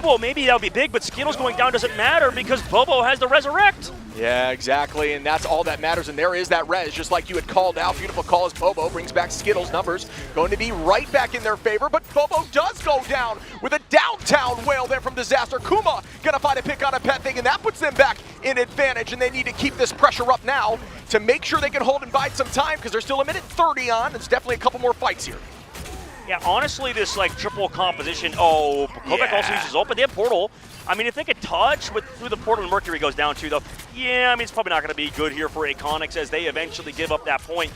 Bobo, maybe that would be big, but Skittles going down doesn't matter because Bobo has the Resurrect. Yeah, exactly, and that's all that matters, and there is that res, just like you had called out. Beautiful call as Bobo brings back Skittles. Numbers going to be right back in their favor, but Bobo does go down with a downtown whale there from Disaster. Kuma gonna find a pick on a pet thing, and that puts them back in advantage, and they need to keep this pressure up now to make sure they can hold and bide some time, because there's still a minute 30 on. It's definitely a couple more fights here. Yeah, honestly, this like triple composition. Oh, Kovac also uses ult, but they have Portal. I mean, if they could touch through the Portal and Mercury goes down too, though, yeah, I mean, it's probably not going to be good here for Iconics as they eventually give up that point.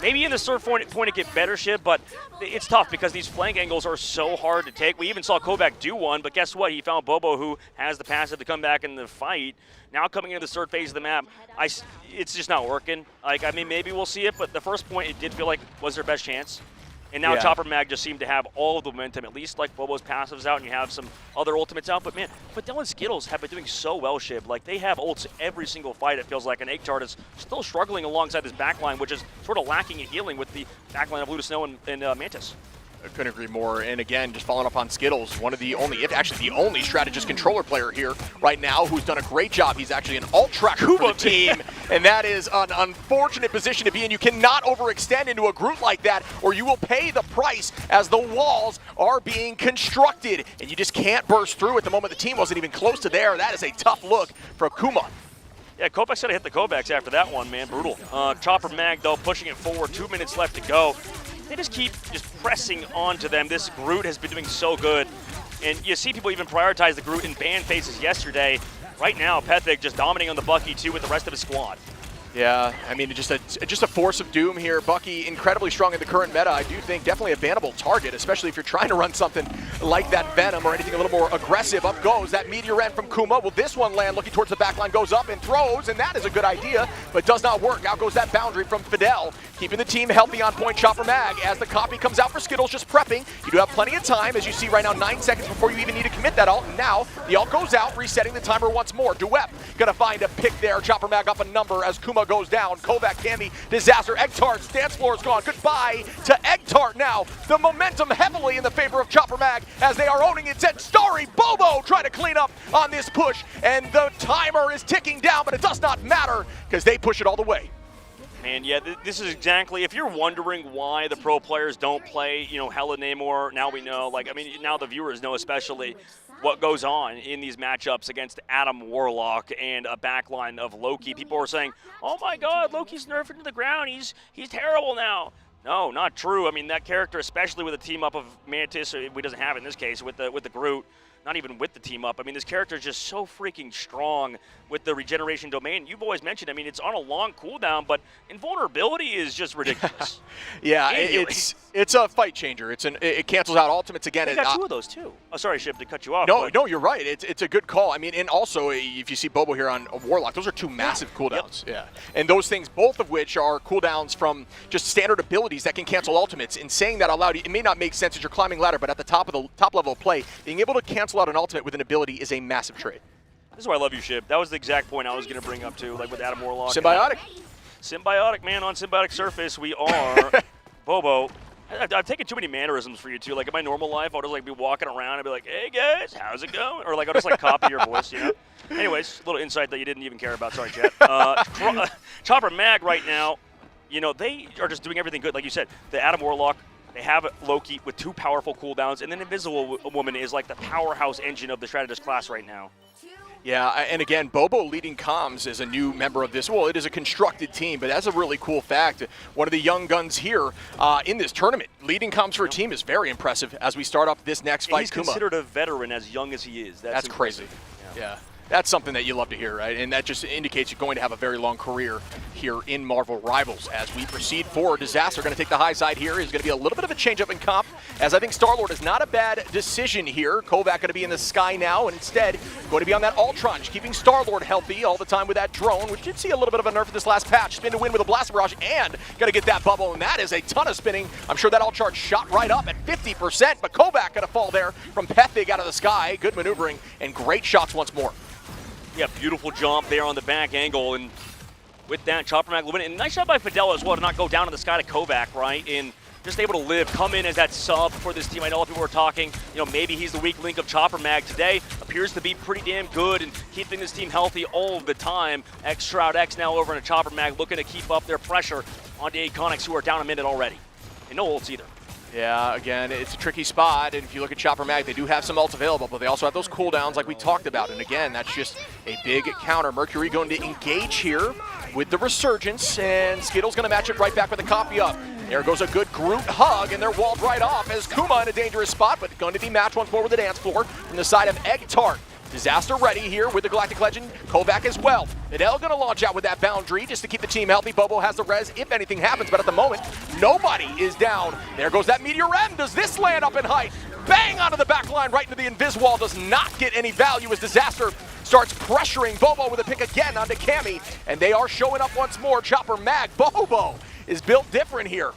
Maybe in the third point it get better shit, but it's tough because these flank angles are so hard to take. We even saw Kovac do one, but guess what? He found Bobo, who has the passive to come back in the fight. Now coming into the third phase of the map, it's just not working. Like, I mean, maybe we'll see it, but the first point, it did feel like was their best chance. And now Chopper Mag just seemed to have all of the momentum, at least like Bobo's passives out, and you have some other ultimates out. But man, Fidel and Skittles have been doing so well, Shib. Like, they have ults every single fight, it feels like. And Eggtart is still struggling alongside this backline, which is sort of lacking in healing with the backline of Luda Snow and Mantis. I couldn't agree more. And again, just following up on Skittles, one of the only, if actually the only strategist controller player here right now who's done a great job. He's actually an alt tracker for the team, and that is an unfortunate position to be in. You cannot overextend into a group like that, or you will pay the price as the walls are being constructed, and you just can't burst through at the moment. The team wasn't even close to there. That is a tough look for Kuma. Yeah, Kopac's gotta hit the Kovacs after that one, man. Brutal. Chopper Mag, though, pushing it forward. 2 minutes left to go. They just keep pressing onto them. This Groot has been doing so good. And you see people even prioritize the Groot in ban phases yesterday. Right now, Pethig just dominating on the Bucky, too, with the rest of his squad. Yeah, I mean, just a force of doom here. Bucky incredibly strong in the current meta. I do think definitely a bannable target, especially if you're trying to run something like that Venom or anything a little more aggressive. Up goes that Meteor End from Kuma. Will this one land? Looking towards the backline, goes up and throws, and that is a good idea, but does not work. Out goes that boundary from Fidel, keeping the team healthy on point. Chopper Mag, as the copy comes out for Skittles, just prepping. You do have plenty of time, as you see right now, 9 seconds before you even need to commit that ult. And now the ult goes out, resetting the timer once more. Duep gonna find a pick there. Chopper Mag up a number as Kuma goes down. Kovac, Cammy, Disaster, Eggtart's dance floor is gone. Goodbye to Eggtart now. The momentum heavily in the favor of Chopper Mag as they are owning it. And Starry Bobo trying to clean up on this push, and the timer is ticking down, but it does not matter because they push it all the way. Man, yeah, this is exactly, if you're wondering why the pro players don't play, you know, Hella Namor, now we know, like, I mean, now the viewers know especially what goes on in these matchups against Adam Warlock and a backline of Loki. People are saying, oh my god, Loki's nerfed into the ground, he's terrible now. No, not true. I mean, that character, especially with a team up of Mantis, or he doesn't have it in this case, with the Groot, not even with the team up. I mean, this character is just so freaking strong with the regeneration domain. You've always mentioned, I mean, it's on a long cooldown, but invulnerability is just ridiculous. Yeah, it's a fight changer. It cancels out ultimates again. They got 2 of those too. Oh, sorry, Ship, to cut you off. No, you're right. It's a good call. I mean, and also if you see Bobo here on Warlock, those are 2 massive cooldowns. Yep. Yeah, and those things, both of which are cooldowns from just standard abilities that can cancel ultimates. And saying that out loud, it may not make sense as you're climbing ladder, but at the top level of play, being able to cancel out an ultimate with an ability is a massive trade. This is why I love you, Shib. That was the exact point I was going to bring up too, like with Adam Warlock. Symbiotic. Symbiotic, man. On Symbiotic Surface, we are Bobo. I've taken too many mannerisms for you too. Like in my normal life, I'll just like be walking around and be like, "Hey guys, how's it going?" Or like I'll just like copy your voice, you know. Anyways, a little insight that you didn't even care about. Sorry, chat. Chopper Mag right now, you know, they are just doing everything good. Like you said, the Adam Warlock. They have Loki with 2 powerful cooldowns, and then Invisible Woman is like the powerhouse engine of the strategist class right now. Yeah, and again, Bobo leading comms is a new member of this. Well, it is a constructed team, but that's a really cool fact. One of the young guns here in this tournament. Leading comms for a team is very impressive as we start off this next fight. He's considered a veteran as young as he is. That's crazy. Yeah. That's something that you love to hear, right? And that just indicates you're going to have a very long career here in Marvel Rivals. As we proceed forward, Disaster going to take the high side here. Is going to be a little bit of a change-up in comp, as I think Star-Lord is not a bad decision here. Kovac going to be in the sky now, and instead going to be on that Ultron, keeping Star-Lord healthy all the time with that drone, which did see a little bit of a nerf in this last patch. Spin to win with a Blast Barrage, and going to get that bubble, and that is a ton of spinning. I'm sure that Alt-Charge shot right up at 50%, but Kovac going to fall there from Pethig out of the sky. Good maneuvering, and great shots once more. Yeah, beautiful jump there on the back angle, and with that, Chopper Mag and nice shot by Fidel as well to not go down in the sky to Kovac, right? And just able to live, come in as that sub for this team. I know a lot of people were talking, maybe he's the weak link of Chopper Mag today. Appears to be pretty damn good and keeping this team healthy all of the time. Shroud X now over in a Chopper Mag looking to keep up their pressure on the Iconics, who are down a minute already. And no ults either. Yeah, again, it's a tricky spot, and if you look at Chopper Mag, they do have some ults available, but they also have those cooldowns like we talked about, and again, that's just a big counter. Mercury going to engage here with the Resurgence, and Skittles going to match it right back with a copy up. There goes a good Groot hug, and they're walled right off as Kuma in a dangerous spot, but going to be matched once more with the dance floor from the side of Egg Tart. Disaster ready here with the Galactic Legend, Kovac as well. Nadell gonna launch out with that boundary just to keep the team healthy. Bobo has the res if anything happens, but at the moment, nobody is down. There goes that Meteor M. Does this land up in height? Bang onto the back line right into the Invis wall. Does not get any value as Disaster starts pressuring Bobo with a pick again onto Cammy. And they are showing up once more. Chopper Mag, Bobo is built different here.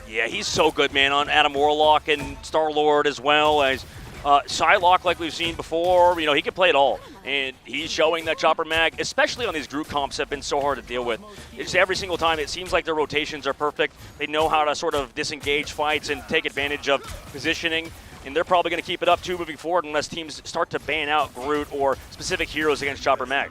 Yeah, he's so good, man, on Adam Warlock and Star-Lord as well as Psylocke, like we've seen before. He can play it all. And he's showing that Chopper Mag, especially on these group comps, have been so hard to deal with. It's every single time, it seems like their rotations are perfect. They know how to sort of disengage fights and take advantage of positioning. And they're probably going to keep it up, too, moving forward unless teams start to ban out Groot or specific heroes against Chopper Mag.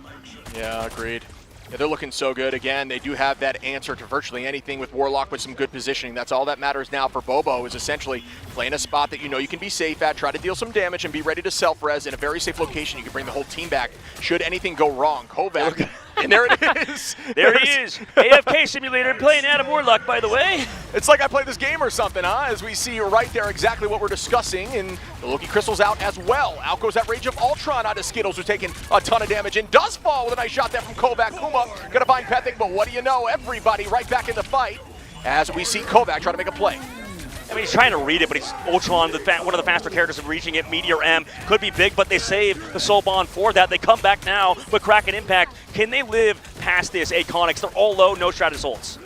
Yeah, agreed. Yeah, they're looking so good. Again, they do have that answer to virtually anything with Warlock with some good positioning. That's all that matters now for Bobo, is essentially playing a spot that you can be safe at, try to deal some damage, and be ready to self-res in a very safe location. You can bring the whole team back should anything go wrong. Kovac, and there it is. There he is. AFK Simulator playing Adam Warlock, by the way. It's like I played this game or something, huh? As we see right there exactly what we're discussing, and the Loki Crystal's out as well. Out goes that Rage of Ultron out of Skittles, who's taking a ton of damage, and does fall with a nice shot there from Kovac. Kuma gonna find Pethic, but what do you know? Everybody right back in the fight as we see Kovac try to make a play. I mean, he's trying to read it, but he's Ultron, one of the faster characters of reaching it. Meteor M could be big, but they save the Soul Bond for that. They come back now with Kraken Impact. Can they live past this, Iconics? They're all low, no Stratus ults.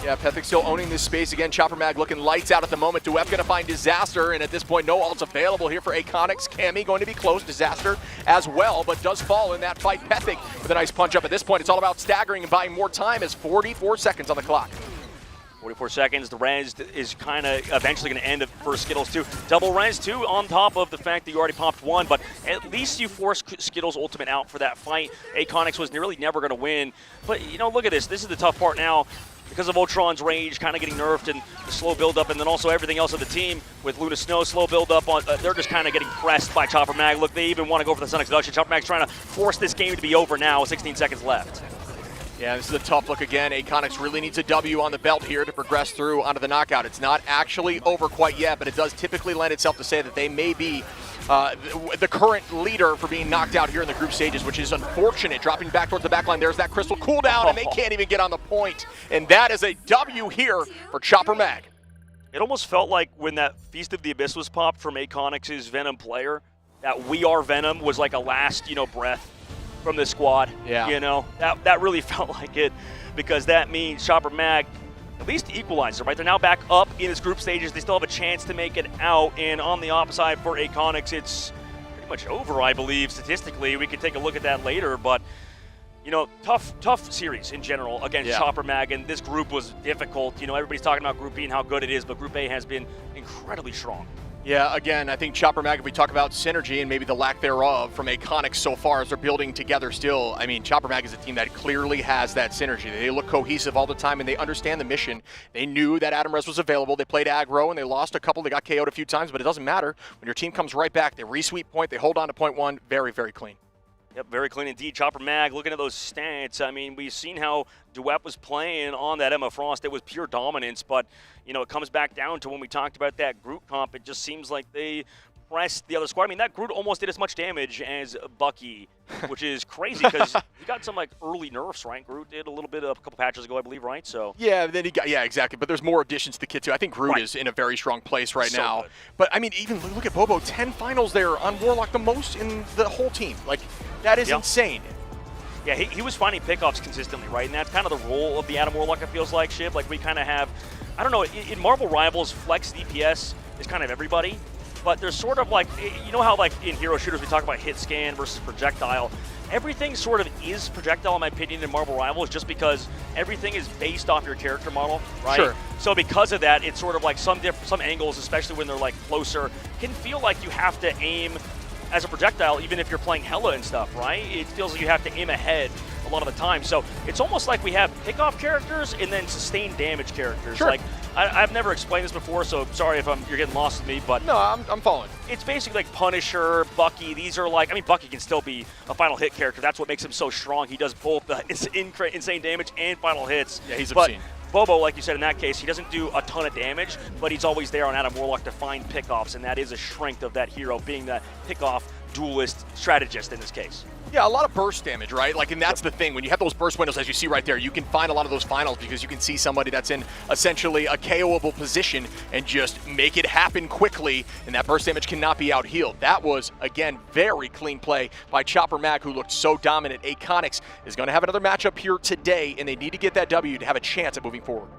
Yeah, Pethic still owning this space again. Chopper Mag looking lights out at the moment. Duep going to find Disaster, and at this point, no ults available here for Iconics. Cammy going to be close. Disaster as well, but does fall in that fight. Pethic with a nice punch up. At this point, it's all about staggering and buying more time as 44 seconds on the clock. 44 seconds. The res is kind of eventually going to end for Skittles too. Double res too, on top of the fact that you already popped one, but at least you forced Skittles' ultimate out for that fight. Iconics was really never going to win. But, look at this. This is the tough part now. Because of Ultron's rage kind of getting nerfed and the slow build-up, and then also everything else of the team with Luna Snow, slow build-up, they're just kind of getting pressed by Chopper Mag. Look, they even want to go for the Sonic Seduction. Chopper Mag's trying to force this game to be over now with 16 seconds left. Yeah, this is a tough look again. Iconics really needs a W on the belt here to progress through onto the knockout. It's not actually over quite yet, but it does typically lend itself to say that they may be the current leader for being knocked out here in the group stages, which is unfortunate. Dropping back towards the back line, there's that Crystal cooldown, and they can't even get on the point. And that is a W here for Chopper Mag. It almost felt like when that Feast of the Abyss was popped from Iconics' Venom player, that We Are Venom was like a last, breath from the squad. Yeah. That really felt like it, because that means Chopper Mag at least equalizer, right? They're now back up in this group stages. They still have a chance to make it out, and on the opposite side for Iconics, it's pretty much over, I believe, statistically. We can take a look at that later, but tough series in general against Chopper Mag, and this group was difficult. Everybody's talking about Group B and how good it is, but Group A has been incredibly strong. Yeah, again, I think Chopper Mag, if we talk about synergy and maybe the lack thereof from Iconics so far as they're building together still, I mean, Chopper Mag is a team that clearly has that synergy. They look cohesive all the time, and they understand the mission. They knew that Adam Res was available. They played aggro, and they lost a couple. They got KO'd a few times, but it doesn't matter. When your team comes right back, they re-sweep point, they hold on to point one. Very, very clean. Yep, very clean indeed. Chopper Mag, looking at those stats, I mean, we've seen how Duep was playing on that Emma Frost. It was pure dominance, but, it comes back down to when we talked about that Groot comp, it just seems like they pressed the other squad. I mean, that Groot almost did as much damage as Bucky, which is crazy because he got some, early nerfs, right? Groot did a little bit a couple patches ago, I believe, right? So yeah, then exactly. But there's more additions to the kit, too. I think Groot is in a very strong place right now. Good. But, I mean, even look at Bobo, 10 finals there on Warlock, the most in the whole team. That is insane. Yeah, he was finding pickoffs consistently, right? And that's kind of the role of the Adam Warlock, it feels like, Shib. We kind of have, I don't know, in Marvel Rivals, flex DPS is kind of everybody. but there's sort of like, you know how like in hero shooters we talk about hit scan versus projectile. Everything sort of is projectile, in my opinion, in Marvel Rivals, just because everything is based off your character model, right? Sure. So because of that, it's sort of like some angles, especially when they're like closer, can feel like you have to aim as a projectile, even if you're playing Hela and stuff, right? It feels like you have to aim ahead a lot of the time. So it's almost like we have pick-off characters and then sustained damage characters. Sure. Like I've never explained this before, so sorry if you're getting lost with me, but No, I'm following. it's basically like Punisher, Bucky. These are like, I mean, Bucky can still be a final hit character. That's what makes him so strong. He does both the insane damage and final hits. Yeah, he's but obscene. Bobo, like you said, in that case, he doesn't do a ton of damage, but he's always there on Adam Warlock to find pickoffs, and that is a strength of that hero, being that pickoff duelist strategist in this case. Yeah, a lot of burst damage, right? Like, and that's the thing. When you have those burst windows, as you see right there, you can find a lot of those finals because you can see somebody that's in essentially a KOable position and just make it happen quickly, and that burst damage cannot be out-healed. That was, again, very clean play by Chopper Mag, who looked so dominant. Aconix is going to have another matchup here today, and they need to get that W to have a chance at moving forward.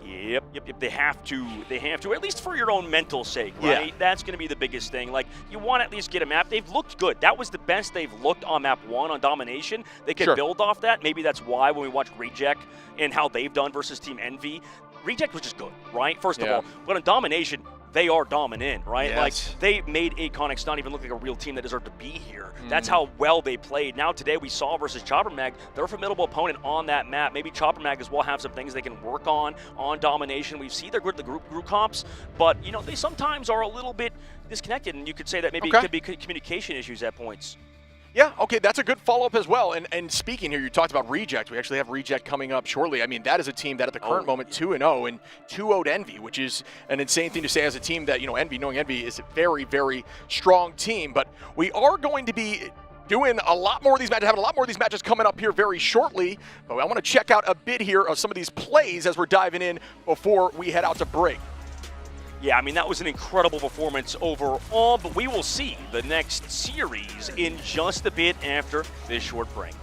Yep. They have to, at least for your own mental sake, right? Yeah. That's going to be the biggest thing. Like, you want to at least get a map. They've looked good. That was the best they've looked on map 1 on Domination. They could Sure. build off that. Maybe that's why when we watch Reject and how they've done versus Team Envy, Reject was just good, right? First of Yeah. all. But on Domination, they are dominant, right? Yes. Like, they made Aconix not even look like a real team that deserved to be here. That's how well they played. Now today we saw versus Chopper Mag, they're a formidable opponent on that map. Maybe Chopper Mag as well have some things they can work on Domination. We see they're good at the group comps, but you know, they sometimes are a little bit disconnected, and you could say that maybe it could be communication issues at points. Yeah, okay, that's a good follow-up as well. And speaking here, you talked about Reject. We actually have Reject coming up shortly. I mean, that is a team that at the current moment 2-0 and 2-0'd Envy, which is an insane thing to say as a team that, you know, knowing Envy is a very, very strong team. But we are going to be doing a lot more of these matches, having a lot more of these matches coming up here very shortly. But I want to check out a bit here of some of these plays as we're diving in before we head out to break. Yeah, I mean, that was an incredible performance overall, but we will see the next series in just a bit after this short break.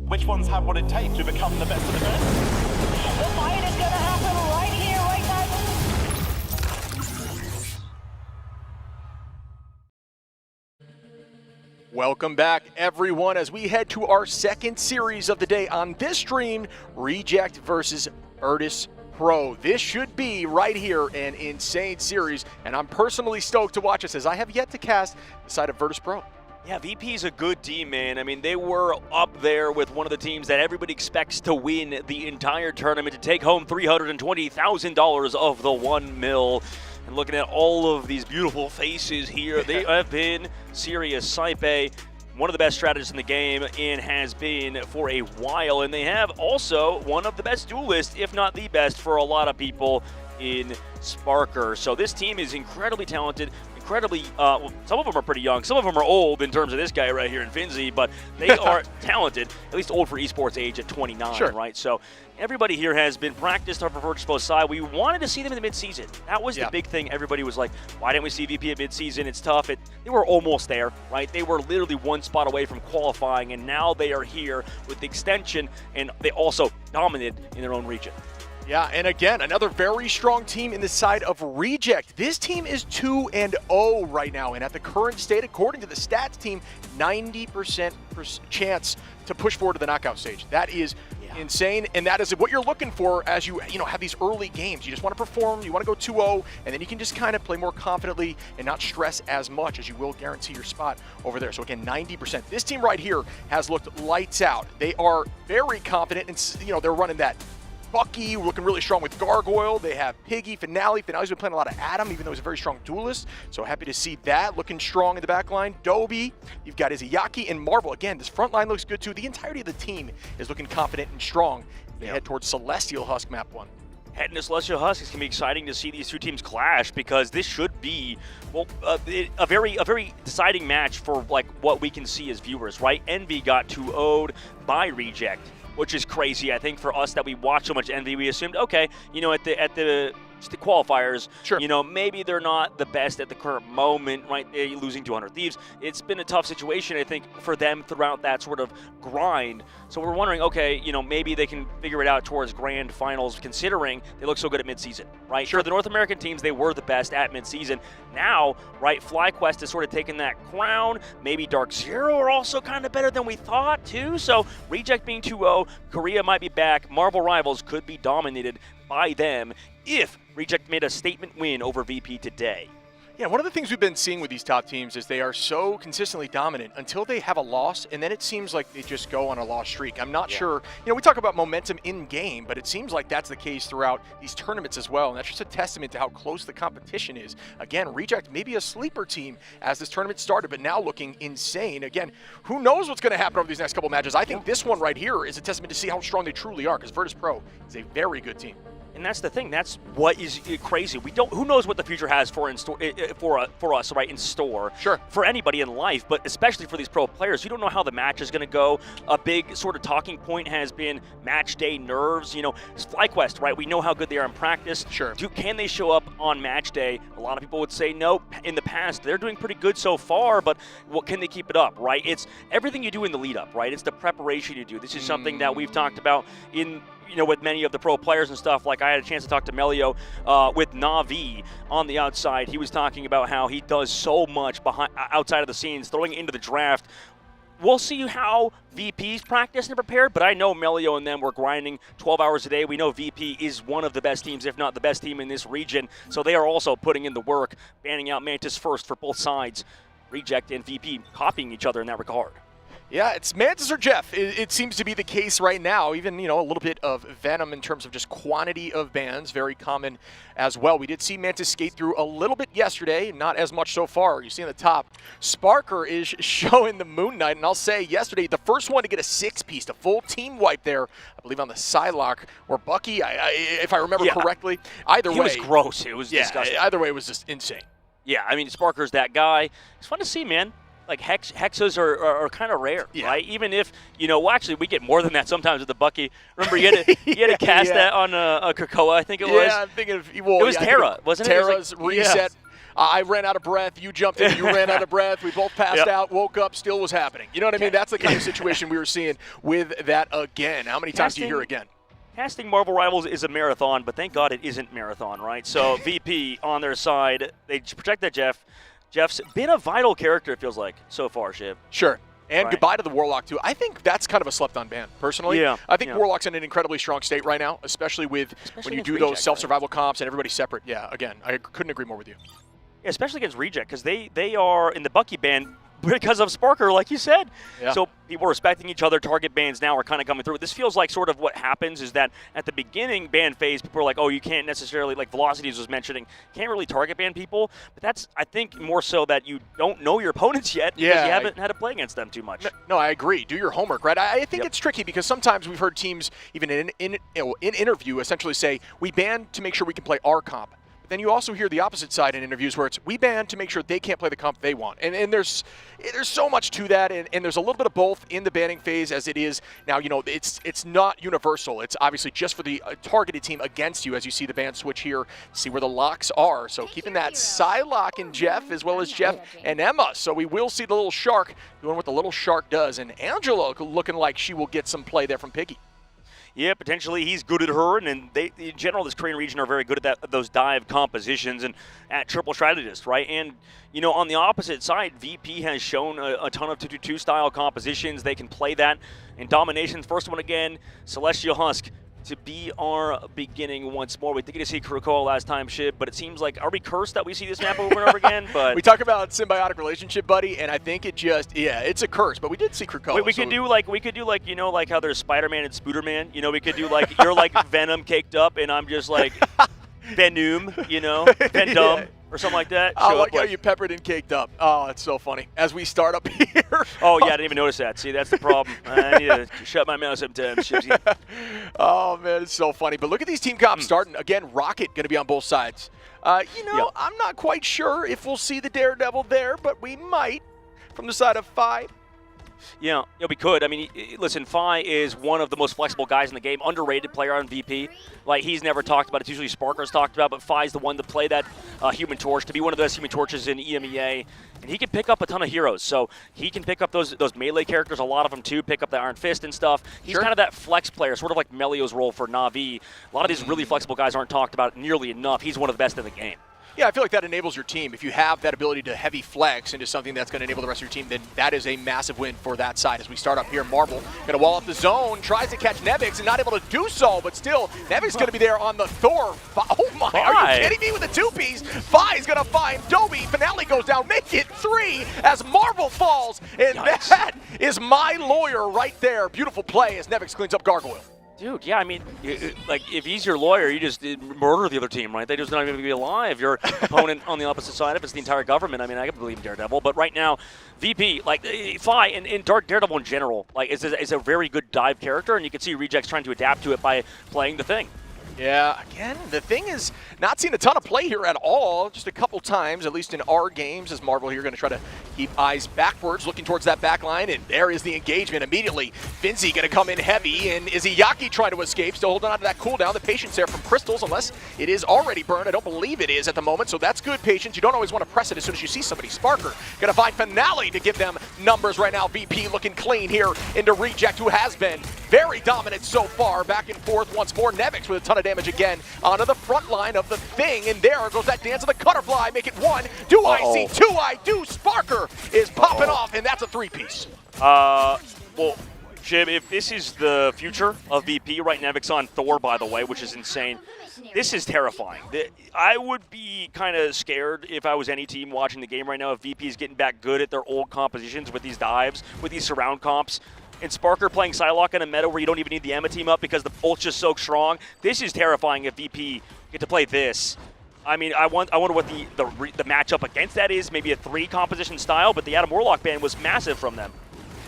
Which ones have what it takes to become the best of the best? The fight is going to happen right here, right now. Welcome back, everyone, as we head to our second series of the day on this stream, Reject versus Virtus Pro. This should be right here an insane series, and I'm personally stoked to watch this as I have yet to cast the side of Virtus Pro. Yeah, VP's a good team, man. I mean, they were up there with one of the teams that everybody expects to win the entire tournament, to take home $320,000 of the 1 mil. And looking at all of these beautiful faces here, they have been serious. Saipe, one of the best strategists in the game, and has been for a while. And they have also one of the best duelists, if not the best, for a lot of people in Sparker. So this team is incredibly talented. Incredibly, well, some of them are pretty young. Some of them are old in terms of this guy right here in Finzi, but they are talented, at least old for esports age at 29, sure. Right? So everybody here has been practiced on Virtus Pro side. We wanted to see them in the midseason. That was the big thing. Everybody was like, why didn't we see VP at midseason? It's tough. They were almost there, right? They were literally one spot away from qualifying, and now they are here with the extension, and they also dominated in their own region. Yeah, and again, another very strong team in the side of Reject. This team is 2-0 right now, and at the current state, according to the stats team, 90% chance to push forward to the knockout stage. That is insane, and that is what you're looking for as you have these early games. You just want to perform, you want to go 2-0, and then you can just kind of play more confidently and not stress as much, as you will guarantee your spot over there. So again, 90%. This team right here has looked lights out. They are very confident, and they're running that Bucky, looking really strong with Gargoyle. They have Piggy, Finale. Finale's been playing a lot of Adam, even though he's a very strong duelist. So happy to see that. Looking strong in the back line. Dobie, you've got Izayaki and Marvel. Again, this front line looks good too. The entirety of the team is looking confident and strong. They head towards Celestial Husk map 1. Heading to Celestial Husk, it's going to be exciting to see these two teams clash, because this should be, well, a very deciding match for like what we can see as viewers, right? Envy got 2-0'd by Reject, which is crazy. I think for us that we watch so much Envy, we assumed, okay, at the qualifiers, sure, maybe they're not the best at the current moment, right? They're losing to 100 Thieves. It's been a tough situation, I think, for them throughout that sort of grind. So we're wondering, okay, maybe they can figure it out towards grand finals, considering they look so good at midseason, right? Sure. For the North American teams, they were the best at midseason. Now, right, FlyQuest has sort of taken that crown. Maybe Dark Zero are also kind of better than we thought, too. So Reject being 2-0, Korea might be back. Marvel Rivals could be dominated by them if Reject made a statement win over VP today. Yeah, one of the things we've been seeing with these top teams is they are so consistently dominant until they have a loss, and then it seems like they just go on a loss streak. I'm not sure. We talk about momentum in game, but it seems like that's the case throughout these tournaments as well, and that's just a testament to how close the competition is. Again, Reject maybe a sleeper team as this tournament started, but now looking insane. Again, who knows what's going to happen over these next couple matches? I think this one right here is a testament to see how strong they truly are, because Virtus Pro is a very good team. And that's the thing. That's what is crazy. We don't. Who knows what the future has for us, right? In store. Sure. For anybody in life, but especially for these pro players, you don't know how the match is going to go. A big sort of talking point has been match day nerves. FlyQuest, right? We know how good they are in practice. Sure. Can they show up on match day? A lot of people would say no. In the past, they're doing pretty good so far, but can they keep it up? Right? It's everything you do in the lead up. Right? It's the preparation you do. This is something that we've talked about in. With many of the pro players and stuff. Like I had a chance to talk to Melio with Na'Vi on the outside. He was talking about how he does so much outside of the scenes, throwing into the draft. We'll see how VP's practice and prepared, but I know Melio and them were grinding 12 hours a day. We know VP is one of the best teams, if not the best team in this region, so they are also putting in the work, banning out Mantis first for both sides. Reject and VP copying each other in that regard. Yeah, it's Mantis or Jeff. It seems to be the case right now. Even, a little bit of Venom in terms of just quantity of bans, very common as well. We did see Mantis skate through a little bit yesterday, not as much so far. You see on the top, Sparker is showing the Moon Knight, and I'll say yesterday, the first one to get a 6-piece, a full team wipe there, I believe on the Psylocke, or Bucky, if I remember correctly. Either way. It was gross. It was disgusting. Either way, it was just insane. Yeah, I mean, Sparker's that guy. It's fun to see, man. Like hexas are kind of rare, right? Even if actually we get more than that sometimes with the Bucky. Remember, you had to cast that on a Krakoa, I think it was. Yeah, I'm thinking of it was Terra, wasn't it? Terra's reset. I ran out of breath. You jumped in. You ran out of breath. We both passed out. Woke up. Still was happening. You know what I mean? That's the kind of situation we were seeing with that again. How many times do you hear again? Casting Marvel Rivals is a marathon, but thank God it isn't marathon, right? So VP on their side, they protect that Jeff. Jeff's been a vital character, it feels like, so far, Shiv. Sure. And goodbye to the Warlock, too. I think that's kind of a slept-on ban, personally. Yeah. I think Warlock's in an incredibly strong state right now, especially when you do those self-survival comps and everybody's separate. Yeah, again, I couldn't agree more with you. Yeah, especially against Reject, because they are in the Bucky ban because of Sparker, like you said. Yeah. So people respecting each other. Target bans now are kind of coming through. This feels like sort of what happens is that at the beginning ban phase, people are like, oh, you can't necessarily, like Velocities was mentioning, can't really target ban people. But that's, I think, more so that you don't know your opponents yet because you haven't had to play against them too much. No, I agree. Do your homework, right? I think it's tricky because sometimes we've heard teams, even in interview, essentially say, we ban to make sure we can play our comp. Then you also hear the opposite side in interviews where it's we ban to make sure they can't play the comp they want. And there's so much to that, and there's a little bit of both in the banning phase as it is now. It's not universal. It's obviously just for the targeted team against you as you see the ban switch here, see where the locks are. So keeping that Psylocke and Jeff as well as Jeff and Emma. So we will see the little shark doing what the little shark does, and Angela looking like she will get some play there from Piggy. Yeah, potentially he's good at her, and then they, in general, this Korean region are very good at those dive compositions and at triple strategist, right? And, you know, on the opposite side, VP has shown a ton of 2-2-2 style compositions. They can play that in dominations. First one again, Celestial Husk to be our beginning once more. We did get to see Kurokoa last time, Shib, but it seems like, are we cursed that we see this map over and over again? But we talk about symbiotic relationship, buddy, and I think it just, yeah, it's a curse, but we did see Kurokoa. We could do like, you know, like how there's Spider-Man and Spooderman. You know, we could do like, you're like Venom caked up, and I'm just like Venom, you know, Vendum. Yeah. Or something like that. I like how you peppered and caked up. Oh, it's so funny. As we start up here. Oh, yeah, I didn't even notice that. See, that's the problem. I need to shut my mouth sometimes. Oh, man, it's so funny. But look at these team comps starting. Again, Rocket going to be on both sides. You know, I'm not quite sure if we'll see the Daredevil there, but we might from the side of Phi. Yeah, we could. I mean, listen, Phi is one of the most flexible guys in the game, underrated player on VP. Like, he's never talked about it. It's usually Sparker's talked about, but Phi's the one to play that Human Torch, to be one of the best Human Torches in EMEA. And he can pick up a ton of heroes. So he can pick up those melee characters, a lot of them too, pick up the Iron Fist and stuff. He's kind of that flex player, sort of like Melio's role for Na'Vi. A lot of these really flexible guys aren't talked about nearly enough. He's one of the best in the game. Yeah, I feel like that enables your team. If you have that ability to heavy flex into something that's going to enable the rest of your team, then that is a massive win for that side. As we start up here, Marvel going to wall up the zone, tries to catch Nevix and not able to do so, but still, Nevix going to be there on the Thor. Oh my, are you kidding me with the two-piece? Phi is going to find Dobie. Finale goes down, make it 3 as Marvel falls, and that is my lawyer right there. Beautiful play as Nevix cleans up Gargoyle. Dude, yeah, I mean, like, if he's your lawyer, you just murder the other team, right? They just not even be alive. Your opponent on the opposite side, if it's the entire government, I mean, I can believe in Daredevil. But right now, VP, like, Phi and Daredevil in general, like, is a very good dive character, and you can see Rejects trying to adapt to it by playing the Thing. Yeah, again, the Thing is not seen a ton of play here at all, just a couple times, at least in our games, as Marvel here going to try to keep eyes backwards, looking towards that back line, and there is the engagement immediately. Finzi going to come in heavy, and Izayaki trying to escape, still holding on to that cooldown. The patience there from Crystals, unless it is already burned. I don't believe it is at the moment, so that's good patience. You don't always want to press it as soon as you see somebody. Sparker going to find Finale to give them numbers right now. VP looking clean here into Reject, who has been very dominant so far. Back and forth once more. Nevix with a ton of damage again onto the front line of the Thing, and there goes that dance of the Cutterfly. Make it 1. Do I see 2? I do. Sparker is popping off, and that's a 3-piece. Well, Jim, if this is the future of VP, right, Nevix on Thor, by the way, which is insane, this is terrifying. I would be kind of scared if I was any team watching the game right now if VP is getting back good at their old compositions with these dives, with these surround comps. And Sparker playing Psylocke in a meta where you don't even need the Emma team up because the ult's just so strong. This is terrifying if VP get to play this. I mean, I wonder what the matchup against that is. Maybe a 3 composition style, but the Adam Warlock ban was massive from them.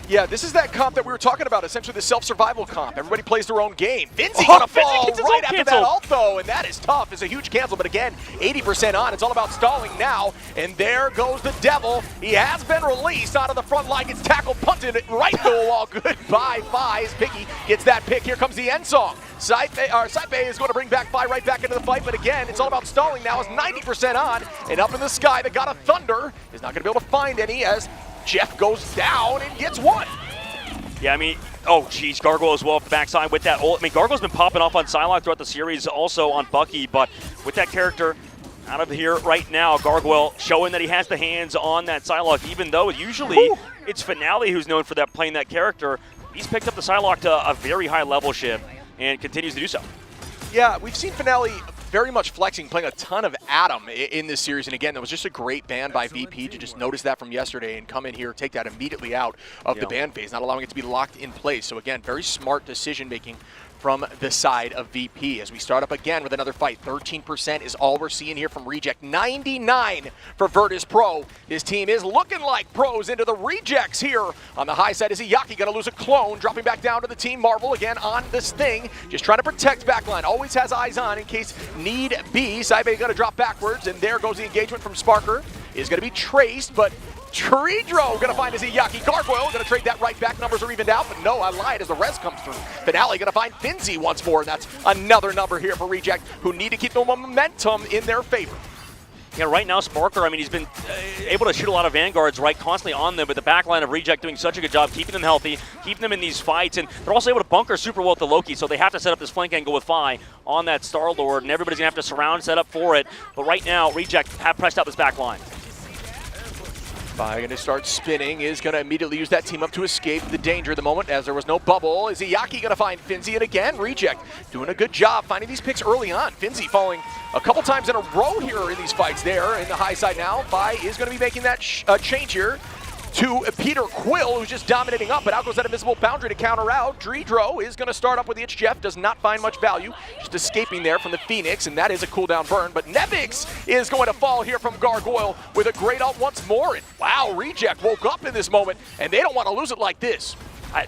Yeah, this is that comp that we were talking about, essentially the self-survival comp. Everybody plays their own game. Finzi gonna fall right after that ult, though, and that is tough. It's a huge cancel, but again, 80% on. It's all about stalling now, and there goes the Devil. He has been released out of the front line, gets tackled, punted right to the wall. Goodbye, Phi. Picky gets that pick. Here comes the end song. Saipe is going to bring back Phi right back into the fight, but again, it's all about stalling now. It's 90% on, and up in the sky, the God of Thunder is not going to be able to find any as Jeff goes down and gets 1. Yeah, I mean, oh, geez, Gargoyle as well off the backside with that ult. I mean, Gargoyle's been popping off on Psylocke throughout the series, also on Bucky, but with that character out of here right now, Gargoyle showing that he has the hands on that Psylocke, even though usually it's Finale who's known for that playing that character. He's picked up the Psylocke to a very high level ship and continues to do so. Yeah, we've seen Finale very much flexing, playing a ton of Adam in this series. And again, that was just a great ban by VP to just notice that from yesterday and come in here, take that immediately out of the ban phase, not allowing it to be locked in place. So again, very smart decision making from the side of VP as we start up again with another fight. 13% is all we're seeing here from Reject. 99 for Virtus Pro. His team is looking like pros into the Rejects here. On the high side is Iyaki, going to lose a clone, dropping back down to the team. Marvel again on this Thing, just trying to protect backline. Always has eyes on in case need be. Saibe going to drop backwards, and there goes the engagement from Sparker. Is going to be traced, but Tridro going to find his Iyaki. Gargoyle going to trade that right back. Numbers are evened out, but no, I lied as the res comes through. Finale going to find Finzi once more, and that's another number here for Reject, who need to keep the momentum in their favor. Yeah, right now Sparker, I mean, he's been able to shoot a lot of Vanguards, right, constantly on them, but the back line of Reject doing such a good job keeping them healthy, keeping them in these fights, and they're also able to bunker super well with the Loki, so they have to set up this flank angle with Fi on that Star-Lord, and everybody's going to have to surround set up for it. But right now, Reject have pressed out this back line. Fi going to start spinning, is going to immediately use that team up to escape the danger at the moment, as there was no bubble. Is Iyaki going to find Finzi? And again, Reject doing a good job finding these picks early on. Finzi falling a couple times in a row here in these fights there in the high side now. Fi is going to be making that change here to Peter Quill, who's just dominating up, but out goes that invisible boundary to counter out. Dreedro is going to start up with the Itch Jeff, does not find much value, just escaping there from the Phoenix, and that is a cooldown burn. But Nevix is going to fall here from Gargoyle with a great ult once more, and wow, Reject woke up in this moment, and they don't want to lose it like this.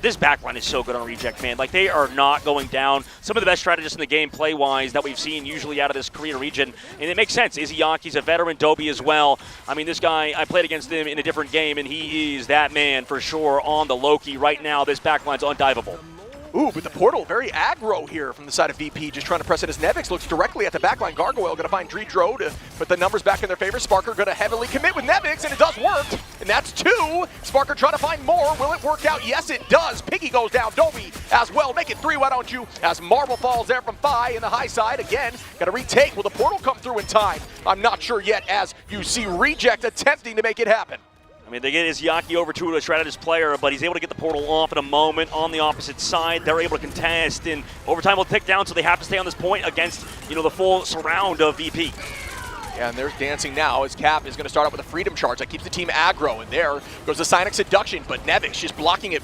This backline is so good on Reject, man. Like, they are not going down. Some of the best strategists in the game play-wise that we've seen usually out of this Korean region. And it makes sense. Izyaki's a veteran, Dobie as well. I mean, this guy, I played against him in a different game, and he is that man for sure on the Loki. Right now, this backline's undiveable. Ooh, but the portal, very aggro here from the side of VP, just trying to press it as Nevix looks directly at the backline. Gargoyle going to find Dreedro to put the numbers back in their favor. Sparker going to heavily commit with Nevix, and it does work. And that's 2. Sparker trying to find more. Will it work out? Yes, it does. Piggy goes down. Dobie as well. Make it 3, why don't you? As Marble falls there from Fi in the high side. Again, got to retake. Will the portal come through in time? I'm not sure yet, as you see Reject attempting to make it happen. I mean, they get Izayaki over to a strategist player, but he's able to get the portal off in a moment on the opposite side. They're able to contest, and overtime will tick down, so they have to stay on this point against, the full surround of VP. Yeah, and there's dancing now as Cap is going to start out with a freedom charge that keeps the team aggro, and there goes the Sonic Seduction, but Nevix just blocking it,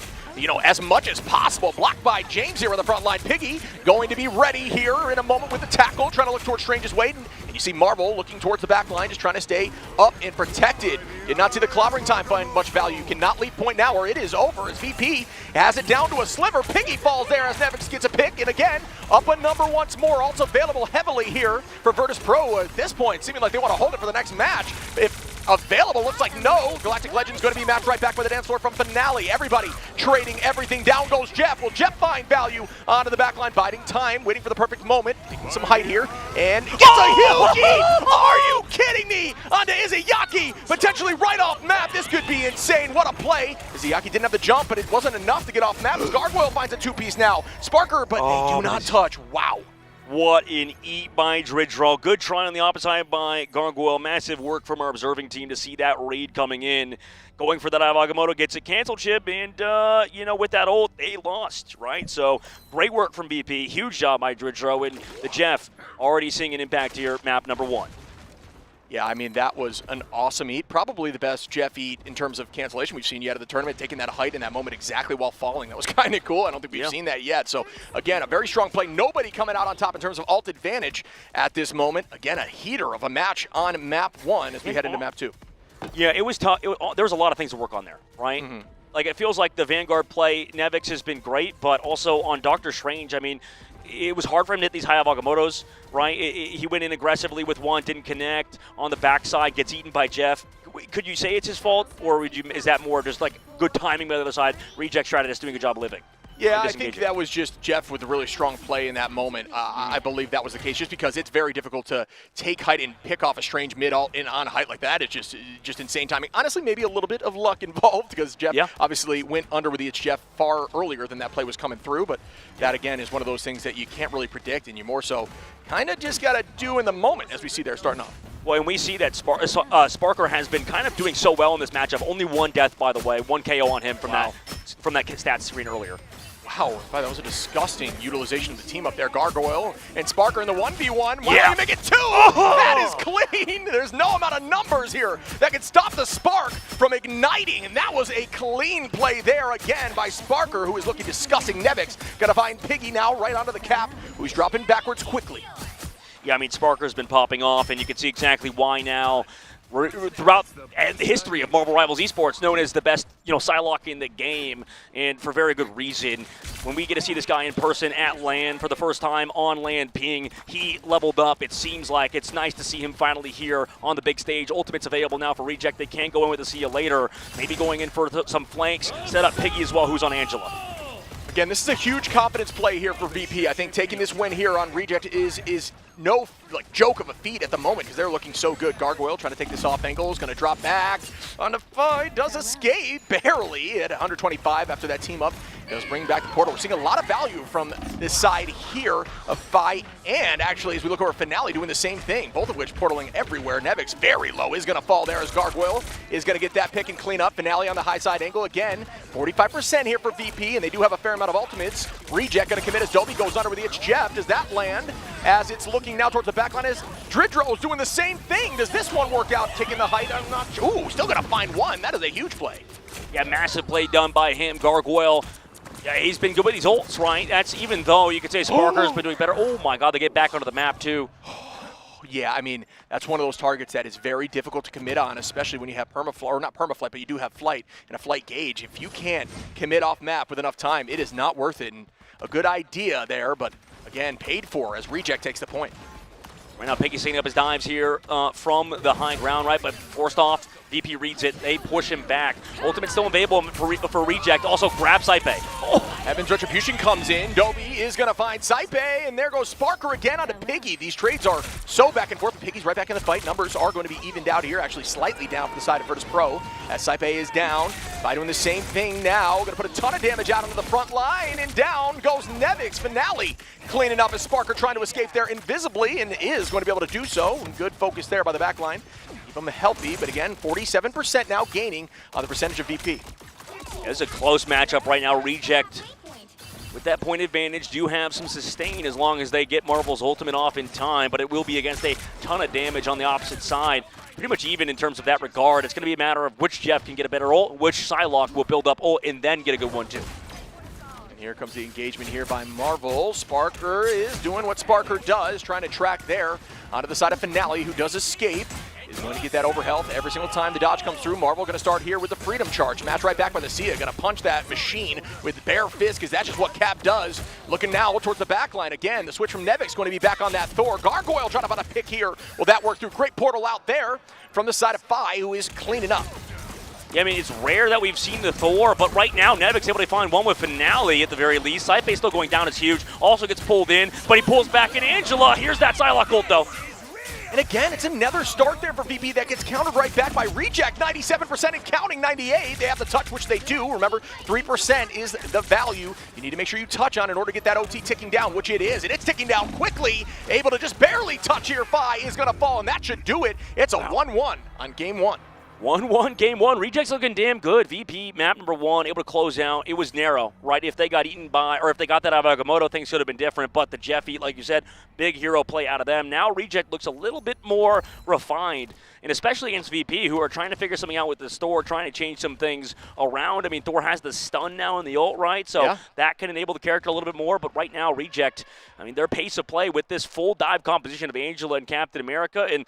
as much as possible. Blocked by James here on the front line. Piggy going to be ready here in a moment with the tackle, trying to look towards Strange's Wade, and you see Marble looking towards the back line, just trying to stay up and protected. Did not see the clobbering time find much value. Cannot leave point now, or it is over as VP has it down to a sliver. Piggy falls there as Nevix gets a pick, and again, up a number once more. Also available heavily here for Virtus Pro at this point, seeming like they want to hold it for the next match. If available, looks like no. Galactic Legend's going to be matched right back by the dance floor from Finale. Everybody trading everything. Down goes Jeff. Will Jeff find value onto the back line? Biding time, waiting for the perfect moment. Taking some height here, and gets a huge eat! Are you kidding me? Onto Izayaki, potentially right off map. This could be insane. What a play. Izayaki didn't have the jump, but it wasn't enough to get off map. Gargoyle finds a 2-piece now. Sparker, but they do not touch. Wow. What an eat by Dreedro. Good try on the opposite side by Gargoyle. Massive work from our observing team to see that raid coming in. Going for that Agamotto gets it canceled, Chip, and, with that ult, they lost, right? So, great work from BP. Huge job by Dreedro, and the Jeff already seeing an impact here, map number 1. Yeah, I mean, that was an awesome eat. Probably the best Jeff eat in terms of cancellation we've seen yet of the tournament, taking that height in that moment exactly while falling. That was kind of cool. I don't think we've seen that yet. So, again, a very strong play. Nobody coming out on top in terms of ult advantage at this moment. Again, a heater of a match on map 1 as we head into map 2. Yeah, it was tough. There was a lot of things to work on there, right? Mm-hmm. Like, it feels like the Vanguard play, Nevix has been great, but also on Doctor Strange, I mean, it was hard for him to hit these high Agamottos, right? He went in aggressively with one, didn't connect. On the backside, gets eaten by Jeff. Could you say it's his fault, or is that more just like good timing by the other side? Reject strategist doing a good job of living. Yeah, I think that was just Jeff with a really strong play in that moment. I believe that was the case, just because it's very difficult to take height and pick off a Strange mid-ult in on height like that. It's just insane timing. Honestly, maybe a little bit of luck involved, because Jeff obviously went under with the Itch Jeff far earlier than that play was coming through, but that, again, is one of those things that you can't really predict, and you more so kind of just got to do in the moment, as we see there starting off. Well, and we see that Sparker has been kind of doing so well in this matchup. Only 1 death, by the way, 1 KO on him from that stat screen earlier. Wow, that was a disgusting utilization of the team up there. Gargoyle and Sparker in the 1v1. Why don't you make it 2? That is clean. There's no amount of numbers here that can stop the spark from igniting, and that was a clean play there again by Sparker, who is looking disgusting. Nevix got to find Piggy now right onto the cap, who's dropping backwards quickly. Yeah, I mean, Sparker's been popping off, and you can see exactly why now. Throughout the history of Marvel Rivals Esports, known as the best, Psylocke in the game, and for very good reason. When we get to see this guy in person at LAN for the first time on LAN ping, he leveled up. It seems like it's nice to see him finally here on the big stage. Ultimate's available now for Reject. They can go in with a see you later. Maybe going in for some flanks. Set up Piggy as well, who's on Angela. Again, this is a huge confidence play here for VP. I think taking this win here on Reject is no joke of a feat at the moment because they're looking so good. Gargoyle trying to take this off angle, is going to drop back on the fight, does escape barely at 125 after that team up. Does bring back the portal. We're seeing a lot of value from this side here of Fi, and actually as we look over Finale doing the same thing, both of which portaling everywhere. Nevix very low, is going to fall there as Gargoyle is going to get that pick and clean up. Finale on the high side angle again, 45% here for VP, and they do have a fair amount of ultimates. Reject going to commit as Dobie goes under with the itch. Jeff, does that land? As it's looking now towards the back line, is Dridro is doing the same thing. Does this one work out, taking the height? I'm not sure. Ooh, still going to find one. That is a huge play. Yeah, massive play done by him. Gargoyle, yeah, he's been good with these ults, right? That's even though you could say Sparker's been doing better. Oh my God, they get back onto the map too. Yeah, I mean, that's one of those targets that is very difficult to commit on, especially when you have permaflight, or not permaflight, but you do have flight and a flight gauge. If you can't commit off map with enough time, it is not worth it. And a good idea there, but again, paid for as Reject takes the point. Right now, Piggy's setting up his dives here from the high ground, right? But forced off. VP reads it. They push him back. Ultimate still available for Reject. Also grab Saipe. Oh. Evans Retribution comes in. Dobie is going to find Saipe, and there goes Sparker again onto Piggy. These trades are so back and forth. Piggy's right back in the fight. Numbers are going to be evened out here, actually slightly down for the side of Virtus Pro, as Saipe is down. Fi doing the same thing now. Going to put a ton of damage out onto the front line, and down goes Nevix. Finale cleaning up as Sparker trying to escape there invisibly, and is going to be able to do so. Good focus there by the back line. Keep them healthy, but again, 47% now gaining on the percentage of VP. Yeah, this is a close matchup right now. Reject, with that point advantage, do have some sustain as long as they get Marvel's ultimate off in time, but it will be against a ton of damage on the opposite side. Pretty much even in terms of that regard. It's going to be a matter of which Jeff can get a better ult, which Psylocke will build up ult, and then get a good one too. And here comes the engagement here by Marvel. Sparker is doing what Sparker does, trying to track there onto the side of Finale, who does escape. Is going to get that overhealth every single time the dodge comes through. Marvel going to start here with the Freedom Charge. Match right back by the Sia. Going to punch that machine with bare fist because that's just what Cap does. Looking now towards the back line again. The switch from Nevix going to be back on that Thor. Gargoyle trying to find a pick here. Will that work through? Great portal out there from the side of Fi, who is cleaning up. Yeah, I mean, it's rare that we've seen the Thor, but right now, Nevix able to find one with Finale at the very least. Saipe still going down is huge. Also gets pulled in, but he pulls back in Angela. Here's that Psylocke ult, though. And again, it's another start there for VP that gets countered right back by Reject. 97% and counting 98. They have the touch, which they do. Remember, 3% is the value you need to make sure you touch on in order to get that OT ticking down, which it is. And it's ticking down quickly. Able to just barely touch here. Fi is going to fall, and that should do it. It's a 1-1 on game one. 1-1, game one. Reject's looking damn good. VP, map number one, able to close out. It was narrow, right? If they got eaten by, or if they got that out of Agamotto, things should have been different. But the Jeff eat, like you said, big hero play out of them. Now Reject looks a little bit more refined, and especially against VP, who are trying to figure something out with the Thor, trying to change some things around. I mean, Thor has the stun now in the ult, right? So that can enable the character a little bit more. But right now, Reject, I mean, their pace of play with this full dive composition of Angela and Captain America, and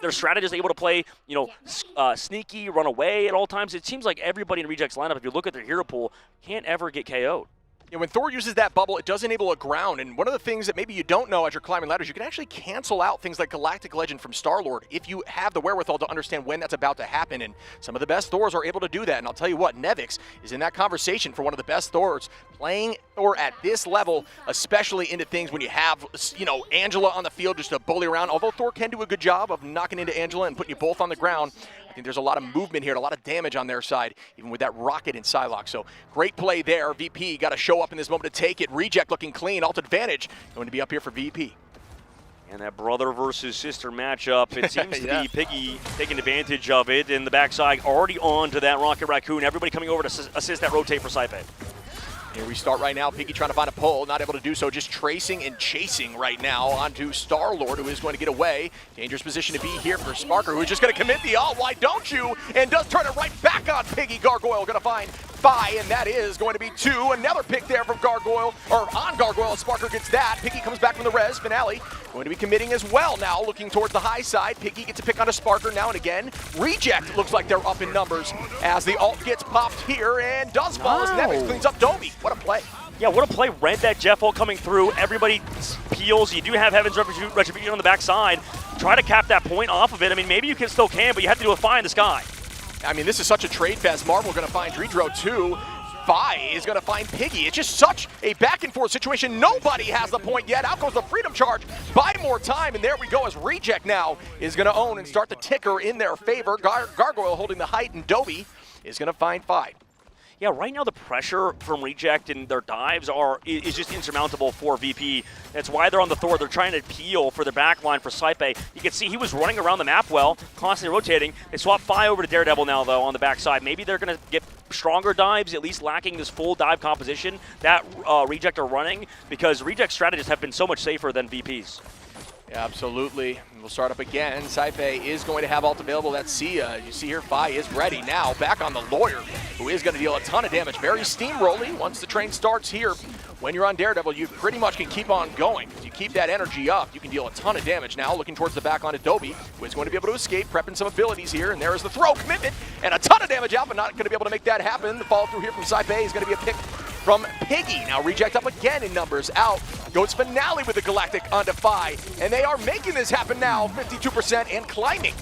their strategist able to play, you know, sneaky, run away at all times. It seems like everybody in Reject's lineup, if you look at their hero pool, can't ever get KO'd. Yeah, when Thor uses that bubble, it does enable a ground, and one of the things that maybe you don't know as you're climbing ladders, you can actually cancel out things like Galactic Legend from Star-Lord if you have the wherewithal to understand when that's about to happen, and some of the best Thors are able to do that, and I'll tell you what, Nevix is in that conversation for one of the best Thors. Playing Thor at this level, especially into things when you have, you know, Angela on the field just to bully around, although Thor can do a good job of knocking into Angela and putting you both on the ground. I think there's a lot of movement here and a lot of damage on their side, even with that rocket in Psylocke. So great play there. VP got to show up in this moment to take it. Reject looking clean. Alt advantage going to be up here for VP. And that brother versus sister matchup, it seems to be Piggy taking advantage of it. In the backside, already on to that Rocket Raccoon. Everybody coming over to assist that rotate for Saipe. Here we start right now. Piggy trying to find a pull, not able to do so, just tracing and chasing right now onto Star-Lord, who is going to get away. Dangerous position to be here for Sparker, who is just going to commit the ult, why don't you? And does turn it right back on Piggy. Gargoyle going to find Fi, and that is going to be two. Another pick there from Gargoyle, or on Gargoyle. Sparker gets that. Piggy comes back from the res. Finale going to be committing as well now, looking towards the high side. Piggy gets a pick onto Sparker now and again. Reject looks like they're up in numbers as the ult gets popped here and does fall as Nevix cleans up Dobie. What a play. Yeah, what a play. Read that Jeff ult coming through. Everybody peels. You do have Heaven's Retribution on the backside. Try to cap that point off of it. I mean, maybe you still can, but you have to do a Fi in the sky. I mean, this is such a trade fest. Marvel going to find Dridro too. Fi is going to find Piggy. It's just such a back and forth situation. Nobody has the point yet. Out goes the Freedom Charge. Buy more time, and there we go as Reject now is going to own and start the ticker in their favor. Gargoyle holding the height, and Dobie is going to find Fi. Yeah, right now the pressure from Reject and their dives is just insurmountable for VP. That's why they're on the Thor. They're trying to peel for their backline for Saipe. You can see he was running around the map well, constantly rotating. They swap Fi over to Daredevil now, though, on the backside. Maybe they're going to get stronger dives, at least lacking this full dive composition that Reject are running, because Reject strategies have been so much safer than VP's. Yeah, absolutely. We'll start up again. Saipe is going to have ult available. That's Sia. You see here, Fi is ready now. Back on the Lawyer, who is going to deal a ton of damage. Very steamrolly once the train starts here. When you're on Daredevil, you pretty much can keep on going. If you keep that energy up, you can deal a ton of damage. Now looking towards the back on Dobie, who is going to be able to escape, prepping some abilities here. And there is the throw commitment and a ton of damage out, but not going to be able to make that happen. The follow through here from Saipe is going to be a pick from Piggy. Now Reject up again in numbers. Out goes Finale with the Galactic onto Fi, and they are making this happen now, 52% and climbing.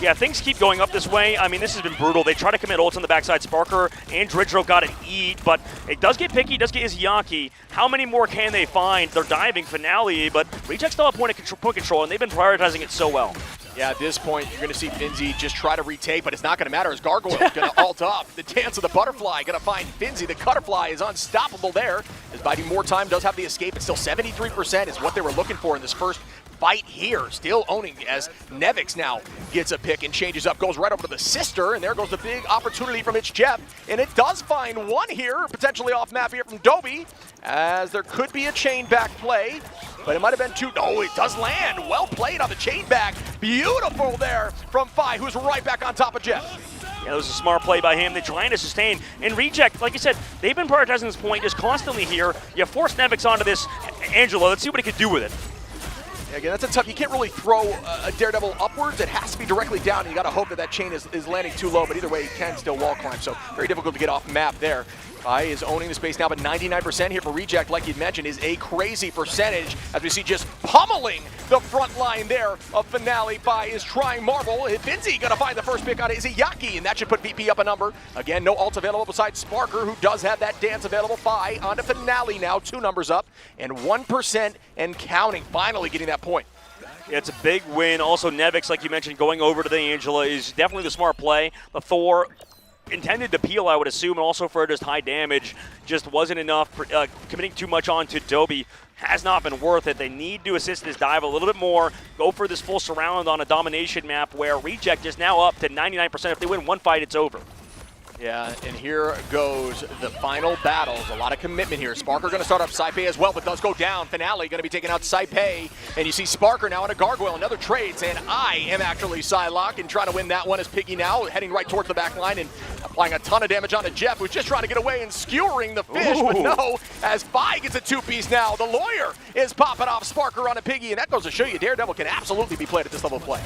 Yeah, things keep going up this way. I mean, this has been brutal. They try to commit ults on the backside. Sparker and Dridro got an eat, but it does get picky, does get Izayaki. How many more can they find? They're diving Finale, but Reject still have point control, and they've been prioritizing it so well. Yeah, at this point, you're going to see Finzi just try to retake, but it's not going to matter as Gargoyle is going to ult up. The dance of the butterfly going to find Finzi. The Cutterfly is unstoppable there. As biding more time, does have the escape, but still 73% is what they were looking for in this first fight here. Still owning as Nevix now gets a pick and changes up, goes right over to the sister, and there goes the big opportunity from It's Jeff. And it does find one here, potentially off map here from Dobie, as there could be a chain back play, but it might have been two. No, it does land. Well played on the chain back. Beautiful there from Fi, who's right back on top of Jeff. Yeah, that was a smart play by him. They're trying to sustain. And Reject, like you said, they've been prioritizing this point just constantly here. You force Nevix onto this Angela. Let's see what he can do with it. Yeah, again, that's a tough. You can't really throw a Daredevil upwards. It has to be directly down, and you got to hope that that chain is landing too low. But either way, he can still wall climb. So very difficult to get off map there. Fi is owning the space now, but 99% here for Reject, like you'd mentioned, is a crazy percentage as we see just pummeling the front line there of Finale. Fi is trying Marvel. Finzi gonna find the first pick on Izayaki, and that should put VP up a number. Again, no ult available besides Sparker, who does have that dance available. Fi onto Finale now, 2 numbers up, and 1% and counting, finally getting that point. Yeah, it's a big win. Also, Nevix, like you mentioned, going over to the Angela is definitely the smart play. The Thor intended to peel, I would assume, and also for just high damage, just wasn't enough. Committing too much on to Dobie has not been worth it. They need to assist this dive a little bit more, go for this full surround on a domination map where Reject is now up to 99%. If they win one fight, it's over. Yeah, and here goes the final battles. A lot of commitment here. Sparker going to start up Saipe as well, but does go down. Finale going to be taking out Saipe. And you see Sparker now on a Gargoyle. Another trade saying, I am actually Psylocke, and trying to win that one as Piggy now heading right towards the back line and applying a ton of damage onto Jeff, who's just trying to get away and skewering the fish. Ooh. But no, as Fi gets a 2-piece now. The Lawyer is popping off Sparker on a Piggy, and that goes to show you Daredevil can absolutely be played at this level of play.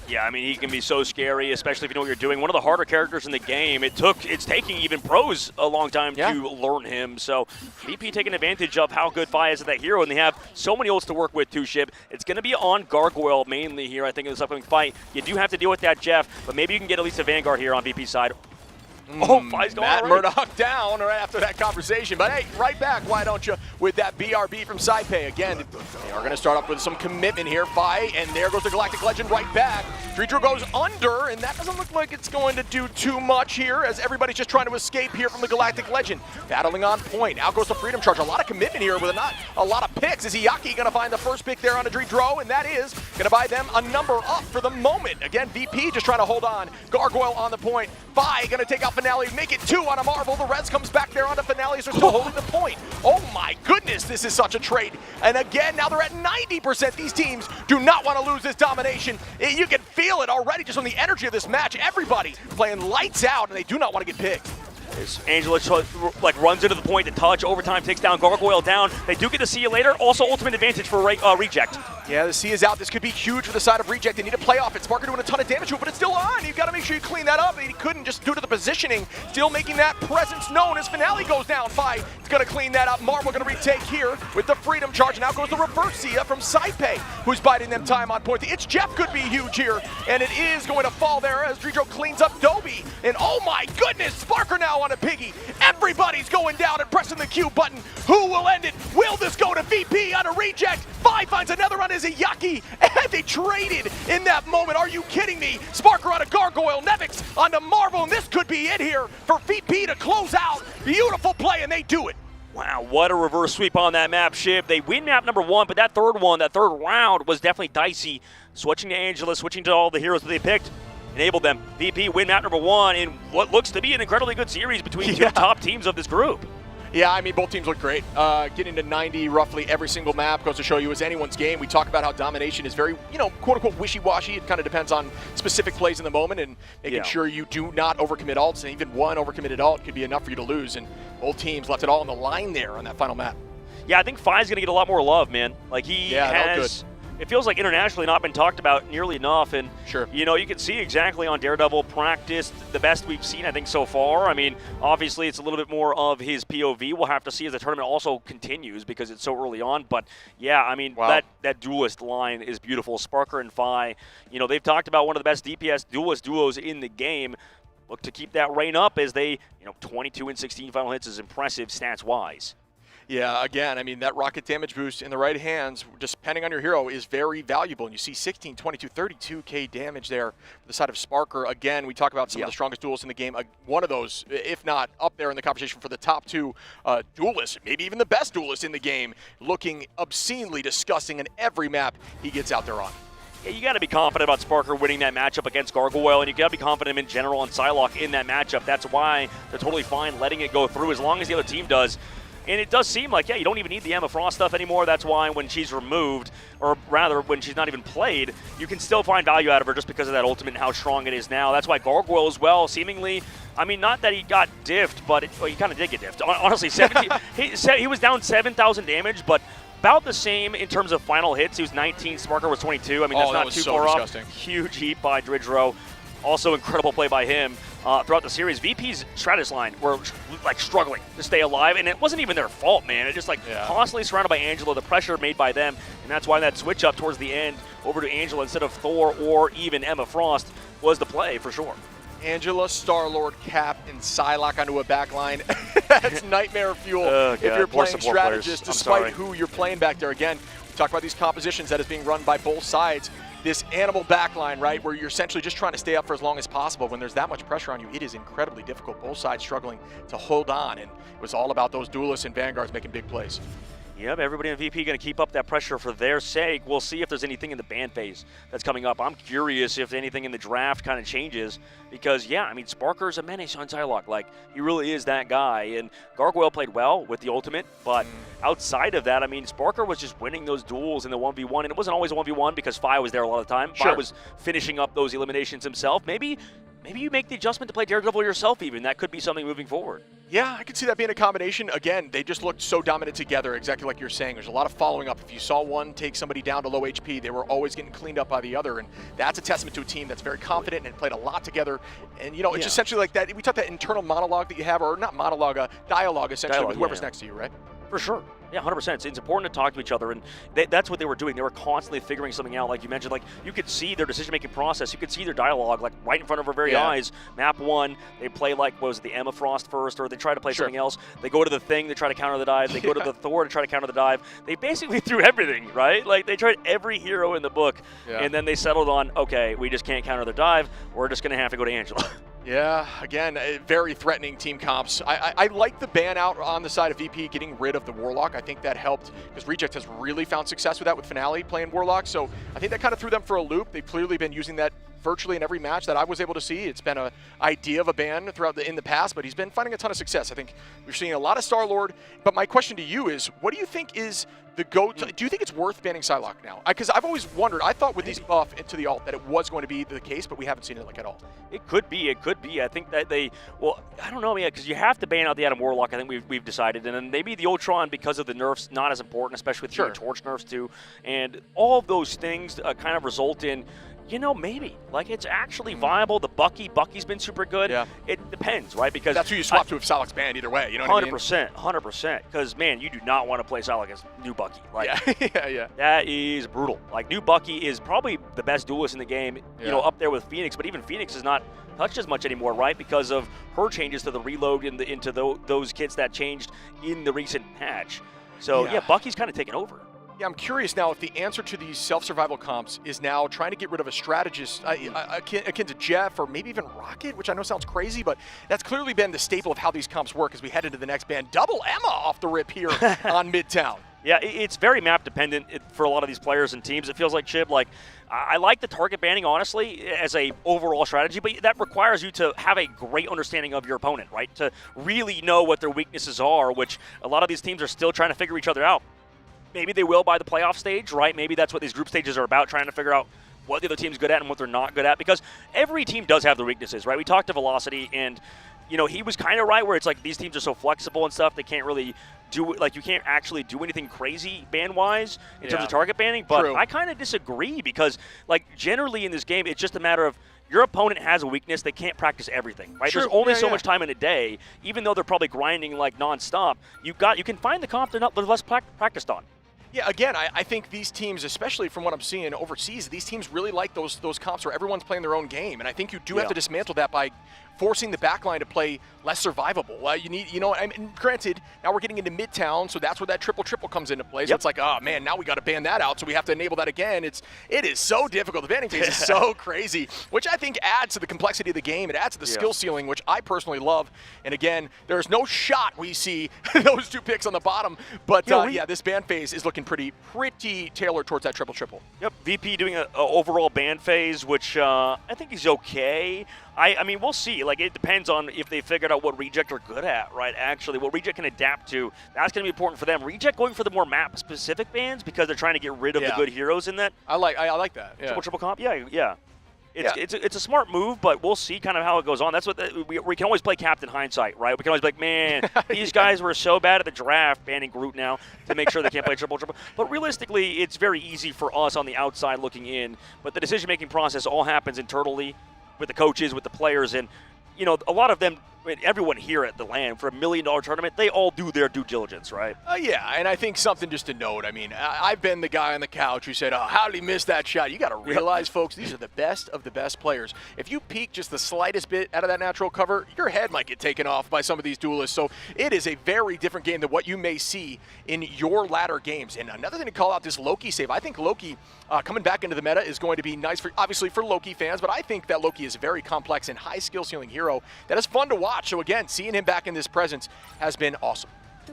Yeah, I mean, he can be so scary, especially if you know what you're doing. One of the harder characters in the game. It's taking even pros a long time to learn him. So VP taking advantage of how good Fi is at that hero, and they have so many ults to work with too, Shib. It's going to be on Gargoyle mainly here, I think, in this upcoming fight. You do have to deal with that Jeff, but maybe you can get at least a Vanguard here on VP's side. Oh, Fi's going Matt already. Murdoch down right after that conversation. But hey, right back, why don't you, with that BRB from Saipe. Again, they are going to start off with some commitment here. Fi, and there goes the Galactic Legend right back. Dridro goes under, and that doesn't look like it's going to do too much here as everybody's just trying to escape here from the Galactic Legend. Battling on point. Out goes the Freedom Charge. A lot of commitment here with not a lot of picks. Is Izayaki going to find the first pick there on a Dridro? And that is going to buy them a number up for the moment. Again, VP just trying to hold on. Gargoyle on the point. Fi going to take out Finale, make it 2 on a Marvel. The Reds comes back there onto Finale, so still holding the point. Oh my goodness, this is such a trade. And again, now they're at 90%. These teams do not want to lose this domination. You can feel it already just on the energy of this match. Everybody playing lights out, and they do not want to get picked. Angela like runs into the point to touch. Overtime takes down Gargoyle down. They do get to see you later. Also ultimate advantage for Reject. Yeah, the C is out. This could be huge for the side of Reject. They need to play off it. Sparker doing a ton of damage to it, but it's still on. You've got to make sure you clean that up. He couldn't just due to the positioning. Still making that presence known as Finale goes down. Fi going to clean that up. Marvel going to retake here with the Freedom Charge. Now goes the reverse Sia from Saipei, who's biding them time on point. The It's Jeff could be huge here, and it is going to fall there as Dredro cleans up Dobie. And oh my goodness, Sparker now on a piggy. Everybody's going down and pressing the Q button. Who will end it? Will this go to VP on a reject? Vi finds another on Izayaki, and they traded in that moment. Are you kidding me? Sparker on a Gargoyle, Nevix on the Marvel, and this could be it here for VP to close out. Beautiful play, and they do it. Wow, what a reverse sweep on that map, Shib. They win map number 1, but that third round was definitely dicey. Switching to Angela, switching to all the heroes that they picked, enabled them. VP win map number 1 in what looks to be an incredibly good series between two top teams of this group. Yeah, I mean, both teams look great. Getting to 90 roughly every single map goes to show you it's anyone's game. We talk about how domination is very, quote-unquote wishy-washy. It kind of depends on specific plays in the moment and making sure you do not overcommit ults, and even one overcommitted ult could be enough for you to lose, and both teams left it all on the line there on that final map. Yeah, I think Fi's going to get a lot more love, man. Like, he has... It feels like internationally not been talked about nearly enough, and you can see exactly on Daredevil practice the best we've seen, I think, so far. I mean, obviously it's a little bit more of his POV. We'll have to see as the tournament also continues because it's so early on. But yeah, I mean, that duelist line is beautiful. Sparker and Fi, they've talked about one of the best DPS duelist duos in the game. Look to keep that reign up as they, 22 and 16 final hits is impressive stats-wise. Yeah, again, I mean, that rocket damage boost in the right hands, just depending on your hero, is very valuable. And you see 16, 22, 32K damage there for the side of Sparker. Again, we talk about some of the strongest duelists in the game. One of those, if not up there in the conversation for the top 2 duelists, maybe even the best duelist in the game, looking obscenely disgusting in every map he gets out there on. Yeah, you got to be confident about Sparker winning that matchup against Gargoyle, and you got to be confident in general and Psylocke in that matchup. That's why they're totally fine letting it go through as long as the other team does. And it does seem like, you don't even need the Emma Frost stuff anymore. That's why when she's removed, or rather when she's not even played, you can still find value out of her just because of that ultimate and how strong it is now. That's why Gargoyle as well, seemingly, I mean, not that he got diffed, but he kind of did get diffed. Honestly, 17, he was down 7,000 damage, but about the same in terms of final hits. He was 19, Sparker was 22. I mean, that's not too far off. Huge heat by Dredro. Also incredible play by him throughout the series. VP's Stratus line were like struggling to stay alive, and it wasn't even their fault, man. It just constantly surrounded by Angela, the pressure made by them, and that's why that switch up towards the end over to Angela instead of Thor or even Emma Frost was the play for sure. Angela, Star-Lord, Cap, and Psylocke onto a backline. That's nightmare fuel if you're playing strategist, despite who you're playing back there. Again, we talk about these compositions that is being run by both sides. This animal backline, right, where you're essentially just trying to stay up for as long as possible. When there's that much pressure on you, it is incredibly difficult. Both sides struggling to hold on, and it was all about those duelists and vanguards making big plays. Yep, everybody in VP going to keep up that pressure for their sake. We'll see if there's anything in the ban phase that's coming up. I'm curious if anything in the draft kind of changes because, yeah, I mean, Sparker's a menace on Psylocke. Like, he really is that guy. And Gargoyle played well with the ultimate, but outside of that, I mean, Sparker was just winning those duels in the 1v1, and it wasn't always a 1v1 because Fi was there a lot of the time. Fi was finishing up those eliminations himself. Maybe you make the adjustment to play Daredevil yourself even. That could be something moving forward. Yeah, I could see that being a combination. Again, they just looked so dominant together, exactly like you're saying. There's a lot of following up. If you saw one take somebody down to low HP, they were always getting cleaned up by the other, and that's a testament to a team that's very confident and played a lot together. And, it's just essentially like that. We talk that internal monologue that you have, or not monologue, dialogue essentially with whoever's next to you, right? For sure. Yeah, 100%. It's important to talk to each other, and that's what they were doing. They were constantly figuring something out, like you mentioned. Like, you could see their decision-making process. You could see their dialogue, like, right in front of our very eyes. Map 1, they play, like, what was it, the Emma Frost first, or they try to play something else. They go to the Thing, they try to counter the dive. They go to the Thor to try to counter the dive. They basically threw everything, right? Like, they tried every hero in the book, and then they settled on, okay, we just can't counter the dive. We're just going to have to go to Angela. Yeah, again, very threatening team comps. I like the ban out on the side of VP getting rid of the Warlock. I think that helped because Reject has really found success with that with Finale playing Warlock. So I think that kind of threw them for a loop. They've clearly been using that virtually in every match that I was able to see. It's been an idea of a ban throughout in the past, but he's been finding a ton of success. I think we're seeing a lot of Star-Lord. But my question to you is, what do you think is the go-to? Do you think it's worth banning Psylocke now? Because I've always wondered. I thought with these buff into the ult that it was going to be the case, but we haven't seen it like at all. It could be. It could be. I think that I don't know, yeah, because you have to ban out the Adam Warlock. I think we've decided, and then maybe the Ultron because of the nerfs not as important, especially with the Torch nerfs too, and all of those things kind of result in You know, maybe. Like, it's actually viable. The Bucky's been super good. Yeah. It depends, right? Because that's who you swap to if Salak's banned either way. You know what I mean? 100%. Because, man, you do not want to play Salak as new Bucky. Like, yeah. That is brutal. Like, new Bucky is probably the best duelist in the game, you know, up there with Phoenix. But even Phoenix is not touched as much anymore, right? Because of her changes to the reload into those kits that changed in the recent patch. So, yeah Bucky's kind of taken over. Yeah, I'm curious now if the answer to these self-survival comps is now trying to get rid of a strategist akin to Jeff or maybe even Rocket, which I know sounds crazy, but that's clearly been the staple of how these comps work as we head into the next ban. Double Emma off the rip here on Midtown. Yeah, it's very map dependent for a lot of these players and teams. It feels like, Chib, like I like the target banning, honestly, as a overall strategy, but that requires you to have a great understanding of your opponent, right? To really know what their weaknesses are, which a lot of these teams are still trying to figure each other out. Maybe they will by the playoff stage, right? Maybe that's what these group stages are about, trying to figure out what the other team's good at and what they're not good at, because every team does have their weaknesses, right? We talked to Velocity, and, you know, he was kind of right where it's like these teams are so flexible and stuff, they can't really do, like, you can't actually do anything crazy ban-wise in terms of target banning, but I kind of disagree because, like, generally in this game, it's just a matter of your opponent has a weakness. They can't practice everything, right? There's only so much time in a day, even though they're probably grinding, like, nonstop. You can find the comp they're less practiced on. Yeah, again, I think these teams, especially from what I'm seeing overseas, these teams really like those comps where everyone's playing their own game, and I think you do have to dismantle that by forcing the backline to play less survivable. You need, you know, I mean, granted, now we're getting into Midtown, so that's where that triple comes into play. So it's like, oh man, now we got to ban that out, so we have to enable that again. It is so difficult. The banning phase is so crazy, which I think adds to the complexity of the game. It adds to the skill ceiling, which I personally love. And again, there's no shot we see those two picks on the bottom, but yeah, this ban phase is looking pretty tailored towards that triple. Yep, VP doing an overall ban phase, which I think is okay. I mean, we'll see. Like, it depends on if they figured out what Reject are good at, right? Actually, what Reject can adapt to, that's going to be important for them. Reject going for the more map-specific bans because they're trying to get rid of the good heroes in that. I like that. Yeah. Triple comp? Yeah. It's a smart move, but we'll see kind of how it goes on. That's what we can always play Captain Hindsight, right? We can always be like, man, these guys were so bad at the draft, banning Groot now to make sure they can't play triple. But realistically, it's very easy for us on the outside looking in. But the decision-making process all happens internally with the coaches, with the players, and you know, a lot of them, everyone here at the LAN for $1 million tournament, they all do their due diligence, right? Yeah, and I think something just to note, I mean, I've been the guy on the couch who said, oh, how did he miss that shot? You got to realize, folks, these are the best of the best players. If you peek just the slightest bit out of that natural cover, your head might get taken off by some of these duelists. So it is a very different game than what you may see in your latter games. And another thing to call out, this Loki save. I think Loki coming back into the meta is going to be nice, obviously for Loki fans, but I think that Loki is a very complex and high skill ceiling hero that is fun to watch. So again, seeing him back in this presence has been awesome.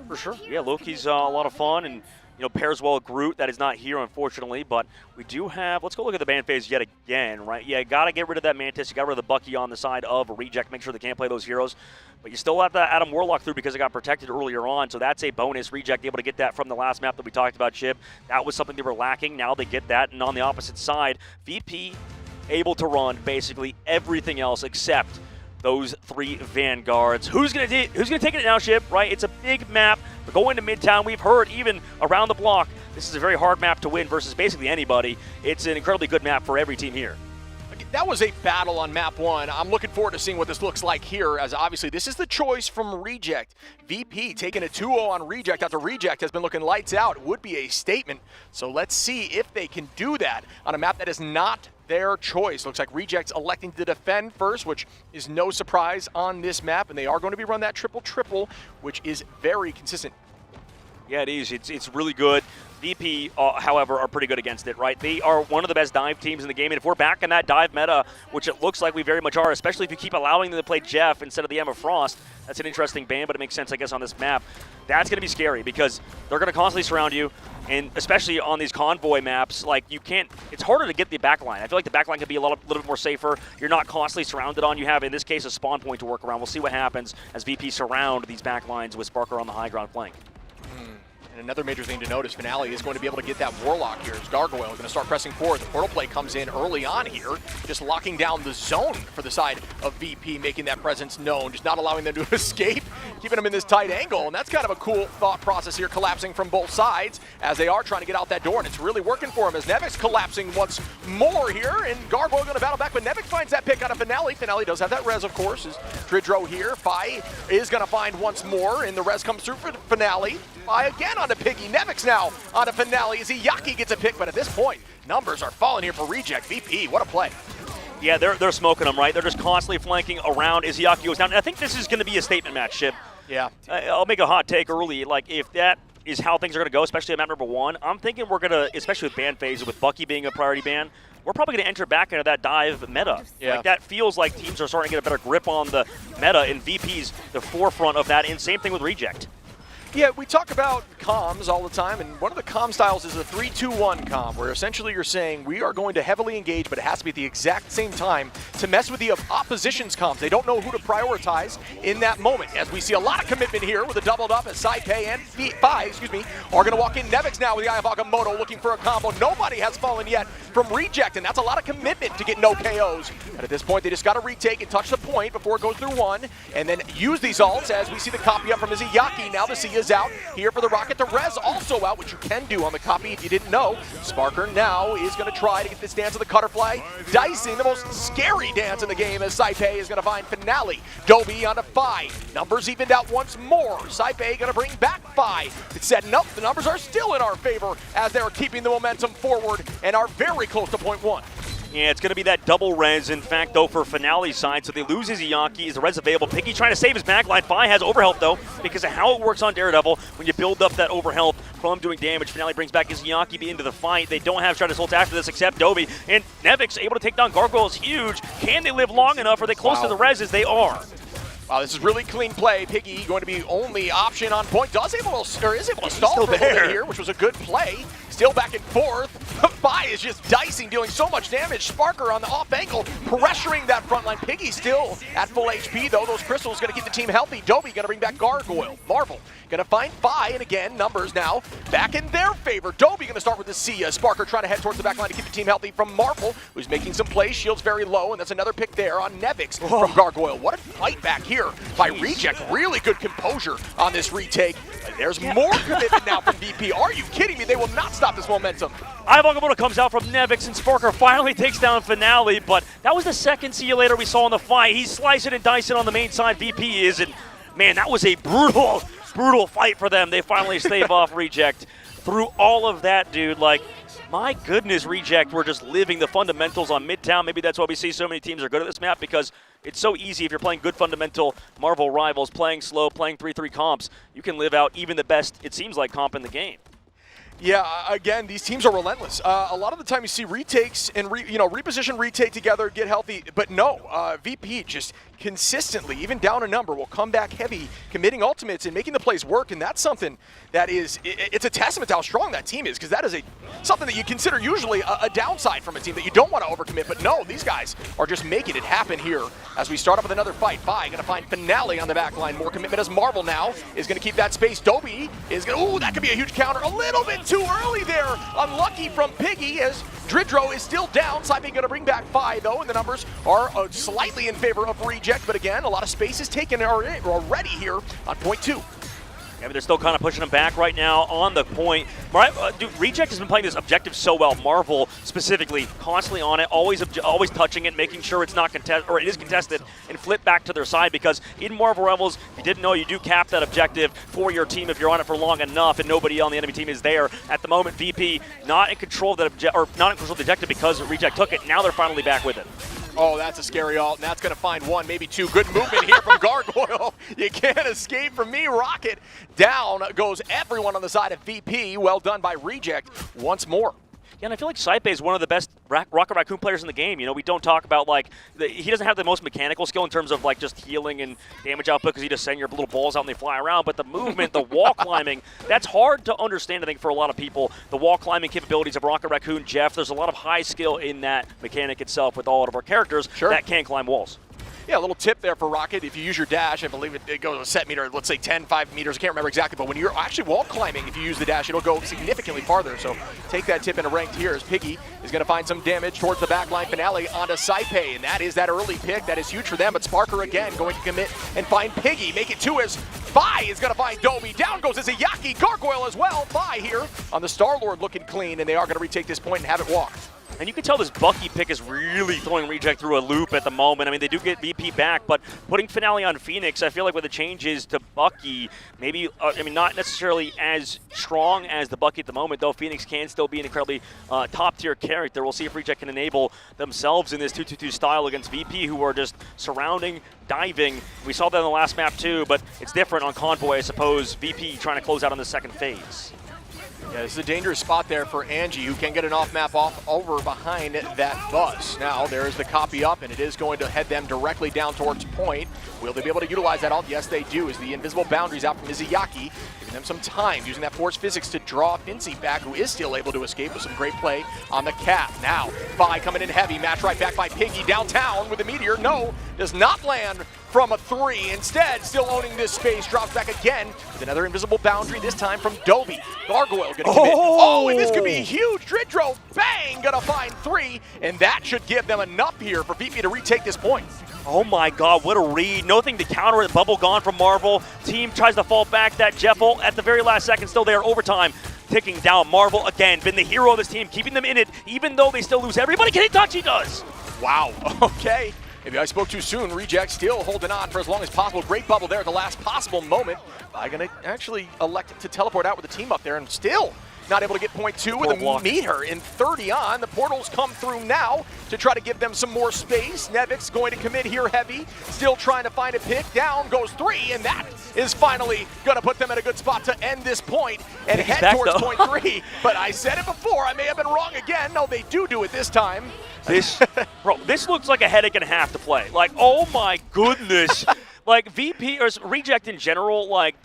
For sure. Yeah, Loki's a lot of fun and, you know, pairs well with Groot. That is not here, unfortunately, but we do have, let's go look at the ban phase yet again, right? Yeah, got to get rid of that Mantis. You got rid of the Bucky on the side of Reject, make sure they can't play those heroes. But you still have that Adam Warlock through because it got protected earlier on, so that's a bonus. Reject able to get that from the last map that we talked about, Chip. That was something they were lacking. Now they get that, and on the opposite side, VP able to run basically everything else except those three Vanguards. Who's gonna take it now, Chip? Right? It's a big map. We're going to Midtown. We've heard even around the block, this is a very hard map to win versus basically anybody. It's an incredibly good map for every team here. That was a battle on map 1. I'm looking forward to seeing what this looks like here, as obviously this is the choice from Reject. VP taking a 2-0 on Reject after Reject has been looking lights out. Would be a statement. So let's see if they can do that on a map that is not their choice. Looks like Reject's electing to defend first, which is no surprise on this map, and they are going to be run that triple, which is very consistent. Yeah, it is. It's really good. VP, however, are pretty good against it, right? They are one of the best dive teams in the game, and if we're back in that dive meta, which it looks like we very much are, especially if you keep allowing them to play Jeff instead of the Emma Frost, that's an interesting ban, but it makes sense, I guess, on this map. That's going to be scary because they're going to constantly surround you, and especially on these convoy maps, like, you can't, it's harder to get the backline. I feel like the backline could be a little bit more safer. You're not constantly surrounded on. You have, in this case, a spawn point to work around. We'll see what happens as VP surround these backlines with Sparker on the high ground flank. And another major thing to note is Finale is going to be able to get that Warlock here. As Gargoyle going to start pressing forward. The portal play comes in early on here, just locking down the zone for the side of VP, making that presence known, just not allowing them to escape. keeping him in this tight angle, and that's kind of a cool thought process here, collapsing from both sides as they are trying to get out that door, and it's really working for him as Nevix collapsing once more here, and Gargoyle going to battle back, but Nevix finds that pick out of Finale. Finale does have that res, of course, is Dridro here. Fi is going to find once more, and the res comes through for Finale. Fi again onto Piggy. Nevix now onto Finale as Iyaki gets a pick, but at this point, numbers are falling here for Reject. VP, what a play. Yeah, they're smoking them, right? They're just constantly flanking around as Iyaki goes down. And I think this is going to be a statement match, Chip. Yeah. I'll make a hot take early. Like, if that is how things are going to go, especially at map number 1, I'm thinking we're going to, especially with ban phase, with Bucky being a priority ban, we're probably going to enter back into that dive meta. Yeah. Like, that feels like teams are starting to get a better grip on the meta, and VP's the forefront of that, and same thing with Reject. Yeah, we talk about comms all the time, and one of the comm styles is a 3-2-1 comm, where essentially you're saying we are going to heavily engage, but it has to be at the exact same time to mess with the opposition's comms. They don't know who to prioritize in that moment, as we see a lot of commitment here with a doubled up as Saipei and Fi, are going to walk in. Nevix now with the Eye of Agamotto looking for a combo. Nobody has fallen yet from Reject, and that's a lot of commitment to get no KOs. And at this point, they just got to retake and touch the point before it goes through one, and then use these ults as we see the copy up from Iziyaki. Now the C is out here for the Rocket. The res also out, which you can do on the copy if you didn't know. Sparker now is going to try to get this dance of the Cutterfly. Dicing, the most scary dance in the game, as Saipei is going to find Finale. Dobie onto Fi. Numbers evened out once more. Saipei going to bring back Fi. It's setting up. The numbers are still in our favor as they're keeping the momentum forward and are very close to point 1. Yeah, it's going to be that double res, in fact, though, for Finale's side. So they lose Iziyaki. Is the res available? Piggy trying to save his backline. Fi has overhealth, though, because of how it works on Daredevil. When you build up that overhealth from doing damage, Finale brings back Iziyaki into the fight. They don't have Stratus ults after this except Dobie. And Nevix able to take down Gargoyle is huge. Can they live long enough? Are they close to the res? As they are. Wow, this is really clean play. Piggy going to be only option on point. Is able to stall for a little bit here, which was a good play. Still back and forth. Fi is just dicing, dealing so much damage. Sparker on the off angle, pressuring that front line. Piggy still at full HP, though. Those crystals going to keep the team healthy. Dobie going to bring back Gargoyle. Marvel going to find Fi, and again, numbers now back in their favor. Dobie going to start with the Sia. Sparker trying to head towards the back line to keep the team healthy from Marvel, who's making some plays. Shield's very low, and that's another pick there on Nevix from Gargoyle. What a fight back here by Reject. Really good composure on this retake. There's more commitment now from VP. Are you kidding me? They will not stop this momentum. Eye of Agamotto comes out from Nevix, and Sparker finally takes down Finale, but that was the second See You Later we saw in the fight. He's slicing and dicing on the main side, VP is, and man, that was a brutal fight for them. They finally stave off Reject. Through all of that, dude, like, my goodness, Reject were just living the fundamentals on Midtown. Maybe that's why we see so many teams are good at this map, because it's so easy if you're playing good fundamental Marvel rivals, playing slow, playing 3-3 comps, you can live out even the best, it seems like, comp in the game. Yeah, again, these teams are relentless. A lot of the time you see retakes and reposition, retake together, get healthy, but no, VP just consistently, even down a number, will come back heavy, committing ultimates and making the plays work, and that's something that is, it's a testament to how strong that team is, because that is something that you consider usually a downside from a team that you don't want to overcommit, but no, these guys are just making it happen here as we start up with another fight. Fi going to find Finale on the back line, more commitment as Marvel now is going to keep that space. Dobie is going to, ooh, that could be a huge counter, a little bit too early there, unlucky from Piggy as Dridro is still down. Saipei going to bring back Fi, though, and the numbers are slightly in favor of Reject, but again, a lot of space is taken already here on point 2. Yeah, but they're still kind of pushing them back right now on the point. Dude, Reject has been playing this objective so well. Marvel specifically, constantly on it, always touching it, making sure it's not contested, or it is contested, and flip back to their side, because in Marvel Rivals, if you didn't know, you do cap that objective for your team if you're on it for long enough and nobody on the enemy team is there. At the moment, VP not in control of that not in control of the objective because Reject took it. Now they're finally back with it. Oh, that's a scary ult, and that's going to find one, maybe two. Good movement here from Gargoyle. You can't escape from me. Rocket down goes everyone on the side of VP. Well done by Reject once more. Yeah, and I feel like Saipei is one of the best Rocket Raccoon players in the game. You know, we don't talk about, like, he doesn't have the most mechanical skill in terms of, like, just healing and damage output because he just send your little balls out and they fly around. But the movement, the wall climbing, that's hard to understand, I think, for a lot of people. The wall climbing capabilities of Rocket Raccoon, Jeff, there's a lot of high skill in that mechanic itself with all of our characters that can climb walls. Yeah, a little tip there for Rocket. If you use your dash, I believe it goes a set meter, let's say 10, 5 meters, I can't remember exactly, but when you're actually wall climbing, if you use the dash, it'll go significantly farther. So take that tip in a ranked here as Piggy is going to find some damage towards the backline finale onto Saipe, and that is that early pick. That is huge for them, but Sparker again going to commit and find Piggy. Make it 2 as Fi is going to find Dobie. Down goes Izayaki. Gargoyle as well. Fi here on the Star-Lord looking clean, and they are going to retake this point and have it walk. And you can tell this Bucky pick is really throwing Reject through a loop at the moment. I mean, they do get VP back, but putting Finale on Phoenix, I feel like with the changes to Bucky, maybe, I mean, not necessarily as strong as the Bucky at the moment, though Phoenix can still be an incredibly top-tier character. We'll see if Reject can enable themselves in this 2-2-2 style against VP, who are just surrounding, diving. We saw that in the last map, too, but it's different on Convoy, I suppose. VP trying to close out on the second phase. Yeah, this is a dangerous spot there for Angie, who can get an off-map over behind that bus. Now, there is the copy up, and it is going to head them directly down towards point. Will they be able to utilize that ult? Yes, they do, as the invisible boundaries out from Izayaki, giving them some time, using that force physics to draw Finzi back, who is still able to escape with some great play on the cap. Now, Fi coming in heavy, match right back by Piggy downtown with the meteor. No, does not land from a 3. Instead, still owning this space, drops back again with another invisible boundary, this time from Dobie. Gargoyle gonna commit. Oh, and this could be huge. Dridro, bang, gonna find 3, and that should give them enough here for VP to retake this point. Oh my god, what a read. Nothing to counter it. Bubble gone from Marvel. Team tries to fall back. That Jeffel at the very last second still there. Overtime ticking down. Marvel again, been the hero of this team, keeping them in it, even though they still lose. Everybody can Itachi does. Wow, okay. Maybe I spoke too soon. Reject still holding on for as long as possible. Great bubble there at the last possible moment. I'm going to actually elect to teleport out with the team up there, and still not able to get point 2 with a meter in 30 on. The portals come through now to try to give them some more space. Nevix going to commit here heavy. Still trying to find a pick. Down goes 3, and that is finally going to put them at a good spot to end this point and head towards point 3. But I said it before. I may have been wrong again. No, they do it this time. This, bro, this looks like a headache and a half to play. Like, oh my goodness. Like, VP, or Reject in general, like,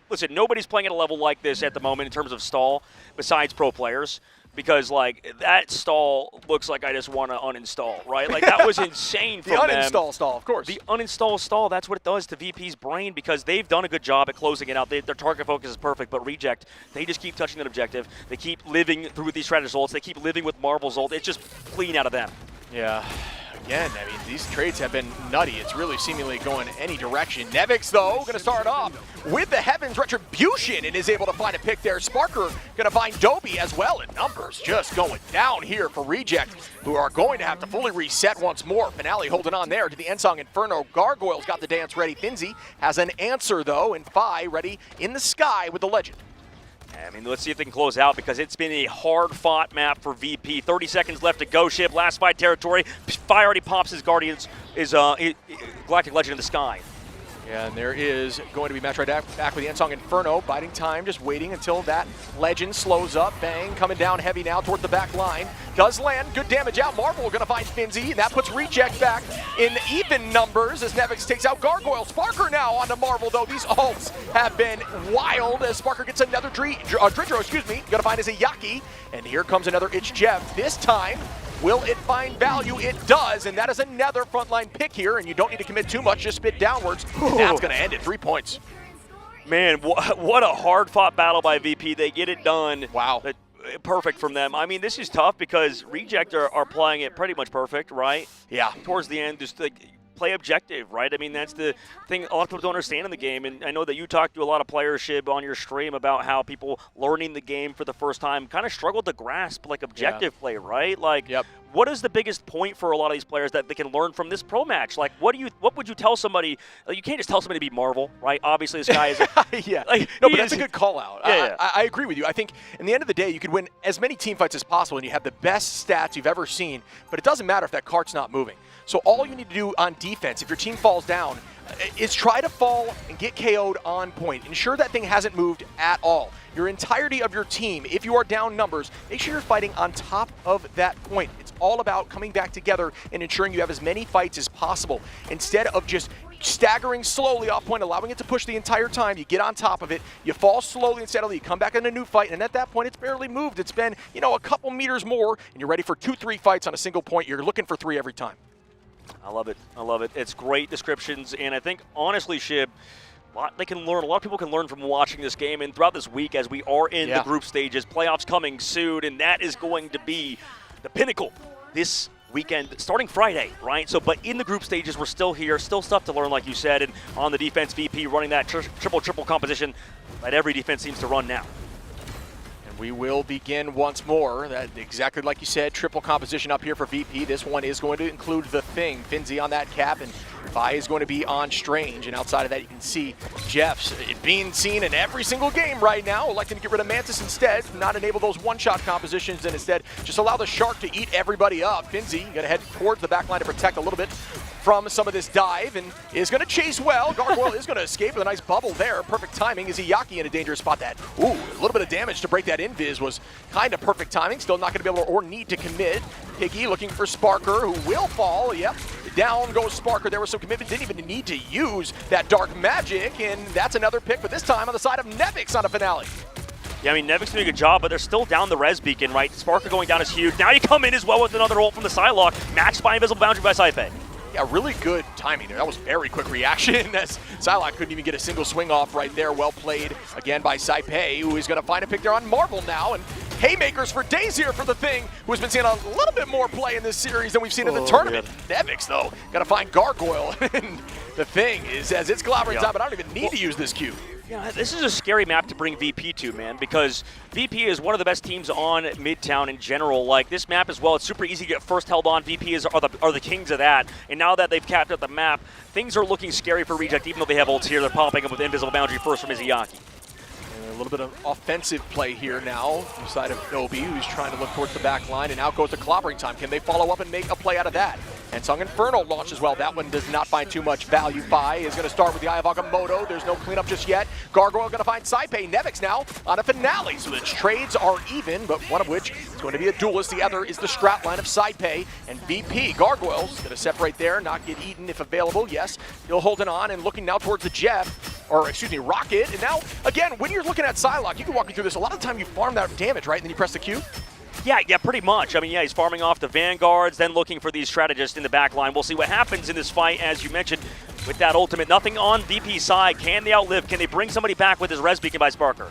listen, nobody's playing at a level like this at the moment in terms of stall besides pro players. Because, like, that stall looks like I just want to uninstall, right? Like, that was insane from them. The uninstall stall, of course. The uninstall stall, that's what it does to VP's brain, because they've done a good job at closing it out. Their target focus is perfect, but Reject, they just keep touching that objective. They keep living through with these Shredder's ults. They keep living with Marvel's ult. It's just clean out of them. Yeah. Again, I mean, these trades have been nutty. It's really seemingly going any direction. Nevix, though, going to start off with the Heavens Retribution and is able to find a pick there. Sparker going to find Dobie as well, and numbers just going down here for Reject, who are going to have to fully reset once more. Finale holding on there to the Endsong Inferno. Gargoyle's got the dance ready. Finzi has an answer, though, and Fi ready in the sky with the Legend. I mean, let's see if they can close out, because it's been a hard-fought map for VP. 30 seconds left to go, Ship. Last fight territory. Fi already pops his Guardians, his Galactic Legend in the sky. Yeah, and there is going to be match right back with the Endsong Inferno. Biding time, just waiting until that Legend slows up. Bang, coming down heavy now toward the back line. Does land, good damage out. Marvel going to find Finzi, and that puts Reject back in even numbers as Nevix takes out Gargoyle. Sparker now onto Marvel, though. These ults have been wild as Sparker gets another Dridro, excuse me. Going to find Izayaki, and here comes another Itch Jeff. This time, will it find value? It does, and that is another frontline pick here, and you don't need to commit too much, just spit downwards, and that's going to end at 3 points. Man, what a hard-fought battle by VP. They get it done. Wow. Perfect from them. I mean, this is tough because Reject are playing it pretty much perfect, right? Yeah. Towards the end, just like play objective, right? I mean, that's the thing a lot of people don't understand in the game, and I know that you talked to a lot of playership on your stream about how people learning the game for the first time kind of struggle to grasp, like, objective play, right? Like, what is the biggest point for a lot of these players that they can learn from this pro match? Like, what would you tell somebody? Like, you can't just tell somebody to be Marvel, right? Obviously, this guy is yeah. Like, no, but that's a good call out. Yeah, I agree with you. I think in the end of the day, you could win as many team fights as possible, and you have the best stats you've ever seen, but it doesn't matter if that cart's not moving. So all you need to do on defense, if your team falls down, is try to fall and get KO'd on point. Ensure that thing hasn't moved at all. Your entirety of your team, if you are down numbers, make sure you're fighting on top of that point. It's all about coming back together and ensuring you have as many fights as possible. Instead of just staggering slowly off point, allowing it to push the entire time, you get on top of it, you fall slowly and steadily, you come back in a new fight, and at that point, it's barely moved. It's been, you know, a couple meters more, and you're ready for 2-3 fights on a single point. You're looking for 3 every time. I love it. I love it. It's great descriptions, and I think, honestly, Shib, a lot of people can learn from watching this game, and throughout this week as we are in the group stages, playoffs coming soon, and that is going to be the pinnacle this weekend, starting Friday, right? So, but in the group stages, we're still here, still stuff to learn, like you said, and on the defense, VP running that triple composition that every defense seems to run now. We will begin once more. That exactly like you said, triple composition up here for VP. This one is going to include the Thing, Finzi on that cap, and Vi is going to be on Strange. And outside of that, you can see Jeff's being seen in every single game right now, electing to get rid of Mantis instead, not enable those one-shot compositions, and instead just allow the Shark to eat everybody up. Finzi going to head towards the back line to protect a little bit from some of this dive, and is going to chase well. Gargoyle is going to escape with a nice bubble there. Perfect timing. Izayaki in a dangerous spot. That, ooh, a little bit of damage to break that invis was kind of perfect timing. Still not going to be able to or need to commit. Piggy looking for Sparker, who will fall. Yep, down goes Sparker. There was some commitment. Didn't even need to use that dark magic, and that's another pick, but this time on the side of Nevix on a finale. Yeah, I mean, Nevix doing a good job, but they're still down the res beacon, right? Sparker going down is huge. Now you come in as well with another ult from the Psylocke, matched by Invisible Boundary by Saipe. Yeah, really good timing there. That was very quick reaction as Psylocke couldn't even get a single swing off right there. Well played again by Saipe, who is going to find a pick there on Marvel now. And haymakers for days here for the Thing, who has been seeing a little bit more play in this series than we've seen in the tournament. Nevix, though, got to find Gargoyle. And the Thing is, as it's collaborating time, but I don't even need to use this Q. Yeah, this is a scary map to bring VP to, man, because VP is one of the best teams on Midtown in general. Like, this map as well, it's super easy to get first held on. VP are the kings of that. And now that they've capped up the map, things are looking scary for Reject, even though they have ults here. They're popping up with Invisible Boundary first from Izayaki. A little bit of offensive play here now, side of Nobi, who's trying to look towards the back line, and out goes the clobbering time. Can they follow up and make a play out of that? And Sung Inferno launched as well. That one does not find too much value. Fi is going to start with the Eye of Agamotto. There's no cleanup just yet. Gargoyle going to find Saipe. Nevix now on a finale. So the trades are even, but one of which is going to be a duelist. The other is the strat line of Saipe and VP. Gargoyle's going to separate there, not get eaten if available. Yes, still holding on and looking now towards the Jeff, or excuse me, Rocket. And now, again, when you're looking at Psylocke, you can walk me through this. A lot of the time you farm that damage, right? And then you press the Q. Yeah, pretty much. I mean, yeah, he's farming off the Vanguards, then looking for these strategists in the back line. We'll see what happens in this fight, as you mentioned, with that ultimate. Nothing on VP's side. Can they outlive? Can they bring somebody back with his res beacon by Sparker?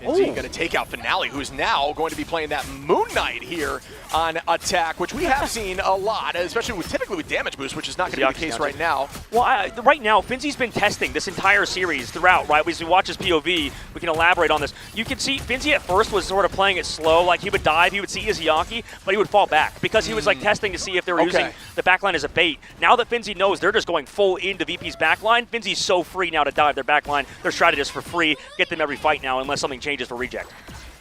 Going to take out Finale, who's now going to be playing that Moon Knight here on attack, which we have seen a lot, especially typically with damage boost, which is not going to be the case right now. Well, right now, Finzi's been testing this entire series throughout, right? As we watch his POV, we can elaborate on this. You can see Finzi at first was sort of playing it slow, like he would dive, he would see Izayaki, but he would fall back because he was like testing to see if they were using the backline as a bait. Now that Finzi knows they're just going full into VP's backline, Finzi's so free now to dive their backline. They're strategists for free, get them every fight now unless something changes for Reject.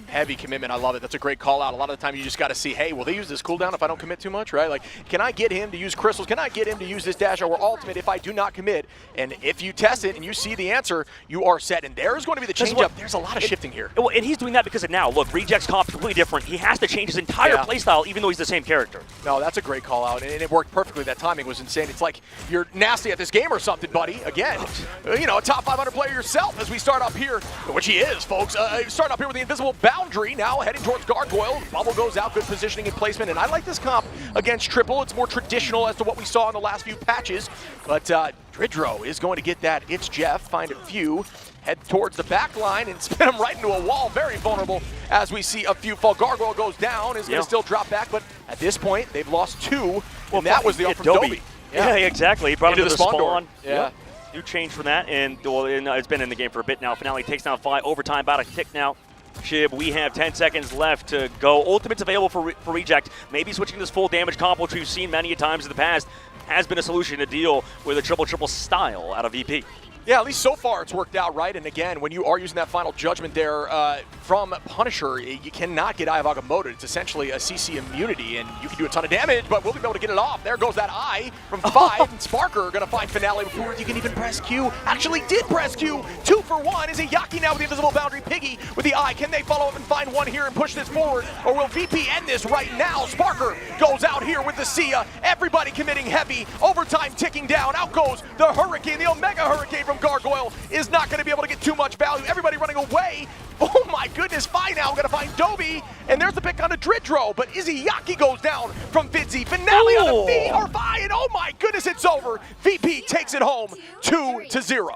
Heavy commitment. I love it. That's a great call out. A lot of the time you just got to see, hey, will they use this cooldown if I don't commit too much, right? Like, can I get him to use crystals? Can I get him to use this dash or ultimate if I do not commit? And if you test it and you see the answer, you are set. And there's going to be the change up. There's a lot of shifting here. Well, and he's doing that because of now. Look, Reject's comp is completely different. He has to change his entire playstyle even though he's the same character. No, that's a great call out. And it worked perfectly. That timing was insane. It's like you're nasty at this game or something, buddy. Again, you know, a top 500 player yourself as we start up here, which he is, folks. Start up here with the Invisible Boundary now heading towards Gargoyle. Bubble goes out, good positioning and placement, and I like this comp against Triple. It's more traditional as to what we saw in the last few patches, but Dridro is going to get that. It's Jeff, find a few, head towards the back line and spin him right into a wall. Very vulnerable as we see a few fall. Gargoyle goes down, is going to still drop back, but at this point, they've lost two, and that was the ult from Dobby. Yeah, exactly. He brought him to the spawn. Yeah. New change from that, and well, it's been in the game for a bit now. Finale takes down Fi, overtime, about a tick now. Shib, we have 10 seconds left to go. Ultimate's available for Reject. Maybe switching this full damage comp, which we've seen many times in the past, has been a solution to deal with a triple style out of VP. Yeah, at least so far it's worked out right. And again, when you are using that final judgment there from Punisher, you cannot get Eye of Agamotto. It's essentially a CC immunity, and you can do a ton of damage, but we'll be able to get it off. There goes that Eye from 5, and Sparker going to find Finale before you can even press Q. Actually did press Q. 2 for 1. Izayaki now with the Invisible Boundary. Piggy with the Eye. Can they follow up and find one here and push this forward? Or will VP end this right now? Sparker goes out here with the Sia. Everybody committing heavy. Overtime ticking down. Out goes the Hurricane, the Omega Hurricane from from Gargoyle is not going to be able to get too much value. Everybody running away. Oh my goodness, Fi now going to find Dobie, and there's the pick on a Dridro, but Izzyaki goes down from Fidzy. Finale on a V or Fi, and oh my goodness, it's over. VP takes it home 2-0.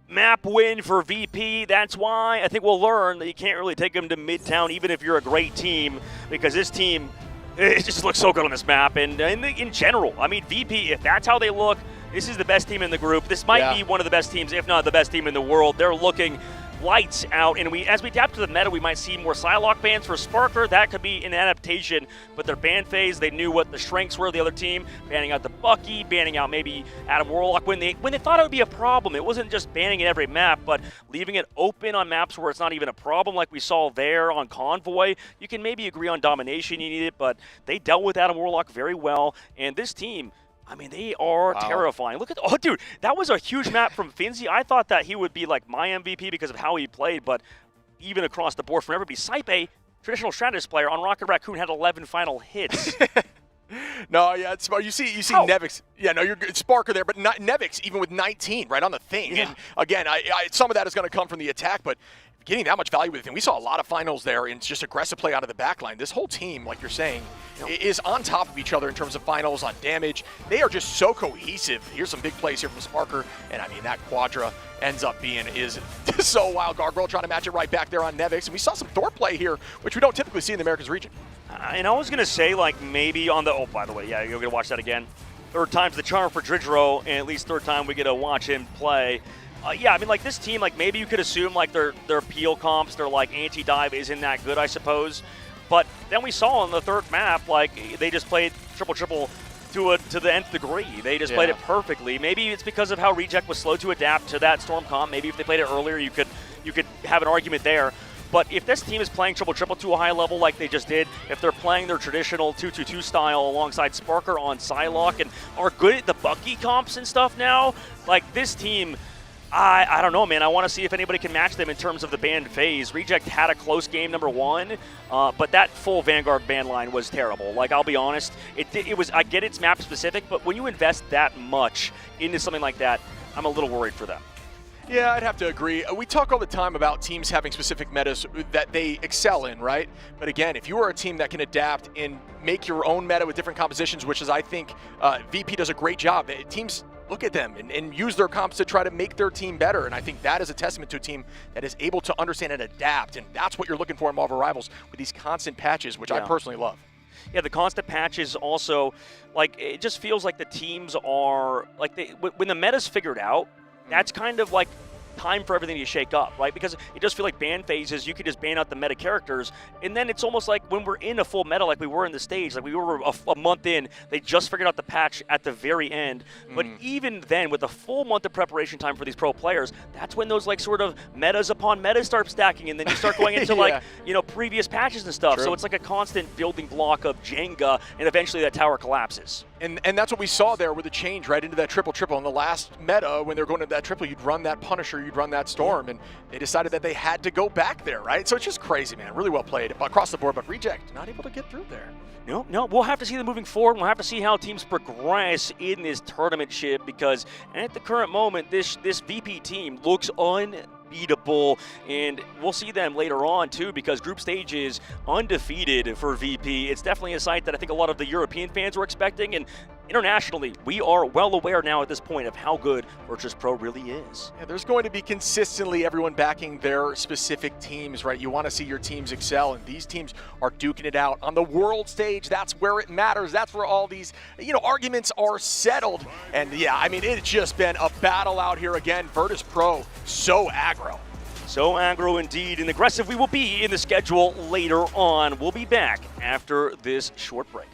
Map win for VP. That's why I think we'll learn that you can't really take them to Midtown even if you're a great team, because this team, it just looks so good on this map. And in general, I mean, VP, if that's how they look, this is the best team in the group. This might be one of the best teams, if not the best team in the world. They're looking lights out, and as we adapt to the meta, we might see more Psylocke bans for Sparker. That could be an adaptation, but their ban phase, they knew what the strengths were of the other team, banning out the Bucky, banning out maybe Adam Warlock when they thought it would be a problem. It wasn't just banning in every map, but leaving it open on maps where it's not even a problem, like we saw there on Convoy. You can maybe agree on domination, you need it, but they dealt with Adam Warlock very well, and this team, I mean, they are terrifying. Look at, oh, dude, that was a huge map from Finzi. I thought that he would be like my MVP because of how he played, but even across the board from everybody, Saipe, traditional strategist player on Rocket Raccoon, had 11 final hits. No, yeah, it's smart. You see Nevix. Yeah, no, you're good. Sparker there, but not Nevix even with 19 right on the thing. Yeah. And again, some of that is going to come from the attack, but getting that much value with it. And we saw a lot of finals there and just aggressive play out of the backline. This whole team, like you're saying, is on top of each other in terms of finals, on damage. They are just so cohesive. Here's some big plays here from Sparker, and I mean, that Quadra ends up being is so wild. Gargoyle trying to match it right back there on Nevix. And we saw some Thor play here, which we don't typically see in the Americas region. And I was going to say, like, maybe on the, oh, by the way, yeah, you're going to watch that again. Third time's the charm for Dridro, and at least third time we get to watch him play. Yeah, I mean, like, this team, like, maybe you could assume, like, their peel comps, their, like, anti-dive isn't that good, I suppose. But then we saw on the third map, like, they just played triple-triple to the nth degree. They just played it perfectly. Maybe it's because of how Reject was slow to adapt to that Storm comp. Maybe if they played it earlier, you could have an argument there. But if this team is playing triple-triple to a high level like they just did, if they're playing their traditional 2-2-2 style alongside Sparker on Psylocke and are good at the Bucky comps and stuff now, like, this team, I don't know, man. I want to see if anybody can match them in terms of the ban phase. Reject had a close game, number one, but that full Vanguard ban line was terrible. Like, I'll be honest, it was, I get it's map specific, but when you invest that much into something like that, I'm a little worried for them. Yeah, I'd have to agree. We talk all the time about teams having specific metas that they excel in, right? But again, if you are a team that can adapt and make your own meta with different compositions, which is, I think, VP does a great job. Teams look at them and use their comps to try to make their team better. And I think that is a testament to a team that is able to understand and adapt. And that's what you're looking for in Marvel Rivals with these constant patches, which I personally love. Yeah, the constant patches also, like, it just feels like the teams are, like, when the meta's figured out, that's kind of like time for everything to shake up, right? Because it does feel like ban phases, you could just ban out the meta characters, and then it's almost like when we're in a full meta like we were in the stage, like we were a month in, they just figured out the patch at the very end. But even then, with a full month of preparation time for these pro players, that's when those, like, sort of metas upon metas start stacking, and then you start going into like, you know, previous patches and stuff. So it's like a constant building block of Jenga, and eventually that tower collapses. And that's what we saw there with the change right into that triple-triple. In the last meta, when they're going to that triple, you'd run that Punisher, you'd run that Storm, and they decided that they had to go back there, right? So it's just crazy, man. Really well played across the board, but Reject not able to get through there. No, we'll have to see them moving forward. We'll have to see how teams progress in this tournament ship, because at the current moment, this VP team looks unbeatable, and we'll see them later on too, because group stage is undefeated for VP. It's definitely a sight that I think a lot of the European fans were expecting, and internationally, we are well aware now at this point of how good Virtus Pro really is. Yeah, there's going to be consistently everyone backing their specific teams, right? You want to see your teams excel, and these teams are duking it out on the world stage. That's where it matters. That's where all these, you know, arguments are settled. And yeah, I mean, it's just been a battle out here again. Virtus Pro, so aggro. So aggro indeed, and aggressive we will be in the schedule later on. We'll be back after this short break.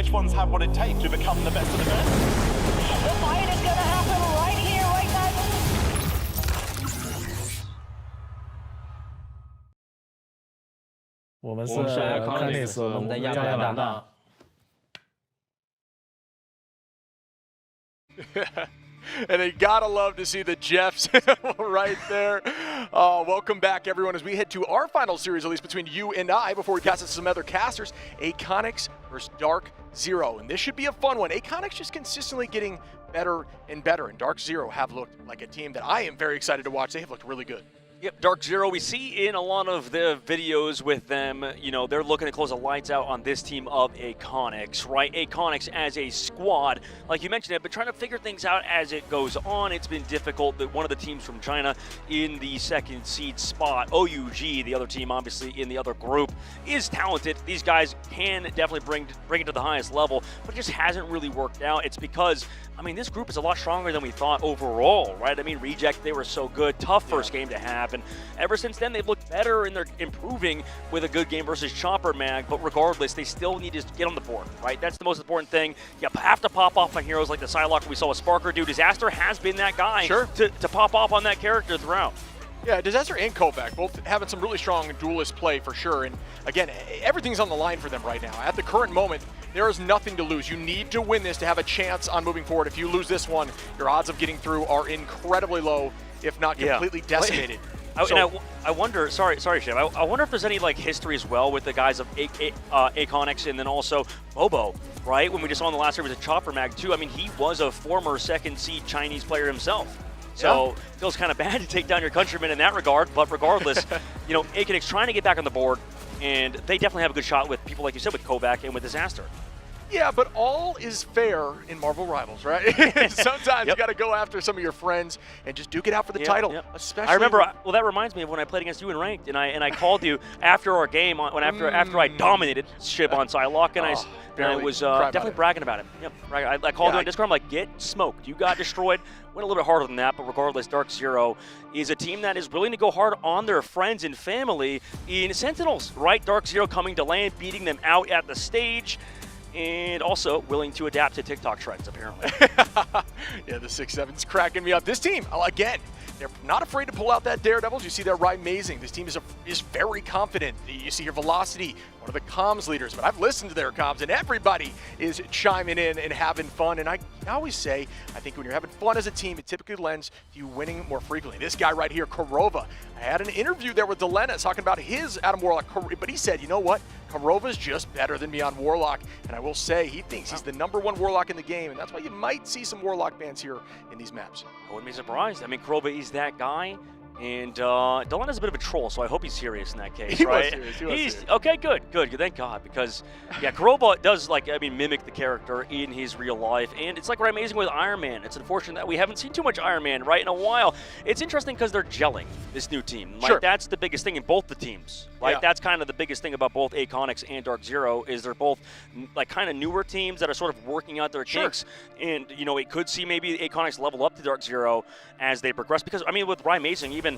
which ones have what it takes to become the best of the best. The fight is gonna happen right here, right now. 我们是我们是 Iconics， 我们的亚特兰大。And they gotta love to see the Jeffs right there. Welcome back, everyone, as we head to our final series, at least between you and I, before we pass it to some other casters. Iconics versus Dark Zero, and this should be a fun one. Iconics just consistently getting better and better, and Dark Zero have looked like a team that I am very excited to watch. They have looked really good. Yep, Dark Zero, we see in a lot of the videos with them, you know, they're looking to close the lights out on this team of Iconics, right? Iconics as a squad, like you mentioned, have been trying to figure things out as it goes on. It's been difficult that one of the teams from China in the second seed spot, OUG, the other team obviously in the other group, is talented. These guys can definitely bring it to the highest level, but it just hasn't really worked out. It's because, I mean, this group is a lot stronger than we thought overall, right? I mean, Reject, they were so good. Tough first game to have. And ever since then, they've looked better and they're improving with a good game versus Chopper Mag. But regardless, they still need to get on the board, right? That's the most important thing. You have to pop off on heroes like the Psylocke we saw with Sparker do. Disaster has been that guy to pop off on that character throughout. Yeah, Disaster and Kovac both having some really strong duelist play for sure. And again, everything's on the line for them right now. At the current moment, there is nothing to lose. You need to win this to have a chance on moving forward. If you lose this one, your odds of getting through are incredibly low, if not completely decimated. And I wonder, sorry, Shiv, I wonder if there's any like history as well with the guys of Iconics and then also Bobo, right? When we just saw in the last series of Chopper Mag too. I mean, he was a former second seed Chinese player himself. So it feels kind of bad to take down your countrymen in that regard. But regardless, you know, Iconics trying to get back on the board, and they definitely have a good shot with people like you said with Kovac and with Disaster. Yeah, but all is fair in Marvel Rivals, right? Sometimes you got to go after some of your friends and just duke it out for the title. Especially, I remember. Well, that reminds me of when I played against you in ranked, and I called you after our game after I dominated Shib on Psylocke, and I was definitely bragging about it. Yep, I called you on Discord. I'm like, get smoked. You got destroyed. Went a little bit harder than that, but regardless, Dark Zero is a team that is willing to go hard on their friends and family in Sentinels, right? Dark Zero coming to land, beating them out at the stage. And also willing to adapt to TikTok trends, apparently. Yeah, the 6-7's cracking me up. This team, again, they're not afraid to pull out that Daredevils. You see that right amazing. This team is very confident. You see here Velocity, one of the comms leaders, but I've listened to their comms, and everybody is chiming in and having fun. And I always say, I think when you're having fun as a team, it typically lends to you winning more frequently. This guy right here, Korova, I had an interview there with Delena talking about his Adam Warlock, but he said, you know what? Korova's just better than me on Warlock, and I will say he thinks he's the #1 Warlock in the game, and that's why you might see some Warlock bans here in these maps. I wouldn't be surprised. I mean, Korova is that guy, and Delena's a bit of a troll, so I hope he's serious in that case, right? He was serious. Okay, good, thank God, because Korova does mimic the character in his real life, and it's like we're amazing with Iron Man. It's unfortunate that we haven't seen too much Iron Man in a while. It's interesting because they're gelling, this new team. That's the biggest thing in both the teams. That's kind of the biggest thing about both Iconics and Dark Zero is they're both kind of newer teams that are sort of working out their kinks. And you know, it could see maybe Iconics level up to Dark Zero as they progress. Because I mean, with Ryan Mason, even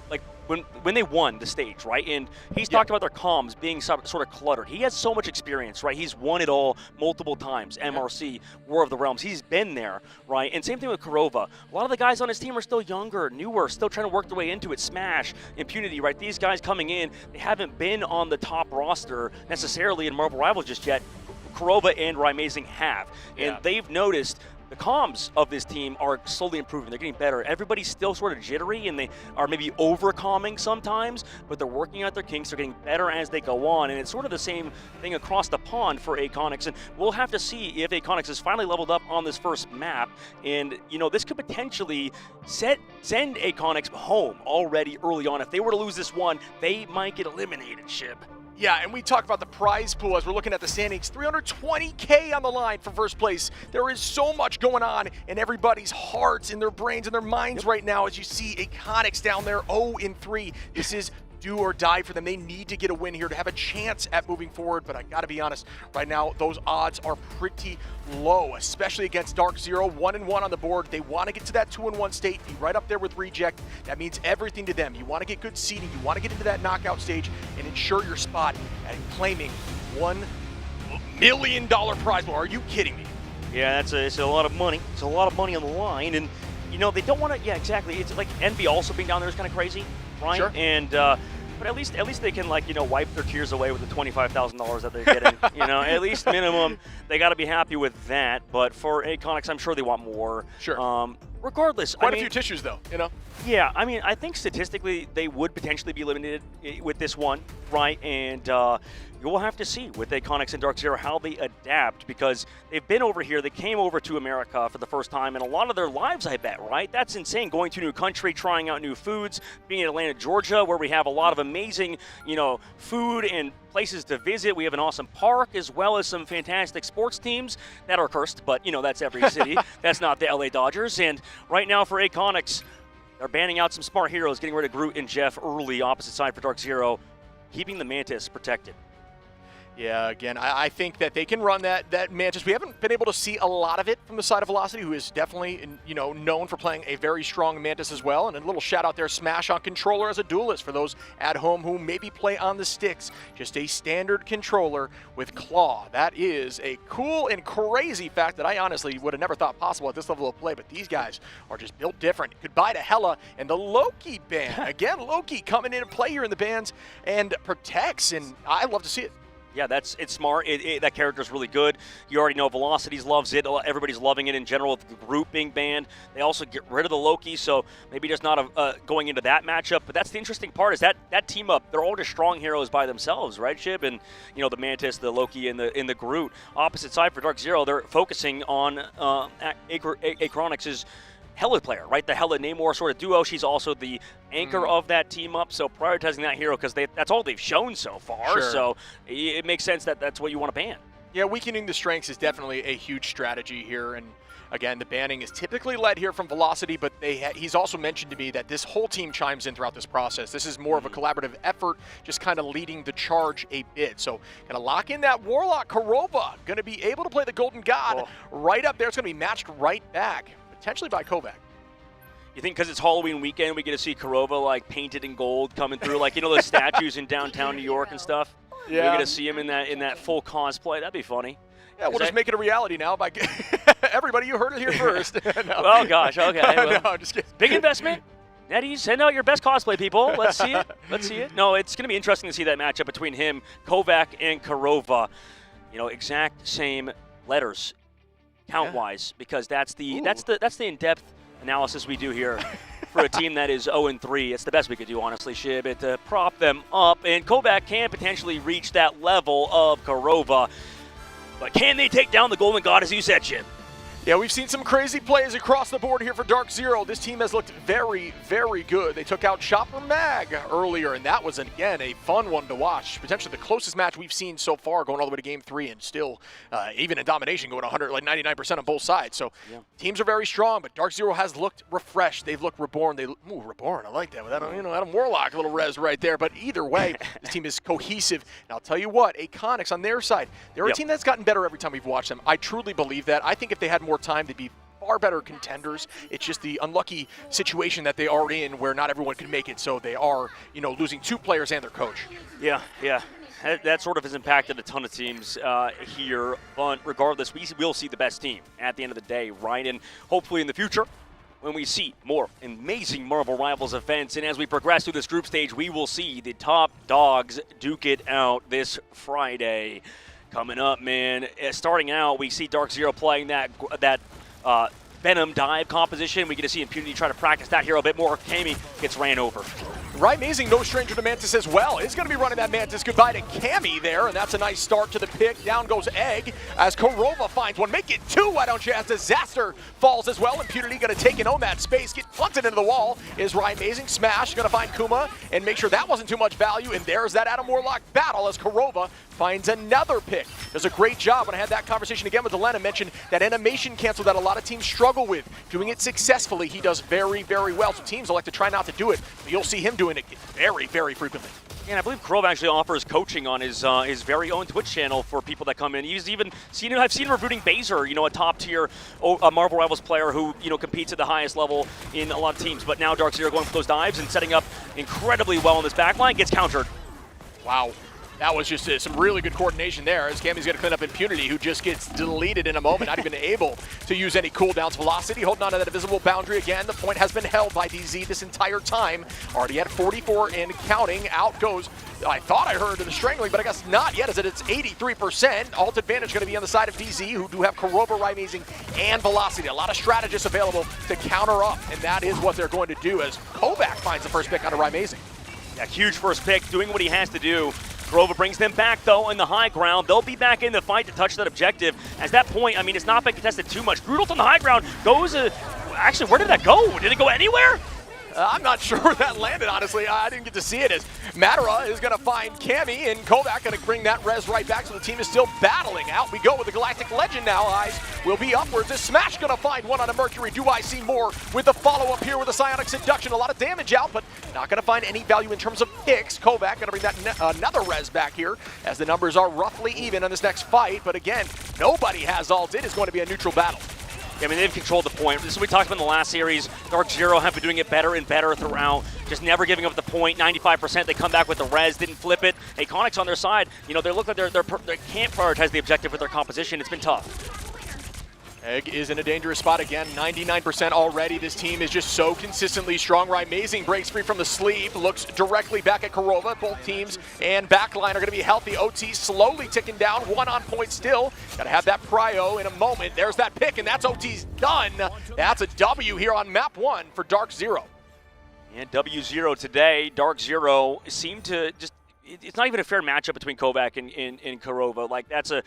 like when they won the stage, right? And he's talked about their comms being sort of cluttered. He has so much experience, right? He's won it all multiple times. MRC, War of the Realms, he's been there, right? And same thing with Korova. A lot of the guys on his team are still younger, newer, still trying to work their way into it. Smash, Impunity, right? These guys coming in, they haven't been on the top roster necessarily in Marvel Rivals just yet. Korova and Rymazing have, and they've noticed the comms of this team are slowly improving. They're getting better. Everybody's still sort of jittery, and they are maybe over-calming sometimes, but they're working out their kinks. They're getting better as they go on, and it's sort of the same thing across the pond for Iconics, and we'll have to see if Iconics is finally leveled up on this first map, and, you know, this could potentially send Iconics home already early on. If they were to lose this one, they might get eliminated, Shib. Yeah, and we talk about the prize pool as we're looking at the standings. $320K on the line for first place. There is so much going on in everybody's hearts, in their brains, and their minds right now as you see Iconics down there 0-3. This is do or die for them. They need to get a win here to have a chance at moving forward, but I gotta be honest, right now those odds are pretty low, especially against Dark Zero. 1-1 on the board. They want to get to that 2-1 state, be right up there with Reject. That means everything to them. You want to get good seeding, you want to get into that knockout stage and ensure your spot at claiming one million prize pool. Are you kidding me? Yeah, it's a lot of money. It's a lot of money on the line, and you know they don't want to. Yeah, exactly. It's like Envy also being down there is kind of crazy, right? Sure. And but at least they can like wipe their tears away with the $25,000 that they're getting. At least minimum they got to be happy with that. But for Aconics, I'm sure they want more. Sure. Regardless, Quite a few tissues though. Yeah, I mean, I think statistically they would potentially be eliminated with this one, right? And you'll have to see with Aconics and Dark Zero how they adapt, because they've been over here. They came over to America for the first time in a lot of their lives, I bet, right? That's insane, going to a new country, trying out new foods, being in Atlanta, Georgia, where we have a lot of amazing, food and places to visit. We have an awesome park, as well as some fantastic sports teams that are cursed, but, that's every city. That's not the LA Dodgers. And right now for Aconics, they're banning out some smart heroes, getting rid of Groot and Jeff early, opposite side for Dark Zero, keeping the Mantis protected. Yeah, again, I think that they can run that Mantis. We haven't been able to see a lot of it from the side of Velocity, who is definitely, known for playing a very strong Mantis as well. And a little shout out there, Smash on controller as a duelist for those at home who maybe play on the sticks. Just a standard controller with claw. That is a cool and crazy fact that I honestly would have never thought possible at this level of play, but these guys are just built different. Goodbye to Hela and the Loki ban. Again, Loki coming in and play here in the bans and protects, and I love to see it. Yeah, it's smart. That character's really good. You already know Velocities loves it. Everybody's loving it in general with the group being banned. They also get rid of the Loki, so maybe just not going into that matchup. But that's the interesting part, is that team up, they're all just strong heroes by themselves, right, Shib? And, the Mantis, the Loki, and the Groot. Opposite side for Dark Zero, they're focusing on Acronix's Hela player, right? The Hela Namor sort of duo. She's also the anchor of that team up, so prioritizing that hero because that's all they've shown so far. Sure. So it makes sense that that's what you want to ban. Yeah, weakening the strengths is definitely a huge strategy here, and again, the banning is typically led here from Velocity, but he's also mentioned to me that this whole team chimes in throughout this process. This is more of a collaborative effort, just kind of leading the charge a bit. So gonna lock in that Warlock. Korova gonna be able to play the Golden God right up there. It's gonna be matched right back, potentially by Kovac. You think because it's Halloween weekend, we get to see Korova like painted in gold coming through, like those statues in downtown New York and stuff? Yeah. We're gonna see him in that full cosplay. That'd be funny. Yeah, we'll just make it a reality now. By everybody, you heard it here first. No. Oh gosh, okay. Well, no, just kidding. Big investment. Nettie, send out your best cosplay, people. Let's see it. Let's see it. No, it's gonna be interesting to see that matchup between him, Kovac, and Korova. Exact same letters, count-wise, because that's the in-depth analysis we do here for a team that is 0-3. It's the best we could do, honestly, Shib, to prop them up. And Kovac can potentially reach that level of Korova. But can they take down the Golden God, as you said, Shib? Yeah, we've seen some crazy plays across the board here for Dark Zero. This team has looked very, very good. They took out Chopper Mag earlier, and that was, again, a fun one to watch. Potentially the closest match we've seen so far, going all the way to Game 3, and still, even in domination, going 99% on both sides. So teams are very strong, but Dark Zero has looked refreshed. They've looked reborn. Reborn, I like that. With Adam Warlock, a little res right there. But either way, this team is cohesive. And I'll tell you what, Aconics on their side, they're a team that's gotten better every time we've watched them. I truly believe that. I think if they had more time, they'd be far better contenders. It's just the unlucky situation that they are in where not everyone can make it, so they are, losing 2 players and their coach. Yeah. That sort of has impacted a ton of teams here, but regardless, we will see the best team at the end of the day, right? And hopefully in the future, when we see more amazing Marvel Rivals events, and as we progress through this group stage, we will see the top dogs duke it out this Friday. Coming up, man. Starting out, we see Dark Zero playing that Venom dive composition. We get to see Impunity try to practice that hero a bit more. Kami gets ran over. Right, amazing. No stranger to Mantis as well. Is going to be running that Mantis. Goodbye to Kami there, and that's a nice start to the pick. Down goes Egg as Korova finds one. Make it 2, why don't you? As Disaster falls as well. Impunity going to take and own that space. Get punted into the wall is Right Amazing. Smash going to find Kuma and make sure that wasn't too much value. And there's that Adam Warlock battle as Korova finds another pick. Does a great job. When I had that conversation again with Elena, mentioned that animation cancel that a lot of teams struggle with. Doing it successfully, he does very, very well. So teams will like to try not to do it, but you'll see him doing it very, very frequently. And I believe Krov actually offers coaching on his very own Twitch channel for people that come in. He's even seen I've seen him recruiting Baser, a top tier Marvel Rivals player who competes at the highest level in a lot of teams. But now Dark Zero going for those dives and setting up incredibly well in this backline, gets countered. Wow. That was just some really good coordination there as Cammy's going to clean up Impunity, who just gets deleted in a moment, not even able to use any cooldowns. Velocity holding on to that invisible boundary again. The point has been held by DZ this entire time. Already at 44 and counting. Out goes, I thought I heard the strangling, but I guess not yet, as it's 83%. Alt advantage going to be on the side of DZ, who do have Kurova, Rising, and Velocity. A lot of strategists available to counter up, and that is what they're going to do as Kovac finds the first pick on a Rising. Yeah, huge first pick, doing what he has to do. Kurova brings them back, though, in the high ground. They'll be back in the fight to touch that objective. At that point, I mean, it's not been contested too much. Grudelt on the high ground goes... actually, where did that go? Did it go anywhere? I'm not sure where that landed, honestly. I didn't get to see it as Matera is going to find Cammy, and Kovac going to bring that res right back, so the team is still battling. Out we go with the Galactic Legend now. Eyes will be upwards. Is Smash going to find one on a Mercury? Do I see more with the follow-up here with the Psionic Seduction? A lot of damage out, but not going to find any value in terms of picks. Kovac going to bring that another res back here as the numbers are roughly even on this next fight. But again, nobody has ult. It is going to be a neutral battle. I mean, they've controlled the point. This is what we talked about in the last series. Dark Zero have been doing it better and better throughout, just never giving up the point. 95%, they come back with the res, didn't flip it. Iconics on their side, you know, they look like they can't prioritize the objective with their composition. It's been tough. Egg is in a dangerous spot again, 99% already. This team is just so consistently strong. Rising breaks free from the sleeve, looks directly back at Kurova. Both teams and backline are going to be healthy. OT slowly ticking down, one on point still. Got to have that prio in a moment. There's that pick, and that's OT's done. That's a W here on map 1 for Dark Zero. And W0 today, Dark Zero seemed to just, it's not even a fair matchup between Kovac and Kurova. Like, that's a,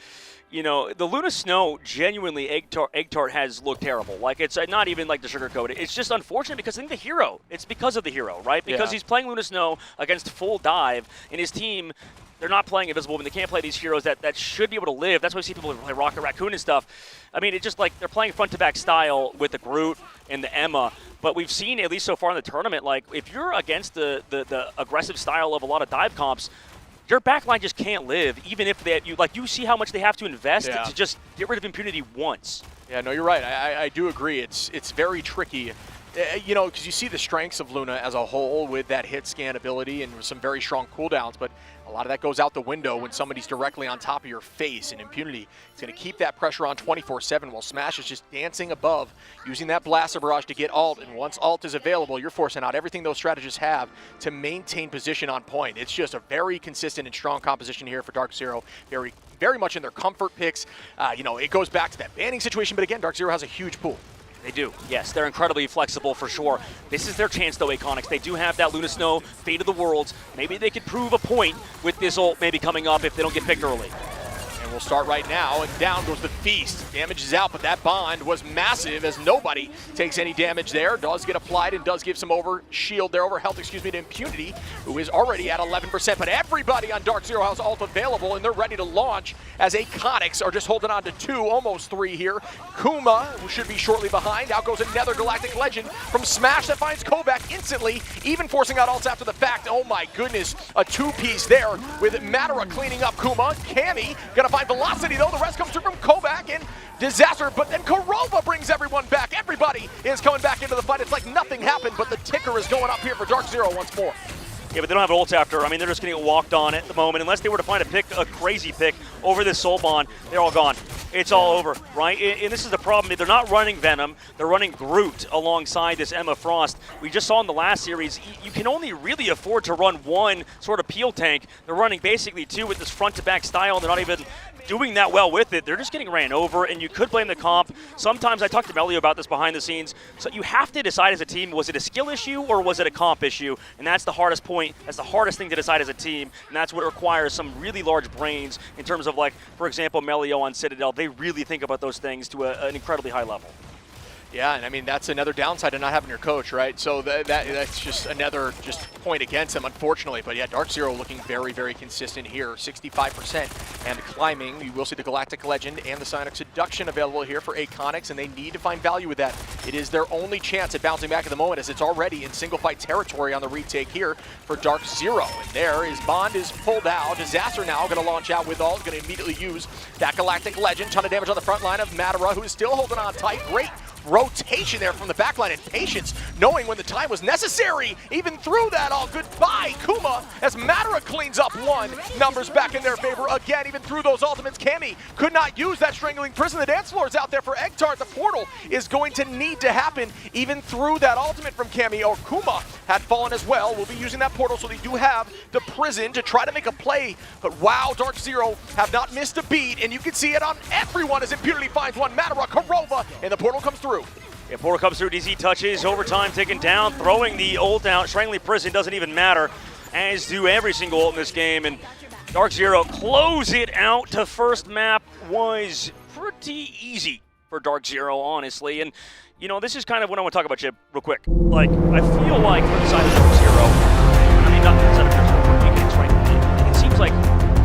you know, the Luna Snow, genuinely, Egg Tart has looked terrible. Like, it's not even like the sugarcoat. It's just unfortunate because I think the hero, it's because of the hero, right? Because he's playing Luna Snow against full dive, and his team, they're not playing Invisible, and they can't play these heroes that should be able to live. That's why we see people play Rocket Raccoon and stuff. I mean, it's just like they're playing front-to-back style with the Groot and the Emma. But we've seen, at least so far in the tournament, like, if you're against the aggressive style of a lot of dive comps, your backline just can't live, even if you see how much they have to invest to just get rid of Impunity once. Yeah, no, you're right. I do agree. It's very tricky. You know, because you see the strengths of Luna as a whole with that hit scan ability and some very strong cooldowns, but a lot of that goes out the window when somebody's directly on top of your face, and Impunity is going to keep that pressure on 24/7 while Smash is just dancing above, using that Blaster Barrage to get ult, and once ult is available, you're forcing out everything those strategists have to maintain position on point. It's just a very consistent and strong composition here for Dark Zero, very much in their comfort picks. You know, it goes back to that banning situation, but again, Dark Zero has a huge pool. They do, yes. They're incredibly flexible for sure. This is their chance, though, Iconics. They do have that Luna Snow, Fate of the Worlds. Maybe they could prove a point with this ult maybe coming up if they don't get picked early. And we'll start right now, and down goes the Feast. Damage is out, but that bond was massive as nobody takes any damage there. Does get applied and does give some over health, to Impunity, who is already at 11%. But everybody on Dark Zero has ult available, and they're ready to launch as Iconics are just holding on to 2, almost 3 here. Kuma, who should be shortly behind. Out goes another Galactic Legend from Smash that finds Kovac instantly, even forcing out ults after the fact. Oh my goodness, a 2-piece there with Matera cleaning up Kuma. Cammy gonna find Velocity though. The rest comes through from Kovac and Disaster, but then Kurova brings everyone back. Everybody is coming back into the fight. It's like nothing happened, but the ticker is going up here for Dark Zero once more. Yeah, but they don't have ult after. I mean, they're just getting walked on at the moment. Unless they were to find a crazy pick over this Soul Bond, they're all gone. It's all over, right? And this is the problem. They're not running Venom. They're running Groot alongside this Emma Frost. We just saw in the last series, you can only really afford to run one sort of peel tank. They're running basically 2 with this front-to-back style, and they're not even doing that well with it. They're just getting ran over, and you could blame the comp. Sometimes I talked to Melio about this behind the scenes. So you have to decide as a team, was it a skill issue or was it a comp issue? And that's the hardest point. That's the hardest thing to decide as a team, and that's what requires some really large brains in terms of, like, for example, Melio on Citadel. They really think about those things to an incredibly high level. Yeah, and I mean, that's another downside of not having your coach, right? So that's just another point against them, unfortunately. But yeah, Dark Zero looking very, very consistent here, 65% and climbing. You will see the Galactic Legend and the Psionic Seduction available here for Iconics, and they need to find value with that. It is their only chance at bouncing back at the moment, as it's already in single fight territory on the retake here for Dark Zero. And there is Bond is pulled out. Disaster now going to launch out with ult, going to immediately use that Galactic Legend. Ton of damage on the front line of Matera, who is still holding on tight. Great rotation there from the backline and patience, knowing when the time was necessary. Even through that, all goodbye, Kuma, as Matara cleans up one. Numbers back in their favor again, even through those ultimates. Cammy could not use that strangling prison. The dance floor is out there for Egtart. The portal is going to need to happen, even through that ultimate from Cammy. Or Kuma had fallen as well. We'll be using that portal, so they do have the prison to try to make a play. But wow, Dark Zero have not missed a beat, and you can see it on everyone as Impunity finds one. Matara, Karova, and the portal comes through. Yeah, portal comes through, DZ touches, overtime taken down, throwing the ult out. Strangling Prison doesn't even matter, as do every single ult in this game. And Dark Zero close it out to first map. Was pretty easy for Dark Zero, honestly. And, you know, this is kind of what I want to talk about, Chip, real quick. Like, I feel like for the side of Dark Zero, I mean, not the side of Dark Zero, for Apex, right? It seems like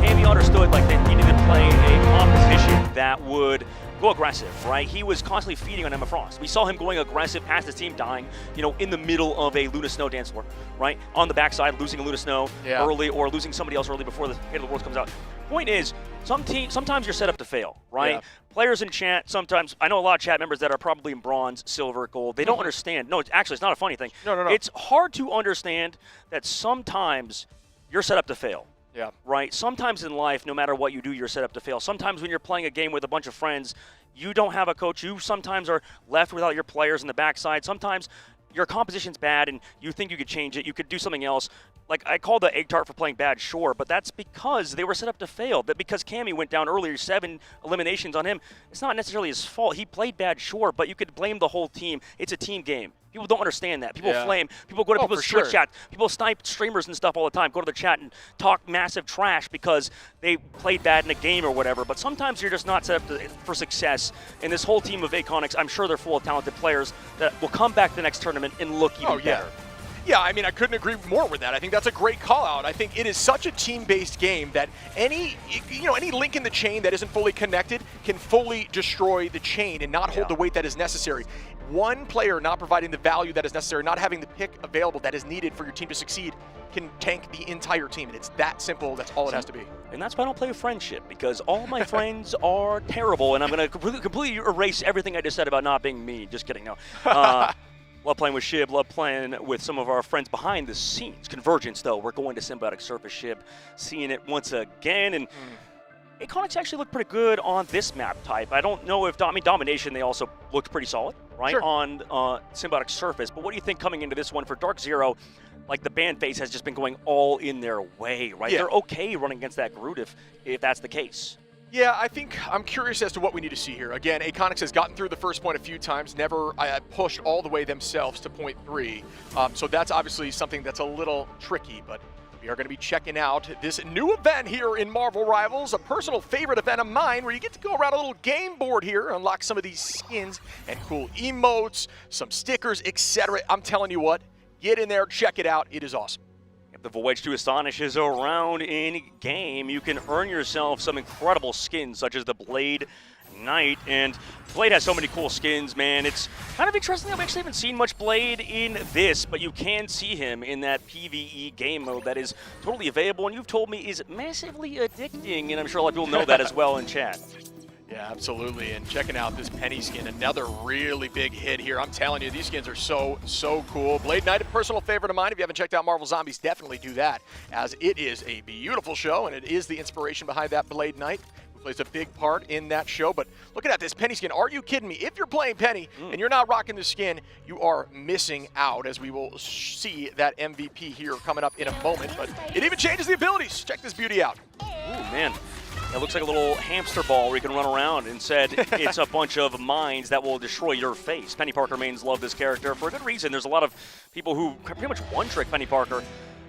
Cammy understood, like, they needed to play a composition that would go aggressive, right? He was constantly feeding on Emma Frost. We saw him going aggressive past his team dying, you know, in the middle of a Luna Snow dance floor, right? On the backside, losing a Luna Snow early, or losing somebody else early before the Fate of the Worlds comes out. Point is, sometimes you're set up to fail, right? Yeah. Players in chat, sometimes, I know a lot of chat members that are probably in bronze, silver, gold, they don't understand. No, it's not a funny thing. No. It's hard to understand that sometimes you're set up to fail. Yeah. Right? Sometimes in life, no matter what you do, you're set up to fail. Sometimes when you're playing a game with a bunch of friends, you don't have a coach. You sometimes are left without your players in the backside. Sometimes your composition's bad and you think you could change it. You could do something else. Like, I called the Egg Tart for playing bad, sure, but that's because they were set up to fail. That because Cammy went down earlier, 7 eliminations on him, it's not necessarily his fault. He played bad, sure, but you could blame the whole team. It's a team game. People don't understand that. People flame. People go to people's Twitch chat. People snipe streamers and stuff all the time. Go to the chat and talk massive trash because they played bad in a game or whatever. But sometimes you're just not set up for success. And this whole team of Aconics, I'm sure they're full of talented players that will come back the next tournament and look even better. Yeah, I mean, I couldn't agree more with that. I think that's a great call out. I think it is such a team-based game that any link in the chain that isn't fully connected can fully destroy the chain and not hold the weight that is necessary. One player not providing the value that is necessary, not having the pick available that is needed for your team to succeed, can tank the entire team. And it's that simple. That's all it has to be. And that's why I don't play friendship, because all my friends are terrible, and I'm going to completely erase everything I just said about not being mean. Just kidding, no. Love playing with Shib, love playing with some of our friends behind the scenes. Convergence, though, we're going to Symbiotic Surface, Shib, seeing it once again. And Aconics actually looked pretty good on this map type. I don't know if, Domination, they also looked pretty solid, right, on Symbiotic Surface. But what do you think coming into this one for Dark Zero? Like, the ban phase has just been going all in their way, right? They're okay running against that Groot if that's the case. Yeah, I think I'm curious as to what we need to see here. Again, Aconics has gotten through the first point a few times, never pushed all the way themselves to point 3. So that's obviously something that's a little tricky, but we are going to be checking out this new event here in Marvel Rivals, a personal favorite event of mine where you get to go around a little game board here, unlock some of these skins and cool emotes, some stickers, etc. I'm telling you what, get in there, check it out. It is awesome. If the Voyage to Astonish is around in game, you can earn yourself some incredible skins, such as the Blade Knight. And Blade has so many cool skins, man. It's kind of interesting that we actually haven't seen much Blade in this, but you can see him in that PvE game mode that is totally available, and you've told me is massively addicting, and I'm sure a lot of people know that as well in chat. Yeah, absolutely. And checking out this Penny skin, another really big hit here. I'm telling you, these skins are so cool. Blade Knight, a personal favorite of mine. If you haven't checked out Marvel Zombies, definitely do that, as it is a beautiful show, and it is the inspiration behind that Blade Knight, who plays a big part in that show. But look at this Penny skin. Are you kidding me? If you're playing Penny and you're not rocking the skin, you are missing out, as we will see that MVP here coming up in a moment. But it even changes the abilities. Check this beauty out. Ooh, man. It looks like a little hamster ball where you can run around, and said it's a bunch of mines that will destroy your face. Penny Parker mains love this character for a good reason. There's a lot of people who pretty much one-trick Penny Parker.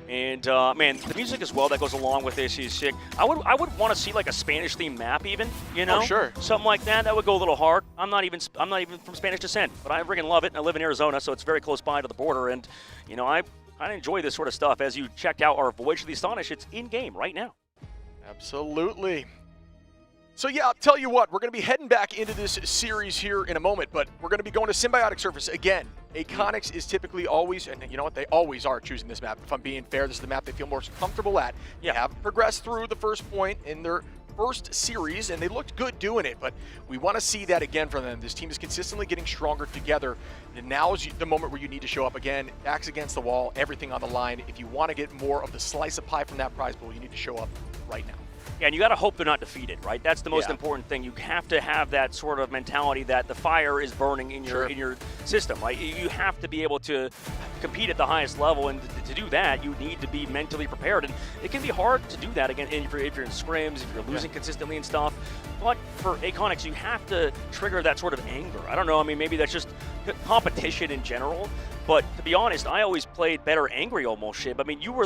And, man, the music as well that goes along with this is sick. I would want to see, like, a Spanish-themed map even, you know? Oh, sure. Something like that. That would go a little hard. I'm not even from Spanish descent, but I freaking love it, and I live in Arizona, so it's very close by to the border. And, you know, I enjoy this sort of stuff. As you checked out our Voyage to the Astonish, it's in-game right now. Absolutely. So yeah, I'll tell you what, we're going to be heading back into this series here in a moment, but we're going to be going to Symbiotic Surface again. Aconics is typically always, and you know what, they always are choosing this map. If I'm being fair, this is the map they feel most comfortable at. They have progressed through the first point in their first series, and they looked good doing it, but we want to see that again from them. This team is consistently getting stronger together, and now is the moment where you need to show up again, backs against the wall, everything on the line. If you want to get more of the slice of pie from that prize pool, you need to show up right now. Yeah, and you got to hope they're not defeated, right? That's the most important thing. You have to have that sort of mentality that the fire is burning in your system, right? You have to be able to compete at the highest level, and to do that, you need to be mentally prepared. And it can be hard to do that again if you're in scrims, if you're losing consistently and stuff. But for Aconics, you have to trigger that sort of anger. I don't know. I mean, maybe that's just competition in general. But to be honest, I always played better angry almost, Shib. I mean, you were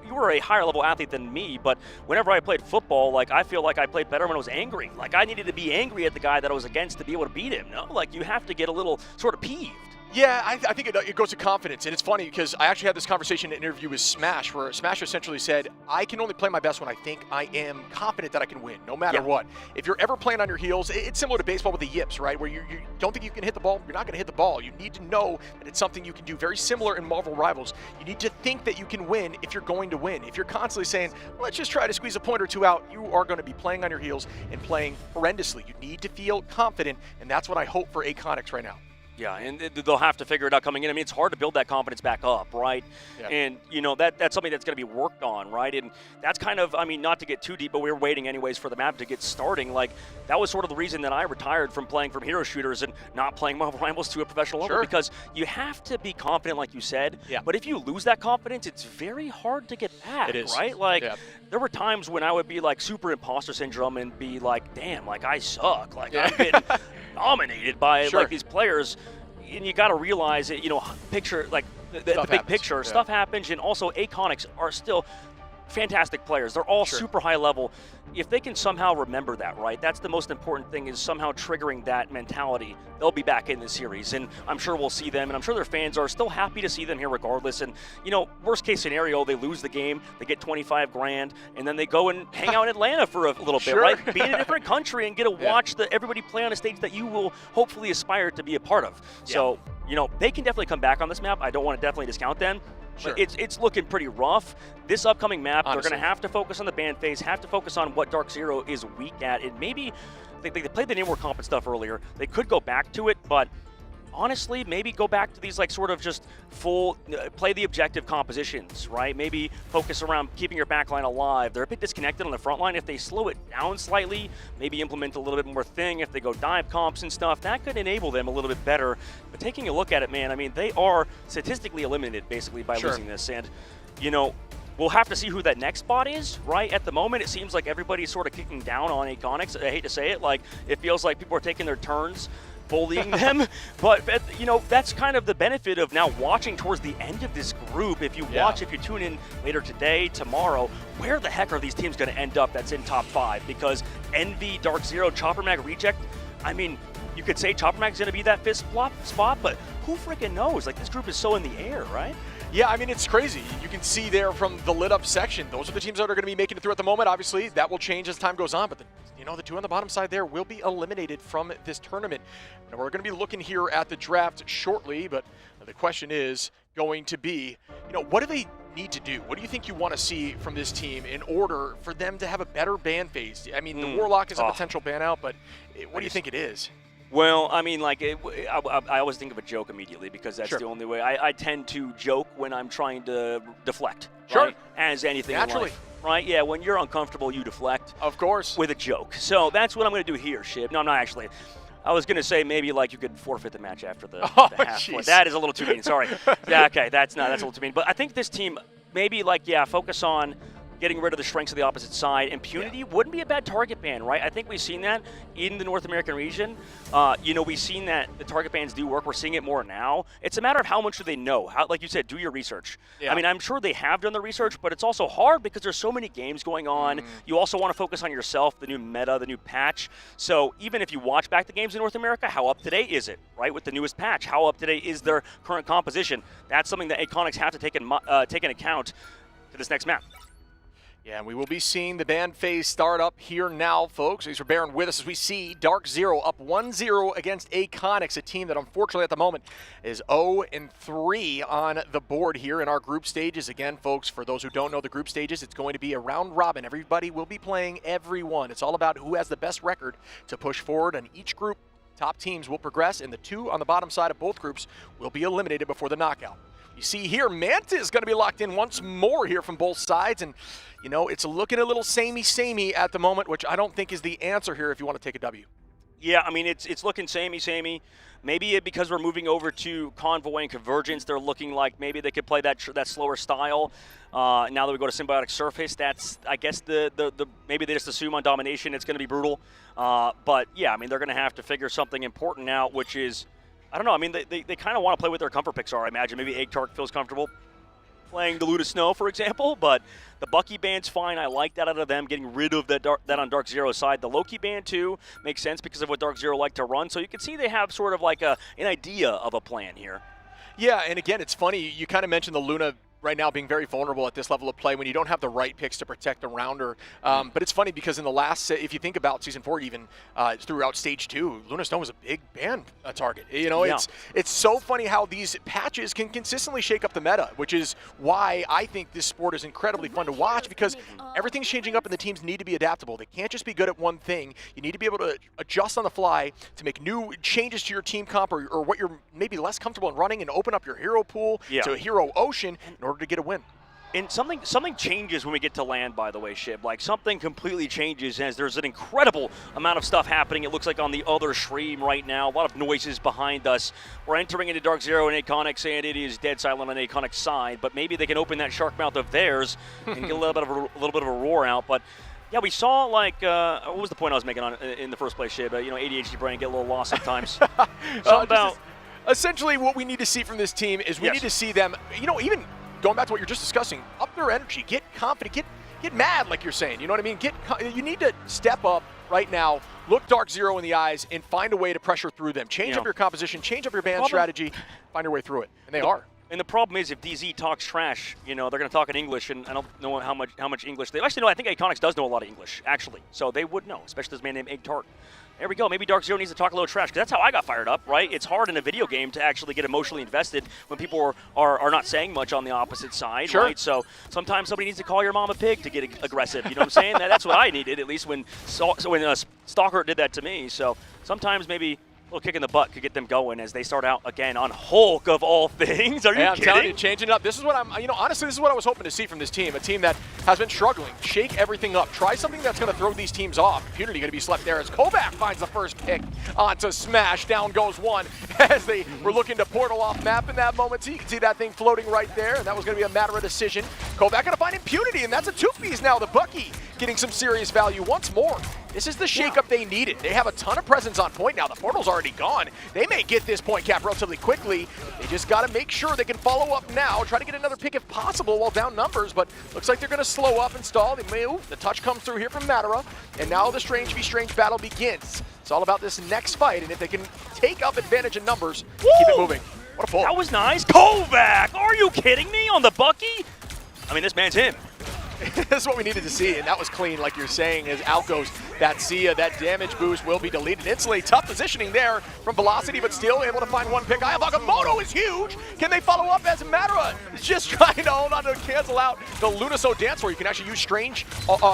you were a higher level athlete than me, but whenever I played football, like I feel like I played better when I was angry. Like I needed to be angry at the guy that I was against to be able to beat him. No, like you have to get a little sort of peeved. Yeah, I think it goes to confidence, and it's funny because I actually had this conversation in an interview with Smash, where Smash essentially said, I can only play my best when I think I am confident that I can win, no matter what. If you're ever playing on your heels, it's similar to baseball with the yips, right, where you don't think you can hit the ball, you're not going to hit the ball. You need to know that it's something you can do. Very similar in Marvel Rivals. You need to think that you can win if you're going to win. If you're constantly saying, let's just try to squeeze a point or two out, you are going to be playing on your heels and playing horrendously. You need to feel confident, and that's what I hope for Aconics right now. Yeah, and they'll have to figure it out coming in. I mean, it's hard to build that confidence back up, right? Yeah. And, you know, that's something that's going to be worked on, right? And that's kind of, I mean, not to get too deep, but we were waiting anyways for the map to get starting. Like, that was sort of the reason that I retired from playing from hero shooters and not playing Marvel Rivals to a professional level, because you have to be confident, like you said. Yeah. But if you lose that confidence, it's very hard to get back, it is. Right? Like, there were times when I would be, like, super imposter syndrome and be like, damn, like, I suck. Like, I've been dominated by, like, these players. And you got to realize that, you know, picture, like, the big picture, stuff happens, and also Aconics are still fantastic players. They're all super high level. If they can somehow remember that, right, that's the most important thing, is somehow triggering that mentality. They'll be back in the series, and I'm sure we'll see them, and I'm sure their fans are still happy to see them here regardless. And, you know, worst case scenario, they lose the game, they get 25 grand, and then they go and hang out in Atlanta for a little bit, right? Be in a different country and get to watch everybody play on a stage that you will hopefully aspire to be a part of. So, you know, they can definitely come back on this map. I don't want to definitely discount them. But it's looking pretty rough. This upcoming map, they're going to have to focus on the ban phase, have to focus on what Dark Zero is weak at, and maybe they played the name comp and stuff earlier. They could go back to it, but honestly, maybe go back to these, like, sort of just full play the objective compositions, right? Maybe focus around keeping your backline alive. They're a bit disconnected on the front line. If they slow it down slightly, maybe implement a little bit more thing. If they go dive comps and stuff, that could enable them a little bit better. But taking a look at it, man, I mean, they are statistically eliminated basically by losing this. And, you know, we'll have to see who that next spot is, right? At the moment, it seems like everybody's sort of kicking down on Aconics. I hate to say it. Like, it feels like people are taking their turns bullying them, but you know, that's kind of the benefit of now watching towards the end of this group. If you watch, if you tune in later today, tomorrow, where the heck are these teams going to end up that's in top 5? Because Envy, Dark Zero, Chopper Mag, Reject, I mean, you could say Chopper Mag's going to be that 5th spot, but who freaking knows? Like, this group is so in the air, right? Yeah, I mean, it's crazy. You can see there from the lit up section, those are the teams that are going to be making it through at the moment. Obviously, that will change as time goes on, but the 2 on the bottom side there will be eliminated from this tournament. And we're going to be looking here at the draft shortly, but the question is going to be, you know, what do they need to do? What do you think you want to see from this team in order for them to have a better ban phase? I mean, the Warlock is a potential ban out, but what do you think it is? Well, I mean, like, I always think of a joke immediately, because that's the only way. I tend to joke when I'm trying to deflect, right? As anything in life, right? Yeah, when you're uncomfortable, you deflect. Of course. With a joke. So that's what I'm going to do here, Shib. No, I'm not actually. I was going to say maybe, like, you could forfeit the match after the half. That is a little too mean. Sorry. Yeah, okay, that's a little too mean. But I think this team maybe, like, focus on getting rid of the strengths of the opposite side. Impunity wouldn't be a bad target ban, right? I think we've seen that in the North American region. You know, we've seen that the target bans do work. We're seeing it more now. It's a matter of how much do they know. How, like you said, do your research. I mean, I'm sure they have done the research, but it's also hard because there's so many games going on. You also want to focus on yourself, the new meta, the new patch. So even if you watch back the games in North America, how up to date is it, right? With the newest patch, how up to date is their current composition? That's something that Aconics have to take in account to this next map. Yeah, and we will be seeing the band phase start up here now, folks. Thanks for bearing with us as we see Dark Zero up 1-0 against Aconix, a team that unfortunately at the moment is 0-3 on the board here in our group stages. Again, folks, for those who don't know the group stages, it's going to be a round robin. Everybody will be playing everyone. It's all about who has the best record to push forward, and each group, top teams will progress, and the two on the bottom side of both groups will be eliminated before the knockout. You see here, Manta is going to be locked in once more here from both sides, and you know, it's looking a little samey at the moment, which I don't think is the answer here if you want to take a W. Yeah, I mean, it's looking samey. Maybe because we're moving over to Convoy and Convergence, they're looking like maybe they could play that slower style. Now that we go to Symbiotic Surface, that's, I guess, maybe they just assume on Domination it's going to be brutal. But yeah, I mean, they're going to have to figure something important out, which is, I don't know. I mean, they kind of want to play with their comfort picks are. I imagine maybe Egg-Tark feels comfortable playing the Luna Snow, for example, but the Bucky band's fine. I like that out of them, getting rid of that on Dark Zero's side. The Loki band, too, makes sense because of what Dark Zero like to run. So you can see they have sort of like an idea of a plan here. Yeah, and again, it's funny. You kind of mentioned the Luna right now being very vulnerable at this level of play when you don't have the right picks to protect the rounder. But it's funny because in the last, if you think about Season 4 even, throughout Stage 2, Luna Stone was a big ban target. You know, Yeah. it's so funny how these patches can consistently shake up the meta, which is why I think this sport is incredibly fun to watch because everything's changing up and the teams need to be adaptable. They can't just be good at one thing. You need to be able to adjust on the fly to make new changes to your team comp or what you're maybe less comfortable in running and open up your hero pool to a hero ocean in order to get a win. And something changes when we get to land, by the way, Shib. Like, something completely changes as there's an incredible amount of stuff happening. It looks like on the other stream right now. A lot of noises behind us. We're entering into Dark Zero and Aconix, and it is dead silent on Aconix's side. But maybe they can open that shark mouth of theirs and get a little bit of a roar out. But yeah, we saw, like, what was the point I was making on in the first place, Shib? You know, ADHD brain get a little lost sometimes. Essentially, what we need to see from this team is we need to see them, you know, even going back to what you're just discussing, up their energy, get confident, get mad, like you're saying. You know what I mean? You need to step up right now, look Dark Zero in the eyes, and find a way to pressure through them. Change up your composition, change up your band strategy, find your way through it, and they are. And the problem is, if DZ talks trash, you know, they're going to talk in English, and I don't know how much English they actually know. I think Aconix does know a lot of English, actually, so they would know, especially this man named Egg-Tark. There we go. Maybe Dark Zero needs to talk a little trash, because that's how I got fired up, right? It's hard in a video game to actually get emotionally invested when people are not saying much on the opposite side, right? So sometimes somebody needs to call your mom a pig to get aggressive. You know what I'm saying? That's what I needed, at least when Stalker did that to me. So sometimes maybe a little kick in the butt could get them going as they start out again on Hulk of all things. Are you kidding? I'm telling you, changing it up. This is what honestly, this is what I was hoping to see from this team. A team that has been struggling. Shake everything up. Try something that's going to throw these teams off. Impunity going to be slept there as Kovac finds the first pick onto Smash. Down goes one as they were looking to portal off map in that moment. So you can see that thing floating right there, and that was going to be a matter of decision. Kovac going to find Impunity, and that's a two-piece now. The Bucky getting some serious value once more. This is the shakeup they needed. They have a ton of presence on point now. The portal's already gone. They may get this point cap relatively quickly. They just got to make sure they can follow up now, try to get another pick if possible while down numbers, but looks like they're going to slow up and stall. They move. The touch comes through here from Matera, and now the Strange v Strange battle begins. It's all about this next fight, and if they can take up advantage in numbers, keep it moving. What a pull. That was nice. Kovac! Are you kidding me on the Bucky? I mean, this man's him. This is what we needed to see, and that was clean, like you're saying, as out goes that Sia. That damage boost will be deleted instantly. Tough positioning there from Velocity, but still able to find one pick. Ayavagamoto is huge. Can they follow up as Matera is just trying to hold on to cancel out the Lunaso dance where you can actually use Strange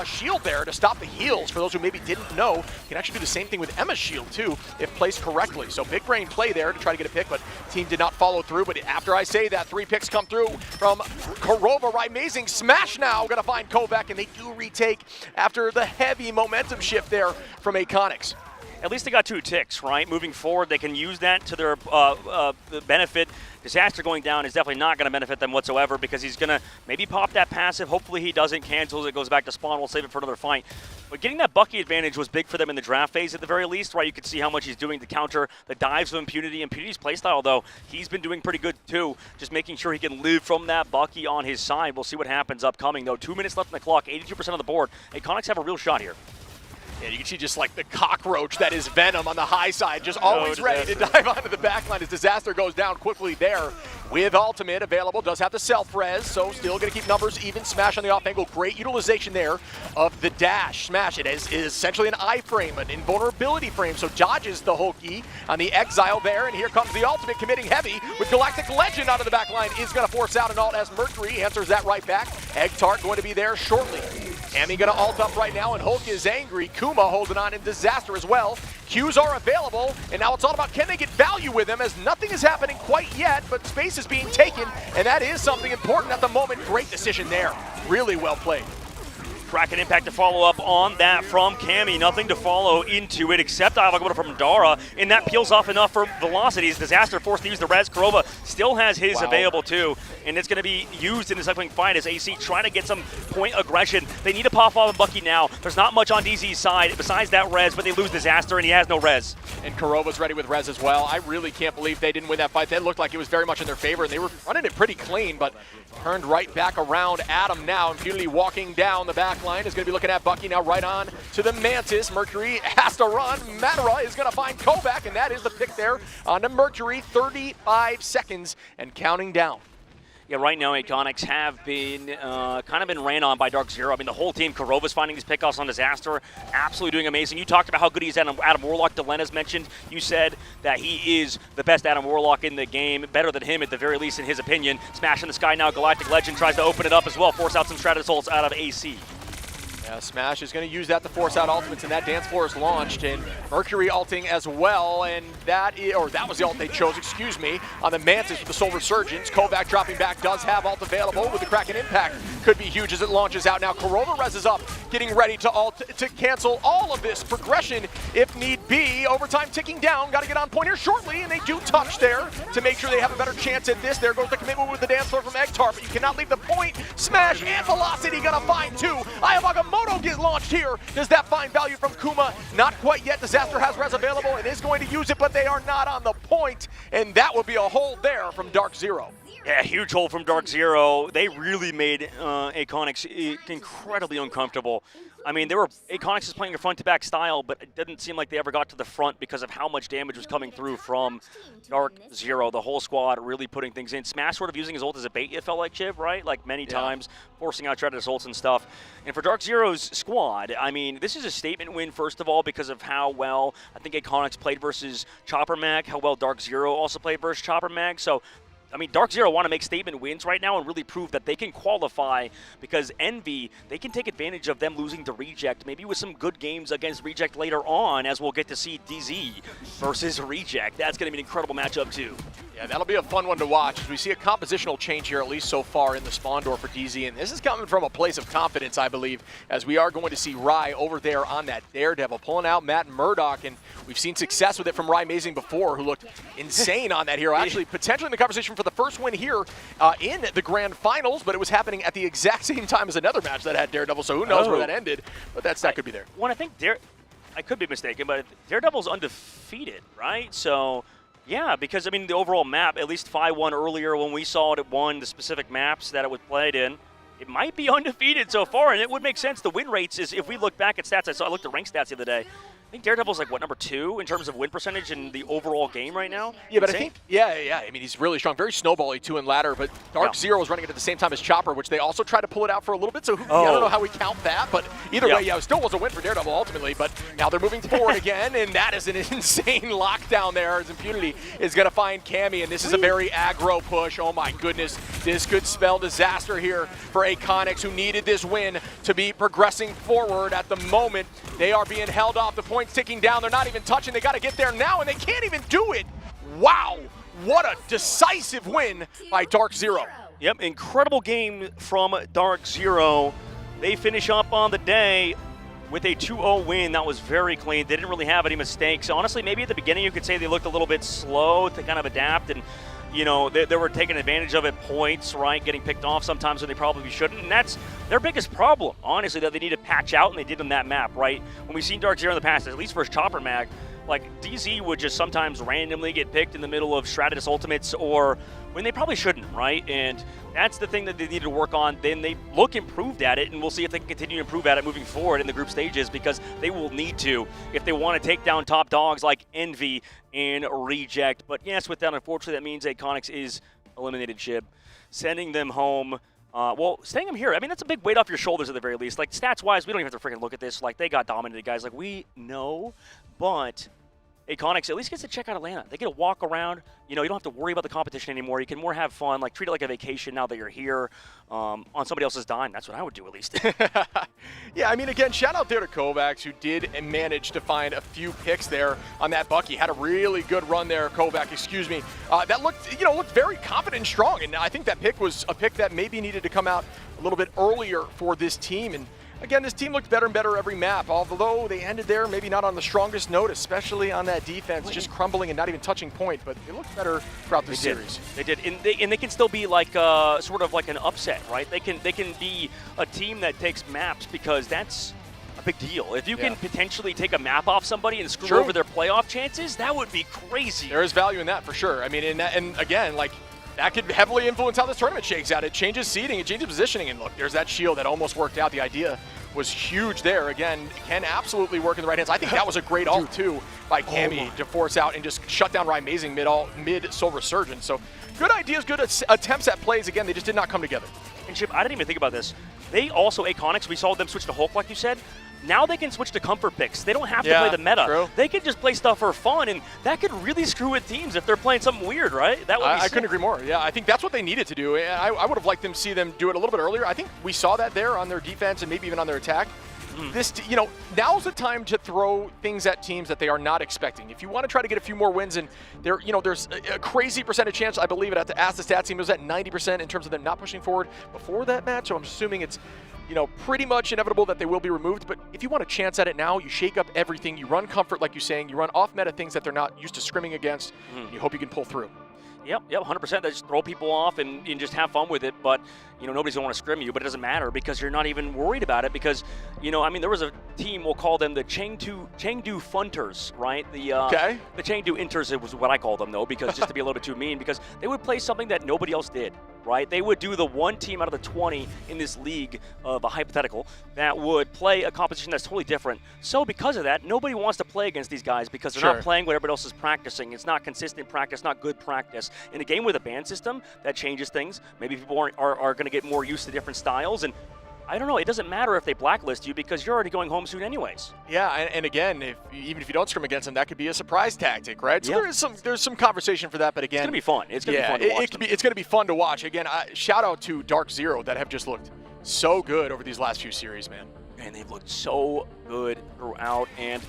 shield there to stop the heals. For those who maybe didn't know, you can actually do the same thing with Emma's shield too, if placed correctly. So big brain play there to try to get a pick, but team did not follow through. But after I say that, 3 picks come through from Korova. Amazing Smash now gonna find Kovac, and they do retake after the heavy momentum shift there from Aconix. At least they got 2 ticks, right? Moving forward, they can use that to their benefit. Disaster going down is definitely not going to benefit them whatsoever because he's going to maybe pop that passive. Hopefully he doesn't, cancels it, goes back to spawn. We'll save it for another fight. But getting that Bucky advantage was big for them in the draft phase at the very least, right? You could see how much he's doing to counter the dives of Impunity. Impunity's playstyle, though, he's been doing pretty good, too. Just making sure he can live from that Bucky on his side. We'll see what happens upcoming, though. 2 minutes left on the clock, 82% of the board. Aconix have a real shot here. Yeah, you can see just like the cockroach that is Venom on the high side, just always ready to dive onto the backline as Disaster goes down quickly there. With ultimate available, does have the self-res, so still going to keep numbers even. Smash on the off angle, great utilization there of the dash. Smash, it is essentially an I-frame, an invulnerability frame, so dodges the Hokey on the exile there, and here comes the ultimate committing heavy with Galactic Legend out of the backline. Is going to force out an ult as Mercury answers that right back. Egg Tart going to be there shortly. Cammy going to ult up right now, and Hulk is angry. Kuma holding on in Disaster as well. Qs are available, and now it's all about can they get value with them, as nothing is happening quite yet, but space is being taken, and that is something important at the moment. Great decision there. Really well played. Kraken impact to follow up on that from Cammy. Nothing to follow into it except dialogue from Dara, and that peels off enough for velocities. Disaster forced to use the res. Kurova still has his available too, and it's going to be used in this upcoming fight as AC trying to get some point aggression. They need to pop off of Bucky now. There's not much on DZ's side besides that res, but they lose Disaster, and he has no res. And Kurova's ready with res as well. I really can't believe they didn't win that fight. That looked like it was very much in their favor, and they were running it pretty clean, but turned right back around at him now. Impunity walking down the back line is going to be looking at Bucky now right on to the Mantis. Mercury has to run. Matera is going to find Kovac, and that is the pick there on the Mercury. 35 seconds and counting down. Yeah, right now Iconics have been kind of been ran on by Dark Zero. I mean, the whole team, Kurova's finding his pickoffs on Disaster, absolutely doing amazing. You talked about how good he is at Adam Warlock. Delena's mentioned, you said that he is the best Adam Warlock in the game, better than him at the very least in his opinion. Smash in the sky now, Galactic Legend tries to open it up as well, force out some Stratus ults out of AC. Yeah, Smash is going to use that to force out ultimates, and that dance floor is launched, and Mercury ulting as well, and that was the ult they chose, excuse me, on the Mantis with the Soul Resurgence. Kovac dropping back, does have ult available with the Kraken impact. Could be huge as it launches out now. Kurova reses up, getting ready to ult to cancel all of this progression if need be. Overtime ticking down, got to get on point here shortly, and they do touch there to make sure they have a better chance at this. There goes the commitment with the dance floor from Egg Tart, but you cannot leave the point. Smash and Velocity gonna find two. Ayabagamoto get launched here. Does that find value from Kuma? Not quite yet. Disaster has res available and is going to use it, but they are not on the point, and that will be a hold there from Dark Zero. Yeah, huge hold from Dark Zero. They really made Iconics incredibly uncomfortable. I mean, Iconics is playing a front-to-back style, but it didn't seem like they ever got to the front because of how much damage was coming through from Dark Zero. The whole squad really putting things in. Smash sort of using his ult as a bait, it felt like, Chiv, right? Like many times, forcing out Shredder's ults and stuff. And for Dark Zero's squad, I mean, this is a statement win, first of all, because of how well I think Iconics played versus Chopper Mag, how well Dark Zero also played versus Chopper Mag. So, I mean, Dark Zero want to make statement wins right now and really prove that they can qualify, because Envy, they can take advantage of them losing to Reject, maybe with some good games against Reject later on, as we'll get to see DZ versus Reject. That's going to be an incredible matchup too. Yeah, that'll be a fun one to watch, as we see a compositional change here, at least so far in the spawn door for DZ, and this is coming from a place of confidence, I believe, as we are going to see Rye over there on that Daredevil, pulling out Matt Murdoch, and we've seen success with it from Rye Mazing before, who looked insane on that hero. Actually, potentially in the conversation for the first win here in the grand finals, but it was happening at the exact same time as another match that had Daredevil, so who knows where that ended, but that could be there. Well, I think I could be mistaken, but Daredevil's undefeated, right? So, yeah, because, I mean, the overall map, at least 5-1 earlier when we saw it won the specific maps that it was played in, it might be undefeated so far, and it would make sense. The win rates is, if we look back at stats, I looked at rank stats the other day, I think Daredevil's like, what, number 2 in terms of win percentage in the overall game right now? Yeah, but I think, I mean, he's really strong. Very snowball-y too in ladder, but Dark Zero is running it at the same time as Chopper, which they also tried to pull it out for a little bit, so I don't know how we count that, but either way, it still was a win for Daredevil ultimately, but now they're moving forward again, and that is an insane lockdown there as Impunity is going to find Cammy, and this is a very aggro push. Oh my goodness, this could spell disaster here for Iconics, who needed this win to be progressing forward. At the moment, they are being held off, the points ticking down. They're not even touching. They got to get there now, and they can't even do it. Wow, what a decisive win by Dark Zero. Yep, incredible game from Dark Zero. They finish up on the day with a 2-0 win. That was very clean. They didn't really have any mistakes. Honestly, maybe at the beginning you could say they looked a little bit slow to kind of adapt, and you know, they were taking advantage of it, points, right, getting picked off sometimes when they probably shouldn't, and that's their biggest problem, honestly, that they need to patch out, and they did on that map, right? When we've seen Dark Zero in the past, at least versus Chopper Mag, like DZ would just sometimes randomly get picked in the middle of Stratus Ultimates or when they probably shouldn't, right? And that's the thing that they need to work on. Then they look improved at it, and we'll see if they can continue to improve at it moving forward in the group stages, because they will need to if they want to take down top dogs like Envy and Reject. But yes, with that, unfortunately, that means Iconics is eliminated, Shib. Sending them home. Well, staying them here, I mean, that's a big weight off your shoulders at the very least. Like, stats-wise, we don't even have to freaking look at this. Like, they got dominated, guys. Like, we know, but Iconics at least gets to check out Atlanta. They get to walk around. You know, you don't have to worry about the competition anymore. You can more have fun, like treat it like a vacation now that you're here on somebody else's dime. That's what I would do, at least. Yeah, I mean, again, shout out there to Kovacs, who did manage to find a few picks there on that Bucky. Had a really good run there, Kovac, excuse me. That looked, you know, looked very confident and strong. And I think that pick was a pick that maybe needed to come out a little bit earlier for this team. And again, this team looked better and better every map, although they ended there maybe not on the strongest note, especially on that defense, just crumbling and not even touching point, but it looked better throughout the series. They did, and they can still be like sort of like an upset, right? They can be a team that takes maps, because that's a big deal. If you can potentially take a map off somebody and screw over their playoff chances, that would be crazy. There is value in that for sure. I mean, and again, like, that could heavily influence how this tournament shakes out. It changes seeding, it changes positioning, and look, there's that shield that almost worked out. The idea was huge there. Again, can absolutely work in the right hands. I think that was a great ult too by Cammy to force out and just shut down Amazing mid Soul Resurgence. So good ideas, good attempts at plays. Again, they just did not come together. And Chip, I didn't even think about this. They also, Iconics, we saw them switch to Hulk, like you said. Now they can switch to comfort picks. They don't have to play the meta. True. They can just play stuff for fun, and that could really screw with teams if they're playing something weird, right? That would be I couldn't agree more. Yeah, I think that's what they needed to do. I would have liked them to see them do it a little bit earlier. I think we saw that there on their defense and maybe even on their attack. This, you know, now's the time to throw things at teams that they are not expecting. If you want to try to get a few more wins, and there, you know, there's a crazy percentage chance. I believe it. At to ask the stats team, it was at 90% in terms of them not pushing forward before that match. So I'm assuming it's, you know, pretty much inevitable that they will be removed. But if you want a chance at it now, you shake up everything. You run comfort, like you're saying. You run off meta things that they're not used to scrimming against. And you hope you can pull through. Yep, 100%. They just throw people off and just have fun with it. But, you know, nobody's going to want to scrim you, but it doesn't matter because you're not even worried about it because, you know, I mean, there was a team, we'll call them the Chengdu Funters, right? The Chengdu Inters was what I call them, though, because just to be a little bit too mean, because they would play something that nobody else did, right? They would do the one team out of the 20 in this league of a hypothetical that would play a competition that's totally different. So because of that, nobody wants to play against these guys because they're not playing what everybody else is practicing. It's not consistent practice, not good practice. In a game with a ban system, that changes things. Maybe people are going to get more used to different styles, and I don't know. It doesn't matter if they blacklist you because you're already going home soon anyways. Yeah, and again, even if you don't scrim against them, that could be a surprise tactic, right? So there's some conversation for that, but again, it's gonna be fun. It's gonna be fun to watch. It's gonna be fun to watch. Again, shout out to Dark Zero that have just looked so good over these last few series, man. And they've looked so good throughout, and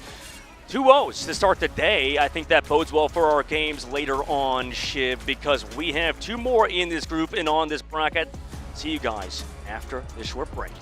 2-0s to start the day. I think that bodes well for our games later on, Shiv, because we have two more in this group and on this bracket. See you guys after this short break.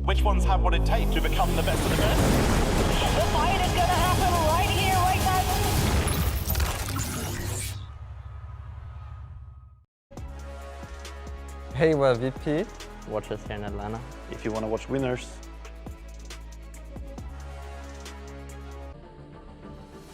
Which ones have what it takes to become the best of the best? The fight is gonna happen right here, right now. Hey, we're VP. Watch us here in Atlanta. If you want to watch winners.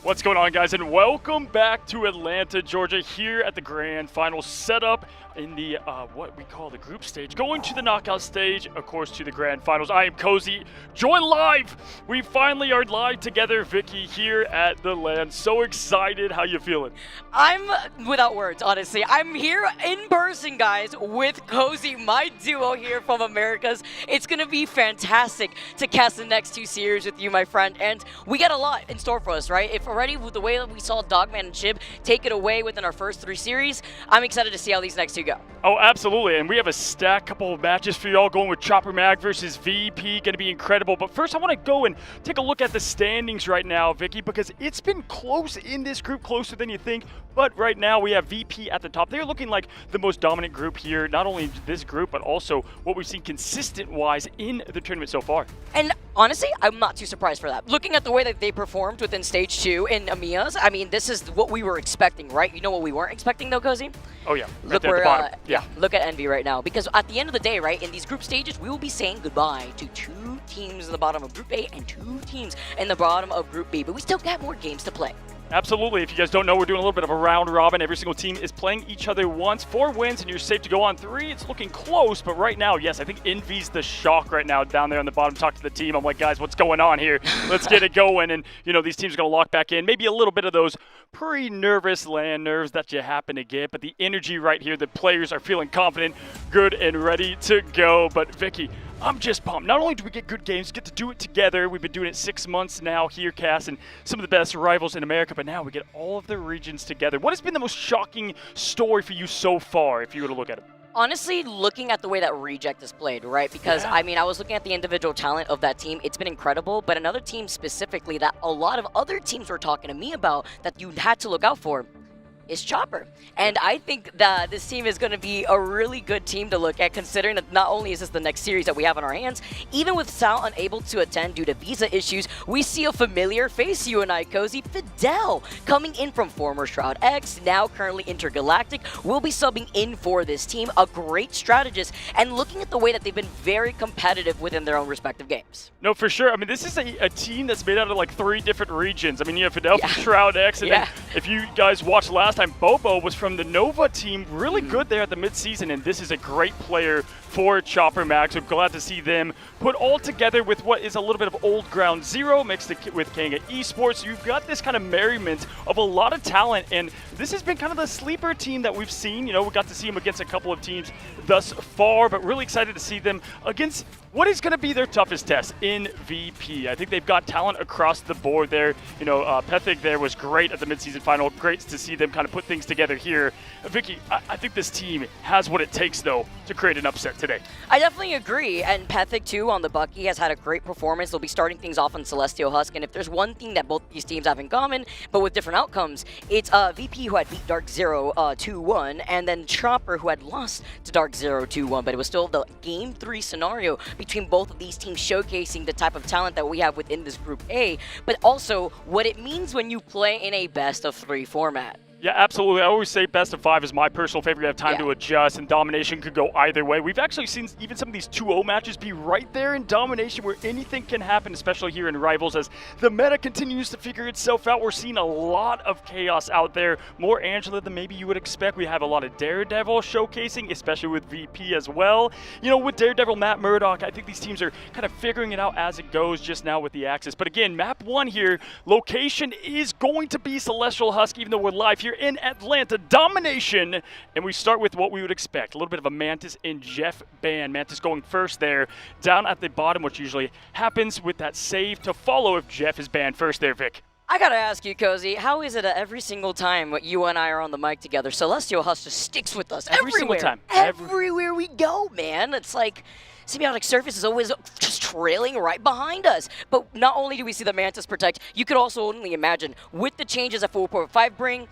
What's going on, guys, and welcome back to Atlanta, Georgia, here at the grand final setup in the what we call the group stage, going to the knockout stage, of course, to the grand finals. I am Cozy, join live. We finally are live together, Vicky, here at the LAN. So excited. How you feeling? I'm without words, honestly. I'm here in person, guys, with Cozy, my duo here from Americas. It's gonna be fantastic to cast the next two series with you, my friend, and we got a lot in store for us, right? If already with the way that we saw Dogman and Chib take it away within our first three series, I'm excited to see how these next two go. Oh, absolutely, and we have a stacked couple of matches for y'all going with Chopper Mag versus VP, going to be incredible. But first, I want to go and take a look at the standings right now, Vicky, because it's been close in this group, closer than you think. But right now, we have VP at the top. They're looking like the most dominant group here, not only this group, but also what we've seen consistent-wise in the tournament so far. And honestly, I'm not too surprised for that. Looking at the way that they performed within Stage 2 in EMEA's, I mean, this is what we were expecting, right? You know what we weren't expecting, though, Cozy? Oh, yeah. Right Look there at the where, bottom. Yeah. Look at Envy right now. Because at the end of the day, right, in these group stages, we will be saying goodbye to two teams in the bottom of Group A and two teams in the bottom of Group B. But we still got more games to play. Absolutely. If you guys don't know, we're doing a little bit of a round robin. Every single team is playing each other once. 4 wins, and you're safe to go on 3. It's looking close, but right now, yes, I think Envy's the shock right now down there on the bottom. Talk to the team. I'm like, guys, what's going on here? Let's get it going. And, you know, these teams are going to lock back in. Maybe a little bit of those pre-nervous LAN nerves that you happen to get, but the energy right here, the players are feeling confident, good, and ready to go. But, Vicky, I'm just pumped. Not only do we get good games, get to do it together. We've been doing it 6 months now here, Cass, and some of the best rivals in America, but now we get all of the regions together. What has been the most shocking story for you so far, if you were to look at it? Honestly, looking at the way that Reject is played, right? Because, I mean, I was looking at the individual talent of that team. It's been incredible, but another team specifically that a lot of other teams were talking to me about that you had to look out for is Chopper. And I think that this team is going to be a really good team to look at, considering that not only is this the next series that we have on our hands, even with Sal unable to attend due to visa issues, we see a familiar face, you and I, Cozy, Fidel, coming in from former Shroud X, now currently Intergalactic, will be subbing in for this team, a great strategist, and looking at the way that they've been very competitive within their own respective games. No, for sure. I mean, this is a team that's made out of like 3 different regions. I mean, you have Fidel from Shroud X, and then if you guys watched last time, Bobo was from the Nova team, really good there at the midseason, and this is a great player for Chopper Mag, so glad to see them put all together with what is a little bit of old ground zero mixed with Kanga Esports. You've got this kind of merriment of a lot of talent, and this has been kind of the sleeper team that we've seen. You know, we got to see them against a couple of teams thus far, but really excited to see them against what is going to be their toughest test in VP. I think they've got talent across the board there. You know, Pethig there was great at the midseason final. Great to see them kind of put things together here. Vicky, I think this team has what it takes, though, to create an upset today. I definitely agree, and Pethig, too, on the Bucky has had a great performance. They'll be starting things off on Celestial Husk, and if there's one thing that both these teams have in common, but with different outcomes, it's VP who had beat Dark Zero 2-1, and then Chopper who had lost to Dark Zero 2-1, but it was still the Game 3 scenario between both of these teams, showcasing the type of talent that we have within this Group A, but also what it means when you play in a best-of-3 format. Yeah, absolutely. I always say best of 5 is my personal favorite. You have time to adjust, and domination could go either way. We've actually seen even some of these 2-0 matches be right there in domination where anything can happen, especially here in Rivals. As the meta continues to figure itself out, we're seeing a lot of chaos out there. More Angela than maybe you would expect. We have a lot of Daredevil showcasing, especially with VP as well. You know, with Daredevil, Matt Murdock, I think these teams are kind of figuring it out as it goes just now with the Axis. But again, map 1 here, location is going to be Celestial Husk, even though we're live here in Atlanta. Domination, and we start with what we would expect. A little bit of a Mantis and Jeff ban. Mantis going first there, down at the bottom, which usually happens with that save to follow if Jeff is banned first there, Vic. I gotta ask you, Cozy, how is it that every single time you and I are on the mic together, Celestial Husk just sticks with us every single time? Everywhere we go, man. It's like Symbiotic Surface is always just trailing right behind us. But not only do we see the Mantis protect, you could also only imagine with the changes that 4.5 bring,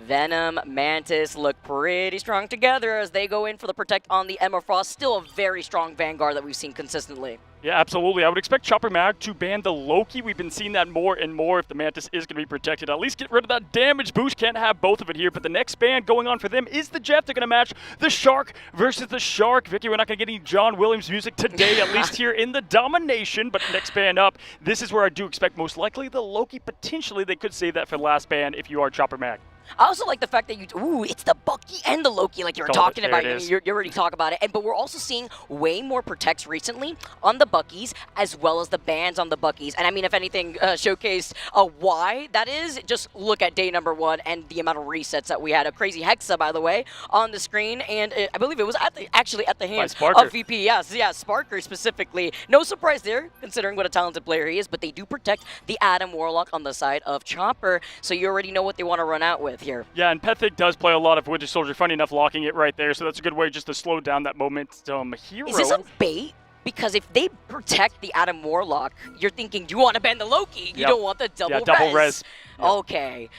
Venom, Mantis look pretty strong together as they go in for the protect on the Emma Frost. Still a very strong Vanguard that we've seen consistently. Yeah, absolutely. I would expect Chopper Mag to ban the Loki. We've been seeing that more and more. If the Mantis is going to be protected, at least get rid of that damage boost. Can't have both of it here. But the next ban going on for them is the Jeff. They're going to match the Shark versus the Shark. Vicky, we're not going to get any John Williams music today, at least here in the Domination. But next ban up, this is where I do expect most likely the Loki. Potentially, they could save that for the last ban if you are Chopper Mag. I also like the fact that it's the Bucky and the Loki, like you were talking about. You already talk about it. But we're also seeing way more protects recently on the Buckies, as well as the bans on the Buckies. And I mean, if anything showcased why that is, just look at day number 1 and the amount of resets that we had. A crazy Hexa, by the way, on the screen. And I believe it was actually at the hands of VP. Yes, Sparker specifically. No surprise there, considering what a talented player he is. But they do protect the Adam Warlock on the side of Chopper. So you already know what they want to run out with here. Yeah, and Pethic does play a lot of Winter Soldier. Funny enough, locking it right there, so that's a good way just to slow down that momentum. Hero. Is this a bait? Because if they protect the Adam Warlock, you're thinking you want to ban the Loki. You don't want the double res. Yep. Okay.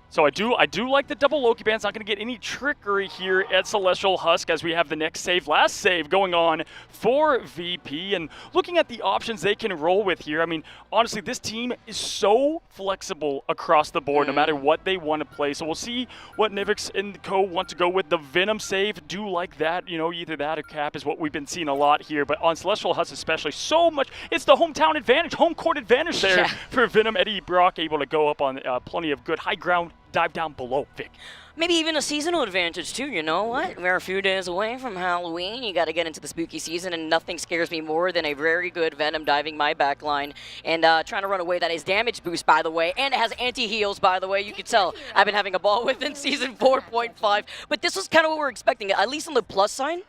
So I do like the double Loki ban. It's not going to get any trickery here at Celestial Husk as we have the next save, last save going on for VP. And looking at the options they can roll with here, I mean, honestly, this team is so flexible across the board, no matter what they want to play. So we'll see what Nivix and co want to go with. The Venom save, do like that, you know, either that or Cap is what we've been seeing a lot here. But on Celestial Husk especially, so much, it's the hometown advantage, home court advantage there for Venom. Eddie Brock able to go up on plenty of good high ground. Dive down below, Vic. Maybe even a seasonal advantage, too. You know what? We're a few days away from Halloween. You got to get into the spooky season, and nothing scares me more than a very good Venom diving my backline and trying to run away. That is damage boost, by the way, and it has anti-heals, by the way. You can tell I've been having a ball with in Season 4.5. But this was kind of what we're expecting, at least on the plus sign.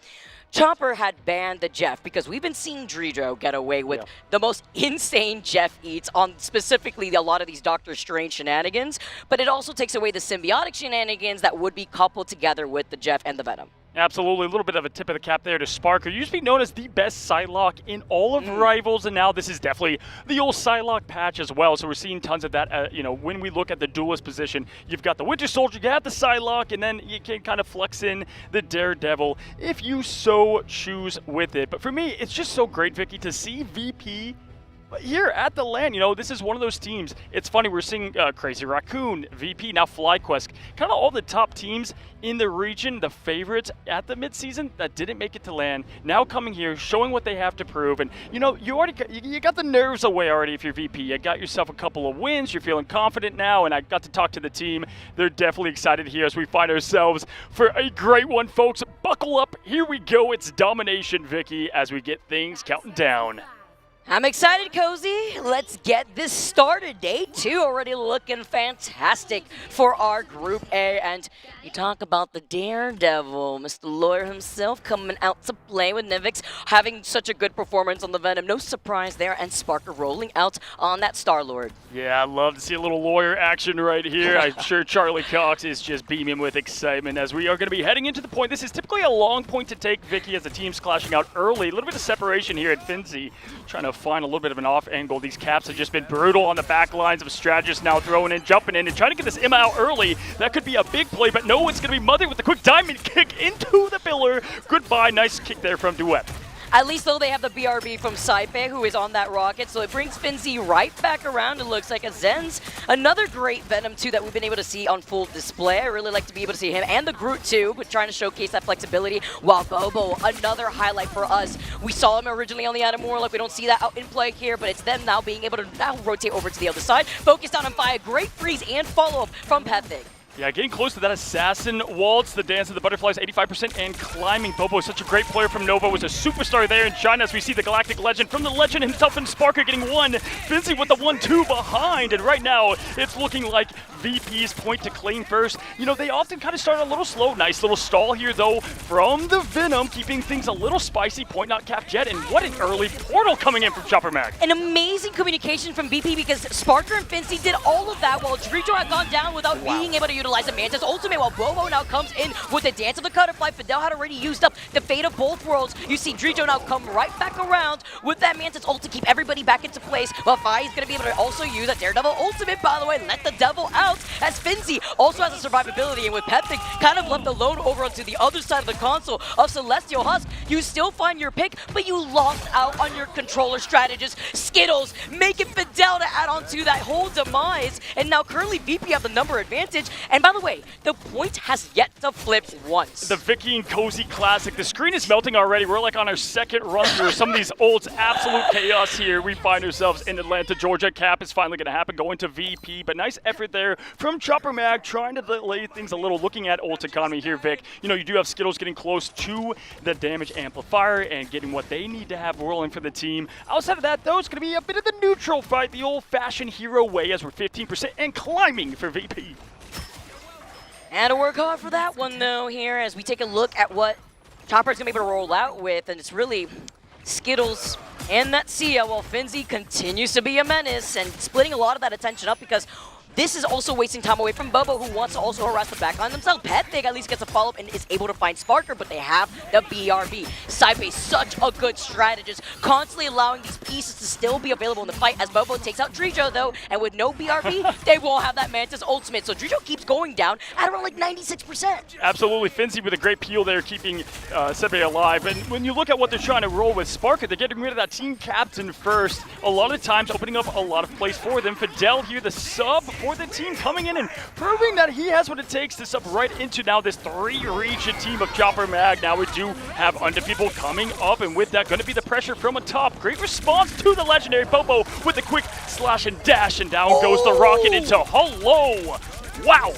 Chopper had banned the Jeff because we've been seeing Dredro get away with the most insane Jeff eats on specifically a lot of these Doctor Strange shenanigans, but it also takes away the symbiotic shenanigans that would be coupled together with the Jeff and the Venom. Absolutely, a little bit of a tip of the cap there to Sparker. Used to be known as the best Psylocke in all of Rivals, and now this is definitely the old Psylocke patch as well. So we're seeing tons of that. You know, when we look at the duelist position, you've got the Winter Soldier, you got the Psylocke, and then you can kind of flex in the Daredevil if you so choose with it. But for me, it's just so great, Vicky, to see VP here at the LAN. You know, this is one of those teams. It's funny, we're seeing Crazy Raccoon, VP, now FlyQuest, kind of all the top teams in the region, the favorites at the midseason that didn't make it to LAN, now coming here, showing what they have to prove. And, you know, you got the nerves away already if you're VP. You got yourself a couple of wins. You're feeling confident now, and I got to talk to the team. They're definitely excited here as we find ourselves for a great one, folks. Buckle up. Here we go. It's Domination, Vicky, as we get things counting down. I'm excited, Cozy. Let's get this started. Day 2 already looking fantastic for our Group A. And you talk about the Daredevil, Mr. Lawyer himself coming out to play with Nivix, having such a good performance on the Venom. No surprise there. And Sparker rolling out on that Star-Lord. Yeah, I love to see a little Lawyer action right here. I'm sure Charlie Cox is just beaming with excitement as we are going to be heading into the point. This is typically a long point to take, Vicky, as the team's clashing out early. A little bit of separation here at Finzi, trying to find a little bit of an off angle. These caps have just been brutal on the back lines of strategists now throwing in, jumping in, and trying to get this Emma out early. That could be a big play, but no, it's going to be Mother with the quick diamond kick into the pillar. Goodbye. Nice kick there from Duet. At least, though, they have the BRB from Saipe, who is on that rocket, so it brings Finzi right back around. It looks like a Zen's. Another great Venom, too, that we've been able to see on full display. I really like to be able to see him and the Groot, too, but trying to showcase that flexibility. While Bobo, another highlight for us. We saw him originally on the Adam Warlock. We don't see that out in play here, but it's them now being able to now rotate over to the other side. Focused on him by a great freeze and follow-up from Pethic. Yeah, getting close to that assassin waltz, the dance of the butterflies, 85%, and climbing. Bobo is such a great player from Nova, was a superstar there in China as we see the Galactic Legend from the Legend himself and Sparker getting one. Finzi with the 1-2 behind, and right now it's looking like VP's point to claim first. You know, they often kind of start a little slow. Nice little stall here, though, from the Venom, keeping things a little spicy. Point not capped yet, and what an early portal coming in from Chopper Mag. An amazing communication from VP because Sparker and Finzi did all of that while Dredro had gone down without being able to utilize the Mantis ultimate while Bobo now comes in with the Dance of the Butterfly. Fidel had already used up the Fate of both worlds. You see Drijo now come right back around with that Mantis ult to keep everybody back into place. But Fi is going to be able to also use that Daredevil ultimate, by the way, let the devil out, as Finzi also has a survivability, and with Peptic kind of left alone over onto the other side of the console of Celestial Husk, you still find your pick, but you lost out on your controller strategist. Skittles making Fidel to add on to that whole demise, and now currently VP have the number advantage. And by the way, the point has yet to flip once. The Vicky and Cozy Classic. The screen is melting already. We're like on our second run through some of these ults. Absolute chaos here. We find ourselves in Atlanta, Georgia. Cap is finally going to happen, going to VP, but nice effort there from Chopper Mag, trying to delay things a little, looking at ult economy here, Vic. You know, you do have Skittles getting close to the damage amplifier and getting what they need to have rolling for the team. Outside of that, though, it's going to be a bit of the neutral fight, the old-fashioned hero way, as we're 15% and climbing for VP. And to work hard for that one, though, here, as we take a look at what Chopper's going to be able to roll out with, and it's really Skittles and that Sia, while Finzi continues to be a menace and splitting a lot of that attention up, because this is also wasting time away from Bobo, who wants to also harass the backline themselves. Pethic at least gets a follow-up and is able to find Sparker, but they have the BRB. Saipe, such a good strategist, constantly allowing these pieces to still be available in the fight, as Bobo takes out Drijo, though, and with no BRB, they won't have that Mantis ultimate. So Drijo keeps going down at around like 96%. Absolutely. Finzi with a great peel there, keeping Saipe alive. And when you look at what they're trying to roll with Sparker, they're getting rid of that team captain first. A lot of times opening up a lot of plays for them. Fidel here, the sub for the team, coming in and proving that he has what it takes to sub right into now this 3-region team of Chopper Mag. Now we do have Under People coming up, and with that going to be the pressure from atop. Great response to the legendary Bobo with a quick slash and dash, and down goes the rocket into hello. Wow.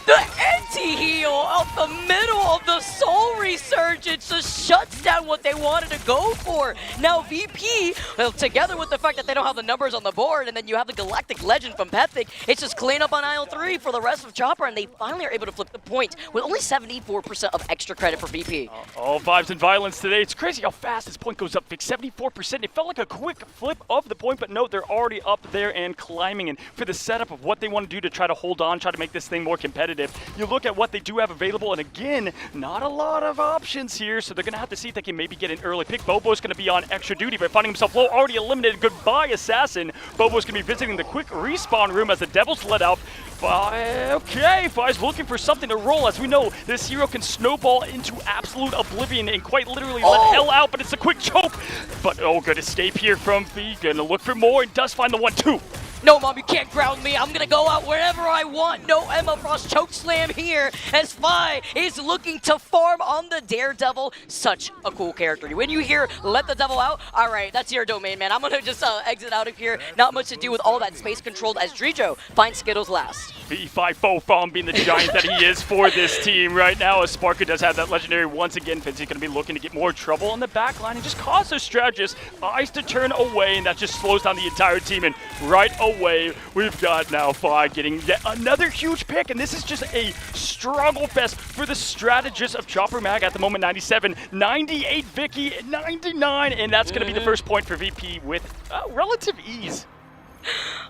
The anti-heal out the middle of the Soul Resurgence just shuts down what they wanted to go for. Now VP, well, together with the fact that they don't have the numbers on the board, and then you have the Galactic Legend from Pethic, it's just clean up on aisle 3 for the rest of Chopper, and they finally are able to flip the point with only 74% of extra credit for VP. All vibes and violence today. It's crazy how fast this point goes up, Vic. 74%. It felt like a quick flip of the point, but no, they're already up there and climbing. And for the setup of what they want to do to try to hold on, try to make this thing more competitive, you look at what they do have available, and again, not a lot of options here, so they're going to have to see if they can maybe get an early pick. Bobo's going to be on extra duty, but finding himself low, already eliminated. Goodbye, Assassin. Bobo's going to be visiting the quick respawn room as the Devil's let out. Okay, Fi's looking for something to roll. As we know, this hero can snowball into absolute oblivion and quite literally let hell out, but it's a quick choke. But good escape here from V. Gonna look for more and does find the 1-2. No, Mom, you can't ground me. I'm going to go out wherever I want. No Emma Frost choke slam here, as Fi is looking to farm on the Daredevil. Such a cool character. When you hear let the devil out, all right, that's your domain, man. I'm going to just exit out of here. Not much to do with all that space controlled, as Drijo finds Skittles last. V5 Fom being the giant that he is for this team right now, as Sparker does have that legendary once again. Finzi's going to be looking to get more trouble on the back line and just cause those strategists eyes to turn away, and that just slows down the entire team. And right away, we've got now Fi getting yet another huge pick, and this is just a struggle fest for the strategists of Chopper Mag at the moment. 97, 98 Vicky, 99, and that's going to be the first point for VP with relative ease.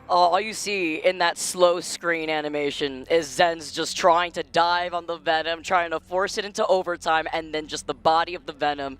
All you see in that slow screen animation is Zen's just trying to dive on the Venom, trying to force it into overtime, and then just the body of the Venom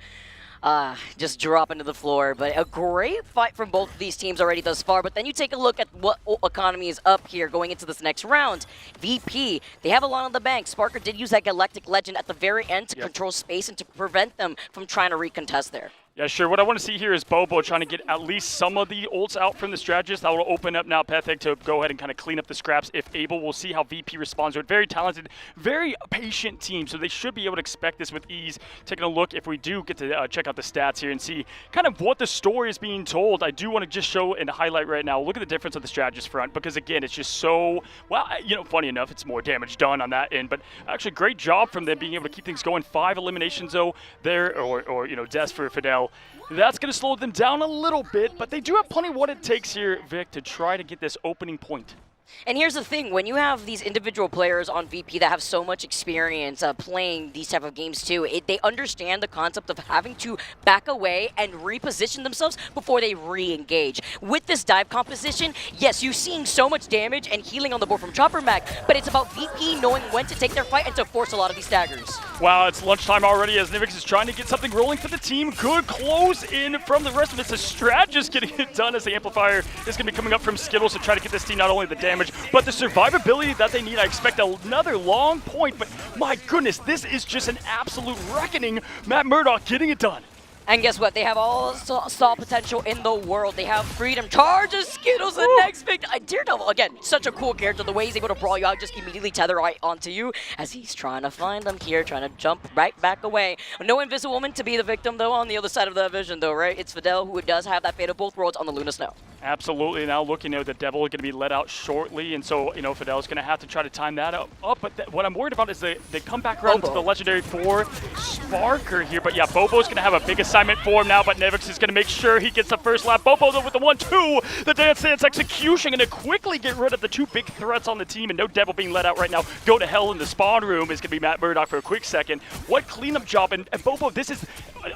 just drop into the floor. But a great fight from both of these teams already thus far. But then you take a look at what economy is up here going into this next round. VP, they have a lot on the bank. Sparker did use that Galactic Legend at the very end to control space and to prevent them from trying to recontest there. Yeah, sure. What I want to see here is Bobo trying to get at least some of the ults out from the strategist. That will open up now Pethic to go ahead and kind of clean up the scraps if able. We'll see how VP responds to it. Very talented, very patient team, so they should be able to expect this with ease. Taking a look, if we do get to check out the stats here and see kind of what the story is being told, I do want to just show and highlight right now. Look at the difference of the strategist front, because again, it's just so, well, you know, funny enough, it's more damage done on that end, but actually great job from them being able to keep things going. 5 eliminations though there, or you know, deaths for Fidel. That's going to slow them down a little bit, but they do have plenty of what it takes here, Vic, to try to get this opening point. And here's the thing, when you have these individual players on VP that have so much experience playing these type of games too, they understand the concept of having to back away and reposition themselves before they re-engage. With this dive composition, yes, you're seeing so much damage and healing on the board from Chopper Mac, but it's about VP knowing when to take their fight and to force a lot of these staggers. Wow, it's lunchtime already as Nivix is trying to get something rolling for the team. Good close in from the rest of it. It's a strategist getting it done as the Amplifier is going to be coming up from Skittles to try to get this team not only the damage, but the survivability that they need. I expect another long point, but my goodness, this is just an absolute reckoning. Matt Murdock getting it done. And guess what? They have all stall potential in the world. They have freedom, charges, Skittles, the next big Daredevil. Again, such a cool character. The way he's able to brawl you out, just immediately tether right onto you as he's trying to find them here, trying to jump right back away. No Invisible Woman to be the victim, though, on the other side of the vision, though, right? It's Fidel who does have that fate of both worlds on the Luna Snow. Absolutely. Now looking at the Devil going to be let out shortly, and so, Fidel's going to have to try to time that up. But what I'm worried about is they come back around to the Legendary 4 Sparker here. But yeah, Bobo's going to have a big assignment for him now, but Nevix is going to make sure he gets the first lap. Bobo though with the 1-2. The Dance execution going to quickly get rid of the two big threats on the team, and no Devil being let out right now. Go to hell in the spawn room is going to be Matt Murdock for a quick second. What cleanup job, and Bobo, this is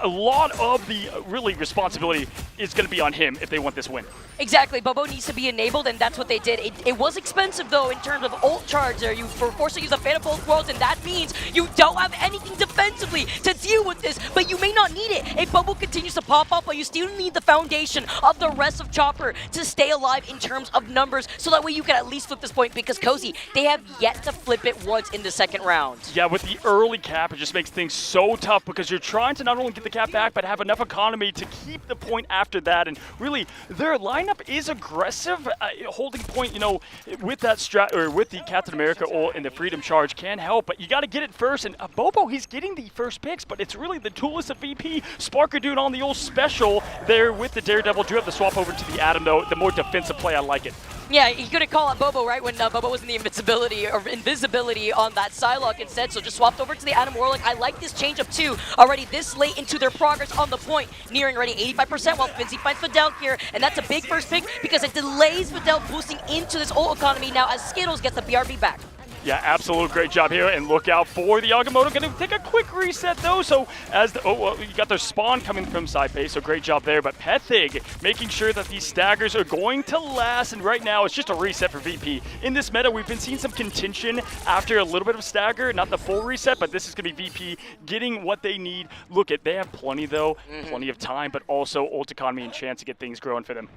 a lot of the really responsibility is going to be on him if they want this win. Exactly, Bobo needs to be enabled, and that's what they did. It was expensive, though, in terms of ult charge there. You were forced to use a Fate of both worlds, and that means you don't have anything defensively to deal with this, but you may not need it. If Bobo continues to pop up, but you still need the foundation of the rest of Chopper to stay alive in terms of numbers, so that way you can at least flip this point, because Cozy, they have yet to flip it once in the second round. Yeah, with the early cap, it just makes things so tough because you're trying to not only get the cap back, but have enough economy to keep the point after that, and really, their lineup is aggressive, holding point, with that strat or with the Captain America ult and the Freedom Charge can help, but you got to get it first. And Bobo, he's getting the first picks, but it's really the Duelist of VP. Sparker doing on the old special there with the Daredevil. Do have to swap over to the Atom though. The more defensive play, I like it. Yeah, he couldn't call out Bobo, right, when Bobo was in the invisibility on that Psylocke instead, so just swapped over to the Adam Warlock. I like this change up too, already this late into their progress on the point, nearing already 85% while Finzi finds Fidel here, and that's a big first pick because it delays Fidel boosting into this ult economy now as Skittles gets the BRB back. Yeah, absolute great job here, and look out for the Agamotto. Going to take a quick reset though, so as you got their spawn coming from side base, so great job there. But Pethig making sure that these staggers are going to last, and right now it's just a reset for VP. In this meta, we've been seeing some contention after a little bit of stagger, not the full reset, but this is going to be VP getting what they need. Look, they have plenty though, plenty of time, but also ult economy and chance to get things growing for them.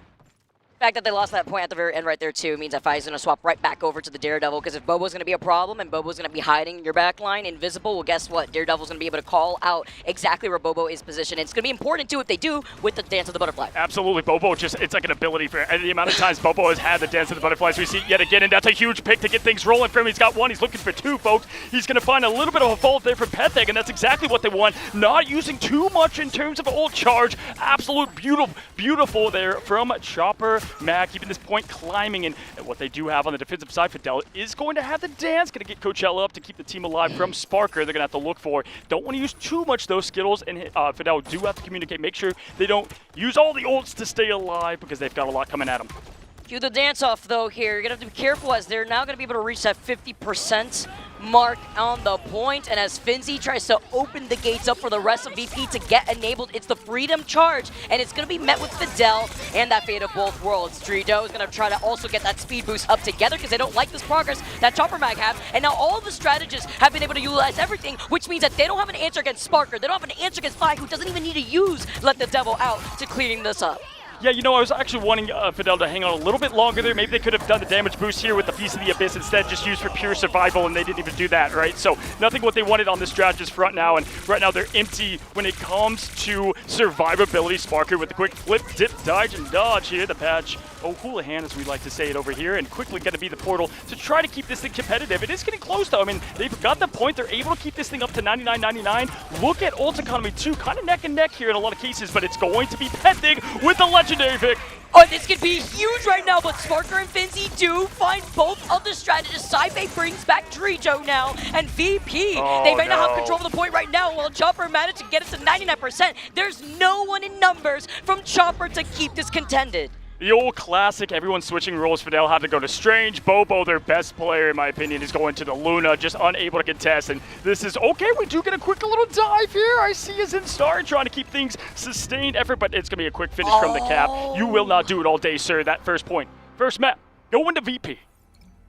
The fact that they lost that point at the very end right there too means that Fai's going to swap right back over to the Daredevil, because if Bobo's going to be a problem and Bobo's going to be hiding in your back line, invisible, well guess what? Daredevil's going to be able to call out exactly where Bobo is positioned. And it's going to be important too if they do with the Dance of the Butterfly. Absolutely, Bobo it's like an ability for the amount of times Bobo has had the Dance of the Butterflies. We see it yet again, and that's a huge pick to get things rolling for him. He's got one, he's looking for two, folks. He's going to find a little bit of a fault there from Pethig, and that's exactly what they want. Not using too much in terms of ult charge. Absolute beautiful there from Chopper Mac, keeping this point climbing. And what they do have on the defensive side, Fidel is going to have the dance, going to get Coachella up to keep the team alive from Sparker. They're going to have to look for. Don't want to use too much those Skittles, and Fidel do have to communicate. Make sure they don't use all the ults to stay alive because they've got a lot coming at them. Cue the dance off though here. You're going to have to be careful as they're now going to be able to reach that 50% mark on the point. And as Finzi tries to open the gates up for the rest of VP to get enabled, it's the Freedom Charge. And it's going to be met with Fidel and that Fate of both worlds. Drido is going to try to also get that speed boost up together because they don't like this progress that Chopper Mag have. And now all of the strategists have been able to utilize everything, which means that they don't have an answer against Sparker. They don't have an answer against Fi, who doesn't even need to use Let the Devil Out to clearing this up. Yeah, I was actually wanting Fidel to hang on a little bit longer there. Maybe they could have done the damage boost here with the Feast of the Abyss instead, just used for pure survival, and they didn't even do that, right? So nothing what they wanted on this strategist front now, and right now they're empty when it comes to survivability. Sparker with the quick flip, dip, dodge, and dodge here. The patch, Houlihan, as we like to say it over here, and quickly going to be the portal to try to keep this thing competitive. It is getting close, though. I mean, they've got the point. They're able to keep this thing up to 99.99. Look at ult economy, too. Kind of neck and neck here in a lot of cases, but it's going to be Pethig with the legendary pick. Oh, this could be huge right now, but Sparker and Finzi do find both of the strategists. Saibei brings back Drijo now, and VP, they may not have control of the point right now, while Chopper managed to get it to 99%. There's no one in numbers from Chopper to keep this contended. The old classic, everyone switching roles. Fidel had to go to Strange. Bobo, their best player, in my opinion, is going to the Luna, just unable to contest. And this is, okay, we do get a quick little dive here. I see is in Star trying to keep things sustained effort, but it's going to be a quick finish from the cap. You will not do it all day, sir. That first point. First map, go into VP.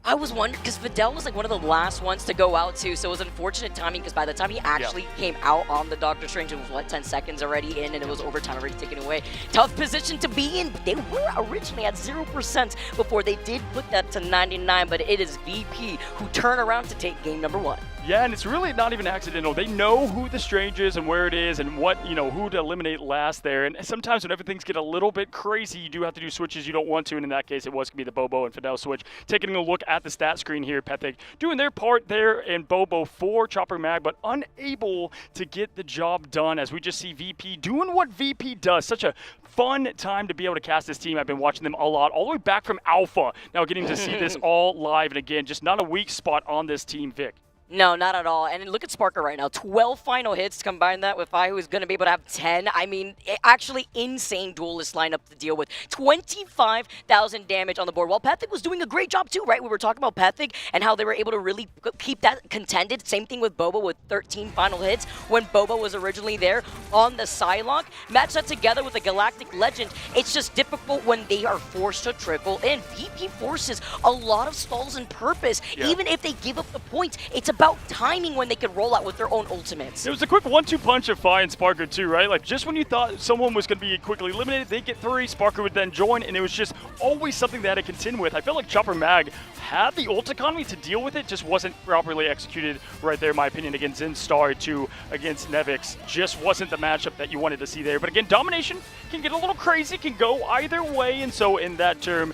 I was wondering, because Fidel was like one of the last ones to go out too, so it was unfortunate timing because by the time he actually came out on the Doctor Strange, it was what, 10 seconds already in, and it was overtime already taken away. Tough position to be in. They were originally at 0% before they did put that to 99, but it is VP who turn around to take game number 1. Yeah, and it's really not even accidental. They know who the Strange is and where it is and what, who to eliminate last there. And sometimes whenever things get a little bit crazy, you do have to do switches you don't want to. And in that case, it was going to be the Bobo and Fidel switch. Taking a look at the stat screen here, Pethic doing their part there and Bobo for Chopper Mag, but unable to get the job done as we just see VP doing what VP does. Such a fun time to be able to cast this team. I've been watching them a lot, all the way back from Alpha. Now getting to see this all live. And again, just not a weak spot on this team, Vic. No, not at all. And look at Sparker right now. 12 final hits. Combine that with I, who's going to be able to have 10. I mean, actually insane duelist lineup to deal with. 25,000 damage on the board. While Pethic was doing a great job too, right? We were talking about Pethic and how they were able to really keep that contended. Same thing with Bobo with 13 final hits when Bobo was originally there on the Psylocke. Match that together with the Galactic Legend. It's just difficult when they are forced to trickle in. VP forces a lot of stalls in purpose. Yeah. Even if they give up the points, it's about timing when they can roll out with their own ultimates. It was a quick 1-2 punch of Fi and Sparker too, right? Like just when you thought someone was going to be quickly eliminated, they get 3, Sparker would then join, and it was just always something they had to contend with. I feel like Chopper Mag had the ult economy to deal with it, just wasn't properly executed right there, in my opinion, against Zinstar 2 against Nevix. Just wasn't the matchup that you wanted to see there. But again, domination can get a little crazy, can go either way, and so in that term,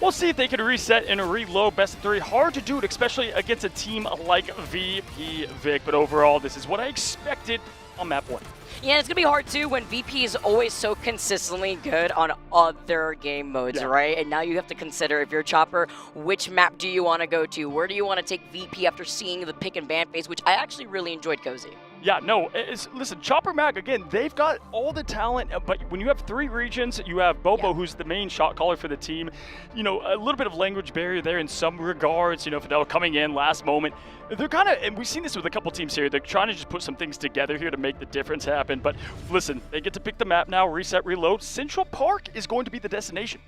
we'll see if they can reset and reload best of 3. Hard to do it, especially against a team like VP Vic. But overall, this is what I expected on map 1. Yeah, it's going to be hard too when VP is always so consistently good on other game modes, right? And now you have to consider, if you're a Chopper, which map do you want to go to? Where do you want to take VP after seeing the pick and ban phase, which I actually really enjoyed, Cozy. Yeah, no, listen, Chopper Mag, again, they've got all the talent, but when you have 3 regions, you have Bobo, who's the main shot caller for the team, a little bit of language barrier there in some regards, Fidel coming in last moment. They're kind of, and we've seen this with a couple teams here, they're trying to just put some things together here to make the difference happen, but listen, they get to pick the map now, reset, reload. Central Park is going to be the destination.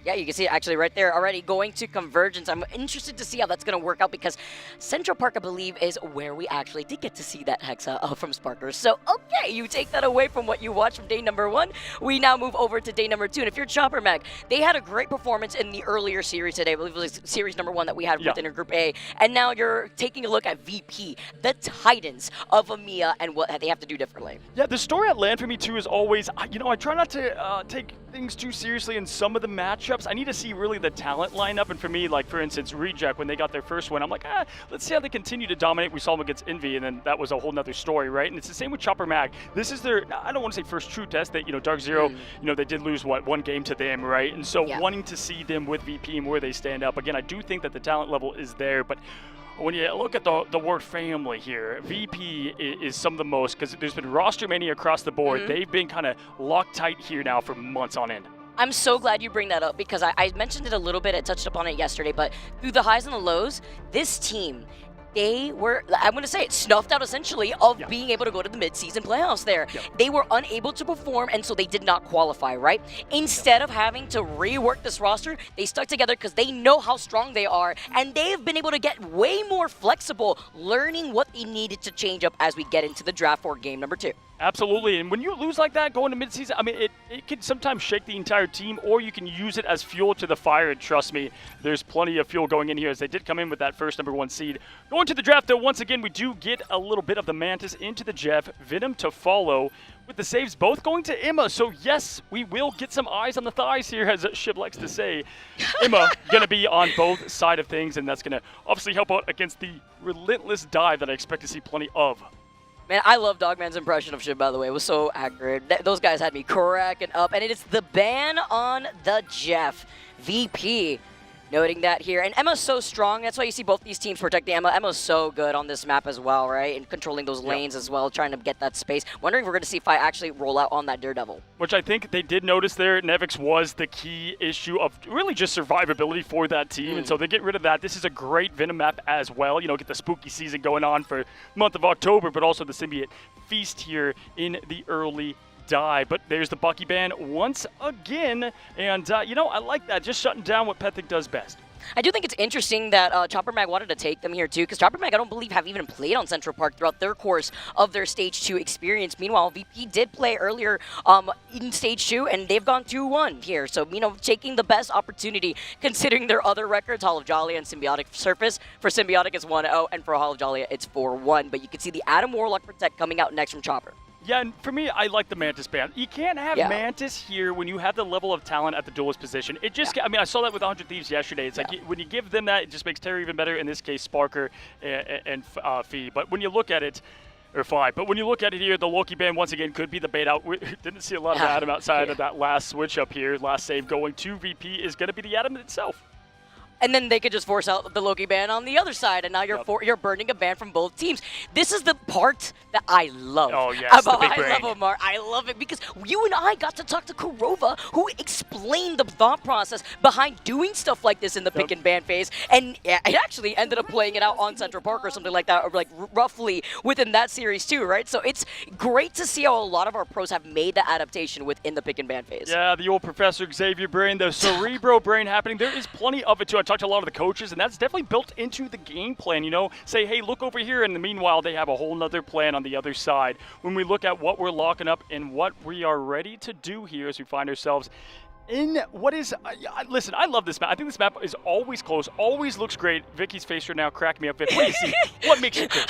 Yeah, you can see it actually right there already going to Convergence. I'm interested to see how that's going to work out because Central Park, I believe, is where we actually did get to see that Hexa from Sparker. So, okay, you take that away from what you watched from day number 1. We now move over to day number 2. And if you're Chopper Mag, they had a great performance in the earlier series today. I believe it was series number 1 that we had within Group A. And now you're taking a look at VP, the Titans of EMEA, and what they have to do differently. Yeah, the story at land for me, too, is always, I try not to take things too seriously in some of the matchups. I need to see really the talent lineup, and for me, like for instance, Reject, when they got their first win, I'm like, let's see how they continue to dominate. We saw them against Envy, and then that was a whole nother story, right? And it's the same with Chopper Mag. This is their, I don't want to say first true test, that, Dark Zero, they did lose, 1 game to them, right? And so wanting to see them with VP and where they stand up, again, I do think that the talent level is there, but when you look at the word family here, VP is some of the most, because there's been roster mania across the board. They've been kind of locked tight here now for months on end. I'm so glad you bring that up because I mentioned it a little bit. I touched upon it yesterday, but through the highs and the lows, this team, they were, I'm going to say it, snuffed out essentially of being able to go to the mid-season playoffs there. They were unable to perform, and so they did not qualify, right? Instead of having to rework this roster, they stuck together because they know how strong they are, and they've been able to get way more flexible, learning what they needed to change up as we get into the draft for game number 2. Absolutely, and when you lose like that going to midseason, I mean, it can sometimes shake the entire team, or you can use it as fuel to the fire, and trust me, there's plenty of fuel going in here as they did come in with that first number 1 seed. Going to the draft, though, once again, we do get a little bit of the Mantis into the Jeff, Venom to follow, with the saves both going to Emma, so yes, we will get some eyes on the thighs here, as Shib likes to say. Emma going to be on both sides of things, and that's going to obviously help out against the relentless dive that I expect to see plenty of. Man, I love Dogman's impression of Shib, by the way. It was so accurate. Those guys had me cracking up. And it is the ban on the Jeff. VP noting that here. And Emma's so strong. That's why you see both these teams protecting Emma. Emma's so good on this map as well, right? And controlling those lanes as well, trying to get that space. Wondering if we're going to see Fi actually roll out on that Daredevil. Which I think they did notice there. Nevix was the key issue of really just survivability for that team. And so they get rid of that. This is a great Venom map as well. You know, get the spooky season going on for month of October, but also the Symbiote Feast here in the early die. But there's the Bucky ban once again. And, you know, I like that. Just shutting down what Pethic does best. I do think it's interesting that Chopper Mag wanted to take them here too, because Chopper Mag, I don't believe, have even played on Central Park throughout their course of their Stage 2 experience. Meanwhile, VP did play earlier in Stage 2, and they've gone 2-1 here. So, you know, taking the best opportunity, considering their other records, Hall of Jalia and Symbiotic Surface. For Symbiotic, it's 1-0, and for Hall of Jalia, it's 4-1. But you can see the Adam Warlock Protect coming out next from Chopper. Yeah, and for me, I like the Mantis ban. You can't have Mantis here when you have the level of talent at the duelist position. It just, I mean, I saw that with 100 Thieves yesterday. It's like when you give them that, it just makes Terry even better. In this case, Sparker and Fee. But when you look at it, or Fi. But when you look at it here, the Loki ban once again could be the bait out. We didn't see a lot of Adam outside of that last switch up here. Last save going to VP is going to be the Adam itself. And then they could just force out the Loki ban on the other side, and now you're burning a ban from both teams. This is the part that I love about High Level Mark. I love it because you and I got to talk to Kurova, who explained the thought process behind doing stuff like this in the pick and ban phase, and it actually ended up playing it out on Central Park or something like that, or like roughly within that series too, right? So it's great to see how a lot of our pros have made the adaptation within the pick and ban phase. Yeah, the old Professor Xavier brain, the Cerebro brain happening. There is plenty of it too. I talked to a lot of the coaches, and that's definitely built into the game plan, you know, say, hey, look over here, and meanwhile they have a whole nother plan on the other side. When we look at what we're locking up and what we are ready to do here as we find ourselves in what is, listen, I love this map. I think this map is always close, always looks great. Vicky's face right now cracked me up. Vic, what do you see? What makes you think?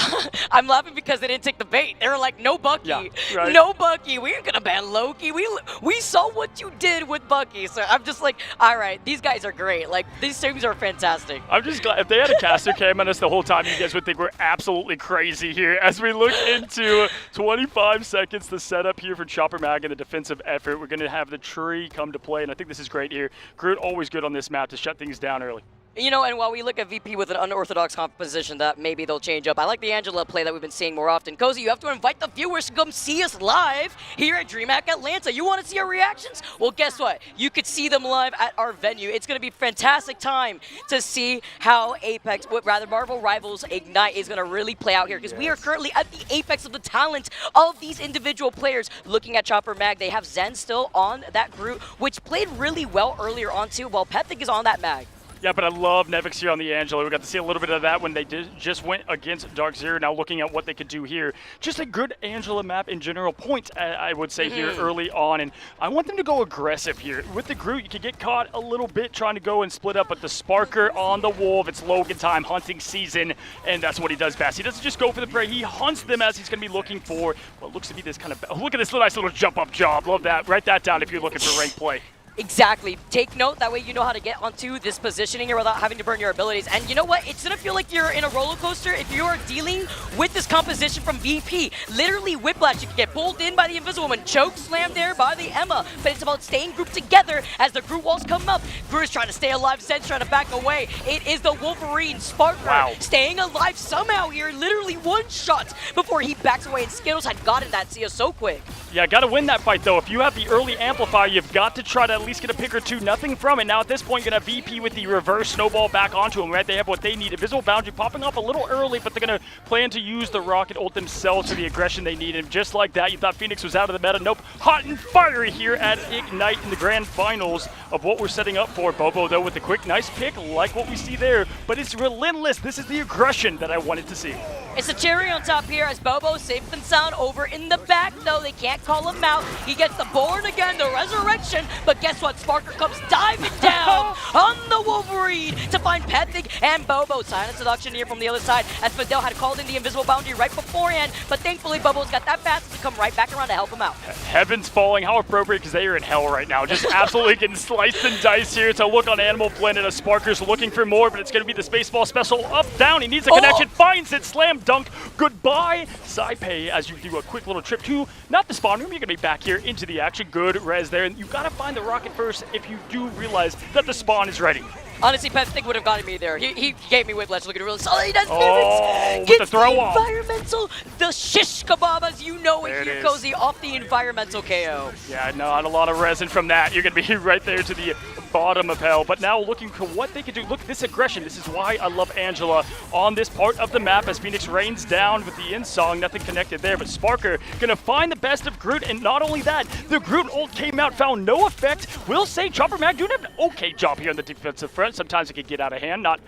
I'm laughing because they didn't take the bait. They were like, no Bucky. Yeah, right. No Bucky. We ain't going to ban Loki. We saw what you did with Bucky. So I'm just like, all right, these guys are great. Like, these streams are fantastic. I'm just glad. If they had a caster cam on us the whole time, you guys would think we're absolutely crazy here. As we look into 25 seconds, the setup here for Chopper Mag and the defensive effort, we're going to have the tree come to play, and I think this is great here. Groot always good on this map to shut things down early. You know, and while we look at VP with an unorthodox composition that maybe they'll change up, I like the Angela play that we've been seeing more often. Cozy, you have to invite the viewers to come see us live here at DreamHack Atlanta. You want to see our reactions? Well, guess what? You could see them live at our venue. It's going to be a fantastic time to see how Apex, rather Marvel Rivals Ignite is going to really play out here, because we are currently at the apex of the talent of these individual players. Looking at Chopper Mag, they have Zen still on that Groot, which played really well earlier on too, while Pethic is on that Mag. Yeah, but I love Nevix here on the Angela. We got to see a little bit of that when they just went against Dark Zero. Now looking at what they could do here. Just a good Angela map in general. Point, I would say, here early on. And I want them to go aggressive here. With the Groot, you can get caught a little bit trying to go and split up, but the Sparker on the Wolf, it's Logan time, hunting season, and that's what he does best. He doesn't just go for the prey. He hunts them as he's going to be looking for what looks to be this kind of... Look at this nice little jump-up job. Love that. Write that down if you're looking for rank play. Exactly. Take note, that way you know how to get onto this positioning here without having to burn your abilities. And you know what? It's going to feel like you're in a roller coaster if you are dealing with this composition from VP. Literally whiplash. You can get pulled in by the Invisible Woman, choke slammed there by the Emma. But it's about staying grouped together as the Groot walls come up. Groot is trying to stay alive, Zen's trying to back away. It is the Wolverine Sparker staying alive somehow here, literally one shot before he backs away, and Skittles had gotten that CS so quick. Yeah, got to win that fight, though. If you have the early amplifier, you've got to try to at least get a pick or two. Nothing from it. Now, at this point, you're going to have VP with the reverse snowball back onto him, right? They have what they need. Invisible Boundary popping off a little early, but they're going to plan to use the Rocket ult themselves for the aggression they need. And just like that, you thought Phoenix was out of the meta. Nope. Hot and fiery here at Ignite in the grand finals of what we're setting up for. Bobo, though, with a quick, nice pick, like what we see there. But it's relentless. This is the aggression that I wanted to see. It's a cherry on top here as Bobo safe and sound over in the back, though. They can't call him out. He gets the Born Again, the Resurrection, but guess what? Sparker comes diving down on the Wolverine to find Pethic and Bobo. Silent Seduction here from the other side as Fidel had called in the Invisible Boundary right beforehand, but thankfully Bobo's got that fast to come right back around to help him out. Heaven's falling. How appropriate, because they are in hell right now. Just absolutely getting sliced and diced here. It's a look on Animal Planet as Sparker's looking for more, but it's going to be the Spaceball special up, down. He needs a connection, finds it, slam dunk. Goodbye, Saipei, as you do a quick little trip to not the spawn room. You're going to be back here into the action. Good res there. And you've got to find the rocket first if you do realize that the spawn is ready. Honestly, Pethig would have gotten me there. He gave me whiplash. Look at it, really solid. Oh, with Gets the throw off. environmental, the shish kebab, as you know There it it here, is. Cozy, off the environmental KO. Yeah, not a lot of resin from that. You're going to be right there to the bottom of hell. But now looking for what they can do. Look at this aggression. This is why I love Angela on this part of the map as Phoenix rains down with the in-song. Nothing connected there, but Sparker going to find the best of Groot. And not only that, the Groot ult came out, found no effect. Will say Chopper Mag doing an okay job here on the defensive front. Sometimes it could get out of hand. Not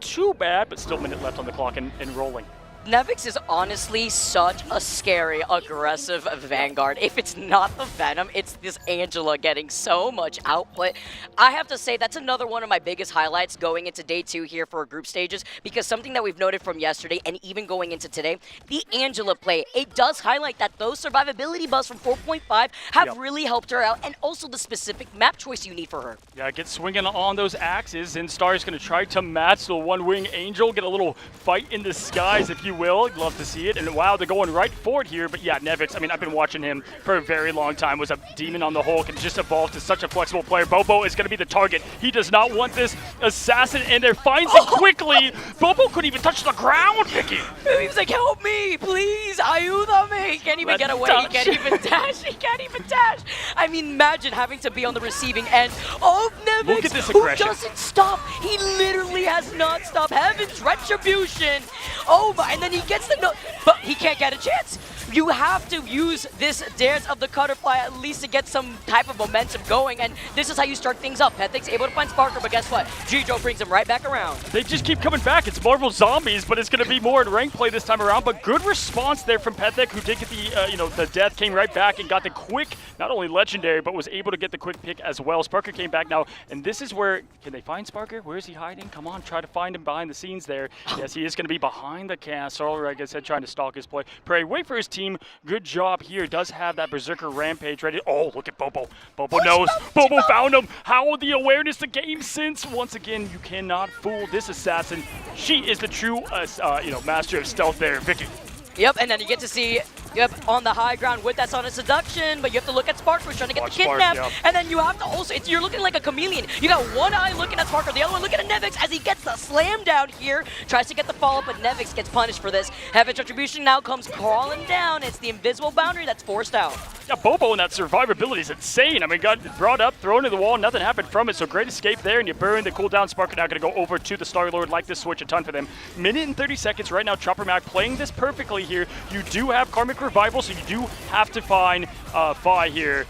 too bad, but still a minute left on the clock and rolling. Nevix is honestly such a scary, aggressive Vanguard. If it's not the Venom, it's this Angela getting so much output. I have to say that's another one of my biggest highlights going into day 2 here for group stages, because something that we've noted from yesterday and even going into today, the Angela play, it does highlight that those survivability buffs from 4.5 have really helped her out, and also the specific map choice you need for her. Yeah, get swinging on those axes, and Star's going to try to match the one-wing Angel, get a little fight in the skies, if you will. I'd love to see it. And wow, they're going right for it here. But yeah, Nevix, I mean, I've been watching him for a very long time. Was a demon on the Hulk and just evolved to such a flexible player. Bobo is going to be the target. He does not want this assassin in there. Finds it quickly. Bobo couldn't even touch the ground, Vicky. He was like, help me, please, ayúdame. He can't even get away. He can't even dash. He can't even dash. I mean, imagine having to be on the receiving end of Nevix, Look at this who aggression. doesn't stop. He literally has not stopped. Heaven's retribution. Oh my, and then he gets the no, but he can't get a chance. You have to use this Dance of the Cutterfly at least to get some type of momentum going, and this is how you start things up. Pethig's able to find Sparker, but guess what? Gijo brings him right back around. They just keep coming back. It's Marvel Zombies, but it's going to be more in rank play this time around. But good response there from Pethig, who did get the, the death, came right back and got the quick, not only legendary, but was able to get the quick pick as well. Sparker came back now, and this is where, can they find Sparker? Where is he hiding? Come on, try to find him behind the scenes there. Yes, he is going to be behind the castle, like I said, trying to stalk his play. Pray, wait for his team. Good job here. Does have that Berserker Rampage ready. Oh, look at Bobo. Bobo knows. Bobo found him. How the awareness the game since. Once again, you cannot fool this assassin. She is the true, master of stealth there, Vicky. Yep, and then you get to see, on the high ground with that Sonic Seduction, but you have to look at Sparker trying to get the kidnap, and then you have to also, you're looking like a chameleon. You got one eye looking at Sparker, the other one looking at Nevix as he gets the slam down here, tries to get the follow-up, but Nevix gets punished for this. Heaven's Retribution now comes crawling down. It's the invisible boundary that's forced out. Yeah, Bobo and that survivability is insane. I mean, got brought up, thrown to the wall, nothing happened from it, so great escape there, and you burn the cooldown. Sparker now going to go over to the Star-Lord, like this switch a ton for them. Minute and 30 seconds right now, Chopper Mac playing this perfectly here. You do have Karmic Revival, so you do have to find Fi here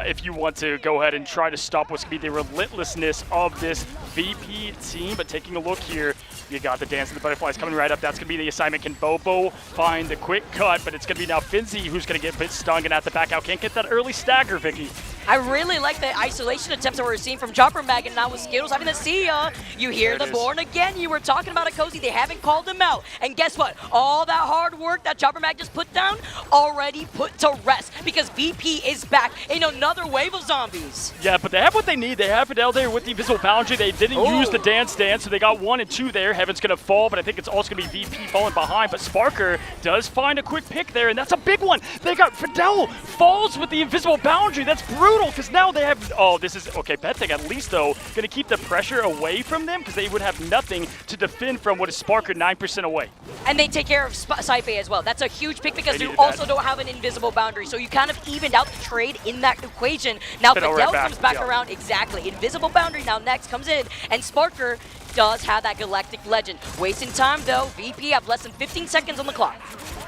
if you want to go ahead and try to stop what's going to be the relentlessness of this VP team. But taking a look here, you got the Dance of the Butterflies coming right up. That's going to be the assignment. Can Bobo find the quick cut? But it's going to be now Finzi who's going to get bit stung and have to back out. Can't get that early stagger, Vicky. I really like the isolation attempts that we're seeing from Chopper Mag, and now with Skittles having to see ya. You hear the Born again. You were talking about it, Cozy. They haven't called him out. And guess what? All that hard work that Chopper Mag just put down already put to rest, because VP is back in another wave of zombies. Yeah, but they have what they need. They have Fidel there with the Invisible Boundary. They didn't use the Dance, so they got 1 and 2 there. Heaven's going to fall, but I think it's also going to be VP falling behind. But Sparker does find a quick pick there, and that's a big one. They got Fidel falls with the Invisible Boundary. That's brutal, because now they have... Oh, this is... Okay, Pethig at least, though, going to keep the pressure away from them, because they would have nothing to defend from what is Sparker 9% away. And they take care of Saife as well. That's a huge pick, because you also don't have an Invisible Boundary, so you kind of evened out the trade in that equation. Now Fidel right comes back around. Exactly. Invisible Boundary now next comes in, and Sparker does have that Galactic Legend. Wasting time, though. VP have less than 15 seconds on the clock.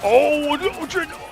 Oh,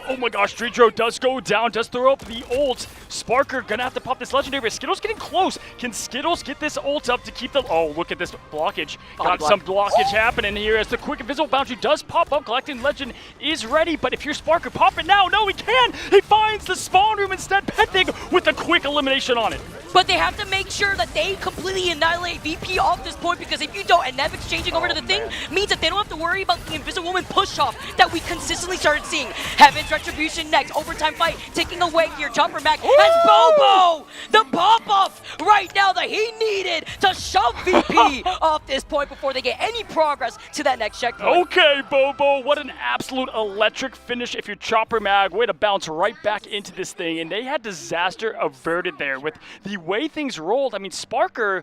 oh my gosh, Dridro does go down, does throw up the ult. Sparker gonna have to pop this legendary, but Skittles getting close. Can Skittles get this ult up to keep the... Oh, look at this blockage. Got some blockage happening here as the quick Invisible Boundary does pop up. Galactic Legend is ready, but if you're Sparker, pop it now. No, he can. He finds the spawn room instead. Pethig with a quick elimination on it. But they have to make sure that they completely annihilate VP off this point, because if if you don't, and Nevix changing over to the thing means that they don't have to worry about the Invisible Woman push-off that we consistently started seeing. Heaven's Retribution next, overtime fight, taking away here. Chopper Mac has Bobo! The pop-off right now that he needed to shove VP off this point before they get any progress to that next checkpoint. Okay, Bobo, what an absolute electric finish if you're Chopper Mag. Way to bounce right back into this thing, and they had disaster averted there with the way things rolled. I mean, Sparker,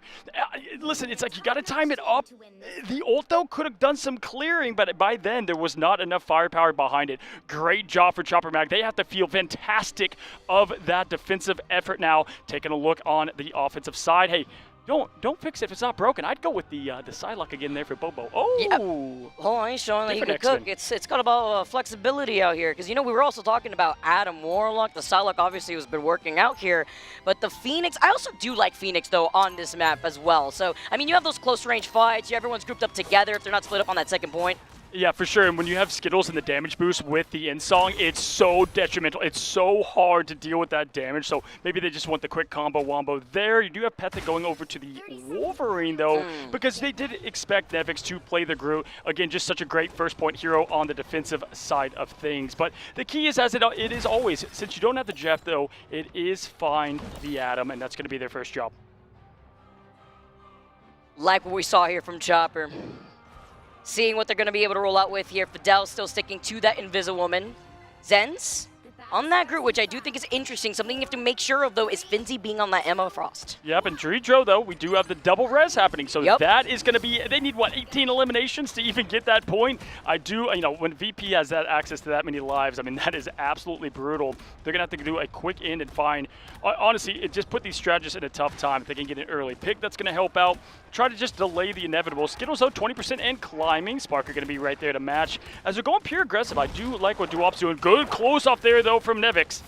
listen, it's like you got to time it up. The ult, though, could have done some clearing, but by then there was not enough firepower behind it. Great job for Chopper Mag. They have to feel fantastic of that defensive effort now. Taking a look on the offensive side. Hey, don't fix it if it's not broken. I'd go with the Psylocke again there for Bobo. Oh! Yeah. Hold on, he's showing that he can cook. It's got about flexibility out here. Because, you know, we were also talking about Adam Warlock. The Psylocke obviously has been working out here. But the Phoenix, I also do like Phoenix, though, on this map as well. So, I mean, you have those close range fights. Everyone's grouped up together if they're not split up on that second point. Yeah, for sure. And when you have Skittles and the damage boost with the in-song, it's so detrimental. It's so hard to deal with that damage. So maybe they just want the quick combo wombo there. You do have Pethic going over to the Wolverine, though, because they did expect Nevix to play the Groot. Again, just such a great first point hero on the defensive side of things. But the key is, as it is always, since you don't have the Jeff, though, it is find the Atom, and that's going to be their first job. Like what we saw here from Chopper. Seeing what they're going to be able to roll out with here. Fidel still sticking to that Invisiwoman. Zenz on that group, which I do think is interesting. Something you have to make sure of, though, is Finzi being on that Emma Frost. Yep, and Dredro, though, we do have the double res happening. So that is going to be, they need, what, 18 eliminations to even get that point? I do, you know, when VP has that access to that many lives, I mean, that is absolutely brutal. They're going to have to do a quick in and find, honestly, it just put these strategists in a tough time. If they can get an early pick, that's going to help out. Try to just delay the inevitable. Skittles, though, 20% and climbing. Sparker going to be right there to match. As they're going pure aggressive, I do like what Duop's doing. Good close off there, though, from Nevix.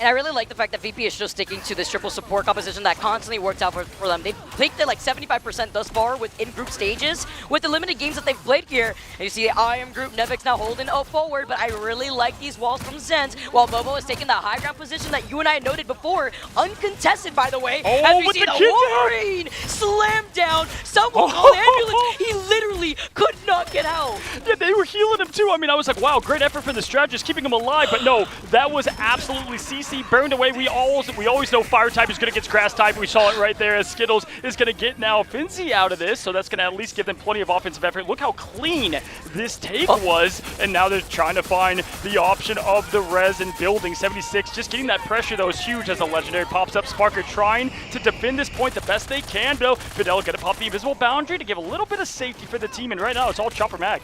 And I really like the fact that VP is just sticking to this triple support composition that constantly works out for them. They've picked it like 75% thus far within group stages with the limited games that they've played here. And you see I am group, Nevix now holding up forward, but I really like these walls from Zenz, while Bobo is taking that high ground position that you and I noted before, uncontested, by the way. Oh, as we see the Wolverine slam down. Someone called the ambulance. He literally could not get out. Yeah, they were healing him too. I mean, I was like, wow, great effort from the strategist, keeping him alive. But no, that was absolutely CC burned away. We always know fire type is good against grass type. We saw it right there as Skittles is going to get now Finzi out of this. So that's going to at least give them plenty of offensive effort. Look how clean this take was. And now they're trying to find the option of the res and building. 76, just getting that pressure, though, is huge as a legendary pops up. Sparker trying to defend this point the best they can, though. Fidel going to pop the invisible boundary to give a little bit of safety for the team. And right now, it's all Chopper Mag.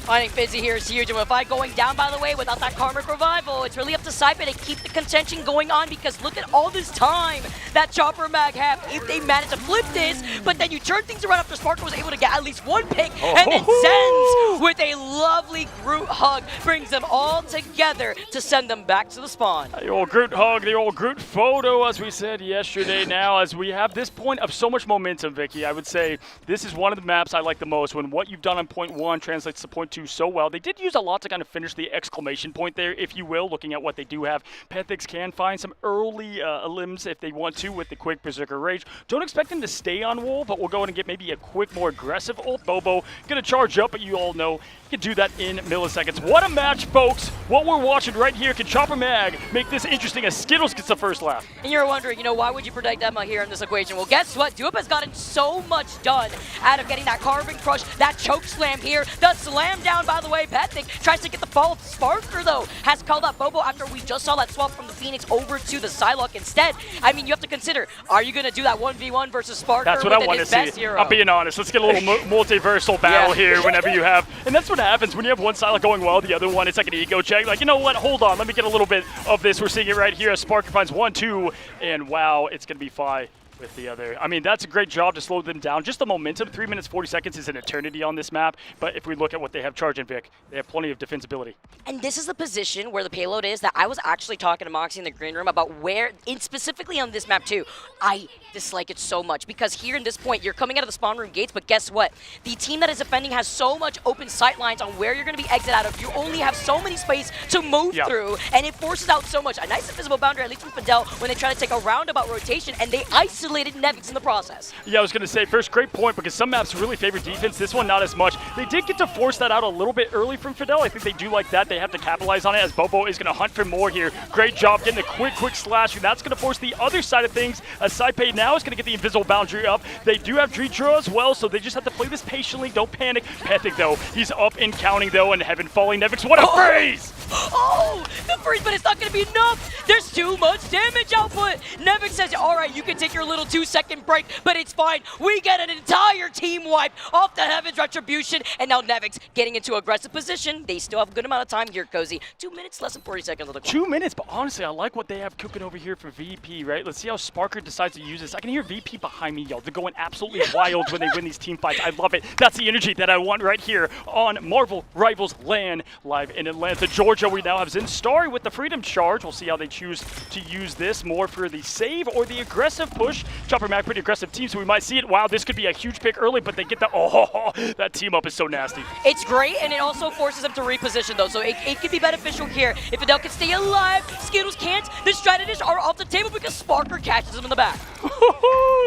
Finding Fizzy here is huge, and with fight going down, by the way, without that Karmic Revival, it's really up to Saipa to keep the contention going on, because look at all this time that Chopper Mag have if they manage to flip this, but then you turn things around after Sparker was able to get at least one pick, and then Zenz with a lovely Groot hug brings them all together to send them back to the spawn. The old Groot hug, the old Groot photo, as we said yesterday. Now, as we have this point of so much momentum, Vicky, I would say this is one of the maps I like the most, when what you've done on point 1 translates to point 2 so well. They did use a lot to kind of finish the exclamation point there, if you will, looking at what they do have. Pethics can find some early limbs if they want to with the quick Berserker Rage. Don't expect them to stay on Wool, but we'll go in and get maybe a quick, more aggressive ult. Bobo going to charge up, but you all know you can do that in milliseconds. What a match, folks. What we're watching right here, can Chopper Mag make this interesting as Skittles gets the first laugh? And you're wondering, you know, why would you protect Emma here in this equation? Well, guess what? Duop has gotten so much done out of getting that Carbon Crush, that choke slam here, the slam down, by the way. Pethic tries to get the follow. Sparker, though, has called out Bobo after we just saw that swap from the Phoenix over to the Psylocke instead. I mean, you have to consider, are you going to do that 1v1 versus Sparker? That's what I want to see. Hero? I'm being honest. Let's get a little multiversal battle here whenever you have. And that's what happens when you have one Psylocke going well, the other one, it's like an ego check. Like, you know what? Hold on. Let me get a little bit of this. We're seeing it right here as Sparker finds 1, 2, and wow, it's going to be Fi with the other. I mean, that's a great job to slow them down. Just the momentum, 3 minutes, 40 seconds is an eternity on this map. But if we look at what they have charged in Vic, they have plenty of defensibility. And this is the position where the payload is that I was actually talking to Moxie in the green room about where, specifically on this map too, I dislike it so much, because here in this point, you're coming out of the spawn room gates, but guess what? The team that is defending has so much open sight lines on where you're going to be exit out of. You only have so many space to move through, and it forces out so much. A nice invisible boundary, at least from Fidel, when they try to take a roundabout rotation, and they isolate isolated Nevix in the process. Yeah, I was going to say, first, great point, because some maps really favor defense. This one, not as much. They did get to force that out a little bit early from Fidel. I think they do like that. They have to capitalize on it, as Bobo is going to hunt for more here. Great job getting a quick slash, and that's going to force the other side of things. As Saipei now is going to get the invisible boundary up. They do have Dreetro as well, so they just have to play this patiently. Don't panic. Pethic, though, he's up and counting, though, and Heaven falling. Nevix, what a freeze! Oh, the freeze, but it's not going to be enough. There's too much damage output. Nevix says, all right, you can take your little 2-second break, but it's fine. We get an entire team wipe off the Heaven's Retribution, and now Nevix getting into aggressive position. They still have a good amount of time here, Cozy. 2 minutes, less than 40 seconds on the clock. 2 minutes, but honestly, I like what they have cooking over here for VP, right? Let's see how Sparker decides to use this. I can hear VP behind me, y'all. They're going absolutely wild when they win these team fights. I love it. That's the energy that I want right here on Marvel Rivals LAN, live in Atlanta, Georgia. We now have Zen Starry with the Freedom Charge. We'll see how they choose to use this, more for the save or the aggressive push. Chopper Mac, pretty aggressive team, so we might see it. Wow, this could be a huge pick early, but they get the, oh, that team up is so nasty. It's great, and it also forces them to reposition, though, so it could be beneficial here. If Fidel can stay alive, Skittles can't. The strategists are off the table because Sparker catches him in the back.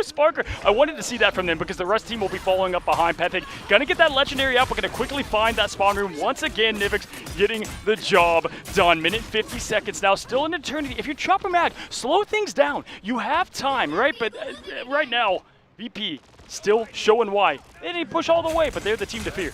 Sparker, I wanted to see that from them because the rest team will be following up behind Pethic. Gonna get that legendary out, but gonna quickly find that spawn room. Once again, Nivix getting the job done. Minute 50 seconds now, still an eternity. If you're Chopper Mag, slow things down. You have time, right? But right now, VP still showing why. They didn't push all the way, but they're the team to fear.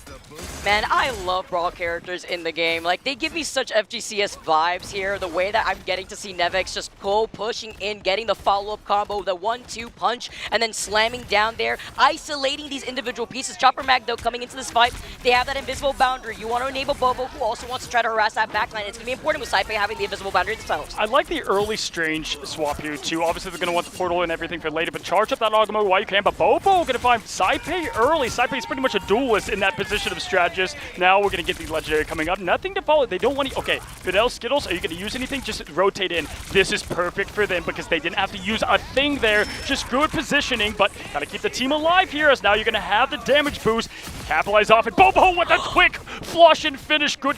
Man, I love Brawl characters in the game. Like, they give me such FGCS vibes here. The way that I'm getting to see Nevix just go pushing in, getting the follow-up combo, the 1-2 punch, and then slamming down there, isolating these individual pieces. Chopper Mag, though, coming into this fight, they have that invisible boundary. You want to enable Bobo, who also wants to try to harass that backline. It's going to be important with Saipei having the invisible boundary themselves. I like the early Strange swap here, too. Obviously, they're going to want the portal and everything for later, but charge up that Agamo while you can. But Bobo going to find Saipei early. Saipei is pretty much a duelist in that position of strategist. Now we're going to get the legendary coming up. Nothing to follow. They don't want to... Okay, Fidel, Skittles, are you going to use anything? Just rotate in. This is perfect for them because they didn't have to use a thing there. Just good positioning, but got to keep the team alive here as now you're going to have the damage boost. Capitalize off it. Bobo with a quick flush and finish. Good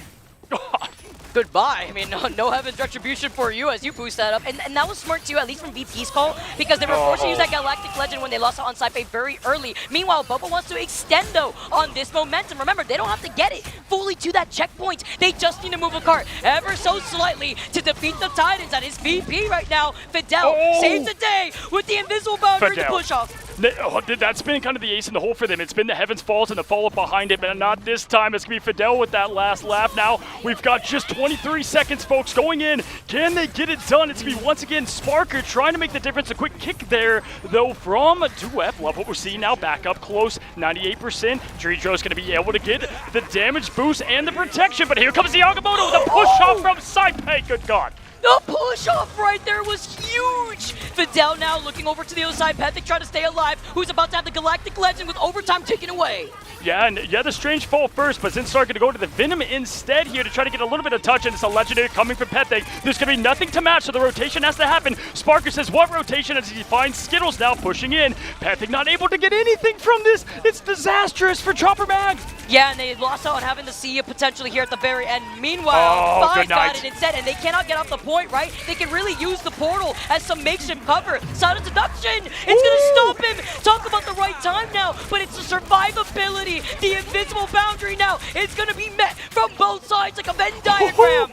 God. Goodbye. I mean, no Heaven's Retribution for you as you boost that up. And that was smart too, at least from VP's call, because they were forced to use that Galactic Legend when they lost out on Saipei very early. Meanwhile, Bobo wants to extend, though, on this momentum. Remember, they don't have to get it fully to that checkpoint. They just need to move a cart ever so slightly to defeat the Titans. That is VP right now. Fidel saves the day with the invisible boundary to push off. That's been kind of the ace in the hole for them. It's been the Heavens Falls and the follow-up behind it, but not this time. It's going to be Fidel with that last laugh. Now we've got just 23 seconds, folks, going in. Can they get it done? It's going to be, once again, Sparker trying to make the difference. A quick kick there, though, from Duep. Love what we're seeing now. Back up close, 98%. Dreedro's going to be able to get the damage boost and the protection, but here comes the Agamotto with a push-off from Saipei. Good God. The push-off right there was huge! Fidel now looking over to the other side. Pethic trying to stay alive, who's about to have the Galactic Legend with overtime taken away. Yeah, and the Strange fall first, but Zinstar going to go to the Venom instead here to try to get a little bit of touch, and it's a Legendary coming from Pethic. There's going to be nothing to match, so the rotation has to happen. Sparker says, what rotation? As he finds Skittles now pushing in. Pethic not able to get anything from this. It's disastrous for Chopper Mag. Yeah, and they lost out on having to see it potentially here at the very end. Meanwhile, Five got it instead, and they cannot get off the point, right? They can really use the portal as some makeshift cover. Silent Seduction! It's going to stop him! Talk about the right time now, but it's the survivability. The invisible boundary now. It's going to be met from both sides like a Venn diagram.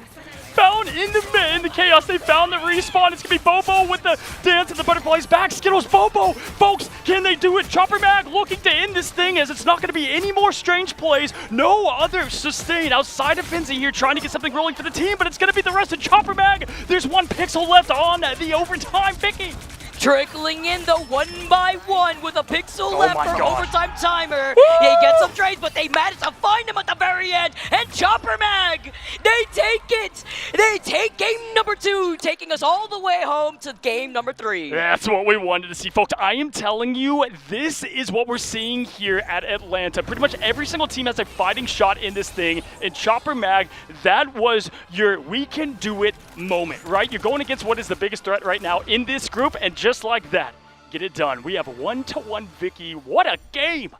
Found in the chaos. They found the respawn. It's going to be Bobo with the dance and the butterflies back. Skittles, Bobo. Folks, can they do it? Chopper Mag looking to end this thing as it's not going to be any more strange plays. No other sustain outside of Finzi here trying to get something rolling for the team, but it's going to be the rest of Chopper Mag. There's one pixel left on the overtime. Vicky. Trickling in the 1 by 1 with a pixel left for overtime timer. Woo! They get some trades, but they manage to find him at the very end. And Chopper Mag, they take it. They take game number 2, taking us all the way home to game number 3. That's what we wanted to see, folks. I am telling you, this is what we're seeing here at Atlanta. Pretty much every single team has a fighting shot in this thing. And Chopper Mag, that was your we can do it moment, right? You're going against what is the biggest threat right now in this group, and just like that, get it done. We have a 1-1 Vicky. What a game!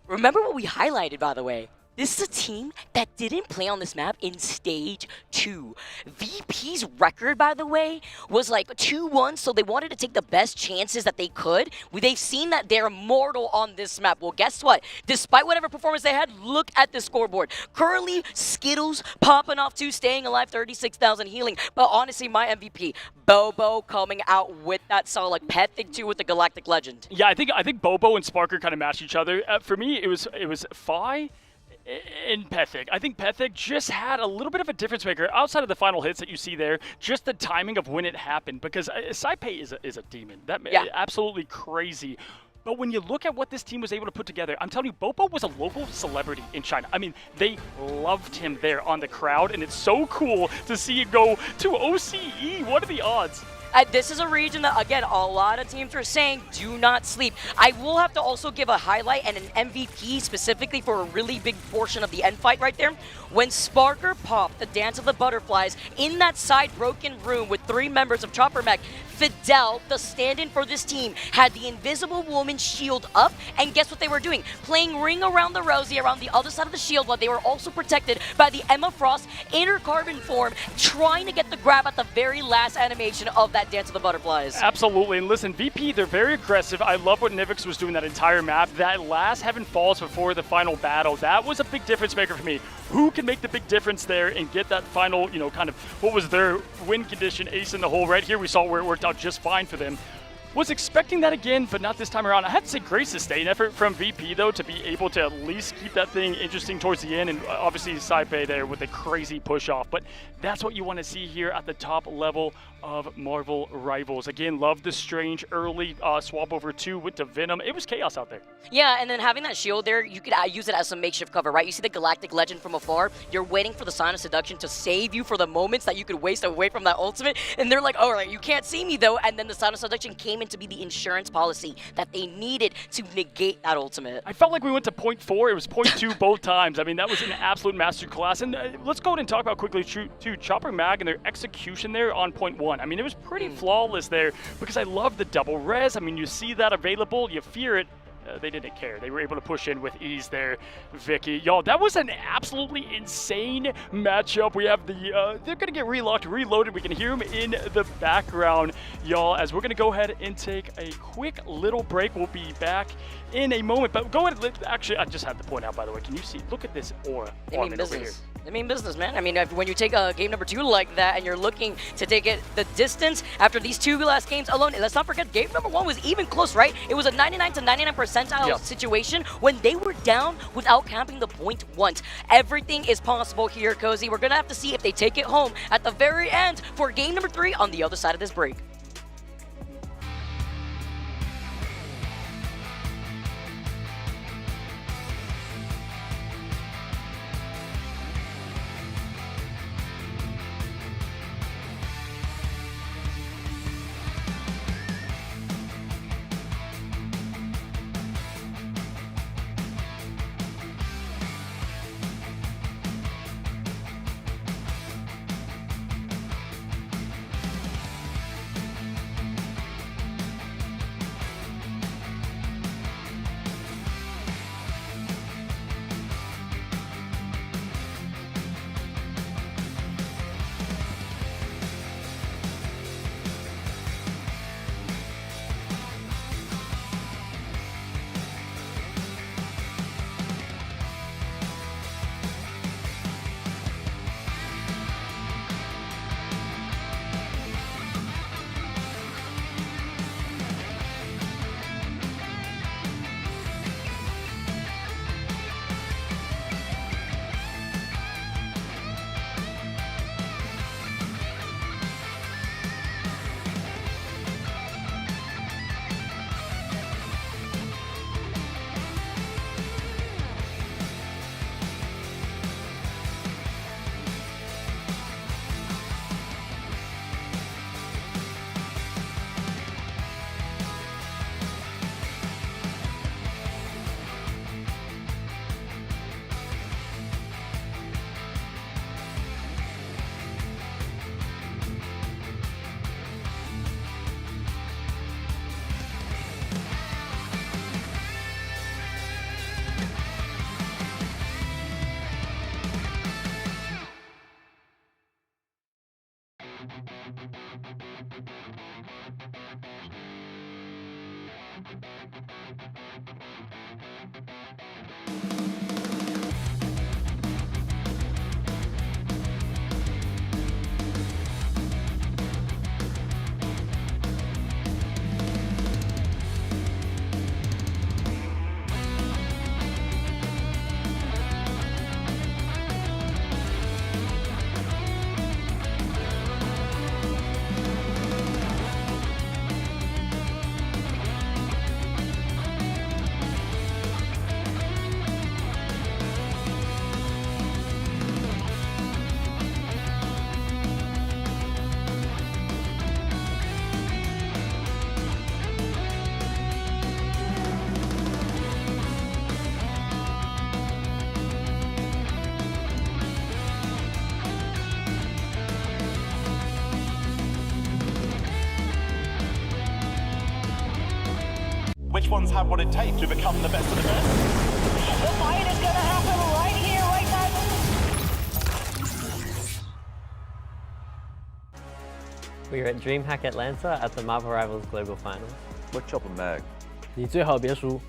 Remember what we highlighted, by the way. This is a team that didn't play on this map in Stage 2. VP's record, by the way, was like 2-1, so they wanted to take the best chances that they could. They've seen that they're mortal on this map. Well, guess what? Despite whatever performance they had, look at the scoreboard. Currently, Skittles popping off too, staying alive, 36,000 healing. But honestly, my MVP, Bobo, coming out with that solid Pethig too with the Galactic Legend. Yeah, I think Bobo and Sparker kind of match each other. For me, it was Fi and Pethig. I think Pethig just had a little bit of a difference maker outside of the final hits that you see there. Just the timing of when it happened, because Saipei is a demon. That absolutely crazy. But when you look at what this team was able to put together, I'm telling you, Bobo was a local celebrity in China. I mean, they loved him there on the crowd, and it's so cool to see it go to OCE. What are the odds? This is a region that, again, a lot of teams are saying do not sleep. I will have to also give a highlight and an MVP specifically for a really big portion of the end fight right there. When Sparker popped the Dance of the Butterflies in that side broken room with 3 members of Chopper Mech, Fidel, the stand-in for this team, had the Invisible Woman shield up, and guess what they were doing? Playing Ring Around the Rosie around the other side of the shield while they were also protected by the Emma Frost inner carbon form, trying to get the grab at the very last animation of that Dance of the Butterflies. Absolutely, and listen, VP, they're very aggressive. I love what Nivix was doing that entire map. That last Heaven Falls before the final battle, that was a big difference maker for me. Who can make the big difference there and get that final, kind of, what was their win condition, ace in the hole? Right here, we saw where it worked out just fine for them. Was expecting that again, but not this time around. I had to say great sustain effort from VP, though, to be able to at least keep that thing interesting towards the end, and obviously Saipei there with a crazy push-off. But that's what you want to see here at the top level of Marvel Rivals. Again, love the Strange early swap over 2 with the Venom. It was chaos out there. Yeah, and then having that shield there, you could use it as some makeshift cover, right? You see the Galactic Legend from afar, you're waiting for the Sign of Seduction to save you for the moments that you could waste away from that ultimate, and they're like, all right, you can't see me though, and then the Sign of Seduction came in to be the insurance policy that they needed to negate that ultimate. I felt like we went to point 4, it was point 2 both times. I mean, that was an absolute masterclass. And let's go ahead and talk about quickly too, Chopper Mag and their execution there on point 1. I mean, it was pretty flawless there because I love the double res. I mean, you see that available, you fear it. They didn't care. They were able to push in with ease there, Vicky. Y'all, that was an absolutely insane matchup. We have the, they're going to get relocked, reloaded. We can hear them in the background, y'all, as we're going to go ahead and take a quick little break. We'll be back in a moment. But go ahead. Actually, I just had to point out, by the way, can you see? Look at this aura. They mean business. They mean business, man. I mean, when you take a game number 2 like that and you're looking to take it the distance after these 2 last games alone, let's not forget game number 1 was even close, right? It was a 99 to 99 percentile situation when they were down without camping the point once. Everything is possible here, Cozy. We're going to have to see if they take it home at the very end for game number 3 on the other side of this break. Which ones have what it takes to become the best of the best? The fight is gonna happen right here, right now. We are at DreamHack Atlanta at the Marvel Rivals Global Finals. Look up a mag. 你最好别输。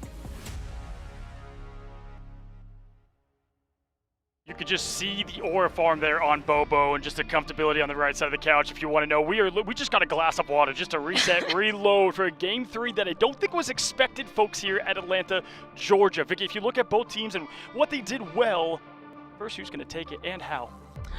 You could just see the aura farm there on Bobo and just the comfortability on the right side of the couch. If you want to know, we just got a glass of water just to reset, reload for a Game 3 that I don't think was expected, folks, here at Atlanta, Georgia. Vicky, if you look at both teams and what they did well, first who's going to take it and how?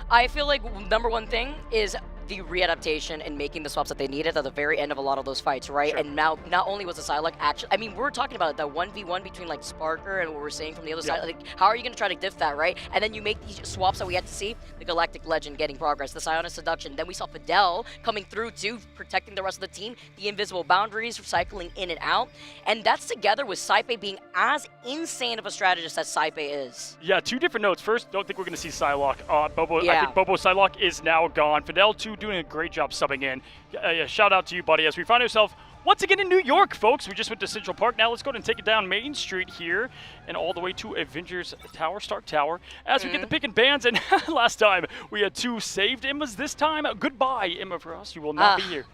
I feel like number one thing is the readaptation and making the swaps that they needed at the very end of a lot of those fights, right? Sure. And now, not only was the Psylocke actually, I mean, we're talking about the 1v1 between like Sparker and what we're seeing from the other side. Like, how are you going to try to diff that, right? And then you make these swaps that we had to see, the Galactic Legend getting progress, the Psionic Seduction. Then we saw Fidel coming through too, protecting the rest of the team, the Invisible Boundaries, cycling in and out. And that's together with Saipe being as insane of a strategist as Saipe is. Yeah, two different notes. First, don't think we're going to see Psylocke. Bobo, I Yeah. think Bobo Psylocke is now gone. Fidel, too, doing a great job subbing in. Yeah, shout out to you, buddy, as we find ourselves once again in New York, folks. We just went to Central Park. Now let's go ahead and take it down Main Street here and all the way to Avengers Tower, Stark Tower, as we get the pick and bans. And last time, we had two saved Emmas. This time, goodbye, Emma, for us. You will not be here.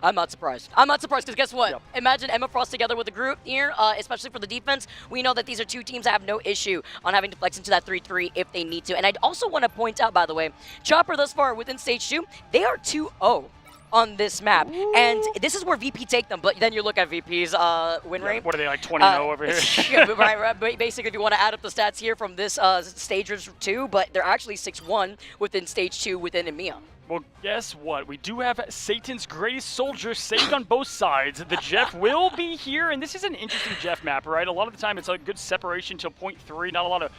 I'm not surprised. I'm not surprised because guess what? Yep. Imagine Emma Frost together with the group here, especially for the defense. We know that these are two teams that have no issue on having to flex into that 3-3 if they need to. And I'd also want to point out, by the way, Chopper thus far within Stage 2, they are 2-0 on this map. Ooh. And this is where VP take them. But then you look at VP's win rate. What are they, like 20-0 over here? right. Basically, if you want to add up the stats here from this Stage 2, but they're actually 6-1 within Stage 2 within EMEA. Well, guess what? We do have Satan's greatest soldier saved on both sides. The Jeff will be here, and this is an interesting Jeff map, right? A lot of the time, it's a good separation till point 3. Not a lot of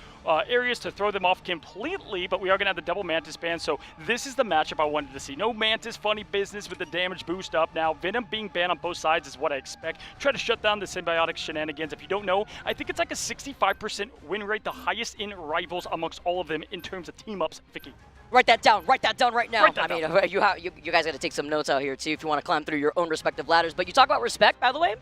areas to throw them off completely, but we are going to have the double Mantis ban, so this is the matchup I wanted to see. No Mantis, funny business with the damage boost up. Now, Venom being banned on both sides is what I expect. Try to shut down the symbiotic shenanigans. If you don't know, I think it's like a 65% win rate, the highest in Rivals amongst all of them in terms of team-ups, Vicky. Write that down right now. Write that I mean, down. you guys got to take some notes out here too if you want to climb through your own respective ladders. But you talk about respect, by the way.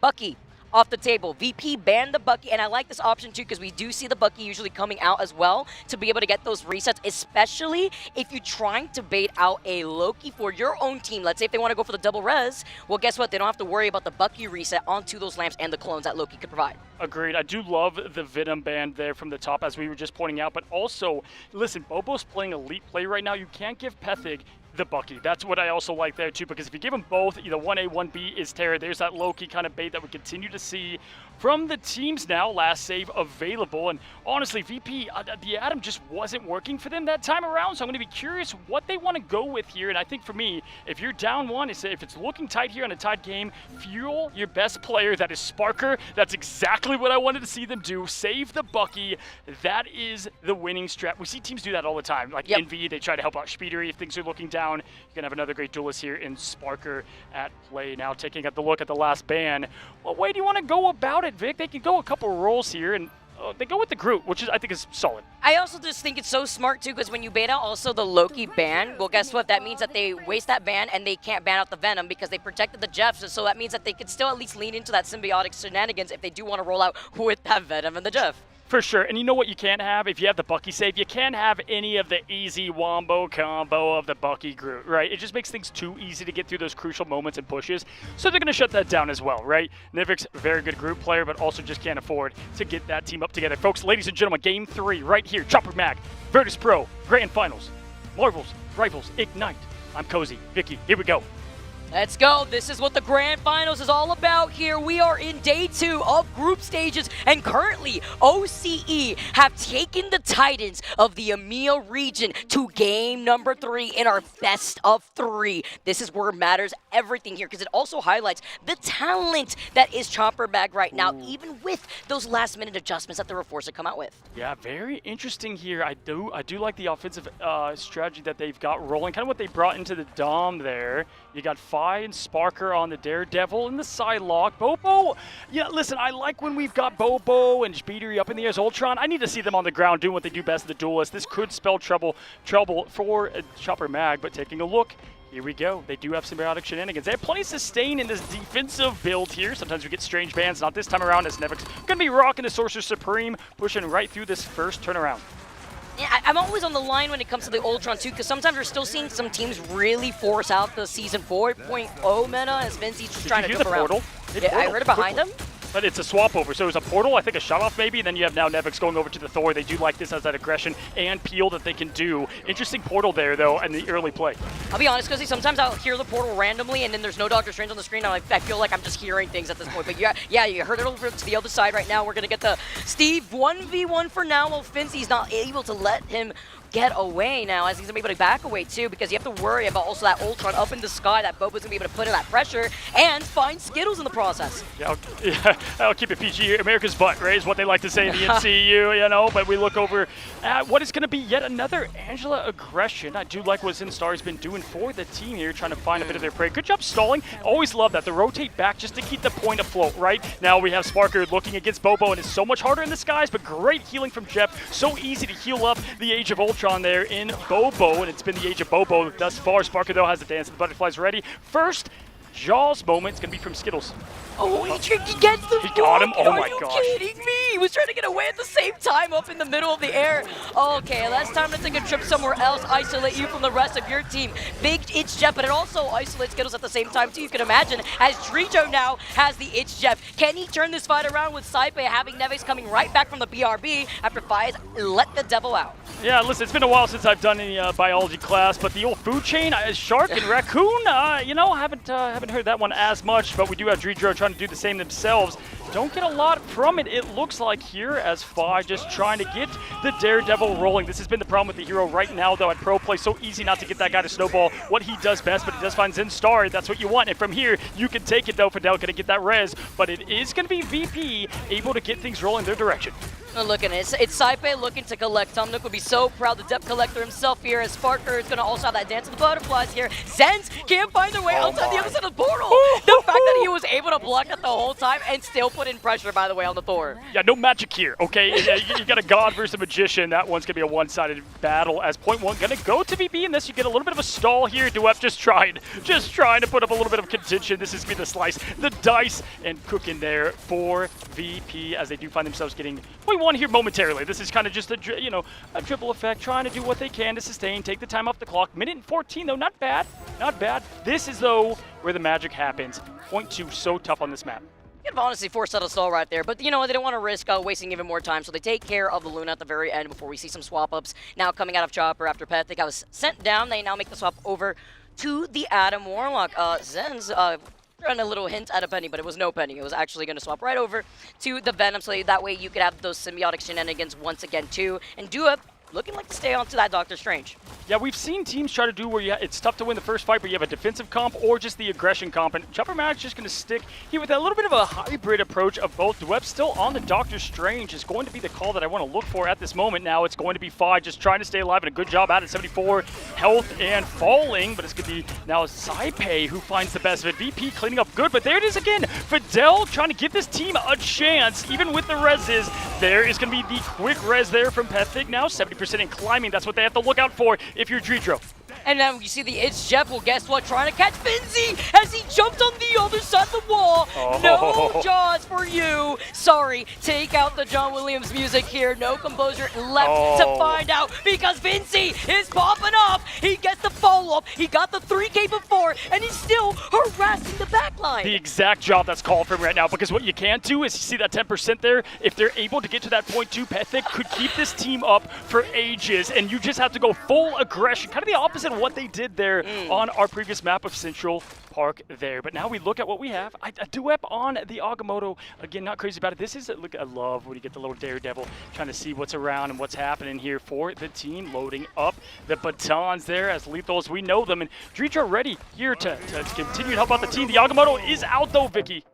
Bucky off the table. VP banned the Bucky, and I like this option too because we do see the Bucky usually coming out as well to be able to get those resets, especially if you're trying to bait out a Loki for your own team. Let's say if they want to go for the double res, well, guess what? They don't have to worry about the Bucky reset onto those lamps and the clones that Loki could provide. Agreed. I do love the Venom band there from the top, as we were just pointing out. But also, listen, Bobo's playing elite play right now. You can't give Pethig the Bucky. That's what I also like there too, because if you give them both, either 1A, 1B is Terror. There's that low-key kind of bait that we continue to see from the teams now. Last save available, and honestly, VP, the Atom just wasn't working for them that time around, so I'm going to be curious what they want to go with here. And I think for me, if you're down one, if it's looking tight here in a tied game, fuel your best player. That is Sparker. That's exactly what I wanted to see them do. Save the Bucky. That is the winning strat. We see teams do that all the time. Like Envy, they try to help out Speedery if things are looking down. You're going to have another great duelist here in Sparker at play. Now taking a look at the last ban. What way do you want to go about it, Vic? They can go a couple roles here, and they go with the group, which I think is solid. I also just think it's so smart too, because when you ban out also the Loki ban, well, guess what? That means that they waste that ban and they can't ban out the Venom because they protected the Jeffs. So that means that they could still at least lean into that symbiotic shenanigans if they do want to roll out with that Venom and the Jeff. For sure, and you know what you can't have? If you have the Bucky save, you can't have any of the easy wombo combo of the Bucky Groot, right? It just makes things too easy to get through those crucial moments and pushes, so they're going to shut that down as well, right? Nivik's a very good group player, but also just can't afford to get that team up together. Folks, ladies and gentlemen, Game 3 right here, Chopper Mag, Virtus Pro, Grand Finals, Marvel's Rivals Ignite. I'm Cozy, Vicky, here we go. Let's go. This is what the Grand Finals is all about here. We are in day 2 of group stages, and currently OCE have taken the Titans of the EMEA region to game number 3 in our best of 3. This is where it matters everything here, because it also highlights the talent that is Chopper Mag right now, even with those last-minute adjustments that they were forced to come out with. Yeah, very interesting here. I do like the offensive strategy that they've got rolling, kind of what they brought into the Dom there. You got Fi and Sparker on the Daredevil and the Psylocke. Bobo, yeah, listen, I like when we've got Bobo and Speedery up in the air as Ultron. I need to see them on the ground doing what they do best, the Duelist. This could spell trouble for Chopper Mag, but taking a look, here we go. They do have symbiotic shenanigans. They have plenty of sustain in this defensive build here. Sometimes we get strange bans, not this time around, as Nevik's going to be rocking the Sorcerer Supreme, pushing right through this first turnaround. Yeah, I'm always on the line when it comes to the Ultron too, because sometimes we're still seeing some teams really force out the Season 4.0 meta as Vinci's just trying to jump around. Portal? Yeah, I heard it behind him. But it's a swap over, so it was a portal, I think a shut off maybe, and then you have now Nevix going over to the Thor. They do like this as that aggression and peel that they can do. Interesting portal there though in the early play. I'll be honest, because sometimes I'll hear the portal randomly and then there's no Doctor Strange on the screen. I feel like I'm just hearing things at this point. But yeah, you heard it over to the other side right now. We're gonna get the Steve 1v1 for now. While Vinci's not able to let him get away now, as he's gonna be able to back away too, because you have to worry about also that Ultron up in the sky that Bobo's gonna be able to put in that pressure and find Skittles in the process. Yeah, I'll keep it PG here. America's butt, right, is what they like to say in the MCU, you know, but we look over at what is gonna be yet another Angela aggression. I do like what Zinstar's been doing for the team here, trying to find a bit of their prey. Good job stalling. Always love that. The rotate back just to keep the point afloat, right? Now we have Sparker looking against Bobo, and it's so much harder in the skies, but great healing from Jeff. So easy to heal up the Age of Ultron there in Bobo, and it's been the Age of Bobo thus far. Sparker though has the Dance of the Butterflies ready. First Jaws moment is gonna be from Skittles. Oh, he gets the He got him? Oh my gosh. gosh. Are you kidding me? He was trying to get away at the same time up in the middle of the air. Okay, that's time to take a trip somewhere else. Isolate you from the rest of your team. Big Itch Jeff, but it also isolates Skittles at the same time too. You can imagine, as Drijo now has the Itch Jeff. Can he turn this fight around with Saipe having Neves coming right back from the BRB after Fies let the devil out? Yeah, listen, it's been a while since I've done any biology class, but the old food chain, Shark and Raccoon, you know, haven't heard that one as much, but we do have Drijo trying to do the same themselves. Don't get a lot from it, it looks like here, as Fi just trying to get the Daredevil rolling. This has been the problem with the hero right now, though, at pro play. So easy not to get that guy to snowball what he does best, but he does find Zinstar. That's what you want. And from here, you can take it, though. Fidel going to get that res, but it is going to be VP able to get things rolling their direction. Look at it. It's Saipe looking to collect. Tom Nook would be so proud, the depth collector himself here, as Sparker is going to also have that Dance of the Butterflies here. Zens can't find their way outside the other side of the portal. The fact that he was able to block it the whole time and still put in pressure, by the way, on the Thor. Yeah, no magic here, okay? You got a god versus a magician. That one's going to be a one-sided battle, as point one going to go to VP, and this you get a little bit of a stall here. Duep just trying to put up a little bit of contention. This is going to be the slice, the dice, and cooking there for VP, as they do find themselves getting point one here momentarily. This is kind of just a dribble effect, trying to do what they can to sustain, take the time off the clock. Minute and 14 though, not bad, not bad. This is though where the magic happens. Point two, so tough on this map. Could have honestly forced out a stall right there, but you know, they don't want to risk wasting even more time, so they take care of the Luna at the very end before we see some swap-ups. Now coming out of Chopper after Pethic, I was sent down, they now make the swap over to the Adam Warlock. Zen's trying a little hint at a penny, but it was no penny. It was actually going to swap right over to the Venom, so that way you could have those symbiotic shenanigans once again too, and Duep looking like to stay on to that Doctor Strange. Yeah, we've seen teams try to do where it's tough to win the first fight, but you have a defensive comp or just the aggression comp. And Chopper Mag's just going to stick here with a little bit of a hybrid approach of both. Duep still on the Doctor Strange is going to be the call that I want to look for at this moment. Now it's going to be Fi just trying to stay alive, and a good job out at 74 health and falling. But it's going to be now Saipe who finds the best of it. VP cleaning up good, but there it is again. Fidel trying to give this team a chance, even with the reses. There is going to be the quick res there from Pethic now, 70% and climbing. That's what they have to look out for if you're Dredro. And then you see the It's Jeff, well, guess what? Trying to catch Finzi as he jumped on the other side of the wall. Oh. No Jaws for you. Sorry, take out the John Williams music here. No composure left to find out because Finzi is popping off. He gets the follow-up. He got the 3K before, and he's still harassing the backline. The exact job that's called for him right now, because what you can do is you see that 10% there. If they're able to get to that point 2, Pethic could keep this team up for ages, and you just have to go full aggression, kind of the opposite of what they did there on our previous map of Central Park there. But now we look at what we have. A duep on the Agamotto. Again, not crazy about it. This is, look, I love when you get the little Daredevil trying to see what's around and what's happening here for the team. Loading up the batons there as lethal as we know them. And Dreech ready here to continue to help out the team. The Agamotto is out though, Vicky.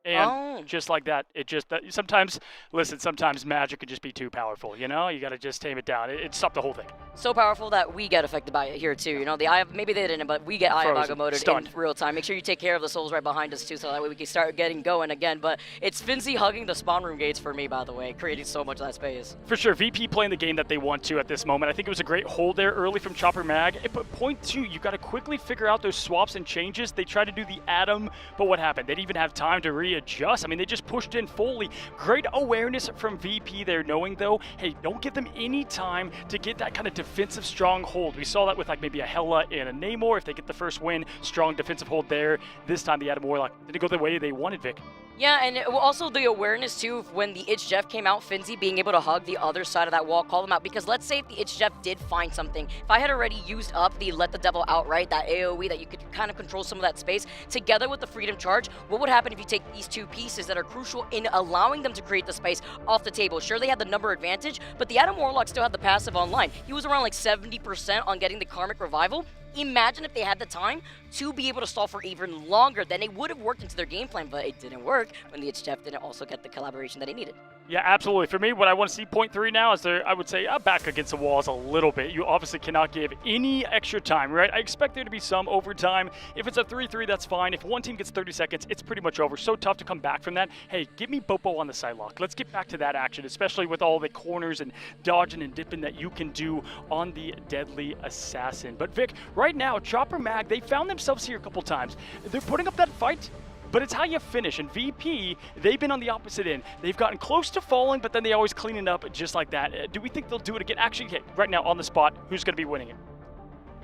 And just like that, it just, sometimes, listen, sometimes magic could just be too powerful, you know? You got to just tame it down. It stopped the whole thing. So powerful that we get affected by it here too. You know, the Eye of, maybe they didn't, but we get Eye of Agamotto in real time. Make sure you take care of the souls right behind us too, so that way we can start getting going again. But it's Finzi hugging the spawn room gates for me, by the way, creating so much of that space. For sure, VP playing the game that they want to at this moment. I think it was a great hold there early from Chopper Mag. But point 2, you got to quickly figure out those swaps and changes. They tried to do the Atom, but what happened? They didn't even have time to readjust. I mean, they just pushed in fully. Great awareness from VP there, knowing though, hey, don't give them any time to get that kind of defensive strong hold. We saw that with like maybe a Hella and a Namor. If they get the first win, strong defensive hold there. This time the Adam Warlock didn't go the way they wanted, Vic. Yeah, and also the awareness too, when the It's Jeff came out, Finzi being able to hug the other side of that wall, call them out, because let's say if the It's Jeff did find something, if I had already used up the Let the Devil Out, right, that AoE that you could kind of control some of that space, together with the Freedom Charge, what would happen if you take these two pieces that are crucial in allowing them to create the space off the table? Sure, they had the number advantage, but the Adam Warlock still had the passive online. He was around like 70% on getting the Karmic Revival. Imagine if they had the time to be able to stall for even longer, then it would have worked into their game plan, but it didn't work when the It's Jeff didn't also get the collaboration that he needed. Yeah, absolutely. For me, what I want to see point 3 now is I would say, back against the walls a little bit. You obviously cannot give any extra time, right? I expect there to be some overtime. If it's a 3-3, that's fine. If one team gets 30 seconds, it's pretty much over. So tough to come back from that. Hey, give me Bopo on the side lock. Let's get back to that action, especially with all the corners and dodging and dipping that you can do on the Deadly Assassin. But Vic, right now, Chopper Mag, they found themselves here a couple times. They're putting up that fight, but it's how you finish. And VP, they've been on the opposite end. They've gotten close to falling, but then they always clean it up just like that. Do we think they'll do it again? Actually, okay, right now on the spot, who's going to be winning it?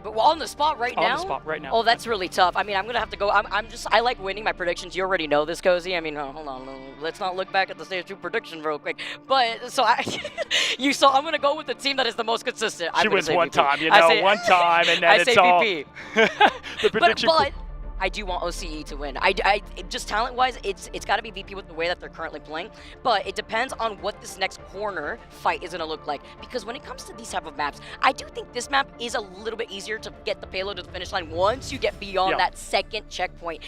But on the spot right now? On the spot right now. Oh, that's really tough. I mean, I'm going to have to go. I like winning my predictions. You already know this, Cozy. I mean, hold on. Let's not look back at the stage 2 prediction real quick. But, so you saw, I'm going to go with the team that is the most consistent. She wins one time, you know, one time, and then it's all. I say VP. The prediction. But I do want OCE to win. I just talent-wise, it's got to be VP with the way that they're currently playing. But it depends on what this next corner fight is going to look like. Because when it comes to these type of maps, I do think this map is a little bit easier to get the payload to the finish line once you get beyond that second checkpoint.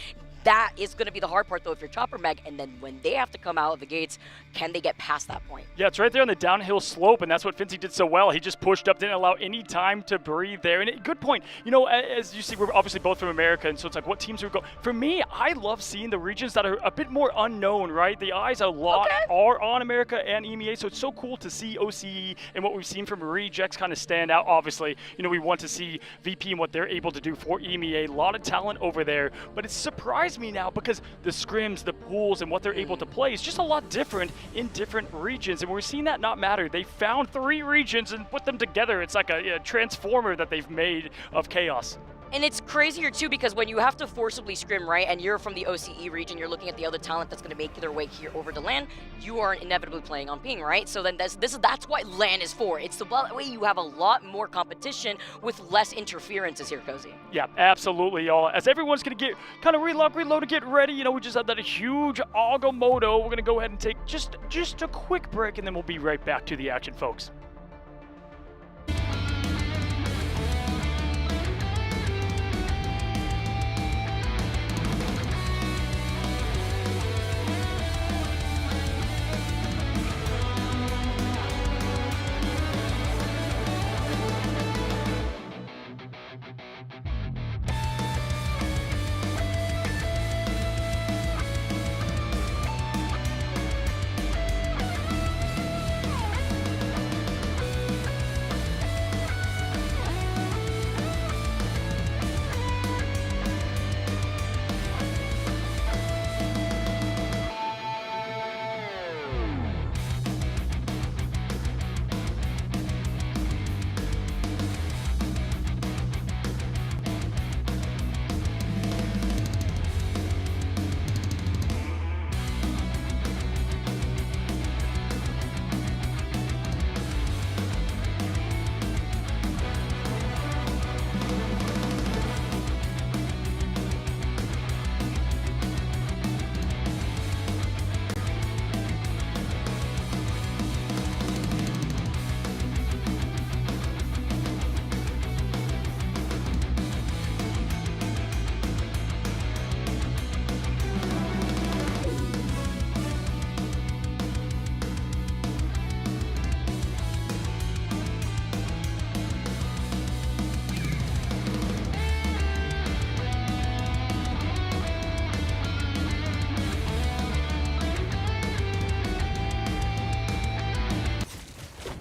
That is going to be the hard part, though, if you're Chopper Mag. And then when they have to come out of the gates, can they get past that point? Yeah, it's right there on the downhill slope, and that's what Finzi did so well. He just pushed up, didn't allow any time to breathe there. And good point. You know, as you see, we're obviously both from America, and so it's like, what teams are going? For me, I love seeing the regions that are a bit more unknown, right? The eyes a lot are on America and EMEA, so it's so cool to see OCE and what we've seen from Rejects kind of stand out. Obviously, you know, we want to see VP and what they're able to do for EMEA. A lot of talent over there, but it's surprised me now because the scrims, the pools, and what they're able to play is just a lot different in different regions, and we're seeing that not matter. They found 3 regions and put them together. It's like a transformer that they've made of chaos. And it's crazier too because when you have to forcibly scrim, right, and you're from the OCE region, you're looking at the other talent that's going to make their way here over to LAN, you are inevitably playing on ping, right? So then that's what LAN is for. It's the way you have a lot more competition with less interferences here, Cozy. Yeah, absolutely, y'all. As everyone's going to get kind of reload to get ready, you know, we just had that huge Agamotto. We're going to go ahead and take just a quick break, and then we'll be right back to the action, folks.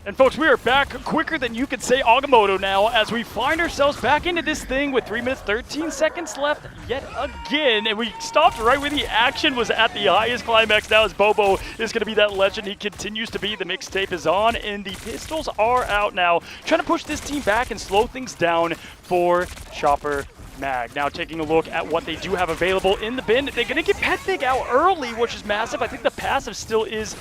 And folks, we are back quicker than you could say Agamotto now as we find ourselves back into this thing with 3 minutes, 13 seconds left yet again. And we stopped right where the action was at the highest climax now as Bobo is going to be that legend he continues to be. The mixtape is on and the pistols are out now. Trying to push this team back and slow things down for Chopper Mag. Now taking a look at what they do have available in the bin. They're going to get Petfig out early, which is massive. I think the passive still is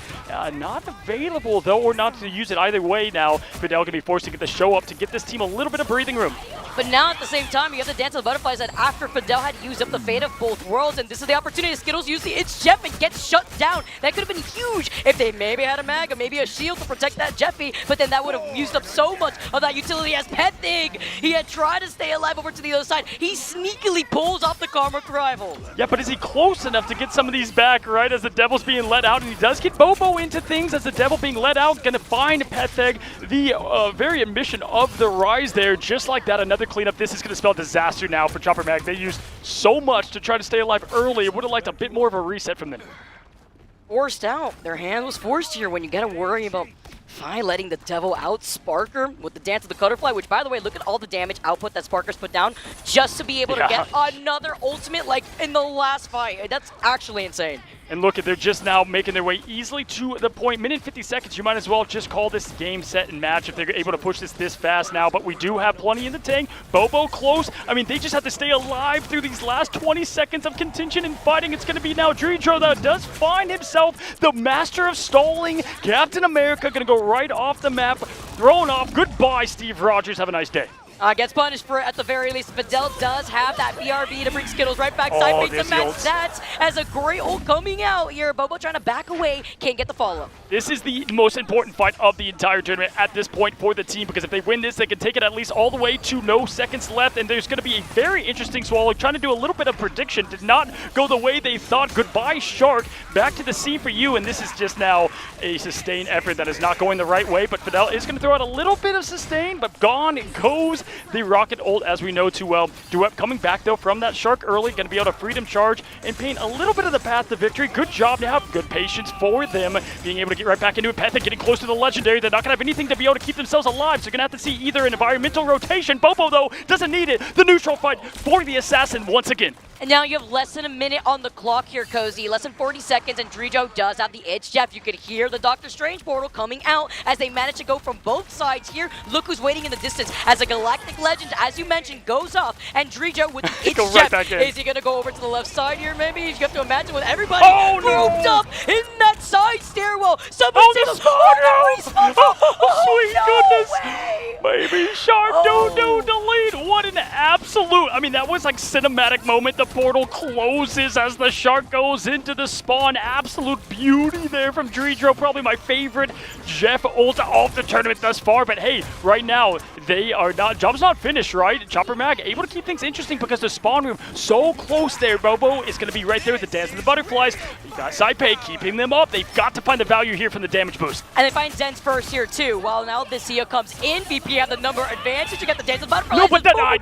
not available, though, or not to use it either way now. Fidel going to be forced to get the show up to get this team a little bit of breathing room. But now at the same time, you have the Dance of the Butterflies that after Fidel had used up the fate of both worlds, and this is the opportunity Skittles use the It's Jeff and gets shut down. That could have been huge if they maybe had a mag or maybe a shield to protect that Jeffy, but then that would have used up so much of that utility as Petfig. He had tried to stay alive over to the other side. He sneakily pulls off the Karma Rival. Yeah, but is he close enough to get some of these back, right, as the Devil's being let out? And he does get Bobo into things as the Devil being let out, going to find Petfig, the very admission of the Rise there. Just like that, another cleanup. This is going to spell disaster now for Chopper Mag. They used so much to try to stay alive early. It would have liked a bit more of a reset from them. Forced out. Their hand was forced here when you got to worry about Fine letting the Devil out Sparker with the Dance of the Cutterfly, which, by the way, look at all the damage output that Sparker's put down just to be able to get another ultimate like in the last fight. That's actually insane. And look, they're just now making their way easily to the point. Minute 50 seconds, you might as well just call this game, set, and match if they're able to push this fast now. But we do have plenty in the tank. Bobo close. I mean, they just have to stay alive through these last 20 seconds of contention and fighting. It's going to be now Dredro that does find himself the master of stalling. Captain America going to go right off the map, thrown off. Goodbye, Steve Rogers. Have a nice day. Gets punished for it at the very least. Fidel does have that BRB to bring Skittles right back. Side fakes the match stats as a great ult coming out here. Bobo trying to back away, can't get the follow. This is the most important fight of the entire tournament at this point for the team, because if they win this, they can take it at least all the way to no seconds left, and there's going to be a very interesting Swallow trying to do a little bit of prediction. Did not go the way they thought. Goodbye, Shark. Back to the scene for you, and this is just now a sustained effort that is not going the right way, but Fidel is going to throw out a little bit of sustain, but gone goes the rocket ult, as we know too well. Duep coming back, though, from that Shark early, going to be able to freedom charge and paint a little bit of the path to victory. Good job now. Good patience for them, being able to get right back into it. Petha getting close to the Legendary. They're not going to have anything to be able to keep themselves alive, so you're going to have to see either an environmental rotation. Bobo, though, doesn't need it. The neutral fight for the Assassin once again. And now you have less than a minute on the clock here, Cozy. Less than 40 seconds, and Dredro does have the itch. Jeff, you could hear the Doctor Strange portal coming out as they manage to go from both sides here. Look who's waiting in the distance as a Galactic Legend, as you mentioned, goes off. And Dredro with the itch. Right back in. Is he going to go over to the left side here, maybe? You have to imagine with everybody grouped up in that side stairwell. Somebody the spawn! Sweet goodness! Baby Shark, no, delete. What an absolute, I mean, that was like cinematic moment. The portal closes as the Shark goes into the spawn. Absolute beauty there from Dredro. Probably my favorite Jeff ult of the tournament thus far. But hey, right now, they are not, job's not finished, right? Chopper Mag able to keep things interesting because the spawn room so close there. Bobo is going to be right there with the Dance of the Butterflies. You got Saipei keeping them up. They've got to find the value here from the damage boost. And they find Zen's first here too. While now this Sia comes in, VP have the number advantage. You got the Dance of the Butterflies. No, but then I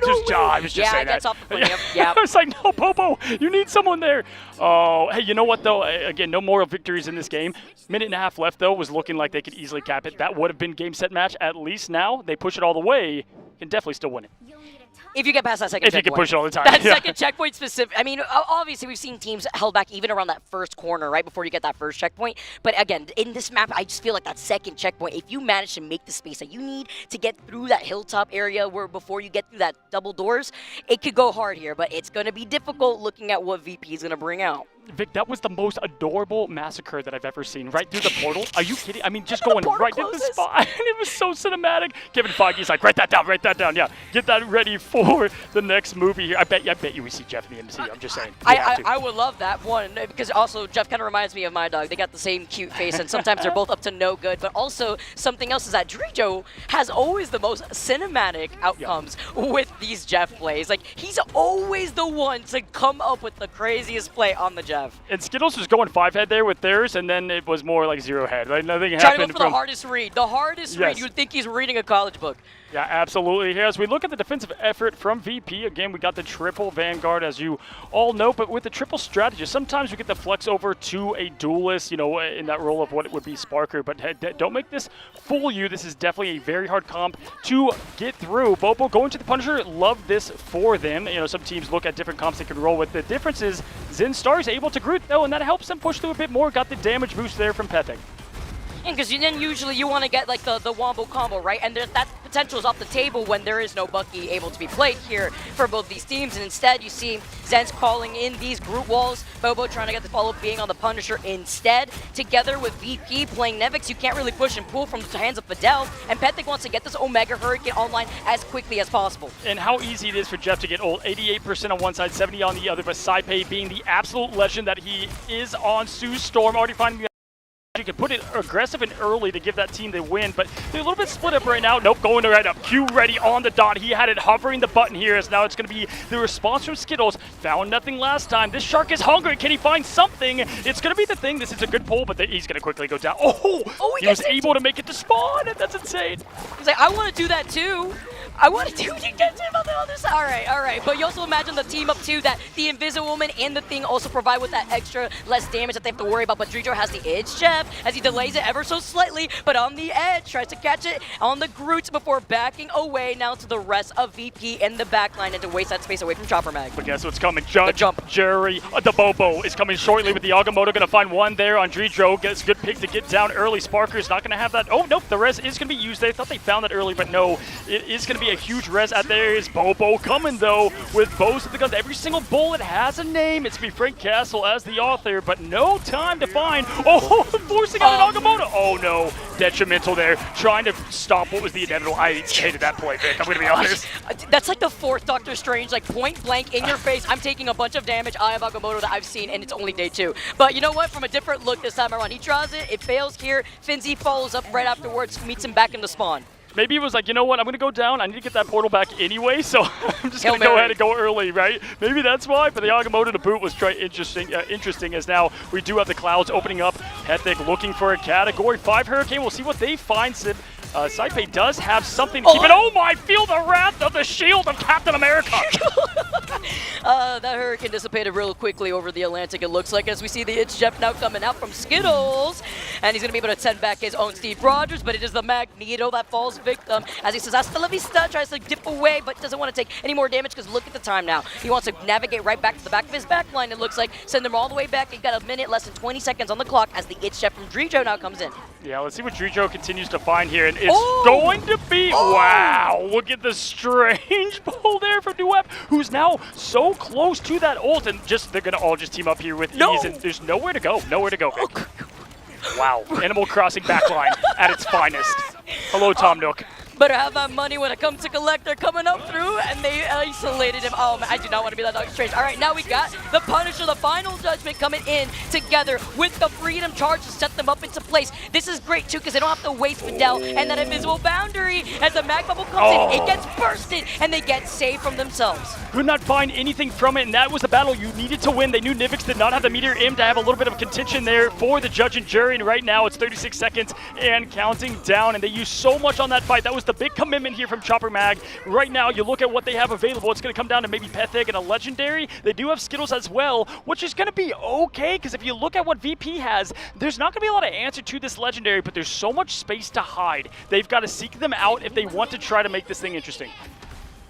was just saying that. Gets off the podium. Yeah. I was like, no, Bobo, you need someone there. Oh, hey, you know what, though? Again, no moral victories in this game. Minute and a half left, though, was looking like they could easily cap it. That would have been game, set, match. At least now, they push it all the way. Can definitely still win it. If you get past that second checkpoint. If you can push it all the time. That second checkpoint specific. I mean, obviously we've seen teams held back even around that first corner, right, before you get that first checkpoint. But again, in this map, I just feel like that second checkpoint, if you manage to make the space that you need to get through that hilltop area where before you get through that double doors, it could go hard here. But it's going to be difficult looking at what VP is going to bring out. Vic, that was the most adorable massacre that I've ever seen. Right through the portal. Are you kidding? I mean, just going right into the spot. And it was so cinematic. Kevin Feige's like, write that down. Yeah, get that ready for the next movie here. I bet you we see Jeff in the MCU. I'm just saying. I would love that one, because also Jeff kind of reminds me of my dog. They got the same cute face, and sometimes they're both up to no good. But also something else is that Dredro has always the most cinematic outcomes with these Jeff plays. Like, he's always the one to come up with the craziest play on the Jeff. Jeff. And Skittles was going 5-head there with theirs, and then it was more like 0-head. Like nothing Trying to happened go for the hardest read. The hardest read. Yes. You'd think he's reading a college book. Yeah, absolutely. Here, as we look at the defensive effort from VP, again, we got the triple Vanguard, as you all know, but with the triple strategist, sometimes we get the flex over to a duelist, you know, in that role of what it would be Sparker, but don't make this fool you. This is definitely a very hard comp to get through. Bobo going to the Punisher, love this for them. You know, some teams look at different comps they can roll with. The difference is Zen Star is able to Groot, though, and that helps them push through a bit more. Got the damage boost there from Pethek. Because then usually you want to get like the wombo combo, right? And that potential is off the table when there is no Bucky able to be played here for both these teams. And instead you see Zen's calling in these group walls, Bobo trying to get the follow being on the Punisher instead. Together with VP playing Nevix, you can't really push and pull from the hands of Fidel. And Pethek wants to get this Omega Hurricane online as quickly as possible. And how easy it is for Jeff to get ult. 88% on one side, 70 on the other, but Saipei being the absolute legend that he is on Sue's Storm, already finding the you can put it aggressive and early to give that team the win, but they're a little bit split up right now. Nope, going right up. Q ready on the dot. He had it hovering the button here, as now it's going to be the response from Skittles. Found nothing last time. This Shark is hungry. Can he find something? It's going to be the thing. This is a good pull, but he's going to quickly go down. Oh, he was able to make it to spawn. That's insane. He's like, I want to do that too. I want to do it on the other side. All right. But you also imagine the team up too, that the Invisible Woman and the Thing also provide with that extra less damage that they have to worry about. But Drijo has the edge, Jeff, as he delays it ever so slightly, but on the edge, tries to catch it on the Groots before backing away now to the rest of VP in the backline and to waste that space away from Chopper Mag. But guess what's coming? Jump. Jerry, the Bobo is coming shortly with the Agamotto. Going to find one there on Drijo. Gets a good pick to get down early. Sparker's not going to have that. Oh, nope, the res is going to be used. They thought they found that early, but no, it is going to be a huge res out there. Is Bobo coming, though, with bows of the guns. Every single bullet has a name. It's going to be Frank Castle as the author, but no time to find. Oh, forcing out an Agamotto. Oh, no. Detrimental there. Trying to stop what was the inevitable. I hated that play, Vic. I'm going to be honest. That's like the fourth Doctor Strange, like point blank in your face. I'm taking a bunch of damage. I have Agamotto that I've seen, and it's only day 2. But you know what? From a different look this time around. He tries it. It fails here. Finzi follows up right afterwards, meets him back in the spawn. Maybe it was like, you know what, I'm going to go down. I need to get that portal back anyway, so I'm just going to go ahead and go early, right? Maybe that's why, but the Agamotto to boot was interesting as now we do have the clouds opening up. Pethek looking for a Category 5 Hurricane. We'll see what they find. Saipei does have something to keep it. Oh my, feel the wrath of the shield of Captain America. That Hurricane dissipated real quickly over the Atlantic, it looks like, as we see the It's Jeff now coming out from Skittles. And he's going to be able to send back his own Steve Rogers, but it is the Magneto that falls victim. As he says, hasta la vista, tries to dip away, but doesn't want to take any more damage because look at the time now. He wants to navigate right back to the back of his back line, it looks like. Send him all the way back. He's got a minute, less than 20 seconds on the clock as the It's Jeff from Drijo now comes in. Yeah, let's see what Drijo continues to find here. And it's going to be, wow, look at the strange pull there from Nuep, who's now so close to that ult. And they're going to all just team up here with ease. And there's nowhere to go, Vic. Wow, Animal Crossing backline at its finest. Hello, Tom Nook. Better have that money when it comes to Collector coming up through, and they isolated him. Oh, man, I do not want to be that Doctor Strange. All right, now we got the Punisher, the Final Judgment coming in together with the Freedom Charge to set them up into place. This is great, too, because they don't have to waste Fidel and that invisible boundary. As the Mag Bubble comes in, it gets bursted, and they get saved from themselves. Could not find anything from it, and that was the battle you needed to win. They knew Nivix did not have the Meteor M to have a little bit of contention there for the judge and jury, and right now it's 36 seconds and counting down, and they used so much on that fight. That was the big commitment here from Chopper Mag. Right now, you look at what they have available. It's going to come down to maybe Pethek and a Legendary. They do have Skittles as well, which is going to be okay, because if you look at what VP has, there's not going to be a lot of answer to this Legendary, but there's so much space to hide. They've got to seek them out if they want to try to make this thing interesting.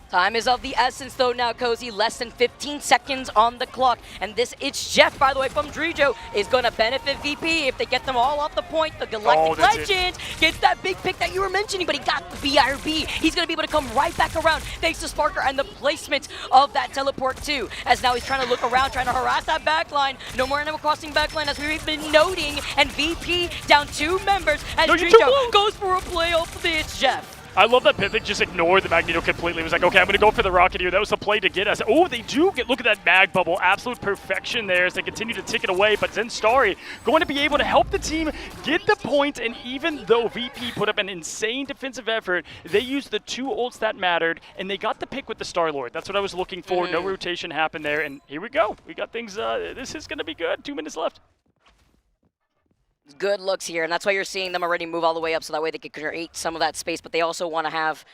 Time is of the essence, though, now, Cozy. Less than 15 seconds on the clock. And this It's Jeff, by the way, from Drijo, is going to benefit VP if they get them all off the point. The Galactic Legend gets that big pick that you were mentioning, but he got the BRB. He's going to be able to come right back around thanks to Sparker and the placement of that teleport, too. As now he's trying to look around, trying to harass that backline. No more Animal Crossing backline, as we've been noting. And VP down 2 members as Drijo goes for a play off of the It's Jeff. I love that Pythic just ignored the Magneto completely. He was like, okay, I'm going to go for the rocket here. That was the play to get us. Oh, they do get, look at that mag bubble. Absolute perfection there as they continue to tick it away. But Zenstari going to be able to help the team get the point. And even though VP put up an insane defensive effort, they used the 2 ults that mattered, and they got the pick with the Star-Lord. That's what I was looking for. No rotation happened there. And here we go. We got things, this is going to be good. 2 minutes left. Good looks here, and that's why you're seeing them already move all the way up so that way they can create some of that space, but they also want to have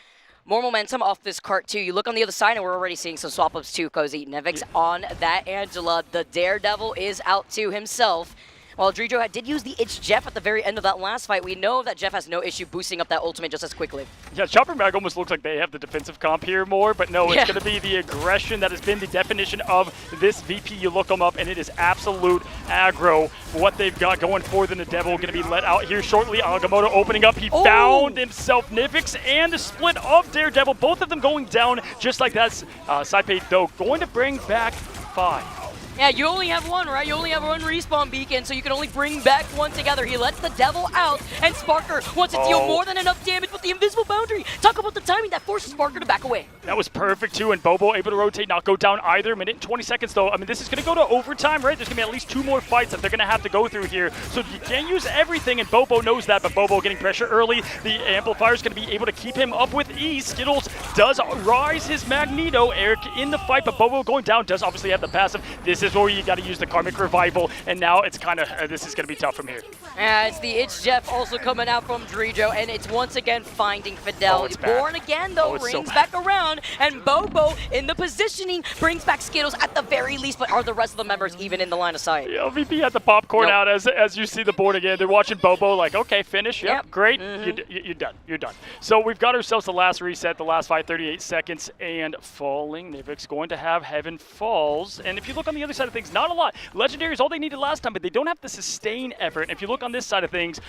more momentum off this cart too. You look on the other side and we're already seeing some swap ups too, Cozy. Nevix on that Angela. The Daredevil is out to himself. While Drijo did use the It's Jeff at the very end of that last fight, we know that Jeff has no issue boosting up that ultimate just as quickly. Yeah, Chopper Mag almost looks like they have the defensive comp here more, but no, it's going to be the aggression that has been the definition of this VP. You look them up, and it is absolute aggro. What they've got going for the Devil going to be let out here shortly. Agamotto opening up. He found himself Nivix and the split of Daredevil. Both of them going down just like that. Saipei, though, going to bring back 5. Yeah, you only have one, right? You only have one respawn beacon, so you can only bring back one together. He lets the Devil out, and Sparker wants to deal more than enough damage with the invisible boundary. Talk about the timing that forces Sparker to back away. That was perfect, too, and Bobo able to rotate, not go down either. Minute and 20 seconds, though. I mean, this is going to go to overtime, right? There's going to be at least 2 more fights that they're going to have to go through here. So you can't use everything, and Bobo knows that, but Bobo getting pressure early. The Amplifier is going to be able to keep him up with ease. Skittles does rise his Magneto. Eric in the fight, but Bobo going down does obviously have the passive. This is where you got to use the Karmic Revival, and now it's kind of, this is going to be tough from here. It's the It's Jeff also coming out from Drijo, and it's once again finding Fidel. Born again, though, rings back around, and Bobo in the positioning brings back Skittles at the very least, but are the rest of the members even in the line of sight? Yeah, VP had the popcorn out as you see the board again. They're watching Bobo like, okay, finish, yep. Great, you're done, you're done. So we've got ourselves the last reset, the last fight, 38 seconds, and falling. Nivix going to have Heaven Falls, and if you look on the other side of things, not a lot. Legendary is all they needed last time, but they don't have the sustain effort. And if you look on this side of things,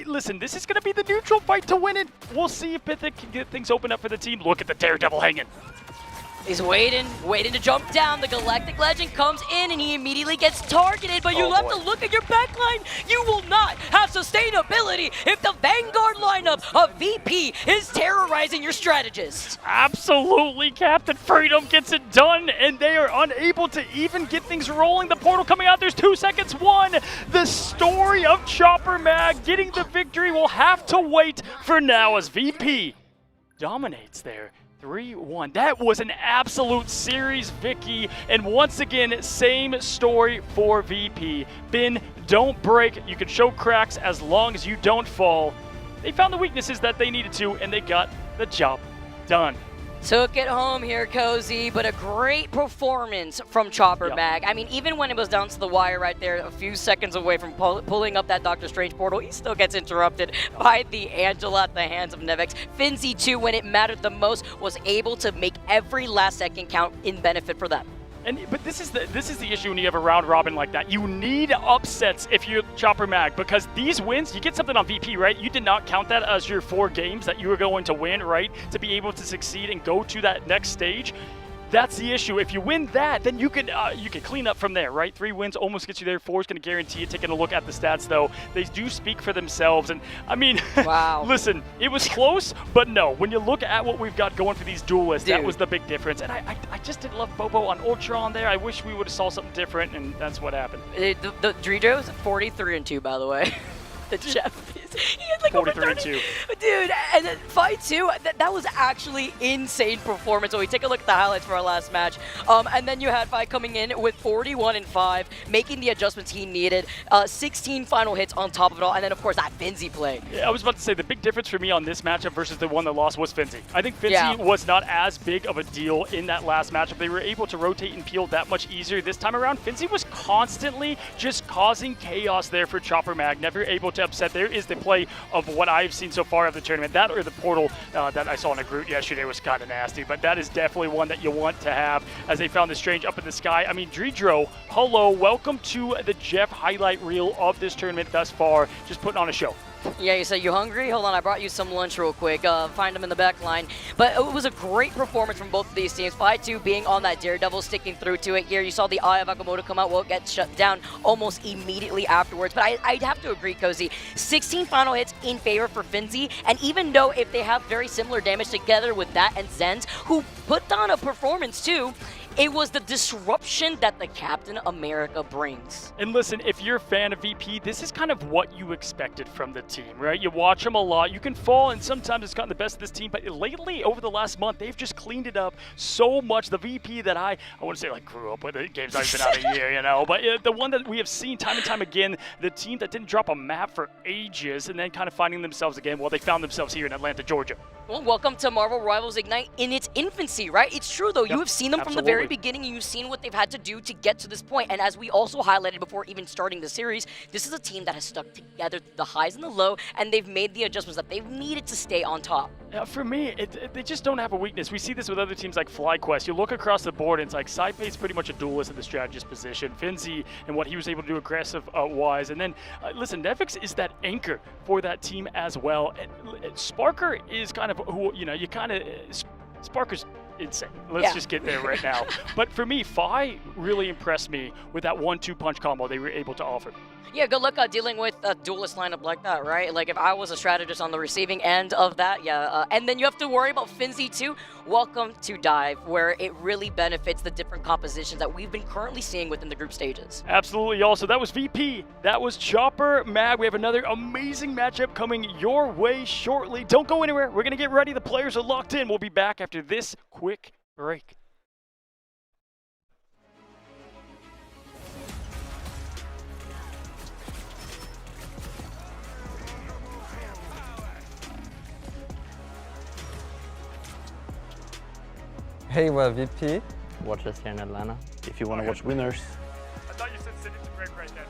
listen, this is going to be the neutral fight to win it. We'll see if Pythic can get things open up for the team. Look at the Daredevil hanging. He's waiting to jump down. The Galactic Legend comes in and he immediately gets targeted, but you have to look at your backline. You will not have sustainability if the Vanguard lineup of VP is terrorizing your strategists. Absolutely, Captain Freedom gets it done, and they are unable to even get things rolling. The portal coming out, there's 2 seconds. One, the story of Chopper Mag getting the victory will have to wait for now as VP dominates there. 3-1. That was an absolute series, Vicky. And once again, same story for VP. Bin, don't break. You can show cracks as long as you don't fall. They found the weaknesses that they needed to, and they got the job done. Took it home here, Cozy, but a great performance from Chopper Mag. I mean, even when it was down to the wire right there, a few seconds away from pulling up that Doctor Strange portal, he still gets interrupted by the Angela at the hands of Nevix. Finzi, too, when it mattered the most, was able to make every last second count in benefit for them. But this is the issue when you have a round robin like that. You need upsets if you're Chopper Mag, because these wins, you get something on VP, right? You did not count that as your 4 games that you were going to win, right? To be able to succeed and go to that next stage. That's the issue. If you win that, then you can clean up from there, right? 3 wins almost gets you there. 4 is going to guarantee it. Taking a look at the stats, though, they do speak for themselves. And, I mean, wow. Listen, it was close, but no. When you look at what we've got going for these duelists, that was the big difference. And I just didn't love Bobo on Ultron there. I wish we would have saw something different, and that's what happened. The Drijo's 43-2, by the way. The Jeff is. He had like 43-2. Dude, and then fight 2, that was actually insane performance. So we take a look at the highlights for our last match. And then you had Fight coming in with 41-5, making the adjustments he needed. 16 final hits on top of it all. And then, of course, that Finzi play. Yeah, I was about to say, the big difference for me on this matchup versus the one that lost was Finzi. I think Finzi was not as big of a deal in that last matchup. They were able to rotate and peel that much easier this time around. Finzi was constantly just causing chaos there for Chopper Mag, never able to upset. There is the play of what I've seen so far of the tournament. That or the portal that I saw in a Groot yesterday was kind of nasty, but that is definitely one that you want to have as they found the Strange up in the sky. I mean, Dredro, hello, welcome to the Jeff highlight reel of this tournament thus far. Just putting on a show. Yeah, you said you hungry? Hold on, I brought you some lunch real quick. Find them in the back line. But it was a great performance from both of these teams. 5-2 being on that daredevil, sticking through to it here. You saw the Eye of Agamotto come out, well, get shut down almost immediately afterwards. But I'd have to agree, Cozy. 16 final hits in favor for Finzi. And even though if they have very similar damage together with that and Zenz, who put on a performance too, it was the disruption that the Captain America brings. And listen, if you're a fan of VP, this is kind of what you expected from the team, right? You watch them a lot. You can fall, and sometimes it's gotten the best of this team, but lately, over the last month, they've just cleaned it up so much. The VP that I wouldn't say like grew up with, the game's not even out a year, you know, but the one that we have seen time and time again, the team that didn't drop a map for ages and then kind of finding themselves again, well, they found themselves here in Atlanta, Georgia. Well, welcome to Marvel Rivals Ignite in its infancy, right? It's true, though. Yep, You have seen them from the very beginning, and you've seen what they've had to do to get to this point. And as we also highlighted before even starting the series, this is a team that has stuck together through the highs and the low, and they've made the adjustments that they've needed to stay on top. For me, they just don't have a weakness. We see this with other teams like FlyQuest. You look across the board, and it's like Saipei's pretty much a duelist in the strategist position. Finzi and what he was able to do aggressive-wise. And then, listen, Nevix is that anchor for that team as well. And Sparker is kind of who, you know, you kind of... Sparker's insane. Let's just get there right now. But for me, Fi really impressed me with that 1-2 punch combo they were able to offer. Yeah, good luck dealing with a duelist lineup like that, right? Like, if I was a strategist on the receiving end of that, and then you have to worry about Finzi too. Welcome to Dive, where it really benefits the different compositions that we've been currently seeing within the group stages. Absolutely. Also, that was VP. That was Chopper Mag. We have another amazing matchup coming your way shortly. Don't go anywhere. We're going to get ready. The players are locked in. We'll be back after this quick break. Hey, we're VP. Watch us here in Atlanta. If you want to watch winners. I thought you said send it to Greg right there.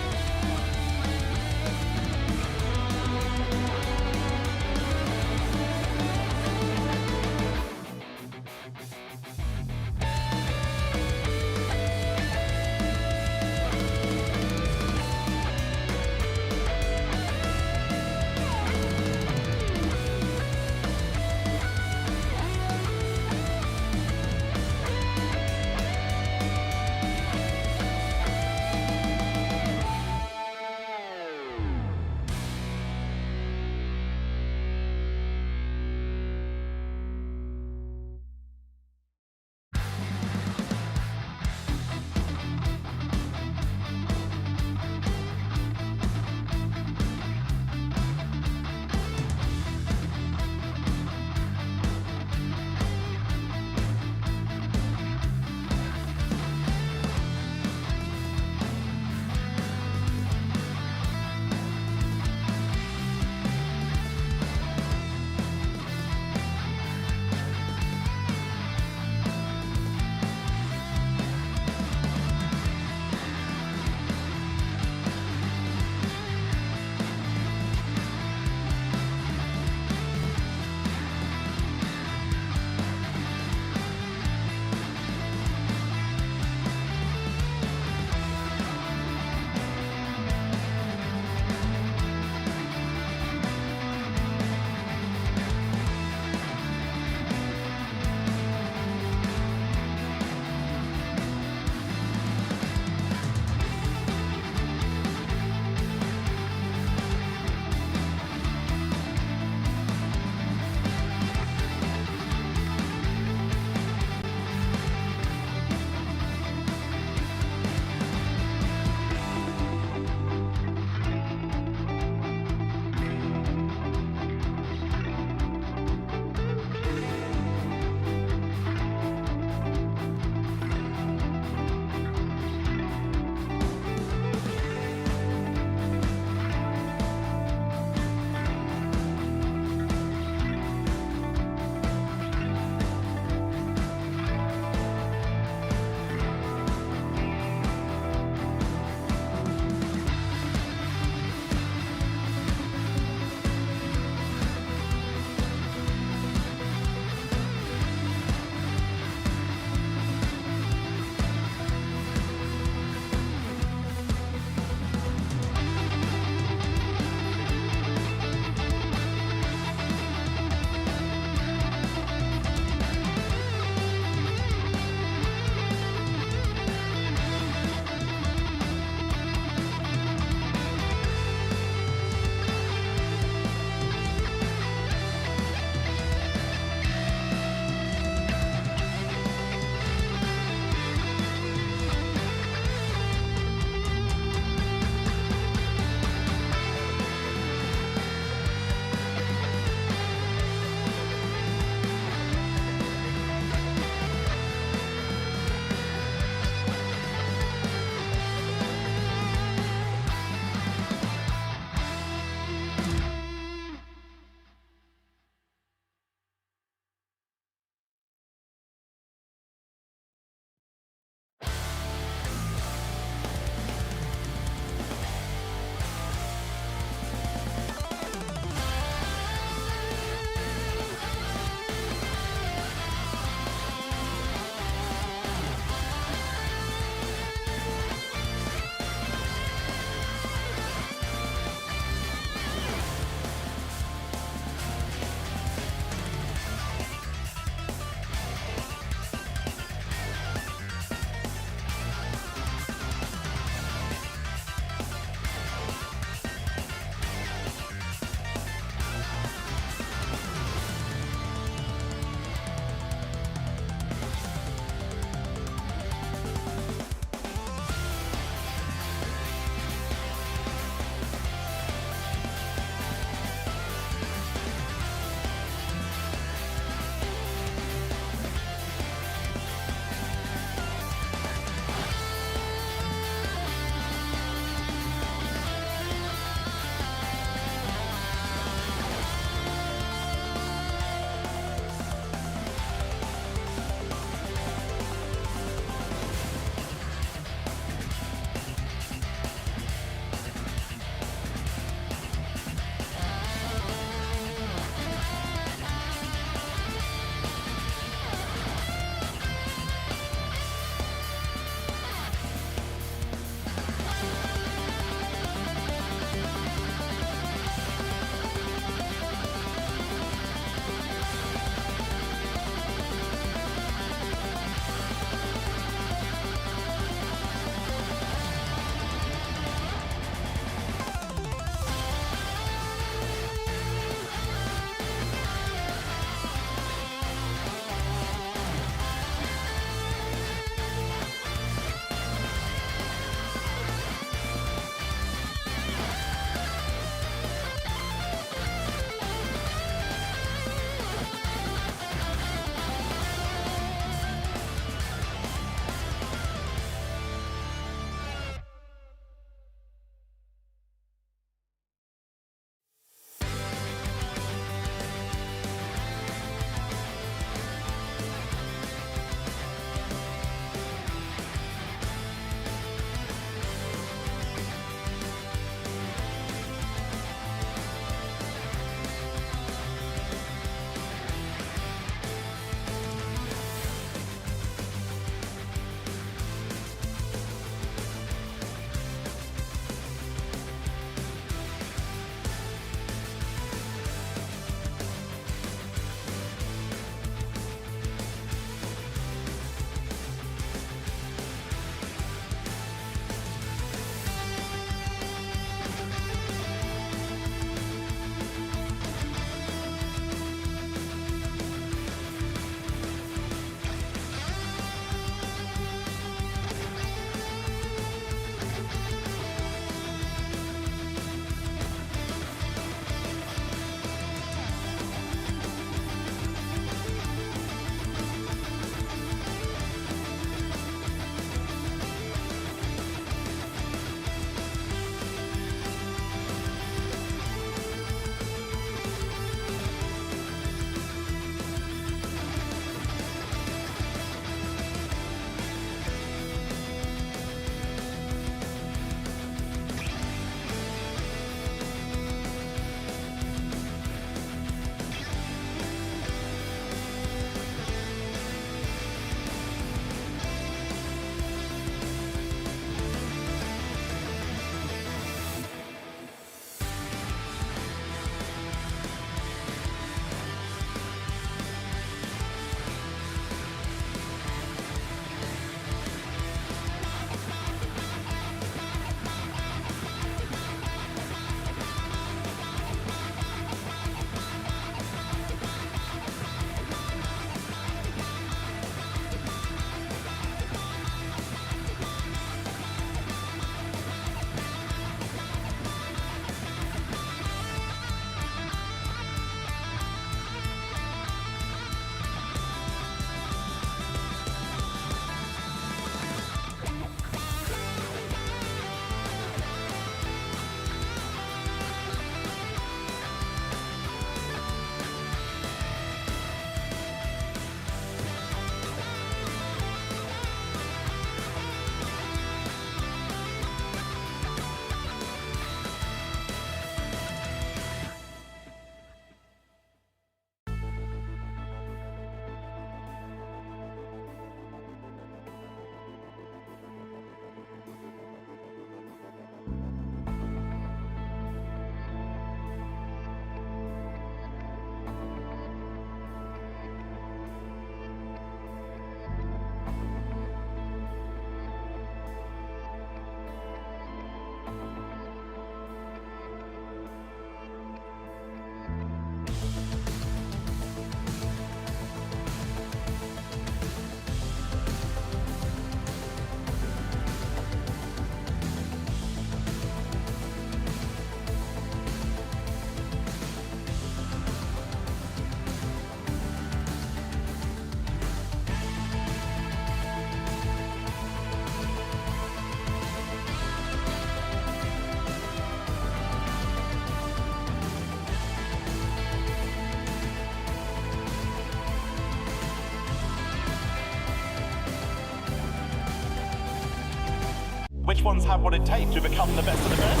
which ones have what it takes to become the best of the best.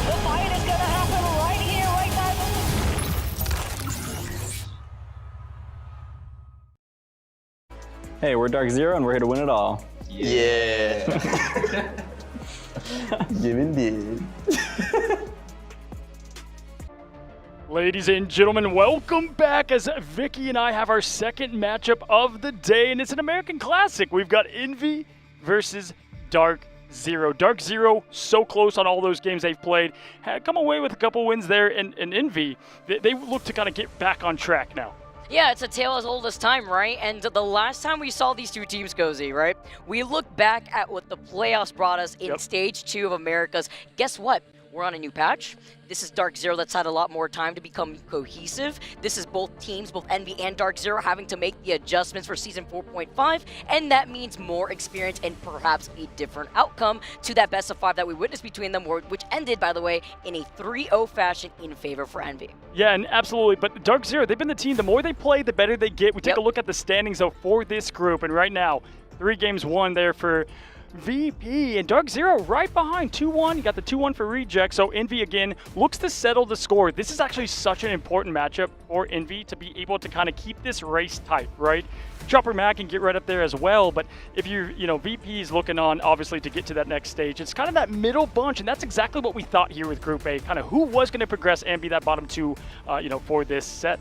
The fight is gonna happen right here, right now. Hey, we're Dark Zero and we're here to win it all. Yeah. Give indeed. Ladies and gentlemen, welcome back as Vicky and I have our second matchup of the day, and it's an American Classic. We've got Envy versus Dark Zero. Dark Zero, so close on all those games they've played, had come away with a couple wins there, and Envy, they look to kind of get back on track now. Yeah, it's a tale as old as time, right? And the last time we saw these two teams, Cozy, right? We look back at what the playoffs brought us in Stage 2 of Americas. Guess what? We're on a new patch. This is Dark Zero that's had a lot more time to become cohesive. This is both teams, both Envy and Dark Zero, having to make the adjustments for Season 4.5, and that means more experience and perhaps a different outcome to that best of 5 that we witnessed between them, which ended, by the way, in a 3-0 fashion in favor for Envy. Yeah, and absolutely, but Dark Zero, they've been the team, the more they play, the better they get. We take a look at the standings, though, for this group, and right now, 3 games won there for VP, and Dark Zero right behind 2-1. You got the 2-1 for Reject, so Envy again looks to settle the score. This is actually such an important matchup for Envy to be able to kind of keep this race tight, right? Chopper Mac can get right up there as well, but if VP is looking on, obviously, to get to that next stage, it's kind of that middle bunch, and that's exactly what we thought here with Group A, kind of who was going to progress and be that bottom 2, for this set.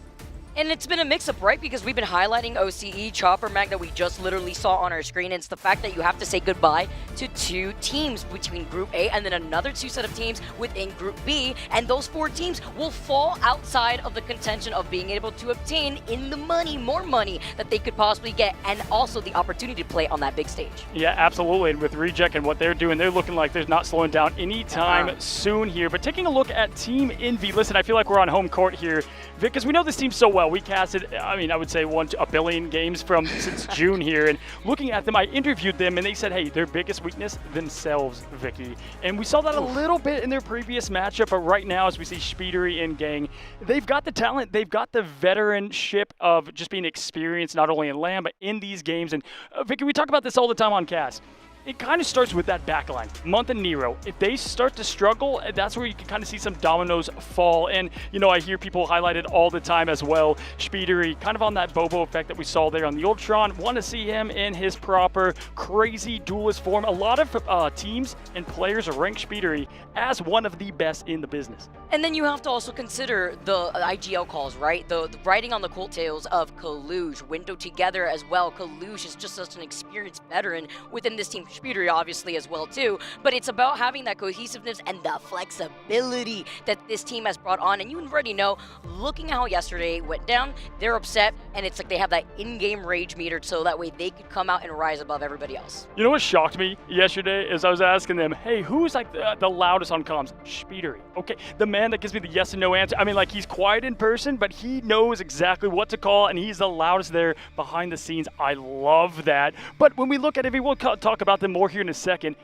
And it's been a mix-up, right? Because we've been highlighting OCE, Chopper Mag that we just literally saw on our screen. And it's the fact that you have to say goodbye to 2 teams between Group A and then another 2 set of teams within Group B. And those 4 teams will fall outside of the contention of being able to obtain in the money, more money that they could possibly get, and also the opportunity to play on that big stage. Yeah, absolutely. And with Reject and what they're doing, they're looking like they're not slowing down anytime soon here. But taking a look at Team Envy, listen, I feel like we're on home court here, Vic, because we know this team so well. We casted, I would say a billion games since June here, and looking at them, I interviewed them, and they said, hey, their biggest weakness, themselves, Vicky. And we saw that a little bit in their previous matchup, but right now, as we see Speedery and Gang, they've got the talent, they've got the veteranship of just being experienced, not only in LAN, but in these games. And Vicky, we talk about this all the time on cast. It kind of starts with that backline, Month and Nero. If they start to struggle, that's where you can kind of see some dominoes fall. And, I hear people highlight it all the time as well. Speedery, kind of on that Bobo effect that we saw there on the Ultron. Want to see him in his proper crazy duelist form. A lot of teams and players rank Speedery as one of the best in the business. And then you have to also consider the IGL calls, right? The riding on the coattails of Kaluj, Window together as well. Kaluj is just such an experienced veteran within this team. Speedery obviously as well too, but it's about having that cohesiveness and the flexibility that this team has brought on. And you already know, looking how yesterday went down, they're upset, and it's like they have that in-game rage meter so that way they could come out and rise above everybody else. You know what shocked me yesterday is I was asking them, hey, who's like the loudest on comms? Speedery. Okay, the man that gives me the yes and no answer. He's quiet in person, but he knows exactly what to call, and he's the loudest there behind the scenes. I love that. But when we look at it, we'll talk about them more here in a second.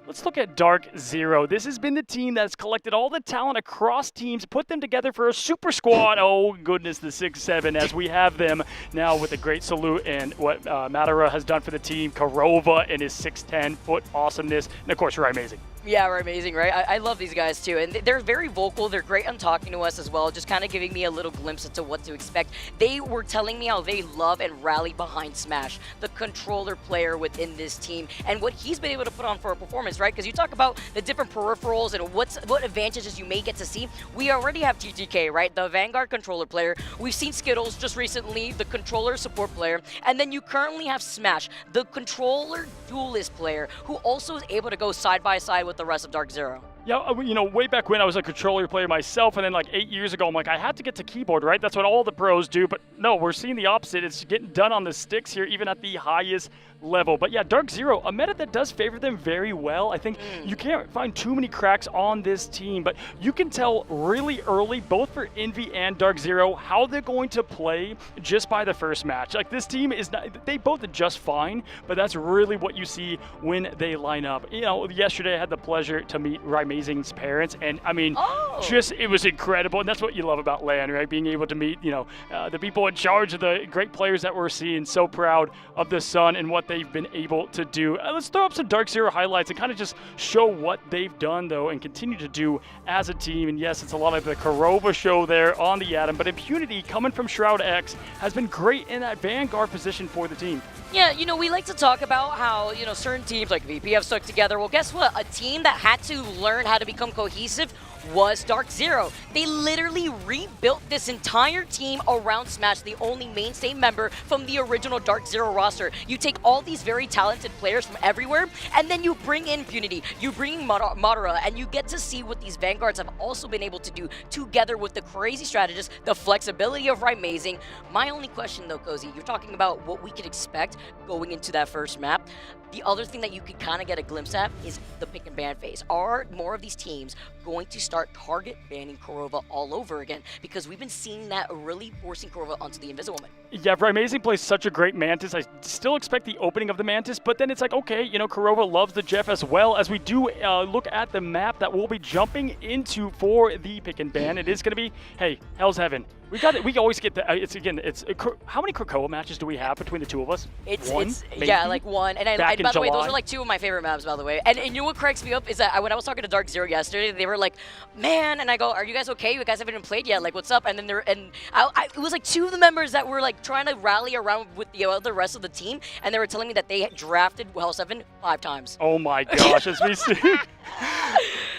Let's look at Dark Zero. This has been the team that's collected all the talent across teams, put them together for a super squad. Oh, goodness, the 6-7 as we have them now with a great salute and what Matara has done for the team. Karova and his 6'10" foot awesomeness. And, of course, you're amazing. Yeah, we're amazing, right? I love these guys too, and they're very vocal. They're great on talking to us as well, just kind of giving me a little glimpse into what to expect. They were telling me how they love and rally behind Smash, the controller player within this team, and what he's been able to put on for a performance, right? Because you talk about the different peripherals and what advantages you may get to see. We already have TTK, right? The Vanguard controller player. We've seen Skittles just recently, the controller support player, and then you currently have Smash, the controller duelist player, who also is able to go side by side with the rest of Dark Zero. Yeah, way back when I was a controller player myself, and then like 8 years ago, I'm like, I had to get to keyboard, right? That's what all the pros do, but no, we're seeing the opposite. It's getting done on the sticks here, even at the highest level. But yeah, Dark Zero, a meta that does favor them very well. I think you can't find too many cracks on this team, but you can tell really early, both for Envy and Dark Zero, how they're going to play just by the first match. Like, this team is not, they both adjust fine, but that's really what you see when they line up. Yesterday I had the pleasure to meet Amazing's parents, and it was incredible, and that's what you love about LAN, right? Being able to meet, the people in charge of the great players that we're seeing. So proud of the son and what they've been able to do. Let's throw up some Dark Zero highlights and kind of just show what they've done, though, and continue to do as a team. And yes, it's a lot of the Korova show there on the Atom, but Impunity coming from Shroud X has been great in that Vanguard position for the team. Yeah, you know, we like to talk about how, you know, certain teams like VP have stuck together. Well, guess what? A team that had to learn how to become cohesive was Dark Zero. They literally rebuilt this entire team around Smash, the only mainstay member from the original Dark Zero roster. You take all these very talented players from everywhere, and then you bring in Impunity, you bring in Madara, and you get to see what these Vanguards have also been able to do together with the crazy strategists, the flexibility of Rising. My only question though, Cozy, you're talking about what we could expect going into that first map. The other thing that you could kind of get a glimpse at is the pick and ban phase. Are more of these teams going to start target banning Korova all over again? Because we've been seeing that really forcing Korova onto the Invisible Man. Yeah, Rising plays such a great Mantis. I still expect the opening of the Mantis, but then it's like, okay, you know, Korova loves the Jeff as well. As we do look at the map that we'll be jumping into for the pick and ban, it is going to be, hey, Hell's Heaven. We got it. We always get the. How many Krakoa matches do we have between the two of us? Yeah, like one. And by the way, those are like two of my favorite maps, by the way. And you know what cracks me up is that when I was talking to Dark Zero yesterday, they were like, "Man," and I go, "Are you guys okay? You guys haven't even played yet. Like, what's up?" And then it was like two of the members that were like trying to rally around with the rest of the team, and they were telling me that they had drafted Hell 7 5 times. Oh my gosh, as we see.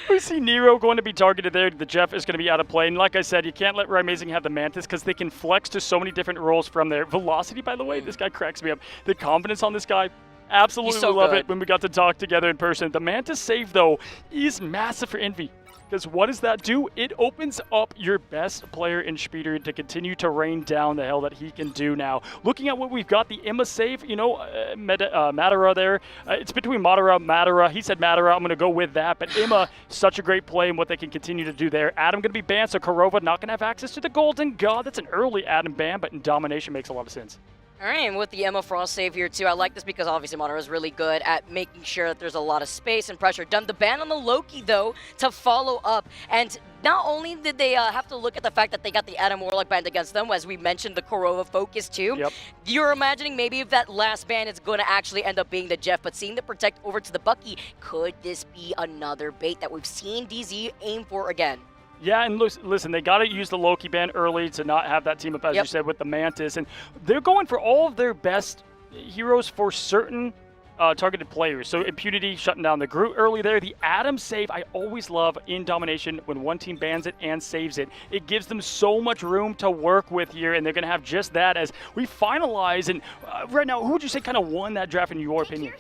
We see Nero going to be targeted there. The Jeff is going to be out of play. And like I said, you can't let Rising have the Mantis because they can flex to so many different roles from there. Velocity, by the way, this guy cracks me up. The confidence on this guy, absolutely so love good. it when we got to talk together in person. The Mantis save, though, is massive for Envy. Because what does that do? It opens up your best player in Speeder to continue to rain down the hell that he can do now. Looking at what we've got, the Imma save, you know, Madara there. It's between Madara. He said Madara. I'm going to go with that. But Imma, such a great play and what they can continue to do there. Adam going to be banned, so Korova not going to have access to the Golden God. That's an early Adam ban, but in Domination makes a lot of sense. All right, and with the Emma Frost save here too, I like this because obviously Madara is really good at making sure that there's a lot of space and pressure done. The ban on the Loki, though, to follow up. And not only did they have to look at the fact that they got the Adam Warlock banned against them, as we mentioned, the Korova focus too. Yep. You're imagining maybe if that last ban is going to actually end up being the Jeff, but seeing the Protect over to the Bucky, could this be another bait that we've seen DZ aim for again? Yeah, and listen, they got to use the Loki ban early to not have that team up, as you said, with the Mantis. And they're going for all of their best heroes for certain targeted players. So Impunity shutting down the Groot early there. The Adam save, I always love in Domination when one team bans it and saves it. It gives them so much room to work with here, and they're going to have just that as we finalize. And right now, who would you say kind of won that draft in your opinion?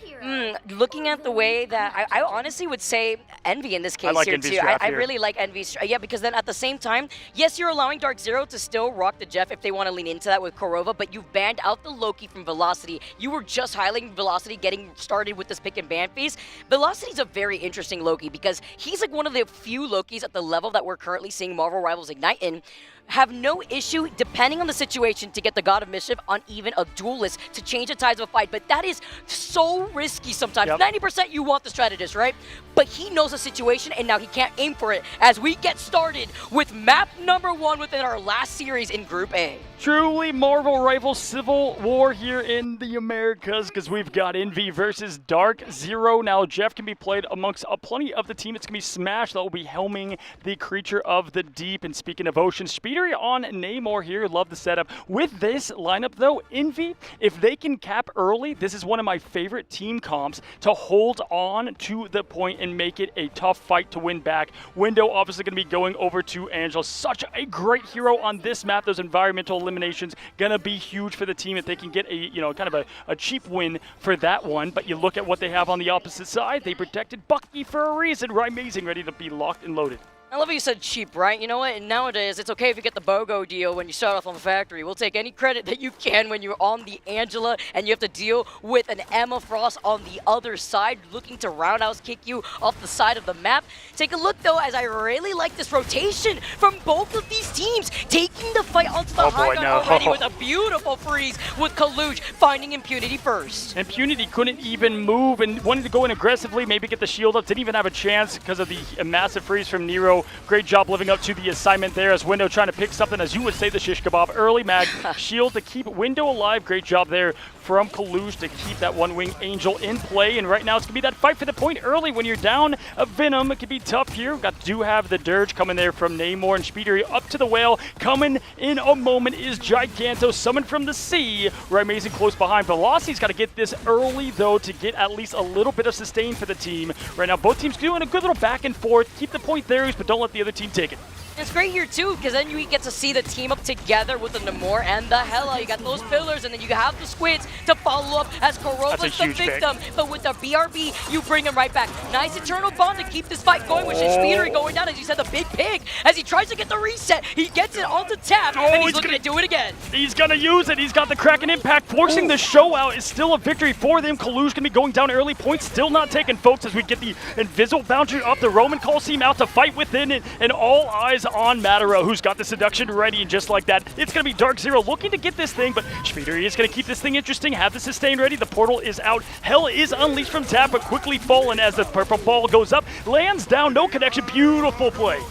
Looking at the way that, I honestly would say Envy in this case like here Envy's too. draft I here. really like Envy's. Yeah, because then at the same time, yes, you're allowing Dark Zero to still rock the Jeff if they want to lean into that with Korova, but you've banned out the Loki from Velocity. You were just highlighting Velocity getting started with this pick and ban phase. Velocity's a very interesting Loki because he's like one of the few Lokis at the level that we're currently seeing Marvel Rivals Ignite in. Have no issue, depending on the situation, to get the God of Mischief on even a duelist to change the tides of a fight. But that is so risky sometimes. 90% you want the strategist, right? But he knows the situation, and now he can't aim for it as we get started with map number 1 within our last series in Group A. Truly Marvel Rival Civil War here in the Americas, because we've got Envy versus Dark Zero. Now, Jeff can be played amongst plenty of the team. It's going to be Smash that will be helming the Creature of the Deep. And speaking of Ocean, Speeder on Namor here. Love the setup. With this lineup, though, Envy, if they can cap early, this is one of my favorite team comps to hold on to the point and make it a tough fight to win back. Window obviously going to be going over to Angel. Such a great hero on this map. Those environmental eliminations going to be huge for the team if they can get a, you know, kind of a cheap win for that one. But you look at what they have on the opposite side. They protected Bucky for a reason. Rising ready to be locked and loaded. I love how you said cheap, right? You know what? And nowadays, it's okay if you get the BOGO deal when you start off on the factory. We'll take any credit that you can when you're on the Angela and you have to deal with an Emma Frost on the other side looking to roundhouse kick you off the side of the map. Take a look, though, as I really like this rotation from both of these teams, taking the fight onto the high ground already with a beautiful freeze with Kaluj finding Impunity first. Impunity couldn't even move and wanted to go in aggressively, maybe get the shield up. Didn't even have a chance because of the massive freeze from Nero. Window. Great job living up to the assignment there as Window trying to pick something, as you would say, the shish kebab. Early mag shield to keep Window alive. Great job there from Kalush to keep that one-wing Angel in play. And right now it's going to be that fight for the point early when you're down a Venom. It can be tough here. Do have the Dirge coming there from Namor and Speeder up to the whale. Coming in a moment is Giganto, summoned from the sea. Amazing close behind. Velocity's got to get this early, though, to get at least a little bit of sustain for the team. Right now, both teams doing a good little back and forth. Keep the point theirs, but don't let the other team take it. It's great here too, because then you get to see the team up together with the Namor and the Hela. You got those pillars, and then you have the squids to follow up as Corova's the victim. But with the BRB, you bring him right back. Nice eternal bond to keep this fight going, with Speeder going down, as you said, the big pig. As he tries to get the reset, he gets it onto tap, and he's looking to do it again. He's going to use it. He's got the Kraken impact, forcing the show out. Is still a victory for them. Kalush going to be going down early. Points still not taken, folks, as we get the invisible boundary up. The Roman Coliseum out to fight within it, and all eyes on Mataro, who's got the seduction ready, and just like that, it's going to be Dark Zero looking to get this thing, but Speeder is going to keep this thing interesting, have the sustain ready. The portal is out. Hell is unleashed from tap, but quickly fallen as the purple ball goes up, lands down, no connection. Beautiful play.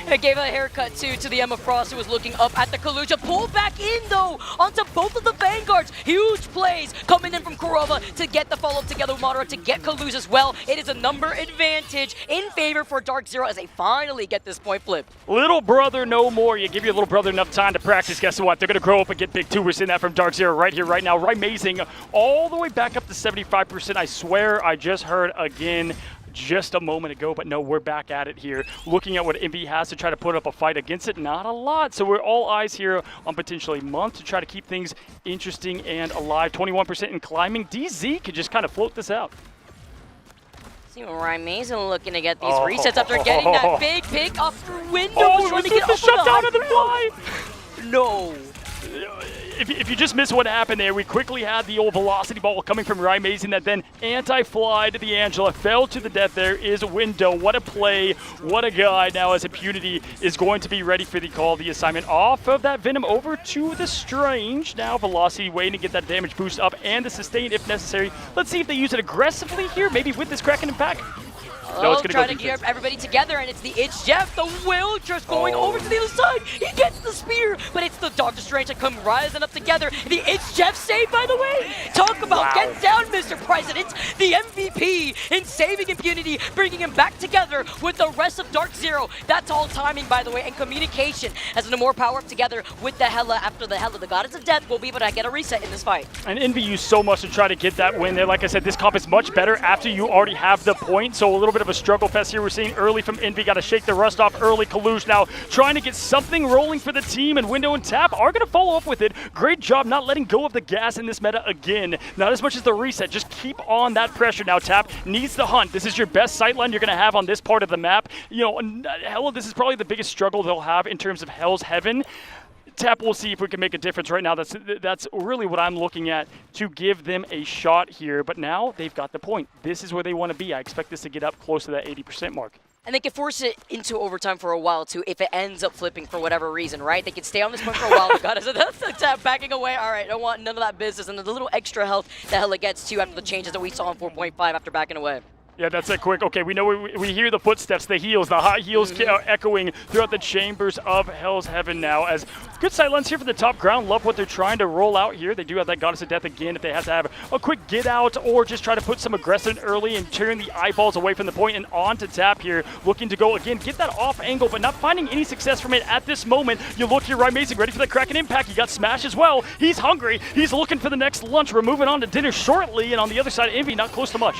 It gave a haircut, too, to the Emma Frost, who was looking up at the Kaluja. Pull back in, though, onto both of the Vanguards. Huge plays coming in from Korova to get the follow-up together with Madara to get Kaluja as well. It is a number advantage in favor for Dark Zero as they finally get this point flip. Little brother, no more. You give your little brother enough time to practice. Guess what? They're going to grow up and get big, too. We're seeing that from Dark Zero right here, right now. Amazing. All the way back up to 75%. I swear I just heard again just a moment ago, but no, we're back at it here. Looking at what Envy has to try to put up a fight against it, not a lot. So we're all eyes here on potentially Month to try to keep things interesting and alive. 21% in climbing. DZ could just kind of float this out. See Ryan Mason looking to get these resets after getting that big pick off the window. Trying to get the shutdown of the fly. No. If you just miss what happened there, we quickly had the old velocity ball coming from Ryan Mason that then anti-fly to the Angela, fell to the death. There is a Window. What a play. What a guy. Now as Impunity is going to be ready for the call, the assignment off of that Venom over to the Strange. Now Velocity waiting to get that damage boost up and the sustain if necessary. Let's see if they use it aggressively here, maybe with this Kraken impact. No, it's trying to gear up everybody together, and it's the Itch Jeff, the Will, just going over to the other side. He gets the spear, but it's the Doctor Strange that come rising up together. The Itch Jeff save, by the way. Talk about get down, Mr. President. The MVP in saving Impunity, bringing him back together with the rest of Dark Zero. That's all timing, by the way, and communication. As the more power up together with the Hela after the Hela, the Goddess of Death will be able to get a reset in this fight. And Envy used so much to try to get that win there. Like I said, this comp is much better after you already have the point, so a little bit of a struggle fest here we're seeing early from Envy. Got to shake the rust off early. Kalush now trying to get something rolling for the team, and Window and Tap are going to follow up with it. Great job not letting go of the gas in this meta again. Not as much as the reset. Just keep on that pressure now. Tap needs the hunt. This is your best sightline you're going to have on this part of the map. You know, hell, this is probably the biggest struggle they'll have in terms of Hell's Heaven. Tap, we'll see if we can make a difference right now. That's really what I'm looking at to give them a shot here. But now they've got the point. This is where they want to be. I expect this to get up close to that 80% mark. And they can force it into overtime for a while, too, if it ends up flipping for whatever reason, right? They can stay on this point for a while. That's the Tap backing away. All right, don't want none of that business. And the little extra health that Hela gets, too, after the changes that we saw in 4.5 after backing away. Yeah, that's it quick. Okay, we know we hear the footsteps, the heels, the high heels echoing throughout the chambers of Hell's Heaven now. As good sightlines here for the top ground. Love what they're trying to roll out here. They do have that Goddess of Death again if they have to have a quick get out or just try to put some aggression early and turn the eyeballs away from the point and on to Tap here. Looking to go again, get that off angle, but not finding any success from it at this moment. You look here, Ryan Mason ready for the Kraken impact. He got smashed as well. He's hungry. He's looking for the next lunch. We're moving on to dinner shortly, and on the other side, Envy not close to much.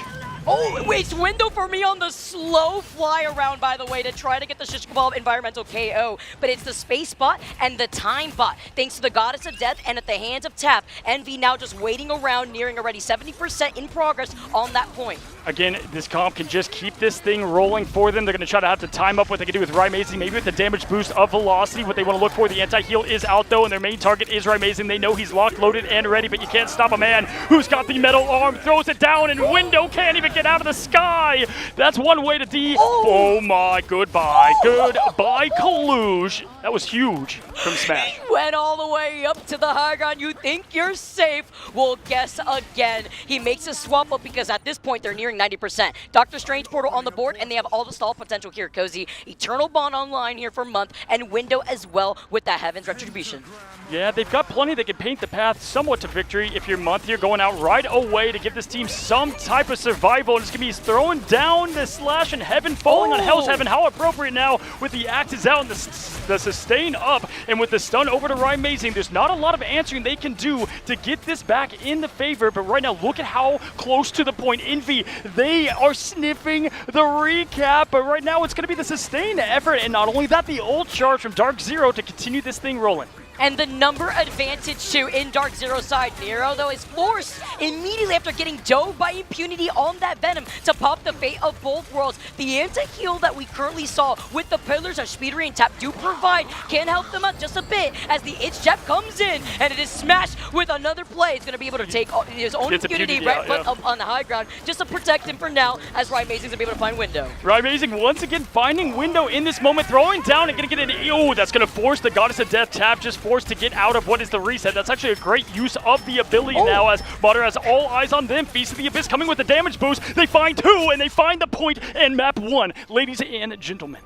Oh, wait, Window for me on the slow fly around, by the way, to try to get the Shish Kebab environmental KO. But it's the space bot and the time bot, thanks to the Goddess of Death and at the hands of Tap. Envy now just waiting around, nearing already 70% in progress on that point. Again, this comp can just keep this thing rolling for them. They're going to try to have to time up what they can do with Rymazing, maybe with the damage boost of Velocity. What they want to look for, the anti-heal is out, though, and their main target is Rymazing. They know he's locked, loaded, and ready, but you can't stop a man who's got the metal arm, throws it down, and Window can't even rocket out of the sky. That's one way to Oh my, goodbye. Goodbye, Kalush. That was huge from Smash. Went all the way up to the high ground. You think you're safe? Well, guess again. He makes a swap up because at this point they're nearing 90%. Doctor Strange portal on the board, and they have all the stall potential here. Cozy, Eternal Bond online here for Month, and Window as well with that Heaven's Retribution. Yeah, they've got plenty that can paint the path somewhat to victory. If you're Month, you're going out right away to give this team some type of survival. And it's going to be throwing down the slash and Heaven falling on Hell's Heaven. How appropriate now with the axes out and the sustain up. And with the stun over to Rymazing, there's not a lot of answering they can do to get this back in the favor. But right now, look at how close to the point. Envy, they are sniffing the recap. But right now, it's going to be the sustained effort. And not only that, the ult charge from Dark Zero to continue this thing rolling. And the number advantage too in Dark Zero's side. Nero, though, is forced immediately after getting dove by Impunity on that Venom to pop the fate of both worlds. The anti-heal that we currently saw with the pillars of Speedery and Tap do provide can help them out just a bit as the Itch Jab comes in, and it is smashed with another play. It's going to be able to take his own Impunity right foot up on the high ground just to protect him for now as Rymazing's going to be able to find Window. Rymazing once again finding Window in this moment, throwing down and going to get an... Oh, that's going to force the Goddess of Death tap, just forced to get out of what is the reset. That's actually a great use of the ability now as Butter has all eyes on them. Feast of the Abyss coming with the damage boost. They find 2 and they find the point and map 1. Ladies and gentlemen.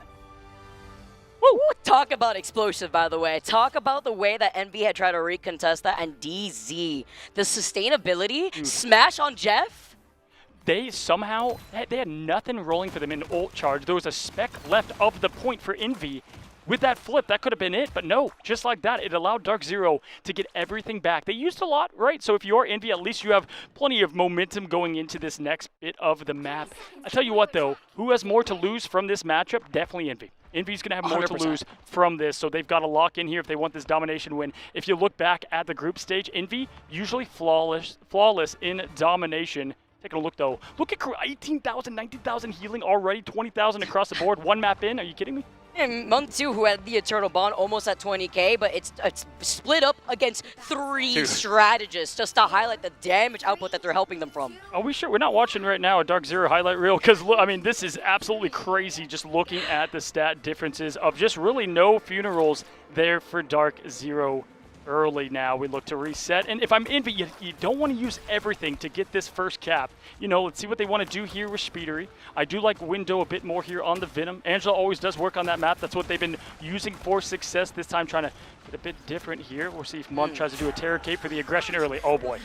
Woo. Talk about explosive, by the way. Talk about the way that Envy had tried to recontest that, and DZ. The sustainability, smash on Jeff. They somehow, they had nothing rolling for them in ult charge. There was a speck left of the point for Envy. With that flip, that could have been it, but no, just like that, it allowed Dark Zero to get everything back. They used a lot, right? So if you're Envy, at least you have plenty of momentum going into this next bit of the map. I tell you what, though, who has more to lose from this matchup? Definitely Envy. Envy's going to have more 100%. to lose from this, so they've got to lock in here if they want this domination win. If you look back at the group stage, Envy usually flawless in domination. Taking a look, though. Look at 18,000, 19,000 healing already, 20,000 across the board, 1 map in. Are you kidding me? And Month 2, who had the Eternal Bond almost at 20k, but it's split up against 3 strategists just to highlight the damage output that they're helping them from. Are we sure? We're not watching right now a Dark Zero highlight reel because, I mean, this is absolutely crazy just looking at the stat differences of just really no funerals there for Dark Zero. Early now, we look to reset, and if I'm Envy, you don't want to use everything to get this first cap. You know, let's see what they want to do here with Speedery. I do like Window a bit more here on the Venom. Angela always does work on that map. That's what they've been using for success. This time trying to get a bit different here. We'll see if Month tries to do a Terror Cape for the aggression early. Oh boy.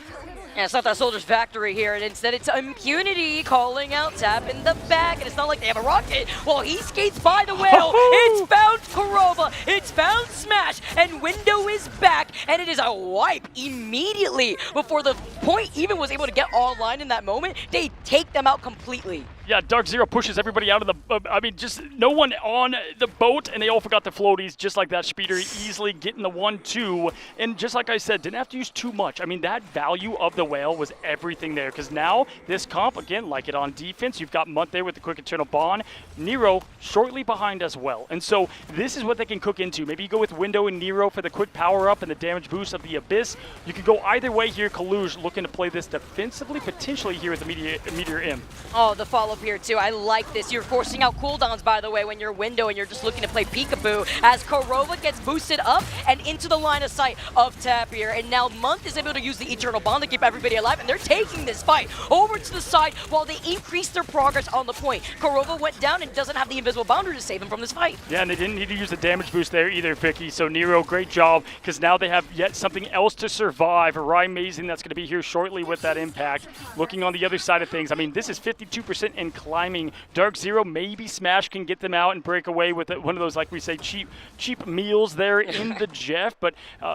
Yeah, it's not that Soldier's Factory here, and instead it's Impunity calling out Tap in the back, and it's not like they have a rocket. Well, he skates by the whale. It's found Korova. It's found Smash, and Window is back, and it is a wipe immediately before the point even was able to get online in that moment. They take them out completely. Yeah, Dark Zero pushes everybody out of the... I mean, just no one on the boat, and they all forgot the floaties, just like that. Speedery easily getting the 1-2, and just like I said, didn't have to use too much. I mean, that value of the whale was everything there, because now this comp, again, like it on defense, you've got Month there with the quick Eternal Bond. Nero shortly behind as well, and so this is what they can cook into. Maybe you go with Window and Nero for the quick power-up and the damage boost of the Abyss. You could go either way here. Kalush looking to play this defensively, potentially here with the Meteor M. Oh, the follow-up here too. I like this. You're forcing out cooldowns, by the way, when you're Window and you're just looking to play peekaboo as Korova gets boosted up and into the line of sight of Tap here. And now Month is able to use the Eternal Bond to keep everybody alive, and they're taking this fight over to the side while they increase their progress on the point. Korova went down and doesn't have the invisible boundary to save him from this fight. Yeah, and they didn't need to use the damage boost there either, Vicky. So Nero, great job, because now they have yet something else to survive. Rymazing, that's going to be here shortly with that impact. Looking on the other side of things, I mean, this is 52% and climbing. Dark Zero, maybe Smash can get them out and break away with one of those, like we say, cheap meals there in the Jeff. But,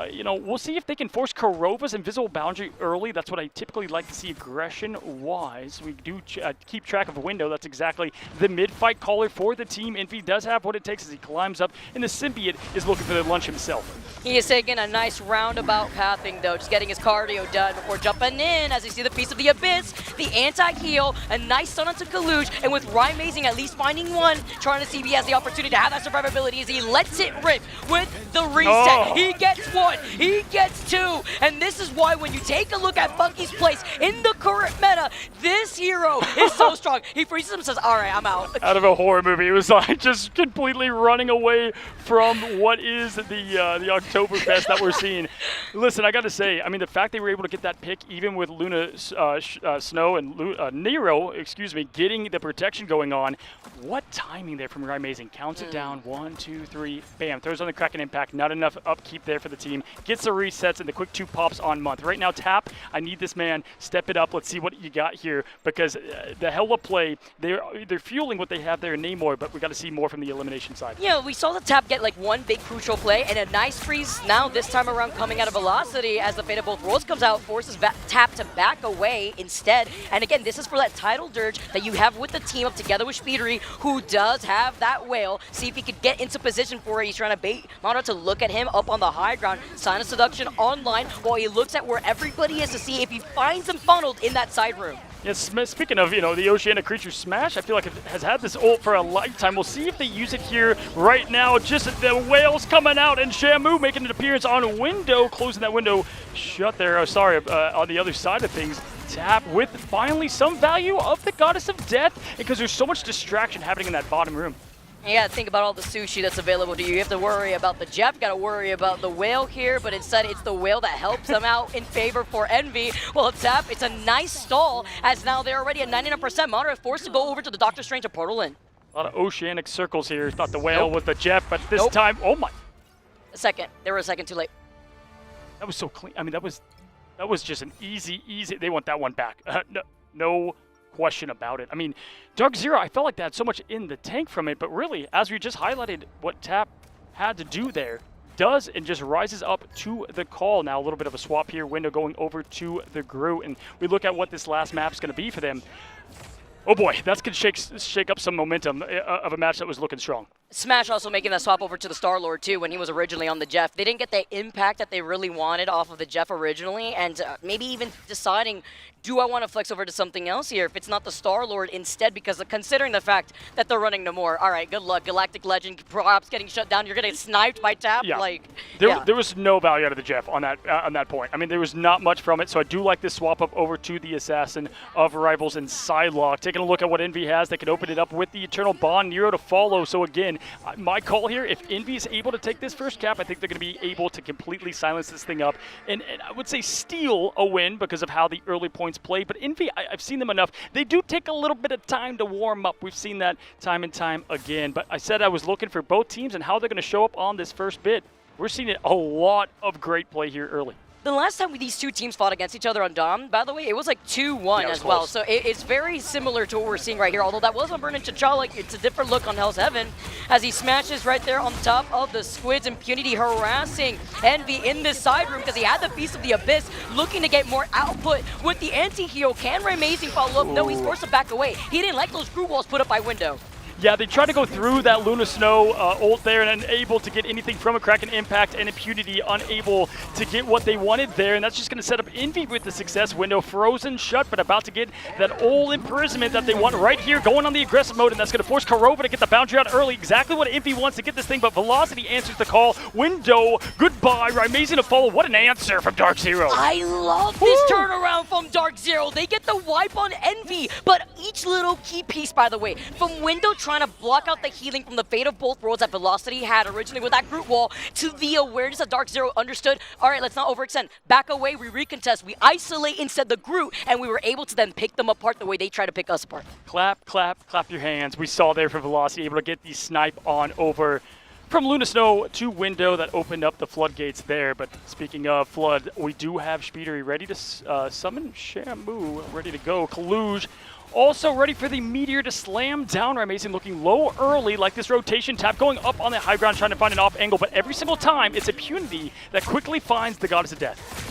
you know, we'll see if they can force Korova's invisible boundary early. That's what I typically like to see aggression-wise. We do keep track of Window. That's exactly the mid-fight caller for the team. Envy does have what it takes as he climbs up, and the Symbiote is looking for the lunch himself. He is taking a nice roundabout pathing, though, just getting his cardio done before jumping in as you see the Feast of the Abyss, the anti-heal, a nice stun onto Kaluge, and with Rymazing at least finding one, trying to see if he has the opportunity to have that survivability as he lets it rip with the reset. Oh. He gets one, he gets two, and this is why when you take a look at Bucky's place in the current meta, this hero is so strong. He freezes him and says, all right, I'm out. Out of a horror movie. It was like just completely running away from what is the Oktoberfest that we're seeing. Listen, I got to say, I mean, the fact they were able to get that pick, even with Luna Snow and Nero, getting the protection going on. What timing there from Rymazing. Counts it down. 1, 2, 3. Bam. Throws on the Kraken impact. Not enough upkeep there for the team. Gets the resets and the quick 2 pops on Month. Right now, Tap, I need this man. Step it up. Let's see what you got here, because the hella play, they're fueling what they have there in Namor, but we got to see more from the elimination side. Yeah, we saw the Tap get like one big crucial play and a nice freeze now this time around coming out of Velocity as the Fate of Both Worlds comes out, forces Tap to back away instead. And again, this is for that title dirge that you have with the team up together with Speedery, who does have that whale. See if he could get into position for it. He's trying to bait Mono to look at him up on the high ground. Sign of Seduction online while he looks at where everybody is to see if he finds him funneled in that side room. Yeah, speaking of, the Oceanic Creature Smash, I feel like it has had this ult for a lifetime. We'll see if they use it here right now. Just the whales coming out, and Shamu making an appearance on window, closing that window shut there. Oh, sorry, on the other side of things. Tap with finally some value of the Goddess of Death, because there's so much distraction happening in that bottom room. You gotta think about all the sushi that's available to you. You have to worry about the Jeff, gotta worry about the whale here, but instead it's the whale that helps them out in favor for Envy. Well, Tap, it's a nice stall, as now they're already at 99%. Monterey forced to go over to the Doctor Strange and portal in. A lot of oceanic circles here. Thought the whale was the Jeff, but this time, oh my. A second. They were a second too late. That was so clean. I mean, that was just an easy. They want that one back. No question about it. I mean, Dark Zero, I felt like they had so much in the tank from it, but really, as we just highlighted what Tap had to do there, does and just rises up to the call. Now a little bit of a swap here, window going over to the Groot, and we look at what this last map's going to be for them. Oh boy, that's going to shake up some momentum of a match that was looking strong. Smash also making that swap over to the Star-Lord too when he was originally on the Jeff. They didn't get the impact that they really wanted off of the Jeff originally, and maybe even deciding, do I want to flex over to something else here if it's not the Star-Lord instead, because considering the fact that they're running no more. All right, good luck. Galactic Legend perhaps getting shut down. You're getting sniped by Tap. Yeah. Yeah. There was no value out of the Jeff on that point. I mean, there was not much from it, so I do like this swap up over to the Assassin of Rivals and Psylocke. Taking a look at what Envy has, they can open it up with the Eternal Bond, Nero to follow. So again, my call here, if Envy is able to take this first cap, I think they're going to be able to completely silence this thing up and I would say steal a win because of how the early points play. But Envy, I've seen them enough. They do take a little bit of time to warm up. We've seen that time and time again. But I said I was looking for both teams and how they're going to show up on this first bit. We're seeing a lot of great play here early. The last time these two teams fought against each other on Dom, by the way, it was like 2-1 as well. So it's very similar to what we're seeing right here. Although that was on Burning T'Challa, it's a different look on Hell's Heaven as he smashes right there on top of the Squids. Impunity harassing Envy in this side room because he had the Feast of the Abyss, looking to get more output with the anti-hero. Can Rymazing follow up? No, he's forced to back away. He didn't like those screw walls put up by window. Yeah, they tried to go through that Luna Snow ult there and unable to get anything from a Kraken impact, and Impunity unable to get what they wanted there, and that's just going to set up Envy with the success. Window frozen shut, but about to get that old imprisonment that they want right here, going on the aggressive mode, and that's going to force Karova to get the boundary out early. Exactly what Envy wants to get this thing, but Velocity answers the call. Window, goodbye. Rymazing to follow. What an answer from Dark Zero. I love this turnaround from Dark Zero. They get the wipe on Envy, but each little key piece, by the way, from Window trying to block out the healing from the Fate of Both Worlds that Velocity had originally with that Groot wall, to the awareness that Dark Zero understood, all right, let's not overextend. Back away, we recontest, we isolate instead the Groot, and we were able to then pick them apart the way they try to pick us apart. Clap, clap, clap your hands. We saw there for Velocity, able to get the snipe on over from Luna Snow to Window that opened up the floodgates there. But speaking of flood, we do have Speedery ready to summon Shamu, ready to go. Kaluge also ready for the Meteor to slam down. Rymazing looking low early, like this rotation Tap going up on the high ground, trying to find an off angle, but every single time it's Impunity that quickly finds the Goddess of Death.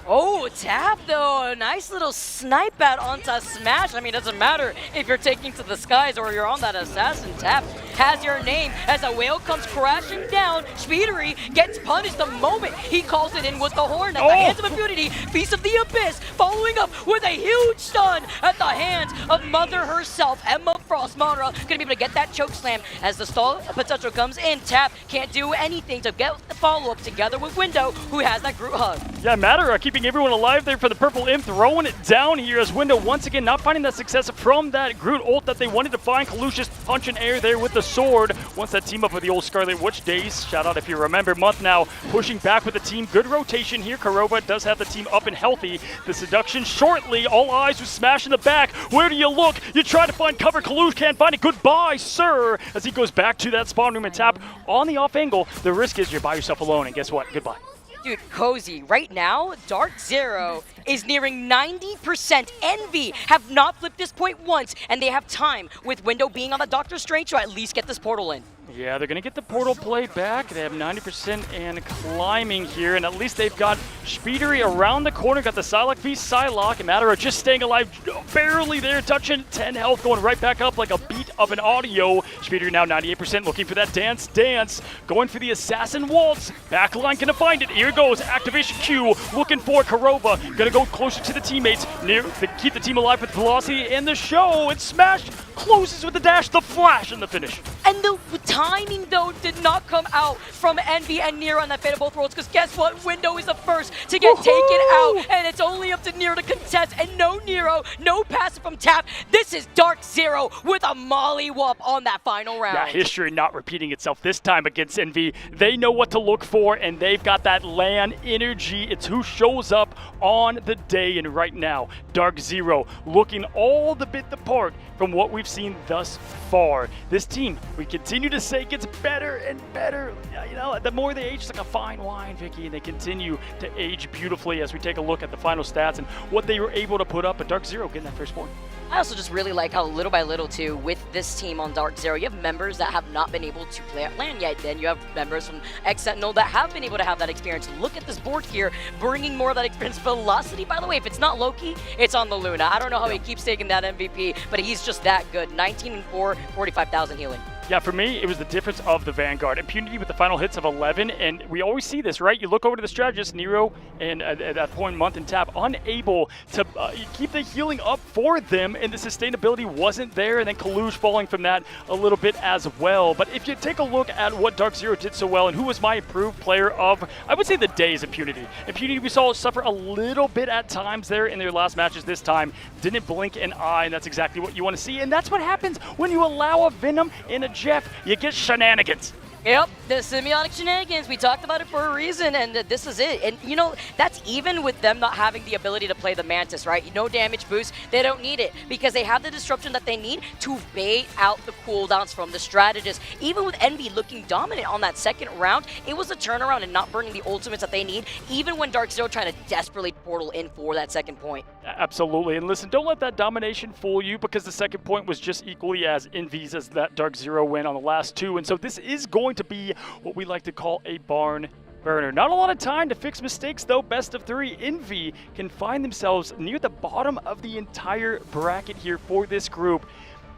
Oh, Tap though, a nice little snipe out onto Smash. I mean, it doesn't matter if you're taking to the skies or you're on that Assassin. Tap has your name as a whale comes crashing down. Speedery gets punished the moment he calls it in with the horn at the hands of Impunity. Feast of the Abyss following up with a huge stun at the hands of Mother herself. Emma Frost Mara gonna be able to get that choke slam as the stall potential comes in. Tap can't do anything to get the follow-up together with Window, who has that Groot hug. Yeah, Matera keeping everyone alive there for the Purple Imp, throwing it down here as Window once again not finding that success from that Groot ult that they wanted to find. Kalush just punching air there with the sword. Once that team up with the old Scarlet Witch days, shout out if you remember, Month now pushing back with the team. Good rotation here. Kurova does have the team up and healthy. The seduction shortly, all eyes with Smash in the back. Where do you look? You try to find cover. Kalush can't find it. Goodbye, sir, as he goes back to that spawn room and Tap on the off angle. The risk is you're by yourself alone, and guess what? Goodbye. Dude, Cozy, right now, Dark Zero is nearing 90%. Envy have not flipped this point once, and they have time with Window being on the Doctor Strange to at least get this portal in. Yeah, they're going to get the portal play back. They have 90% and climbing here, and at least they've got Speedery around the corner, got the Psylocke v Psylocke, and Matera just staying alive, barely there, touching 10 health, going right back up like a beat of an audio. Speedery now 98%, looking for that dance, going for the Assassin Waltz. Backline gonna find it, here goes, activation Q, looking for Kurova, gonna go closer to the teammates, near to keep the team alive with velocity in the show, and Smash closes with the dash, the flash, and the finish. And the timing, though, did not come out from Envy and Nero on that Fate of Both Worlds, because guess what? Window is the first to get taken out, and it's only up to Nero to contest, and no Nero, no passive from Tap. This is Dark Zero with a mollywop on that final round. Yeah, history not repeating itself this time against Envy. They know what to look for, and they've got that LAN energy. It's who shows up on the day, and right now, Dark Zero looking all the bit apart from what we've seen thus far. This team, we continue to say, gets better and better. You know, the more they age, it's like a fine wine, Vicky, and they continue to age beautifully as we take a look at the final stats and what they were able to put up. But Dark Zero getting that first point. I also just really like how little by little, too, with this team on Dark Zero, you have members that have not been able to play at LAN yet. Then you have members from X-Sentinel that have been able to have that experience. Look at this board here, bringing more of that experience. Velocity, by the way, if it's not Loki, it's on the Luna. I don't know how he keeps taking that MVP, but he's just that good. 19-4, 45,000 healing. Yeah, for me, it was the difference of the Vanguard. Impunity with the final hits of 11, and we always see this, right? You look over to the strategist, Nero, and at that point, Month and Tap, unable to keep the healing up for them, and the sustainability wasn't there, and then Kalush falling from that a little bit as well. But if you take a look at what Dark Zero did so well, and who was my improved player of, I would say the day is Impunity. Impunity we saw suffer a little bit at times there in their last matches this time. Didn't blink an eye, and that's exactly what you want to see, and that's what happens when you allow a Venom and a Jeff, you get shenanigans. Yep, the semiotic shenanigans. We talked about it for a reason, and this is it. And, you know, that's even with them not having the ability to play the Mantis, right? No damage boost. They don't need it because they have the disruption that they need to bait out the cooldowns from the strategist. Even with Envy looking dominant on that second round, it was a turnaround and not burning the ultimates that they need, even when Dark Zero trying to desperately portal in for that second point. Absolutely. And listen, don't let that domination fool you because the second point was just equally as Envy's as that Dark Zero win on the last two. And so this is going to be what we like to call a barn burner. Not a lot of time to fix mistakes though. Best of 3. Envy can find themselves near the bottom of the entire bracket here for this group.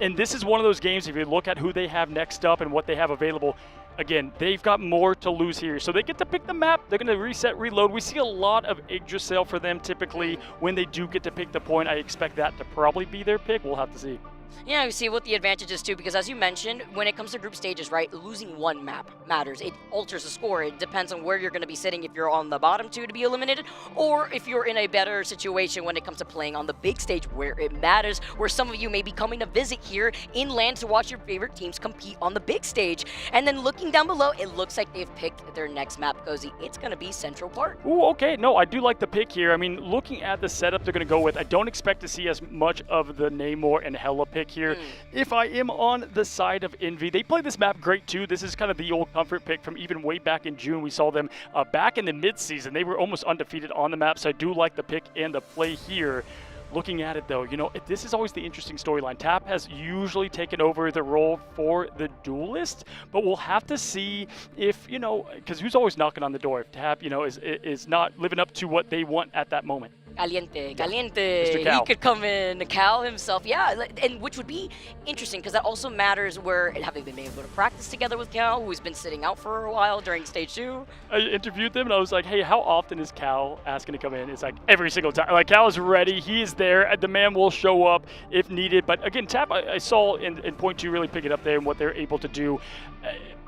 And this is one of those games, if you look at who they have next up and what they have available, again, they've got more to lose here. So they get to pick the map. They're going to reset, reload. We see a lot of Yggdrasil for them typically when they do get to pick the point. I expect that to probably be their pick. We'll have to see. Yeah, you see what the advantage is too, because as you mentioned, when it comes to group stages, right, losing one map matters. It alters the score. It depends on where you're going to be sitting, if you're on the bottom 2 to be eliminated, or if you're in a better situation when it comes to playing on the big stage where it matters, where some of you may be coming to visit here in LAN to watch your favorite teams compete on the big stage. And then looking down below, it looks like they've picked their next map, Cozy. It's going to be Central Park. Ooh, okay. No, I do like the pick here. I mean, looking at the setup they're going to go with, I don't expect to see as much of the Namor and Hela pick here. If I am on the side of Envy, they play this map great too. This is kind of the old comfort pick from even way back in June. We saw them back in the mid-season. They were almost undefeated on the map, so I do like the pick and the play here. Looking at it though, you know, this is always the interesting storyline. Tap has usually taken over the role for the duelist, but we'll have to see if, you know, because who's always knocking on the door? If Tap, you know, is not living up to what they want at that moment. Caliente. Mr. Cal. He could come in, Cal himself, yeah, and which would be interesting because that also matters where have they been able to practice together with Cal, who's been sitting out for a while during stage 2. I interviewed them and I was like, hey, how often is Cal asking to come in? It's like every single time. Like, Cal is ready. He is there. The man will show up if needed. But again, Tap, I saw in point 2 really pick it up there and what they're able to do.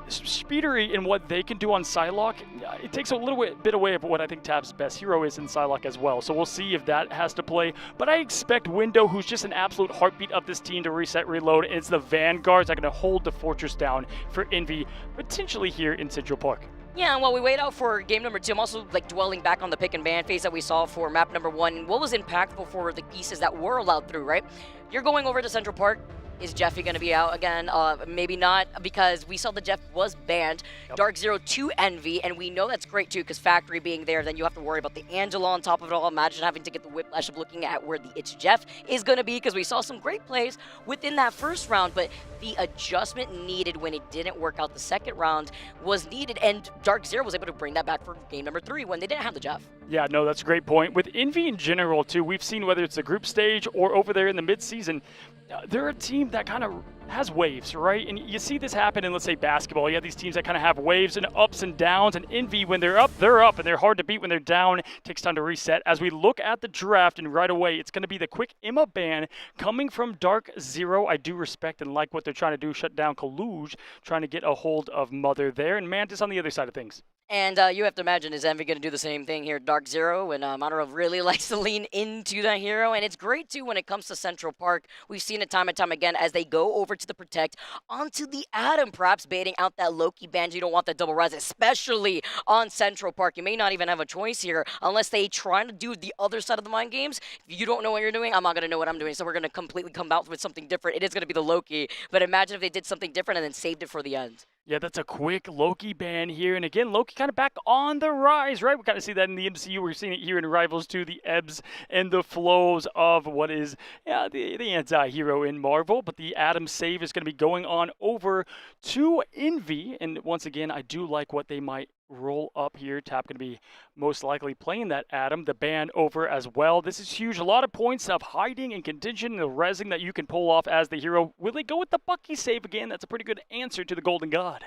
Speedery and what they can do on Psylocke, it takes a little bit away of what I think Tap's best hero is in Psylocke as well. So we'll see if that has to play. But I expect Window, who's just an absolute heartbeat of this team, to reset, reload. And it's the Vanguards that are going to hold the fortress down for Envy, potentially here in Central Park. Yeah, and while we wait out for game number 2, I'm also dwelling back on the pick and ban phase that we saw for map number 1 and what was impactful for the pieces that were allowed through, right? You're going over to Central Park. Is Jeffy going to be out again? Maybe not, because we saw that Jeff was banned. Yep. Dark Zero to Envy, and we know that's great too, because Factory being there, then you have to worry about the Angela on top of it all. Imagine having to get the whiplash of looking at where the It's Jeff is going to be, because we saw some great plays within that first round, but the adjustment needed when it didn't work out the second round was needed, and Dark Zero was able to bring that back for game number 3 when they didn't have the Jeff. Yeah, no, that's a great point. With Envy in general, too, we've seen whether it's the group stage or over there in the mid-season, they're a team that kind of has waves, right? And you see this happen in, let's say, basketball. You have these teams that kind of have waves and ups and downs, and Envy, when they're up, and they're hard to beat when they're down. It takes time to reset. As we look at the draft, and right away, it's going to be the quick Emma ban coming from Dark Zero. I do respect and like what they're trying to do, shut down Kaluj, trying to get a hold of Mother there, and Mantis on the other side of things. And you have to imagine, is Envy going to do the same thing here, Dark Zero? And Monterey really likes to lean into that hero. And it's great, too, when it comes to Central Park. We've seen it time and time again as they go over to the Protect, onto the Atom, perhaps baiting out that Loki ban. You don't want that double res, especially on Central Park. You may not even have a choice here unless they try to do the other side of the mind games. If you don't know what you're doing, I'm not going to know what I'm doing. So we're going to completely come out with something different. It is going to be the Loki. But imagine if they did something different and then saved it for the end. Yeah, that's a quick Loki ban here. And again, Loki kind of back on the rise, right? We kind of see that in the MCU. We're seeing it here in Rivals too, the ebbs and the flows of what is the anti-hero in Marvel. But the Atom save is going to be going on over to Envy. And once again, I do like what they might roll up here. Tap going to be most likely playing that Atom, the ban over as well. This is huge. A lot of points of hiding and contention and the rezzing that you can pull off as the hero. Will they go with the Bucky save again? That's a pretty good answer to the Golden God.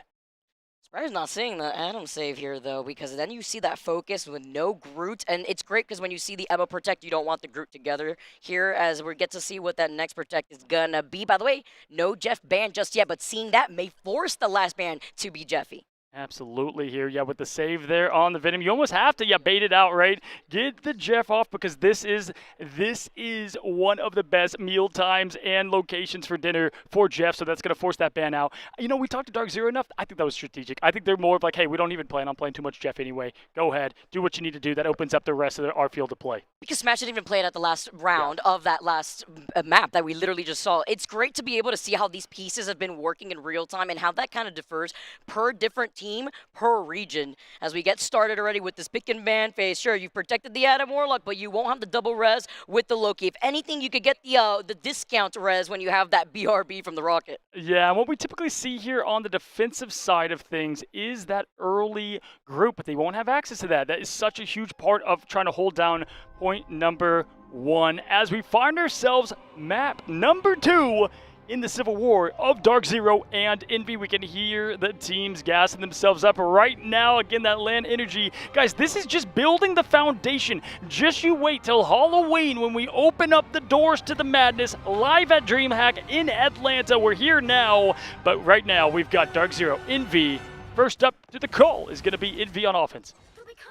Surprised not seeing the Atom save here, though, because then you see that focus with no Groot, and it's great because when you see the Emma Protect, you don't want the Groot together here, as we get to see what that next Protect is gonna be. By the way, no Jeff ban just yet, but seeing that may force the last ban to be Jeffy. Absolutely here, yeah, with the save there on the Venom. You almost have to, bait it out, right? Get the Jeff off, because this is one of the best meal times and locations for dinner for Jeff, so that's going to force that ban out. You know, we talked to Dark Zero enough. I think that was strategic. I think they're more of like, hey, we don't even plan on playing too much Jeff anyway. Go ahead, do what you need to do. That opens up the rest of our field to play. Because Smash didn't even play it at the last round of that last map that we literally just saw. It's great to be able to see how these pieces have been working in real time and how that kind of differs per different team, per region. As we get started already with this pick and ban phase, sure, you've protected the Atom Warlock, but you won't have the double res with the Loki. If anything, you could get the discount res when you have that BRB from the Rocket. Yeah, and what we typically see here on the defensive side of things is that early group, but they won't have access to that. That is such a huge part of trying to hold down point number 1 as we find ourselves map number 2 in the Civil War of Dark Zero and Envy. We can hear the teams gassing themselves up right now. Again, that land energy. Guys, this is just building the foundation. Just you wait till Halloween when we open up the doors to the madness live at DreamHack in Atlanta. We're here now, but right now we've got Dark Zero, Envy. First up to the call is going to be Envy on offense.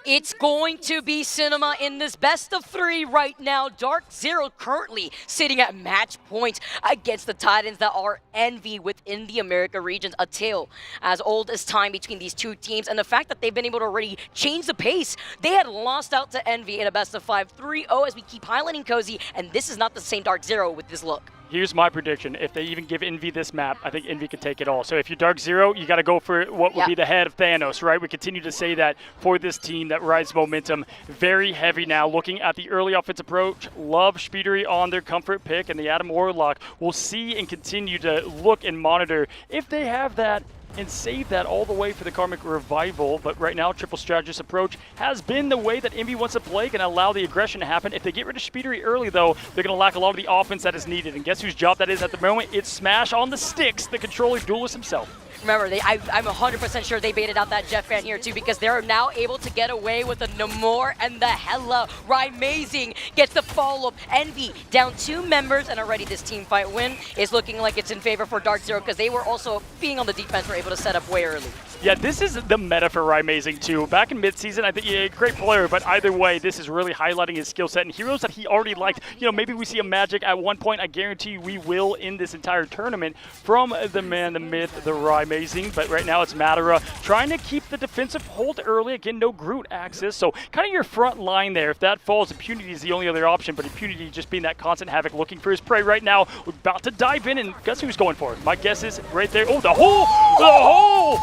It's going to be cinema in this best of 3 right now. Dark Zero currently sitting at match point against the Titans that are Envy within the America regions. A tale as old as time between these two teams, and the fact that they've been able to already change the pace. They had lost out to Envy in a best of 5, 3-0 as we keep highlighting Cozy, and this is not the same Dark Zero with this look. Here's my prediction. If they even give Envy this map, I think Envy could take it all. So if you're Dark Zero, you got to go for what would be the head of Thanos, right? We continue to say that for this team that rides momentum. Very heavy now. Looking at the early offense approach, love Speedery on their comfort pick and the Atom Warlock. We'll see and continue to look and monitor if they have that and save that all the way for the Karmic Revival. But right now, triple strategist approach has been the way that Envy wants to play, going to allow the aggression to happen. If they get rid of Speedery early, though, they're going to lack a lot of the offense that is needed. And guess whose job that is at the moment? It's Smash on the sticks, the controller duelist himself. Remember, I'm 100% sure they baited out that Jeff fan here too, because they're now able to get away with the Namor and the Hella. Rymazing gets the follow-up. Envy down 2 members, and already this team fight win is looking like it's in favor for Dark Zero, because they were also, being on the defense, were able to set up way early. Yeah, this is the meta for Rymazing too. Back in midseason, I think yeah, great player, but either way, this is really highlighting his skill set and heroes that he already liked. You know, maybe we see a Magic at one point. I guarantee you we will in this entire tournament from the man, the myth, the Rymazing. But right now it's Madara trying to keep the defensive hold early. Again, no Groot access, so kind of your front line there. If that falls, Impunity is the only other option, but Impunity just being that constant havoc, looking for his prey right now. We're about to dive in, and guess who's going for it? My guess is right there. Oh, the hole! The hole!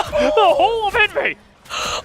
The whole of Envy!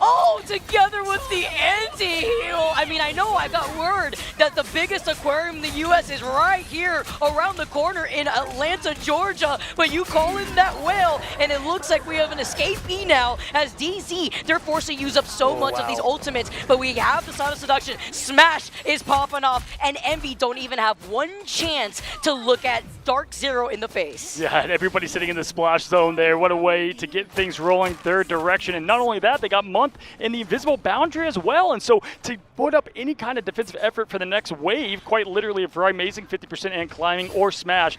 Oh, together with the anti-heal. I mean, I know I got word that the biggest aquarium in the U.S. is right here around the corner in Atlanta, Georgia, but you call in that whale, and it looks like we have an escapee now as DZ, they're forced to use up so much of these ultimates, but we have the Sound of Seduction. Smash is popping off, and Envy don't even have one chance to look at Dark Zero in the face. Yeah, and everybody sitting in the splash zone there. What a way to get things rolling their direction. And not only that, they got Month in the invisible boundary as well. And so to put up any kind of defensive effort for the next wave, quite literally, if Rymazing 50% and climbing or Smash,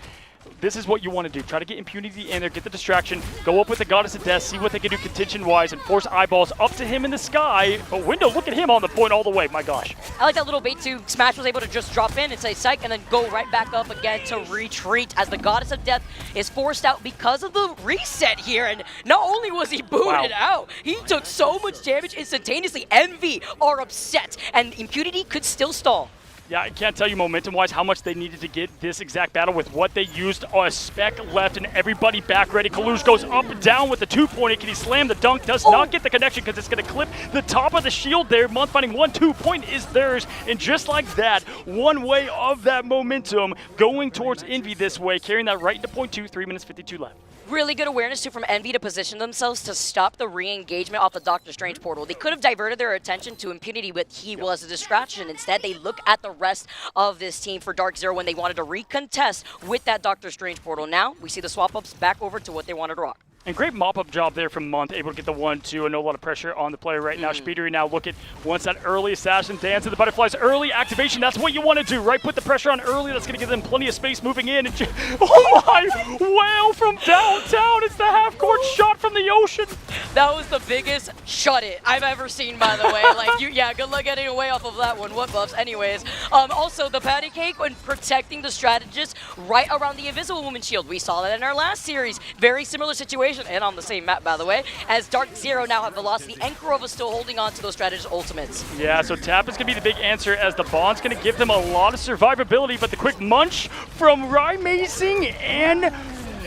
this is what you want to do. Try to get Impunity in there, get the distraction, go up with the Goddess of Death, see what they can do contention-wise, and force eyeballs up to him in the sky. But Window, look at him on the point all the way. My gosh. I like that little bait too. Smash was able to just drop in and say psych, and then go right back up again to retreat as the Goddess of Death is forced out because of the reset here. And not only was he booted out, he took so much damage instantaneously. Envy are upset, and Impunity could still stall. Yeah, I can't tell you momentum-wise how much they needed to get this exact battle with what they used. A spec left and everybody back ready. Kalush goes up and down with the 2-pointer. Can he slam the dunk? Does not get the connection because it's going to clip the top of the shield there. Month finding 1-2 point is theirs. And just like that, one way of that momentum going towards Envy this way, carrying that right into point 2, 3 minutes 52 left. Really good awareness too from Envy to position themselves to stop the re-engagement off the Doctor Strange portal. They could have diverted their attention to Impunity, but he was a distraction. Instead, they look at the rest of this team for Dark Zero when they wanted to recontest with that Doctor Strange portal. Now, we see the swap-ups back over to what they wanted to rock. And great mop-up job there from Month, able to get the 1-2 and no lot of pressure on the player right now. Speedery now look at once that early assassin dance to the butterflies, early activation, that's what you want to do, right? Put the pressure on early, that's going to give them plenty of space moving in. And oh my, whale from downtown, it's the half-court shot from the ocean. That was the biggest shut it I've ever seen, by the way. Like, yeah, good luck getting away off of that one. What buffs? Anyways, also the patty cake when protecting the strategist right around the Invisible Woman shield. We saw that in our last series. Very similar situation, and on the same map, by the way, as Dark Zero now have Velocity and Kurova still holding on to those strategist ultimates. Yeah, so tap is going to be the big answer as the Bond's going to give them a lot of survivability, but the quick munch from Rymazing and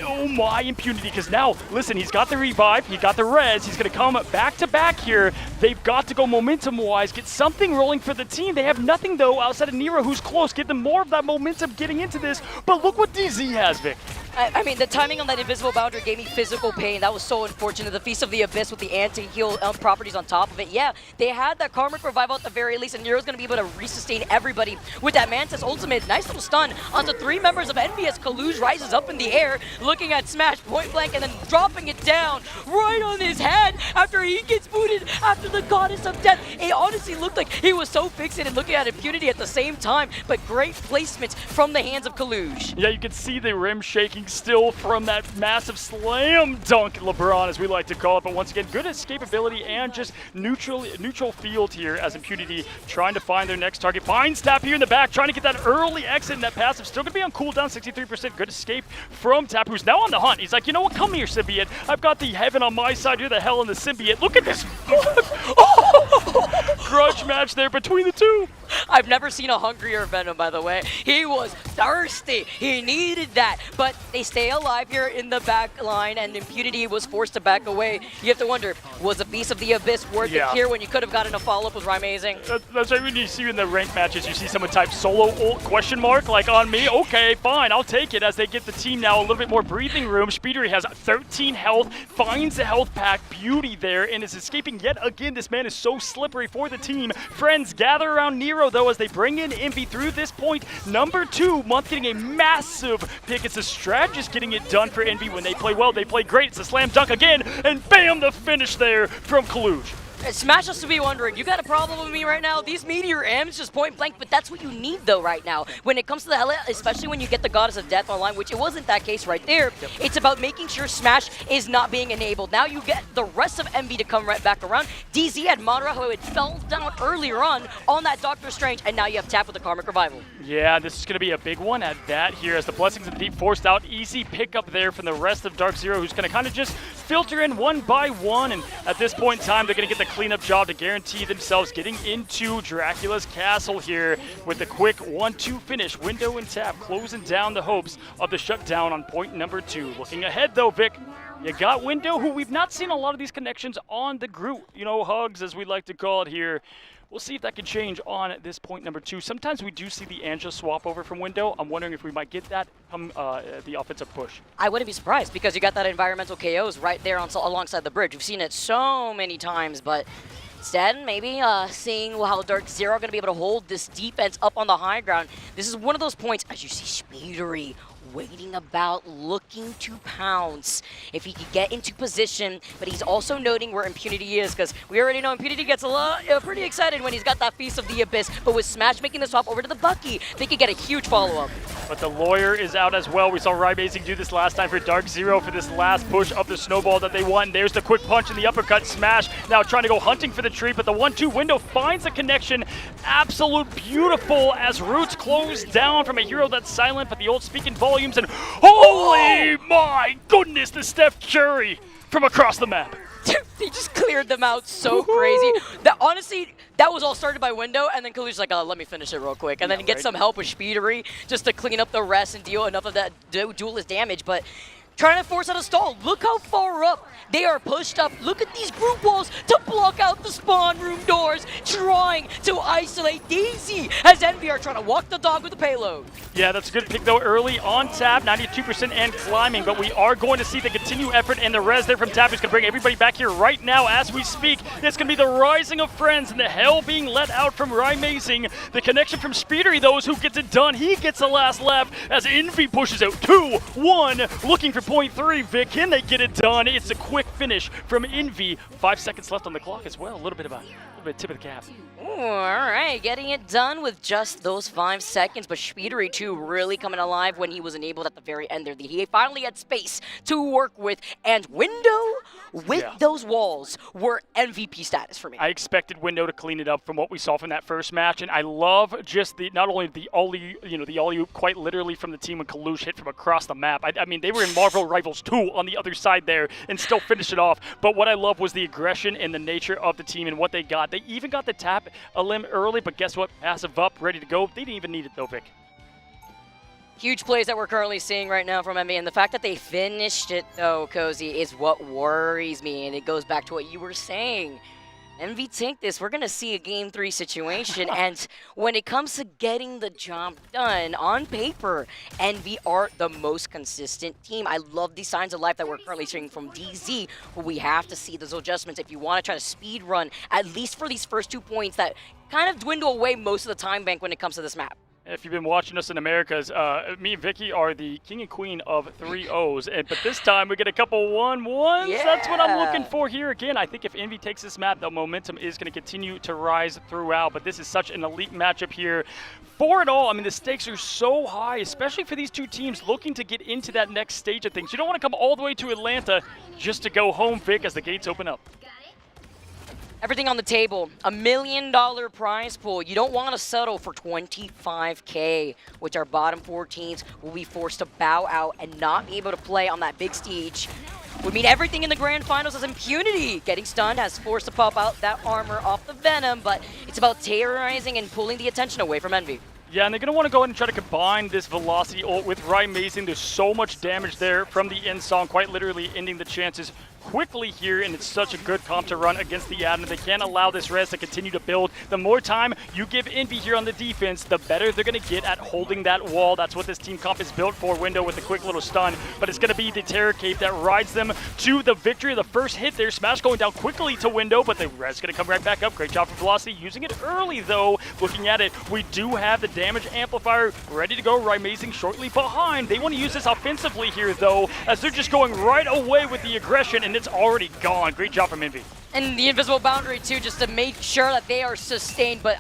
oh my, Impunity, because now, listen, he's got the revive, he got the res, he's going to come back to back here. They've got to go momentum-wise, get something rolling for the team. They have nothing, though, outside of Nero, who's close. Give them more of that momentum getting into this, but look what DZ has, Vic. I mean, the timing on that invisible boundary gave me physical pain. That was so unfortunate. The Feast of the Abyss with the anti-heal properties on top of it. Yeah, they had that Karmic Revival at the very least, and Nero's going to be able to resustain everybody with that Mantis ultimate. Nice little stun onto 3 members of Envy as Kalush rises up in the air, looking at Smash point blank, and then dropping it down right on his head after he gets booted after the Goddess of Death. It honestly looked like he was so fixated looking at Impunity at the same time, but great placement from the hands of Kalush. Yeah, you can see the rim shaking still from that massive slam dunk LeBron, as we like to call it. But once again, good escapability and just neutral field here as Impunity trying to find their next target. Finds Tap here in the back, trying to get that early exit and that passive. Still going to be on cooldown, 63%. Good escape from Tap, who's now on the hunt. He's like, you know what? Come here, Symbiote. I've got the heaven on my side. You're the hell in the Symbiote. Look at this. Grudge match there between the two. I've never seen a hungrier Venom, by the way. He was thirsty. He needed that. But they stay alive here in the back line, and Impunity was forced to back away. You have to wonder, was a Beast of the Abyss worth it here when you could have gotten a follow-up with Amazing? That's right. When you see in the ranked matches, you see someone type solo ult question mark like on me. Okay, fine, I'll take it as they get the team now a little bit more breathing room. Speedery has 13 health, finds the health pack, Beauty there, and is escaping yet again. This man is so slippery for the team. Friends gather around Nero though as they bring in Envy through this point. Number 2, Month getting a massive pick. It's the strategist getting it done for Envy. When they play well, they play great. It's a slam dunk again, and bam, the finish there from Kaluj. Smash has to be wondering, you got a problem with me right now? These Meteor M's just point blank, but that's what you need though right now. When it comes to the Hela, especially when you get the Goddess of Death online, which it wasn't that case right there, it's about making sure Smash is not being enabled. Now you get the rest of Envy to come right back around. DZ had Madara, who had fell down earlier on that Doctor Strange, and now you have Tap with the Karmic Revival. Yeah, this is going to be a big one at that here as the Blessings of the Deep forced out. Easy pickup there from the rest of Dark Zero, who's going to kind of just filter in one by one, and at this point in time, they're going to get the cleanup job to guarantee themselves getting into Dracula's castle here with the quick 1-2 finish. Window and Tap closing down the hopes of the shutdown on point number 2. Looking ahead though, Vic, you got Window, who we've not seen a lot of these connections on the group, hugs as we like to call it here. We'll see if that can change on this point number 2. Sometimes we do see the Anja swap over from Window. I'm wondering if we might get that come the offensive push. I wouldn't be surprised because you got that environmental KOs right there alongside the bridge. We've seen it so many times, but instead, maybe seeing how Dark Zero are going to be able to hold this defense up on the high ground. This is one of those points, as you see Speedery waiting about, looking to pounce if he could get into position, but he's also noting where Impunity is, because we already know Impunity gets pretty excited when he's got that Feast of the Abyss, but with Smash making the swap over to the Bucky, they could get a huge follow-up. But the Lawyer is out as well. We saw Rybasing do this last time for Dark Zero for this last push of the snowball that they won. There's the quick punch and the uppercut. Smash now trying to go hunting for the tree, but the 1-2 Window finds a connection. Absolute beautiful as Roots close down from a hero that's silent, but the ult speaking volumes, and holy my goodness, the Steph Curry from across the map. He just cleared them out so crazy. Honestly, that was all started by Window, and then Kalu's like, let me finish it real quick. And then get some help with Speedery just to clean up the rest and deal enough of that duelist damage. But trying to force out a stall. Look how far up they are pushed up. Look at these group walls to block out the spawn room doors, trying to isolate Daisy as Envy are trying to walk the dog with the payload. Yeah, that's a good pick though early on Tap, 92% and climbing, but we are going to see the continued effort and the res there from Tap is going to bring everybody back here right now as we speak. It's going to be the rising of friends and the hell being let out from Rymazing. The connection from Speedery though is who gets it done. He gets the last lap as Envy pushes out 2-1, looking for point 3. Vic, can they get it done? It's a quick finish from Envy. 5 seconds left on the clock as well. A little bit tip of the cap. Ooh, all right, getting it done with just those 5 seconds, but Speedery too really coming alive when he was enabled at the very end there. He finally had space to work with, and Window with those walls were MVP status for me. I expected Window to clean it up from what we saw from that first match, and I love just not only the alley-oop quite literally from the team when Kalush hit from across the map. I mean, they were in Marvel Rivals 2 on the other side there and still finished it off, but what I love was the aggression and the nature of the team and what they got. They even got the tap a limb early, but guess what? Passive up, ready to go. They didn't even need it though, Vic. Huge plays that we're currently seeing right now from Envy, and the fact that they finished it though, Cozy, is what worries me, and it goes back to what you were saying. Envy take this, we're going to see a Game 3 situation, and when it comes to getting the job done, on paper, Envy are the most consistent team. I love these signs of life that we're currently seeing from DZ, but we have to see those adjustments if you want to try to speed run, at least for these first 2 points that kind of dwindle away most of the time bank when it comes to this map. If you've been watching us in Americas, me and Vicky are the king and queen of 3-0s, but this time we get a couple 1-1s. Yeah. That's what I'm looking for here. Again, I think if Envy takes this map, the momentum is going to continue to rise throughout, but this is such an elite matchup here. For it all, I mean, the stakes are so high, especially for these two teams looking to get into that next stage of things. You don't want to come all the way to Atlanta just to go home, Vic, as the gates open up. Everything on the table, $1 million prize pool. You don't want to settle for $25K, which our bottom 4 teams will be forced to bow out and not be able to play on that big stage. would mean everything in the grand finals as impunity. Getting stunned has forced to pop out that armor off the Venom, but it's about terrorizing and pulling the attention away from Envy. Yeah, and they're going to want to go ahead and try to combine this Velocity ult with Rymazing. There's so much damage there from the in-song, quite literally ending the chances quickly here, and it's such a good comp to run against the Adam. They can't allow this res to continue to build. The more time you give Envy here on the defense, the better they're going to get at holding that wall. That's what this team comp is built for, Window with a quick little stun, but it's going to be the Terror Cape that rides them to the victory. The first hit there, Smash going down quickly to Window, but the res going to come right back up. Great job for Velocity using it early, though. Looking at it, we do have the damage amplifier ready to go. Rymazing shortly behind. They want to use this offensively here, though, as they're just going right away with the aggression, and it's already gone. Great job from Envy. And the invisible boundary too, just to make sure that they are sustained. But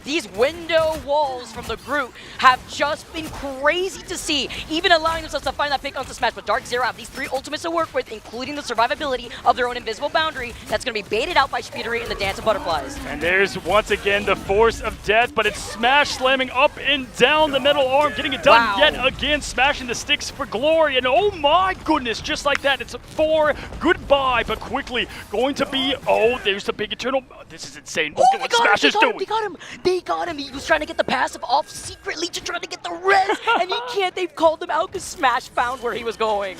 these window walls from the group have just been crazy to see, even allowing themselves to find that pick onto Smash. But Dark Zero have these 3 ultimates to work with, including the survivability of their own invisible boundary that's going to be baited out by Speedery and the Dance of Butterflies. And there's once again the force of death, but it's Smash slamming up and down the metal arm, getting it done yet again, smashing the sticks for glory. And oh my goodness, just like that, it's 4 goodbye, but quickly going to be, oh, there's the big eternal. This is insane. Look at what Smash is doing. They got him. He was trying to get the passive off secretly to try to get the res, and he can't. They've called him out because Smash found where he was going.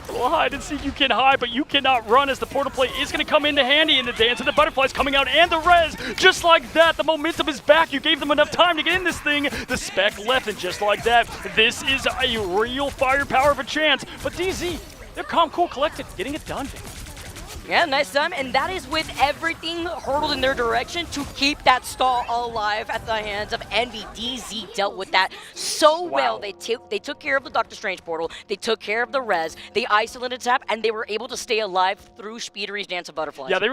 Well, hide and seek, you can hide, but you cannot run, as the portal play is going to come into handy, and the Dance of the Butterflies coming out, and the res, just like that. The momentum is back. You gave them enough time to get in this thing. The spec left, and just like that, this is a real firepower of a chance. But DZ, they're calm, cool, collected, getting it done. Yeah, nice time, and that is with everything hurtled in their direction to keep that stall alive at the hands of Envy. DZ dealt with that so well. They took care of the Doctor Strange portal, they took care of the res, they isolated Tap, and they were able to stay alive through Speedery's Dance of Butterflies. Yeah, they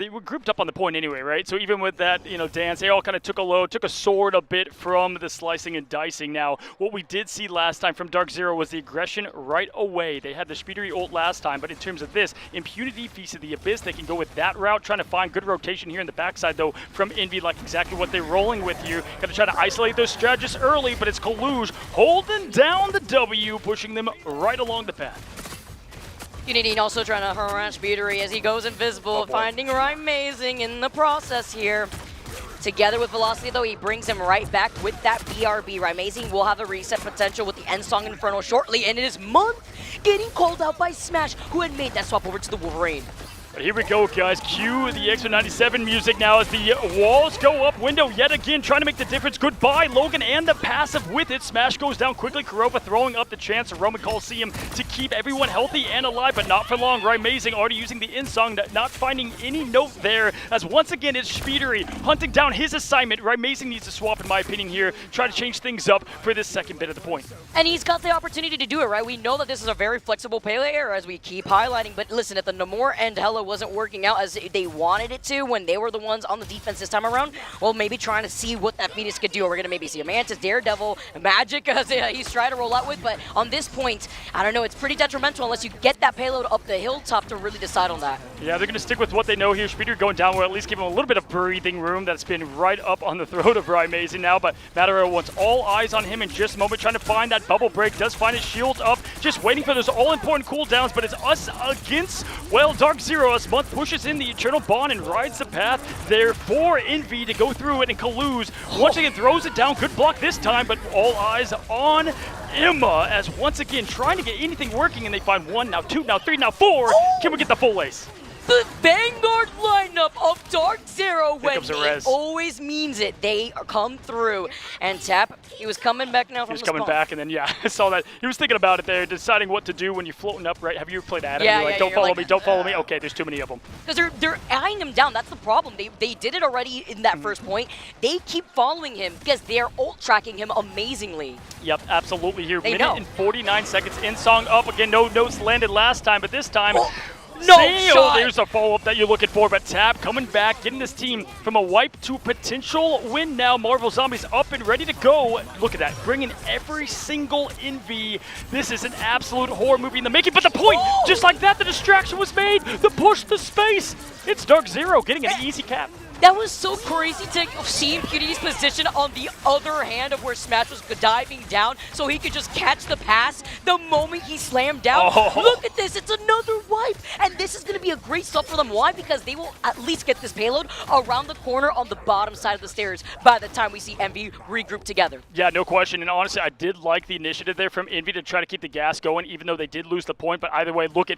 were grouped up on the point anyway, right? So even with that, dance, they all kind of took a load, took a sword a bit from the slicing and dicing. Now, what we did see last time from Dark Zero was the aggression right away. They had the Speedery ult last time, but in terms of this, impunity Feast of the Abyss, they can go with that route, trying to find good rotation here in the backside, though, from Envy, like exactly what they're rolling with here. Got to try to isolate those strategists early, but it's Kaluj holding down the W, pushing them right along the path. Unity also trying to harass Speedery as he goes invisible, finding Rymazing in the process here. Together with Velocity, though, he brings him right back with that BRB. Rymazing will have a reset potential with the End Song Inferno shortly, and it is Month getting called out by Smash, who had made that swap over to the Wolverine. But here we go, guys. Cue the X97 music now as the walls go up. Window yet again trying to make the difference. Goodbye, Logan, and the passive with it. Smash goes down quickly. Kurova throwing up the chance of Roman Coliseum to keep everyone healthy and alive, but not for long. Rymazing already using the in-song, not finding any note there, as once again it's Speedery hunting down his assignment. Rymazing needs to swap, in my opinion, here. Try to change things up for this second bit of the point. And he's got the opportunity to do it, right? We know that this is a very flexible player, as we keep highlighting, but listen, if the Namor and Hella wasn't working out as they wanted it to when they were the ones on the defense this time around, well, maybe trying to see what that Phoenix could do. We're going to maybe see a Mantis, Daredevil, Magic as he's trying to roll out with, but on this point, I don't know, it's pretty detrimental unless you get that payload up the hilltop to really decide on that. Yeah, they're going to stick with what they know here. Speedery going down will at least give him a little bit of breathing room. That's been right up on the throat of Rymazing now, but Madara wants all eyes on him in just a moment, trying to find that bubble break. Does find his shields up, just waiting for those all-important cooldowns, but it's us against, well, Dark Zero as Month pushes in the Eternal Bond and rides the path there for Envy to go through it, and Kaluj once again throws it down. Good block this time, but all eyes on Emma as once again trying to get anything working, and they find 1, now 2, now 3, now 4. Can we get the full ace? The Vanguard lineup of Dark Zero, when it always means it, they come through. And Tap, he was coming back now from the He was coming back, and then, yeah, I saw that. He was thinking about it there, deciding what to do when you're floating up, right? Have you ever played Adam? Yeah, you're like, don't follow me. Okay, there's too many of them. Because they're eyeing him down. That's the problem. They did it already in that first point. They keep following him because they're ult tracking him amazingly. Yep, absolutely here. Minute and 49 seconds in song up. Again, no notes landed last time, but this time... No shot. There's a follow-up that you're looking for, but Tap coming back, getting this team from a wipe to potential win now. Marvel Zombies up and ready to go. Look at that, bringing every single Envy. This is an absolute horror movie in the making, but the point, just like that, the distraction was made. The push, the space. It's Dark Zero getting an easy cap. That was so crazy to see Impuniti's position on the other hand of where Smash was diving down so he could just catch the pass the moment he slammed down. Oh. Look at this, it's another wipe. And this is going to be a great stop for them. Why? Because they will at least get this payload around the corner on the bottom side of the stairs by the time we see Envy regroup together. Yeah, no question. And honestly, I did like the initiative there from Envy to try to keep the gas going, even though they did lose the point. But either way, look,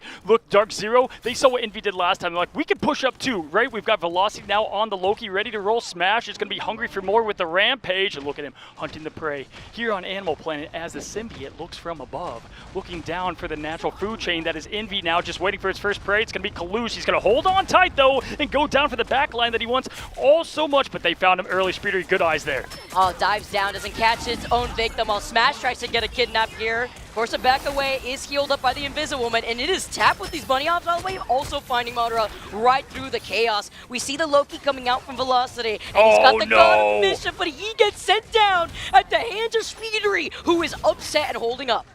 Dark Zero, they saw what Envy did last time. They're like, we can push up too, right? We've got Velocity now on the Loki, ready to roll. Smash is going to be hungry for more with the Rampage. And look at him hunting the prey here on Animal Planet as the symbiote looks from above, looking down for the natural food chain that is Envy now, just waiting for his first prey. It's going to be Kalush. He's going to hold on tight, though, and go down for the back line that he wants all so much, but they found him early. Speeder, good eyes there. Oh, dives down, doesn't catch its own victim. While Smash tries to get a kidnap here. Forced to back away, is healed up by the Invisiwoman, and it is Tap with these bunny hops all the way, also finding Madara right through the chaos. We see the Loki coming out from Velocity, and he's got the God of Mischief, but he gets sent down at the hands of Speedery, who is upset and holding up.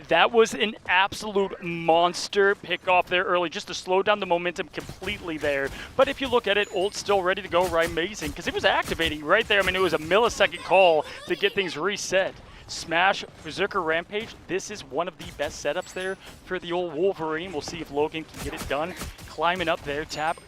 That was an absolute monster pick off there early, just to slow down the momentum completely there. But if you look at it, Ult's still ready to go, right? Amazing, because it was activating right there. I mean, it was a millisecond call to get things reset. Smash, Berserker Rampage, this is one of the best setups there for the old Wolverine. We'll see if Logan can get it done. Climbing up there, Tap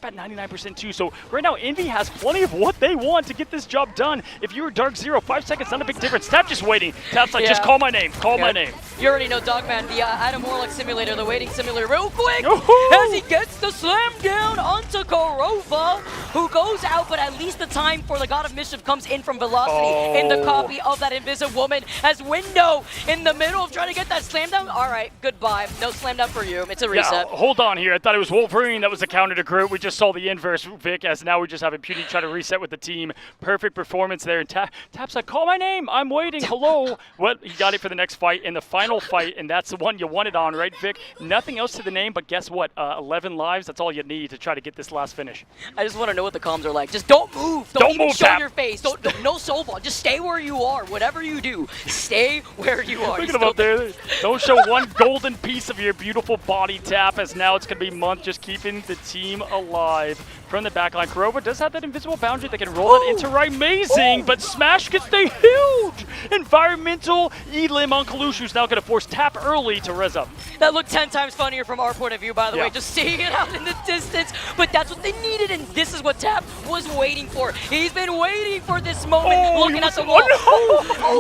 at 99% too. So right now, Envy has plenty of what they want to get this job done. If you were Dark Zero, 5 seconds, not a big difference. Tap just waiting. Tap's like, just call my name, call my name. You already know Dogman, the Adam Warlock simulator, the waiting simulator, real quick, Yoo-hoo! as he gets the slam down onto Korova, who goes out, but at least the time for the God of Mischief comes in from Velocity in the copy of that Invisiwoman, as Window in the middle of trying to get that slam down. All right, goodbye. No slam down for you. It's a reset. Yeah, hold on here. I thought it was Wolverine that was the counter to Groot. We just saw the inverse, Vic, as now we just have Impunity try to reset with the team. Perfect performance there. And Tap's like, call my name. I'm waiting. Hello. What? He got it for the next fight in the final fight, and that's the one you wanted on, right, Vic? Nothing else to the name, but guess what? 11 lives. That's all you need to try to get this last finish. I just want to know what the comms are like. Just don't move. Don't even move, show Tap. your face. No soul ball. Just stay where you are. Whatever you do, stay where you are. Look at him up there. Don't show one golden piece of your beautiful body, Tap, as now it's going to be Month just keeping the team alive. From the backline, Korova does have that invisible boundary that can roll it into Amazing, but Smash gets the huge environmental E-limb on Kalush, who's now going to force Tap early to res up. That looked 10 times funnier from our point of view, by the way, just seeing it out in the distance. But that's what they needed, and this is what Tap was waiting for. He's been waiting for this moment, looking at the wall.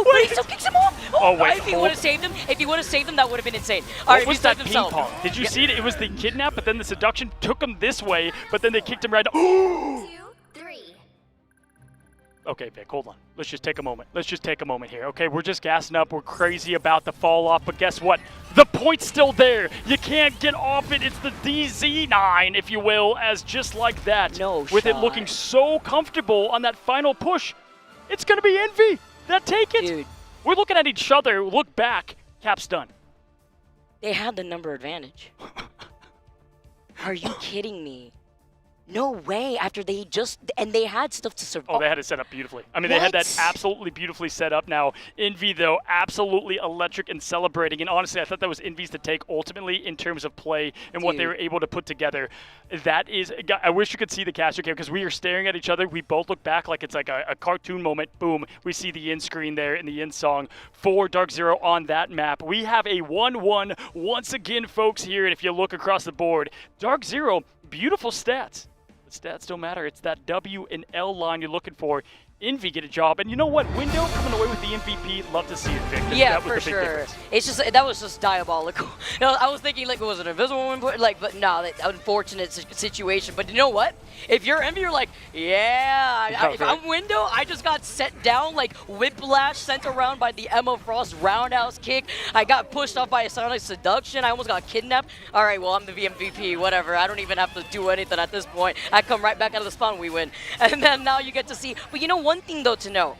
But he still kicks him off. Wait, if he would have saved him, that would have been insane. All right, what was that ping pong? Did you see it? It was the kidnap, but then the seduction took him this way, but then they kicked him right. 2, 3. Okay, Vic, hold on. Let's just take a moment. Let's just take a moment here. Okay, we're just gassing up. We're crazy about the fall off, but guess what? The point's still there. You can't get off it. It's the DZ9, if you will, as just like that. With it looking so comfortable on that final push, it's going to be Envy that take it. Dude. We're looking at each other. Look back. Cap's done. They had the number advantage. Are you kidding me? No way, after they they had stuff to survive. Oh, they had it set up beautifully. I mean, they had that absolutely beautifully set up. Now, Envy, though, absolutely electric and celebrating. And honestly, I thought that was Envy's to take ultimately in terms of play and what they were able to put together. That is, I wish you could see the caster cam because we are staring at each other. We both look back like it's like a cartoon moment. Boom, we see the end screen there in the end song for Dark Zero on that map. We have a 1-1 once again, folks, here. And if you look across the board, Dark Zero, beautiful stats. Stats don't matter. It's that W and L line you're looking for. Envy get a job, and you know what? Window coming away with the MVP. Love to see it, Vic. Yeah, that was for the big sure. difference. It's just that was just diabolical. You know, I was thinking like it was an invisible one, but no, that unfortunate situation. But you know what? If you're Envy, you're like, if I'm Window, I just got set down like whiplash, sent around by the Emma Frost roundhouse kick. I got pushed off by a Sonic seduction. I almost got kidnapped. All right, well I'm the MVP, whatever. I don't even have to do anything at this point. I come right back out of the spawn, we win, and then now you get to see. But you know one thing though to know.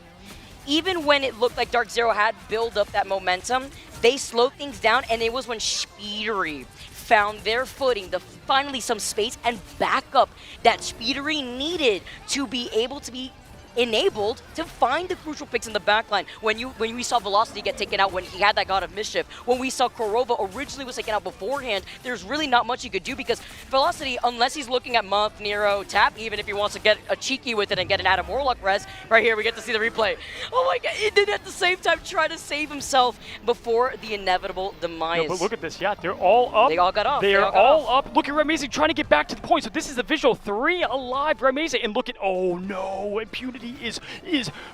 Even when it looked like Dark Zero had built up that momentum, they slowed things down, and it was when Speedery found their footing, finally some space and backup that Speedery needed to be able to be enabled to find the crucial picks in the backline. When we saw Velocity get taken out when he had that God of Mischief, when we saw Korova originally was taken out beforehand, there's really not much he could do because Velocity, unless he's looking at Month, Nero, Tap, even if he wants to get a cheeky with it and get an Adam Warlock res, right here we get to see the replay. Oh my god, he did at the same time try to save himself before the inevitable demise. No, but look at this, yeah, they're all up. They all got off. They are all up. Look at Ramazing trying to get back to the point. So this is the visual 3 alive Ramazing, and look at, oh no, Impunity is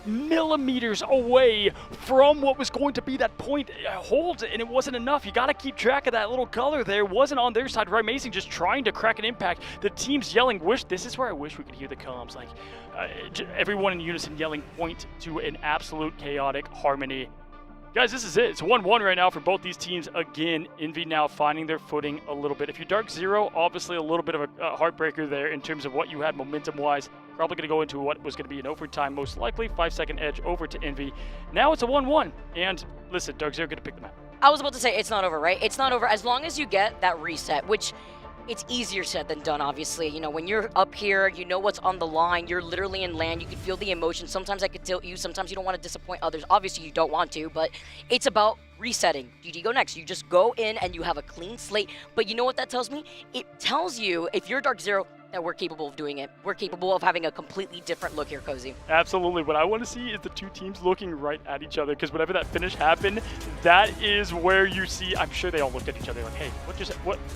millimeters away from what was going to be that point hold, and it wasn't enough. You got to keep track of that little color there. It wasn't on their side. Ramazing just trying to crack an impact. The team's yelling, this is where I wish we could hear the comms. Like, everyone in unison yelling point to an absolute chaotic harmony. Guys, this is it. It's 1-1 right now for both these teams. Again, Envy now finding their footing a little bit. If you're Dark Zero, obviously a little bit of a heartbreaker there in terms of what you had momentum-wise. Probably going to go into what was going to be an overtime, most likely. 5-second edge over to Envy. Now it's a 1-1. And listen, Dark Zero going to pick them out. I was about to say, it's not over, right? It's not over as long as you get that reset, which it's easier said than done, obviously. You know, when you're up here, you know what's on the line. You're literally in land. You can feel the emotion. Sometimes I could tilt you. Sometimes you don't want to disappoint others. Obviously, you don't want to, but it's about resetting. GG go next. You just go in and you have a clean slate. But you know what that tells me? It tells you, if you're Dark Zero, that we're capable of doing it. We're capable of having a completely different look here, Cozy. Absolutely. What I want to see is the two teams looking right at each other, because whenever that finish happened, that is where you see, I'm sure they all looked at each other like, hey,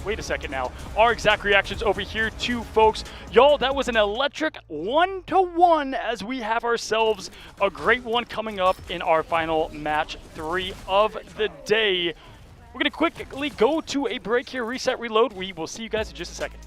wait a second now. Our exact reactions over here too, folks. Y'all, that was an electric 1-1 as we have ourselves a great one coming up in our final match 3 of the day. We're going to quickly go to a break here, reset, reload. We will see you guys in just a second.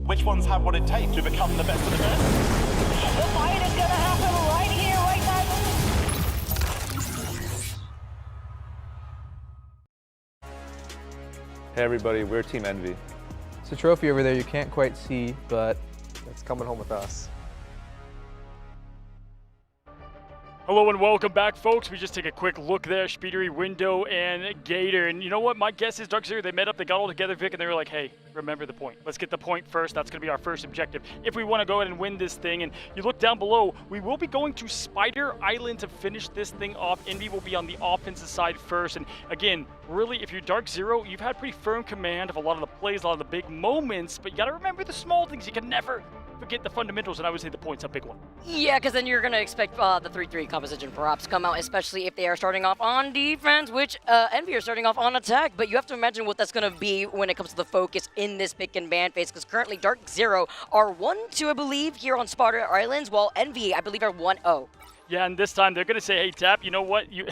Which ones have what it takes to become the best of the best? The fight is gonna happen right here, right now. Hey everybody, we're Team Envy. It's a trophy over there you can't quite see, but it's coming home with us. Hello and welcome back, folks. We just take a quick look there. Speedery, Window, and Gator. And you know what? My guess is Dark Zero, they met up, they got all together, Vic, and they were like, hey, remember the point. Let's get the point first. That's going to be our first objective if we want to go ahead and win this thing. And you look down below, we will be going to Spider Island to finish this thing off. Envy will be on the offensive side first. And again, really, if you're Dark Zero, you've had pretty firm command of a lot of the plays, a lot of the big moments, but you got to remember the small things. You can never forget the fundamentals, and I would say the point's a big one. Yeah, because then you're going to expect the 3-3 composition perhaps to come out, especially if they are starting off on defense, which Envy are starting off on attack. But you have to imagine what that's going to be when it comes to the focus in this pick and ban phase, because currently Dark Zero are 1-2, I believe, here on Spider Islands, while Envy, I believe, are 1-0. Yeah, and this time they're going to say, hey, Tap, you know what? You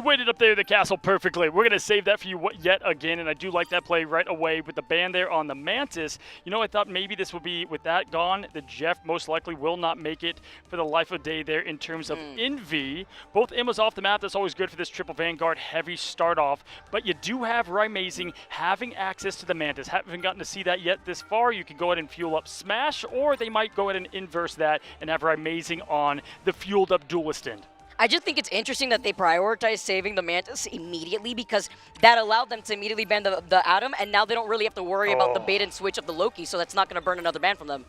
waited up there in the castle perfectly. We're going to save that for you yet again, and I do like that play right away with the ban there on the Mantis. You know, I thought maybe this would be, with that gone, the Jeff most likely will not make it for the life of day there in terms of Envy. Both Emma's off the map. That's always good for this triple Vanguard heavy start off, but you do have Rymazing having access to the Mantis. Haven't gotten to see that yet this far. You can go ahead and fuel up Smash, or they might go ahead and inverse that and have Rymazing on the fueled up duelist end. I just think it's interesting that they prioritize saving the Mantis immediately, because that allowed them to immediately ban the Atom, and now they don't really have to worry about the bait and switch of the Loki, so that's not going to burn another ban from them.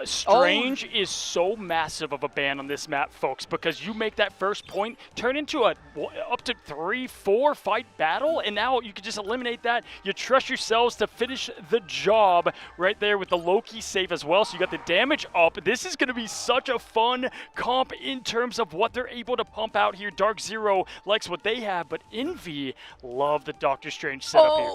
Strange is so massive of a ban on this map, folks, because you make that first point turn into a up to 3-4 fight battle, and now you can just eliminate that. You trust yourselves to finish the job right there with the Loki save as well, so you got the damage up. This is going to be such a fun comp in terms of what they're able to pump out here. Dark Zero likes what they have, but Envy love the Doctor Strange setup here.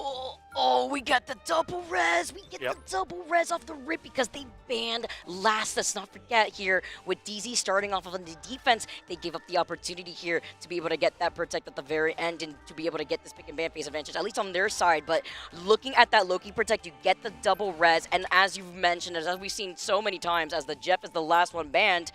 Oh, we got the double res. We get the double res off the rip because they banned last. Let's not forget here, with DZ starting off on the defense, they gave up the opportunity here to be able to get that protect at the very end and to be able to get this pick and ban phase advantage, at least on their side. But looking at that Loki protect, you get the double res. And as you've mentioned, as we've seen so many times, as the Jeff is the last one banned,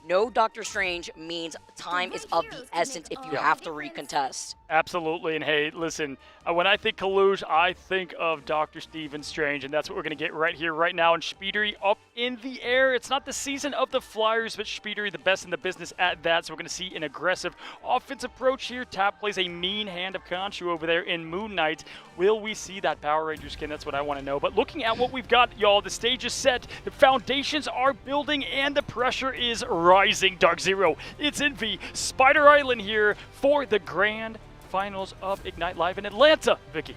no Doctor Strange means time is of the essence if you have to recontest. Absolutely, and hey, listen, when I think Kaluge, I think of Dr. Stephen Strange, and that's what we're going to get right here, right now, and Speedery up in the air. It's not the season of the Flyers, but Speedery the best in the business at that, so we're going to see an aggressive offensive approach here. Tap plays a mean hand of Khonshu over there in Moon Knight. Will we see that Power Ranger skin? That's what I want to know. But looking at what we've got, y'all, the stage is set, the foundations are building, and the pressure is rising. Dark Zero, it's Envy, Spider Island here for the grand finals of Ignite Live in Atlanta. Vicky.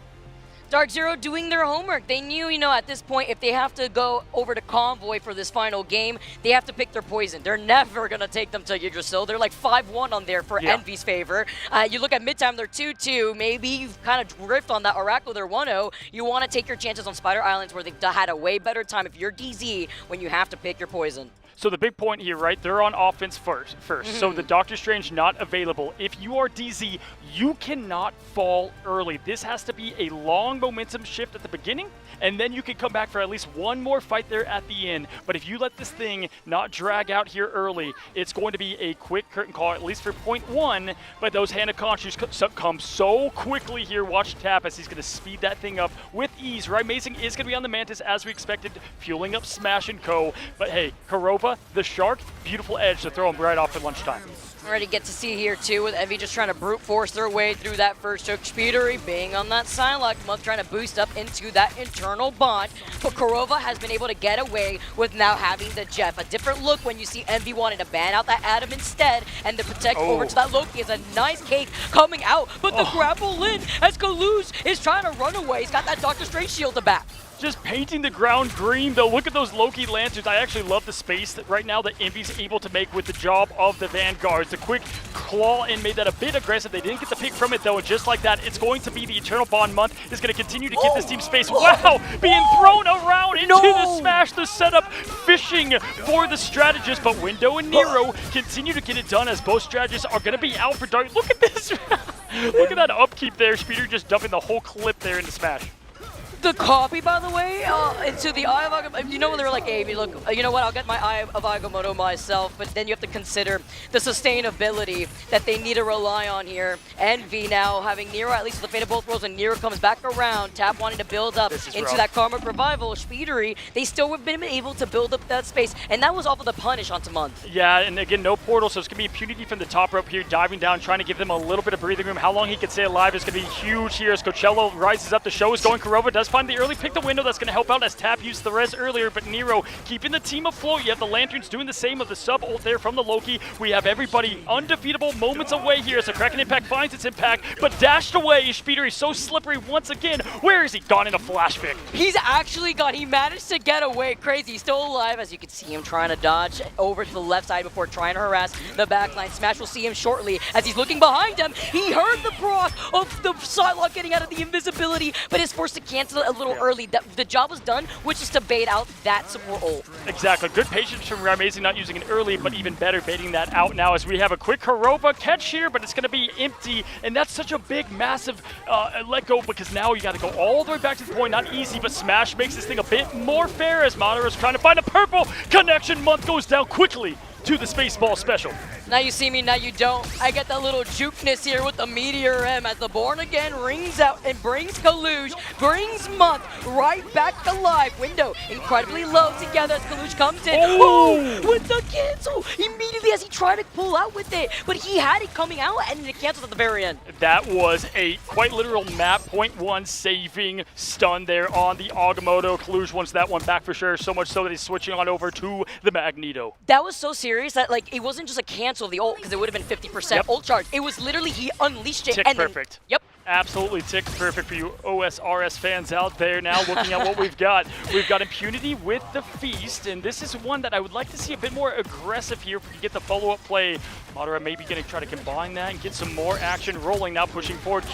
Dark Zero doing their homework. They knew, you know, at this point, if they have to go over to Convoy for this final game, they have to pick their poison. They're never going to take them to Yggdrasil. They're like 5-1 on there for Envy's favor. You look at Midtime, they're 2-2. Maybe you've kind of drift on that Oracle, they're 1-0. You want to take your chances on Spider Islands where they've had a way better time if you're DZ when you have to pick your poison. So the big point here, right, they're on offense first. So the Doctor Strange not available. If you are DZ, you cannot fall early. This has to be a long momentum shift at the beginning, and then you can come back for at least one more fight there at the end. But if you let this thing not drag out here early, it's going to be a quick curtain call, at least for point 1. But those Hand of Conscience come so quickly here. Watch Tap as he's going to speed that thing up with ease. Rymazing is going to be on the Mantis as we expected, fueling up Smash and Co. But hey, Kurova, the Shark, beautiful edge to throw him right off at lunchtime. Already get to see here too, with Envy just trying to brute force their way through that first choke. Speedery being on that Psylocke monk, trying to boost up into that internal bond. But Kurova has been able to get away with now having the Jeff. A different look when you see Envy wanting to ban out that Atom instead, and the protect over to that Loki is a nice cake coming out. But the grapple in as Kaluge is trying to run away. He's got that Doctor Strange shield to back. Just painting the ground green, though. Look at those Loki Lancers. I actually love the space that right now that Envy's able to make with the job of the Vanguards. The quick claw in made that a bit aggressive. They didn't get the pick from it, though, and just like that, it's going to be the Eternal Bond month. Is going to continue to give this team space. Wow! Being thrown around into the Smash, the setup, fishing for the strategist, but Window and Nero continue to get it done as both strategists are going to be out for Dark. Look at this! Look at that upkeep there. Speeder just dumping the whole clip there into Smash. The copy, by the way, into the Eye of Agamotto. You know when they're like, hey, look, you know what, I'll get my Eye of Agamotto myself, but then you have to consider the sustainability that they need to rely on here. Envy now having Nero, at least with the Fate of Both Worlds, and Nero comes back around. Tap wanting to build up into that Karmic Revival. Speedery, they still have been able to build up that space, and that was off of the punish onto Month. Yeah, and again, no portal, so it's going to be impunity from the top rope here, diving down, trying to give them a little bit of breathing room. How long he can stay alive is going to be huge here as Coachello rises up. The show is going. Kurova does find the early pick the window. That's going to help out as Tap used the res earlier, but Nero keeping the team afloat. You have the Lanterns doing the same of the sub ult there from the Loki. We have everybody undefeatable moments away here as the Kraken Impact finds its impact, but dashed away. Speedery so slippery once again. Where is he? Gone in a flash pick. He's actually gone. He managed to get away. Crazy. He's still alive, as you can see him trying to dodge over to the left side before trying to harass the backline. Smash will see him shortly as he's looking behind him. He heard the proc of the Psylocke getting out of the invisibility, but is forced to cancel it a little early. The job was done, which is to bait out that support ult. Exactly. Good patience from Ramazing, not using it early, but even better baiting that out now as we have a quick Kurova catch here, but it's going to be empty, and that's such a big, massive let go because now you got to go all the way back to the point. Not easy, but Smash makes this thing a bit more fair as Montero's trying to find a purple connection. Month goes down quickly to the Spaceball special. Now you see me, now you don't. I get that little jukeness here with the Meteor M as the Born Again rings out and brings Kaluj, brings Month right back to life. Window incredibly low together as Kaluj comes in. Oh! With the cancel! Immediately as he tried to pull out with it, but he had it coming out and it canceled at the very end. That was a quite literal map .1 saving stun there on the Agamotto. Kaluj wants that one back for sure, so much so that he's switching on over to the Magneto. That was so serious that like it wasn't just a cancel of the ult because it would have been 50% ult charge. It was literally he unleashed it. Tick and perfect. Then, yep. Absolutely tick perfect for you OSRS fans out there now looking at what we've got. We've got impunity with the Feast, and this is one that I would like to see a bit more aggressive here if we get the follow-up play. Madara maybe going to try to combine that and get some more action rolling now, pushing forward.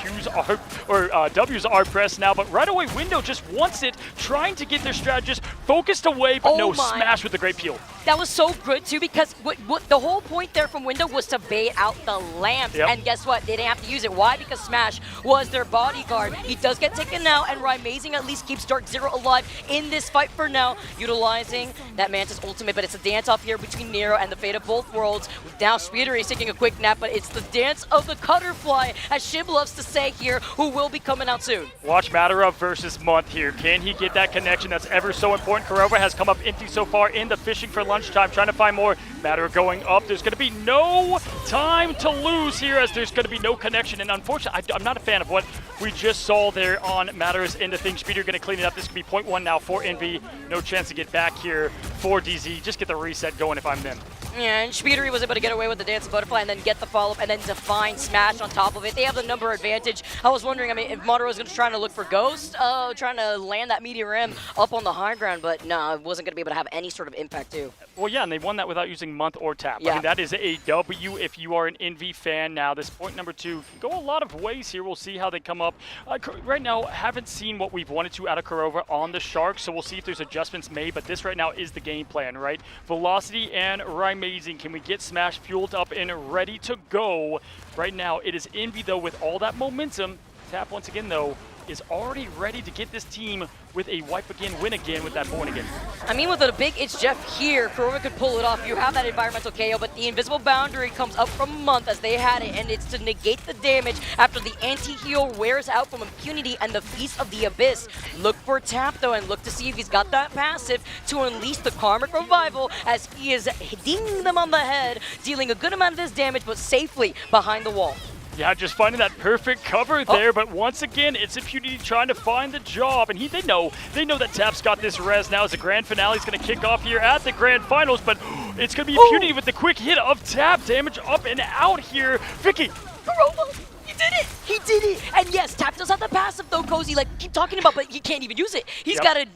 W's are pressed now, but right away Window just wants it, trying to get their strategist focused away, but no, Smash with the great peel. That was so good too because what the whole point there from Window was to bait out the lamps, and guess what? They didn't have to use it. Why? Because Smash was their bodyguard. He does get taken now, and Ramazing at least keeps Dark Zero alive in this fight for now, utilizing that Mantis ultimate, but it's a dance-off here between Nero and the Fate of Both Worlds. Now Speedery is taking a quick nap, but it's the dance of the Cutterfly, as Shib loves to say here, who will be coming out soon. Watch Madara versus Month here. Can he get that connection that's ever so important? Kurova has come up empty so far in the fishing for lunchtime, trying to find more. Madara going up. There's going to be no time to lose here as there's going to be no connection, and unfortunately, I'm not a fan of what we just saw there on Madara's end of things. Speedery going to clean it up. This could be .1 now for Envy. No chance to get back here for DZ. Just get the reset going if I'm them. Yeah, and Speedery was able to get away with the Dance of Butterfly and then get the follow-up and then define Smash on top of it. They have the number advantage. I was wondering, I mean, if Montero's going to try to look for Ghost, trying to land that Meteor M up on the high ground, but no, it wasn't going to be able to have any sort of impact too. Well, yeah, and they won that without using Month or Tap. Yeah. I mean, that is a W if you are an Envy fan now. This point number 2 can go a lot of ways here. We'll see how they come up. Right now, haven't seen what we've wanted to out of Kurova on the Sharks, so we'll see if there's adjustments made, but this right now is the game plan, right? Velocity and Ramazing. Can we get Smash fueled up and ready to go? Right now, it is Envy, though, with all that momentum. Tap, once again, though, is already ready to get this team with a wipe again, win again with that Born Again. I mean, with a big It's Jeff here, Kurova could pull it off. You have that environmental KO, but the invisible boundary comes up from Month as they had it, and it's to negate the damage after the anti-heal wears out from impunity and the Feast of the Abyss. Look for Tap, though, and look to see if he's got that passive to unleash the Karmic Revival as he is dinging them on the head, dealing a good amount of this damage, but safely behind the wall. Yeah, just finding that perfect cover there, but once again, it's Impunity trying to find the job, and they know that Tap's got this res now as the grand finale is going to kick off here at the grand finals, but it's going to be Impunity with the quick hit of Tap, damage up and out here. Vicky! Kurova! He did it! He did it! And yes, Tap does have the passive though, Cozy, like keep talking about, but he can't even use it. He's gotta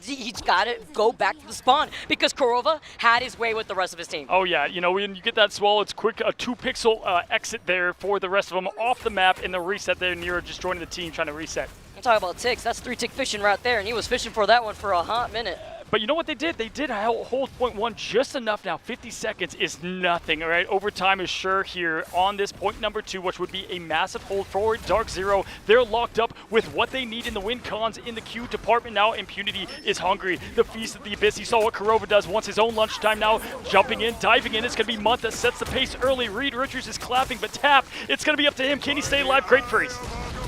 go back to the spawn because Kurova had his way with the rest of his team. Oh yeah, you know, when you get that swallow, it's quick, a 2-pixel exit there for the rest of them off the map, and the reset there, Nero just joining the team trying to reset. I'm talking about ticks, that's 3-tick fishing right there, and he was fishing for that one for a hot minute. But you know what they did? They did hold point one just enough now. 50 seconds is nothing, all right? Overtime is sure here on this point number 2, which would be a massive hold forward. Dark Zero, they're locked up with what they need in the win cons in the Q department now. Impunity is hungry. The Feast of the Abyss. You saw what Kurova does once his own lunchtime now. Jumping in, diving in. It's going to be Month that sets the pace early. Reed Richards is clapping, but Tap, it's going to be up to him. Can he stay alive? Great freeze.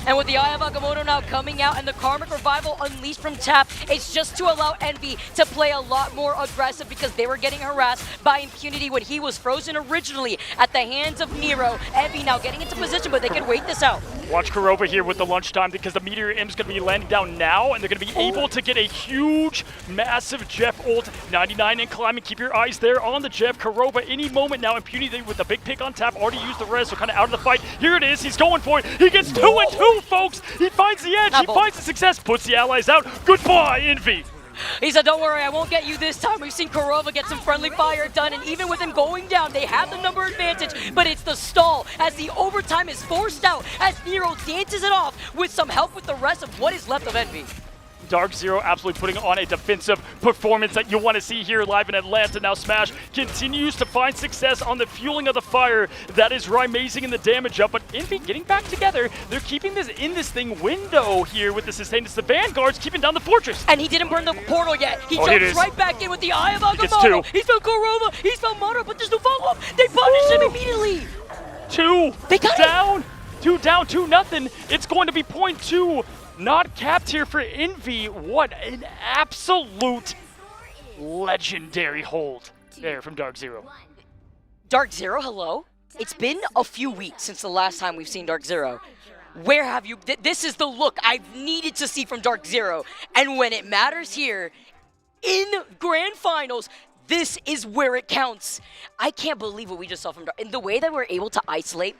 And with the Eye of Agamotto now coming out and the Karmic Revival unleashed from Tap, it's just to allow Envy to play a lot more aggressive because they were getting harassed by Impunity when he was frozen originally at the hands of Nero. Envy now getting into position, but they can wait this out. Watch Kurova here with the lunchtime because the Meteor Im's going to be landing down now, and they're going to be able to get a huge, massive Jeff ult. 99 and climbing. Keep your eyes there on the Jeff. Kurova any moment now. Impunity with a big pick on Tap. Already used the res, so kind of out of the fight. Here it is. He's going for it. He gets 2 and 2, folks. He finds the edge. He finds the success. Puts the allies out. Goodbye, Envy. He said, don't worry, I won't get you this time. We've seen Kurova get some friendly fire done, and even with him going down, they have the number advantage, but it's the stall as the overtime is forced out, as Nero dances it off with some help with the rest of what is left of Envy. Dark Zero absolutely putting on a defensive performance that you want to see here live in Atlanta. Now Smash continues to find success on the fueling of the fire. That is Rymazing in the damage up, but Envy getting back together. They're keeping this in this thing window here with the sustain. It's the Vanguards keeping down the fortress. And he didn't burn the portal yet. He jumps right back in with the Eye of Agamotto. He's found Kurova, he's found Mono, but there's no follow-up. They punish him immediately. 2 down. 2 down, 2-0. It's going to be point 2. Not capped here for Envy. What an absolute legendary hold there from Dark Zero. Dark Zero, hello? It's been a few weeks since the last time we've seen Dark Zero. Where have you... This is the look I've needed to see from Dark Zero. And when it matters here, in Grand Finals, this is where it counts. I can't believe what we just saw from Dark... And the way that we're able to isolate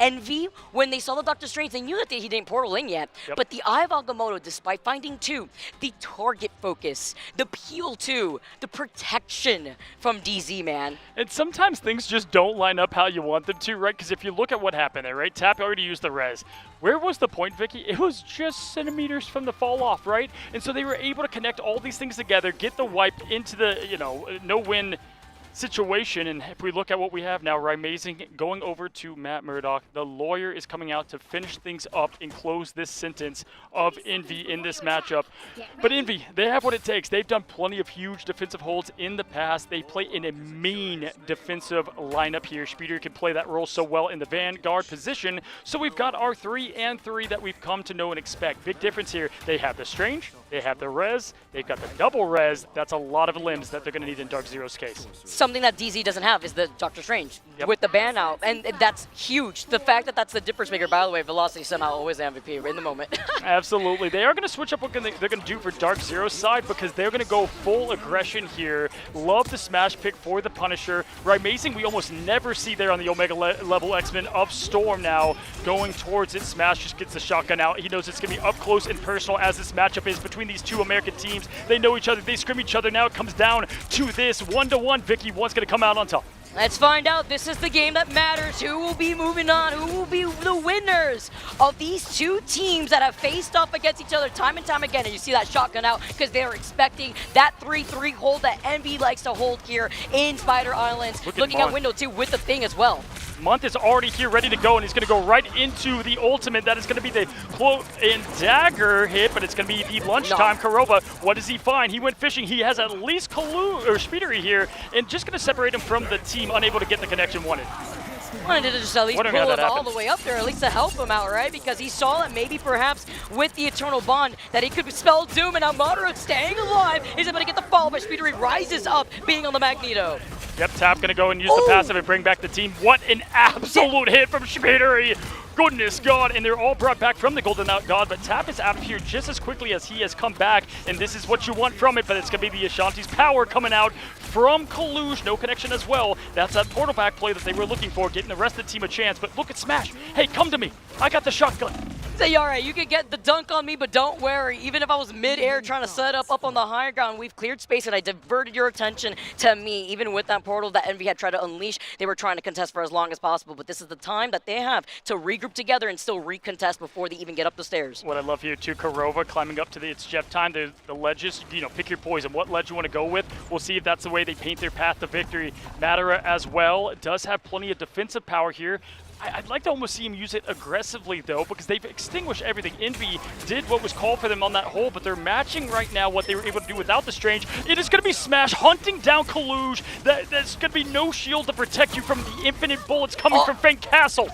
Envy, when they saw the Doctor Strange, they knew that he didn't portal in yet. But the Eye of Agamotto, despite finding 2, the target focus, the peel 2, the protection from DZ, man. And sometimes things just don't line up how you want them to, right? Because if you look at what happened there, right? Tap already used the res. Where was the point, Vicky? It was just centimeters from the fall off, right? And so they were able to connect all these things together, get the wipe into the, no-win situation. And if we look at what we have now, Rymazing going over to Matt Murdock. The lawyer is coming out to finish things up and close this sentence of Envy in this matchup. But Envy, they have what it takes. They've done plenty of huge defensive holds in the past. They play in a mean defensive lineup here. Speeder can play that role so well in the Vanguard position. So we've got our 3 and 3 that we've come to know and expect. Big difference here. They have the Strange, they have the res, they've got the double res. That's a lot of limbs that they're going to need in Dark Zero's case. Something that DZ doesn't have is the Doctor Strange with the ban out, and that's huge. The fact that that's the difference maker, by the way, Velocity somehow always MVP in the moment. Absolutely. They are going to switch up what they're going to do for Dark Zero's side because they're going to go full aggression here. Love the smash pick for the Punisher. Rymazing, we almost never see there on the Omega level X-Men of Storm now going towards it. Smash just gets the shotgun out. He knows it's going to be up close and personal as this matchup is between these 2 American teams. They know each other. They scrim each other. Now it comes down to this 1-to-1. Vicky, one's going to come out on top. Let's find out. This is the game that matters. Who will be moving on? Who will be the winners of these 2 teams that have faced off against each other time and time again? And you see that shotgun out because they're expecting that 3-3 hold that Envy likes to hold here in Spider Islands. Looking at window 2 with the thing as well. Month is already here ready to go, and he's going to go right into the ultimate. That is going to be the cloak and dagger hit, but it's going to be the lunchtime. Kurova, what does he find? He went fishing. He has at least Speedery here, and just going to separate him from the team, unable to get the connection wanted. Wanted to just at least pull him all the way up there, at least to help him out, right? Because he saw that maybe perhaps with the Eternal Bond that he could spell doom, and now Madara staying alive is able to get the follow, but Speedery rises up being on the Magneto. Yep, Tap going to go and use the passive and bring back the team. What an absolute hit from Speedery. Goodness God, and they're all brought back from the Golden God, but Tap is out of here just as quickly as he has come back, and this is what you want from it, but it's going to be the Ashanti's power coming out from Kaluge. No connection as well. That's that portal back play that they were looking for, getting the rest of the team a chance, but look at Smash. Hey, come to me. I got the shotgun. Say, all right, you can get the dunk on me, but don't worry. Even if I was mid-air trying to set up on the higher ground, we've cleared space and I diverted your attention to me. Even with that portal that Envy had tried to unleash, they were trying to contest for as long as possible. But this is the time that they have to regroup together and still recontest before they even get up the stairs. What I love here too, Korova climbing up to it's Jeff time. The ledges, pick your poison. What ledge you want to go with? We'll see if that's the way they paint their path to victory. Matera as well does have plenty of defensive power here. I'd like to almost see him use it aggressively, though, because they've extinguished everything. Envy did what was called for them on that hole, but they're matching right now what they were able to do without the Strange. It is going to be Smash hunting down Kaluge. There's going to be no shield to protect you from the infinite bullets coming from Fang Castle.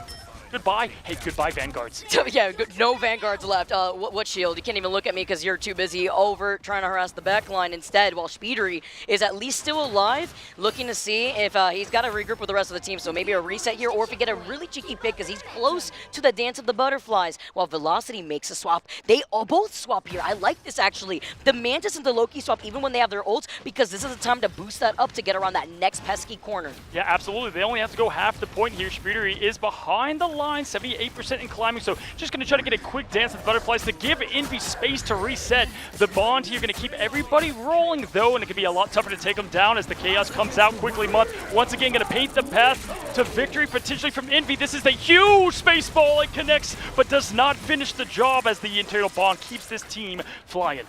Goodbye. Hey, goodbye, Vanguards. Yeah, no Vanguards left. What shield? You can't even look at me because you're too busy over trying to harass the backline instead, while Speedery is at least still alive, looking to see if he's got to regroup with the rest of the team. So maybe a reset here, or if we get a really cheeky pick because he's close to the Dance of the Butterflies, while Velocity makes a swap. They both swap here. I like this, actually. The Mantis and the Loki swap even when they have their ults, because this is the time to boost that up to get around that next pesky corner. Yeah, absolutely. They only have to go half the point here. Speedery is behind the line, 78% in climbing, so just going to try to get a quick Dance of the Butterflies to give Envy space to reset. The Bond here going to keep everybody rolling, though, and it can be a lot tougher to take them down as the Chaos comes out quickly. Month once again going to paint the path to victory, potentially from Envy. This is the huge space ball. It connects, but does not finish the job as the internal Bond keeps this team flying.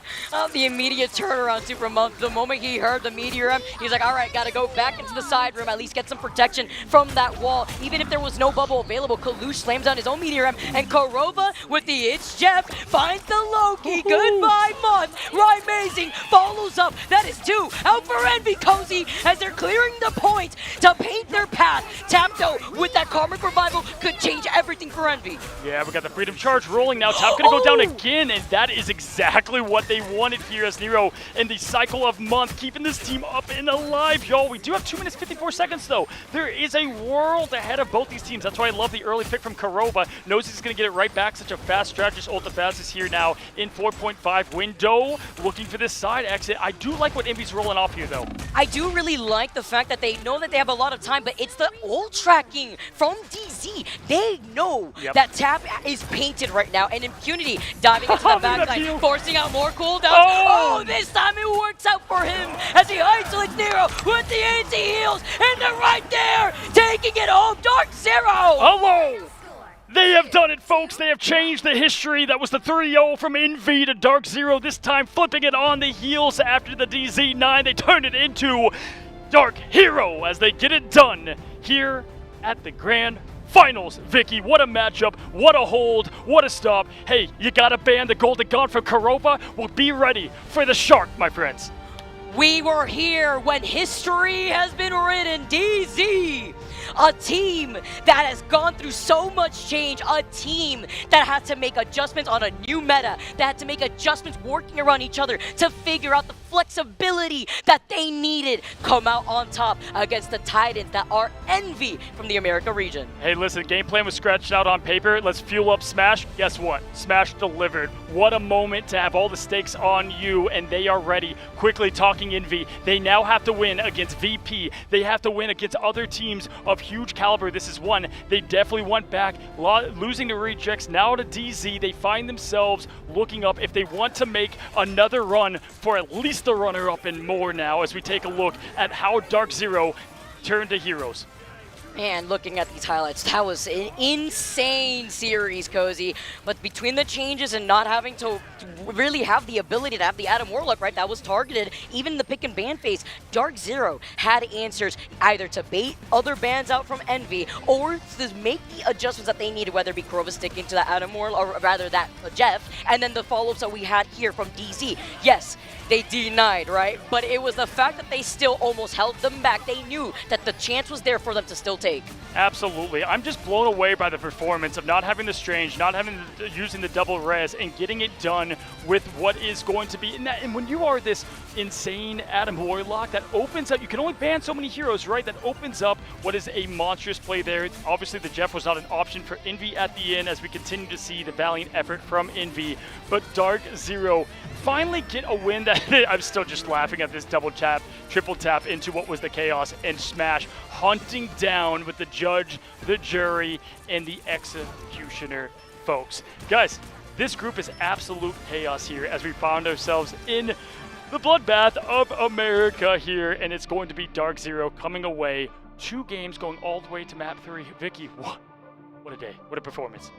The immediate turnaround too from Month. The moment he heard the Meteor, he's like, all right, got to go back into the side room, at least get some protection from that wall. Even if there was no bubble available, Kalush slams down his own Meteor, and Korova with the It's Jeff finds the Loki. Goodbye, Month. Right, amazing. Follows up. That is 2 out for Envy, Cozy, as they're clearing the point to paint their path. Tapto with that Karmic Revival could change everything for Envy. Yeah, we got the Freedom Charge rolling now. Tap gonna go down again, and that is exactly what they wanted here as Nero in the cycle of Month, keeping this team up and alive, y'all. We do have 2 minutes 54 seconds though. There is a world ahead of both these teams. That's why I love the early pick from Korova. Knows he's gonna get it right back. Such a fast strategist. Ultifast is here now in 4.5 window, looking for this side exit. I do like what Envy's rolling off here though. I do really like the fact that they know that they have a lot of time, but it's the ult tracking from DZ. They know that Tap is painted right now, and Impunity diving into the backline, forcing out more cooldowns. Oh, this time it works out for him as he isolates Nero with the anti-heals, and they're right there, taking it home. Dark Zero! Hello! They have done it, folks. They have changed the history. That was the 3-0 from Envy to Dark Zero, this time flipping it on the heels after the DZ9. They turned it into Dark Hero as they get it done here at the Grand Finals. Vicky, what a matchup, what a hold, what a stop. Hey, you gotta ban the Golden Gun from Korova? Well, be ready for the Shark, my friends. We were here when history has been written. DZ, a team that has gone through so much change, a team that had to make adjustments on a new meta, that had to make adjustments working around each other to figure out the flexibility that they needed, come out on top against the Titans that are Envy from the America region. Hey, listen, game plan was scratched out on paper. Let's fuel up Smash. Guess what? Smash delivered. What a moment to have all the stakes on you, and they are ready. Quickly talking Envy, they now have to win against VP. They have to win against other teams of huge caliber. This is one they definitely want back. Losing to Rejects, now to DZ. They find themselves looking up if they want to make another run for at least the runner-up and more now, as we take a look at how Dark Zero turned to heroes. Man, looking at these highlights, that was an insane series, Cozy. But between the changes and not having to really have the ability to have the Adam Warlock, right, that was targeted, even the pick and ban phase, Dark Zero had answers either to bait other bans out from Envy or to make the adjustments that they needed, whether it be Korova sticking to that Adam Warlock, or rather that Jeff, and then the follow-ups that we had here from DZ. Yes, they denied, right? But it was the fact that they still almost held them back. They knew that the chance was there for them to still take. Absolutely. I'm just blown away by the performance of not having the Strange, not having using the double res, and getting it done with what is going to be. And when you are this insane Adam Warlock, that opens up, you can only ban so many heroes, right? That opens up what is a monstrous play there. Obviously, the Jeff was not an option for Envy at the end, as we continue to see the valiant effort from Envy. But Dark Zero finally get a win that I'm still just laughing at this double tap, triple tap into what was the Chaos, and Smash hunting down with the judge, the jury, and the executioner. folks. Guys, this group is absolute chaos here as we found ourselves in the bloodbath of America here, and it's going to be Dark Zero coming away. 2 games going all the way to map 3. Vicky, what a day. What a performance.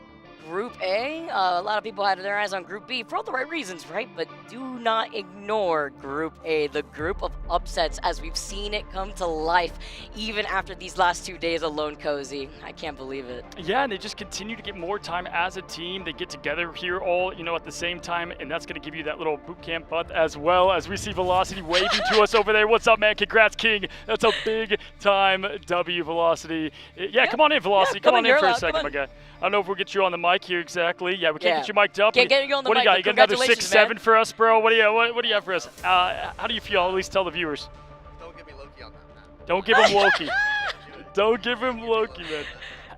Group A, a lot of people had their eyes on Group B for all the right reasons, right? But do not ignore Group A, the group of upsets as we've seen it come to life even after these last 2 days alone, Cozy. I can't believe it. Yeah, and they just continue to get more time as a team. They get together here all, at the same time, and that's going to give you that little boot camp butt as well as we see Velocity waving to us over there. What's up, man? Congrats, King. That's a big time W, Velocity. Yeah, come on in, Velocity. Yeah, come on in for a allowed. second, my guy. I don't know if we'll get you on the mic here exactly. Yeah, we can't get you mic'd up. Can't get you on the what mic. Do you got? You got another Congratulations, 6-7 man. for us, bro? What do you have for us? How do you feel? At least tell the viewers. Don't give me Loki on that map. Don't give him Loki. Don't give him Loki, man.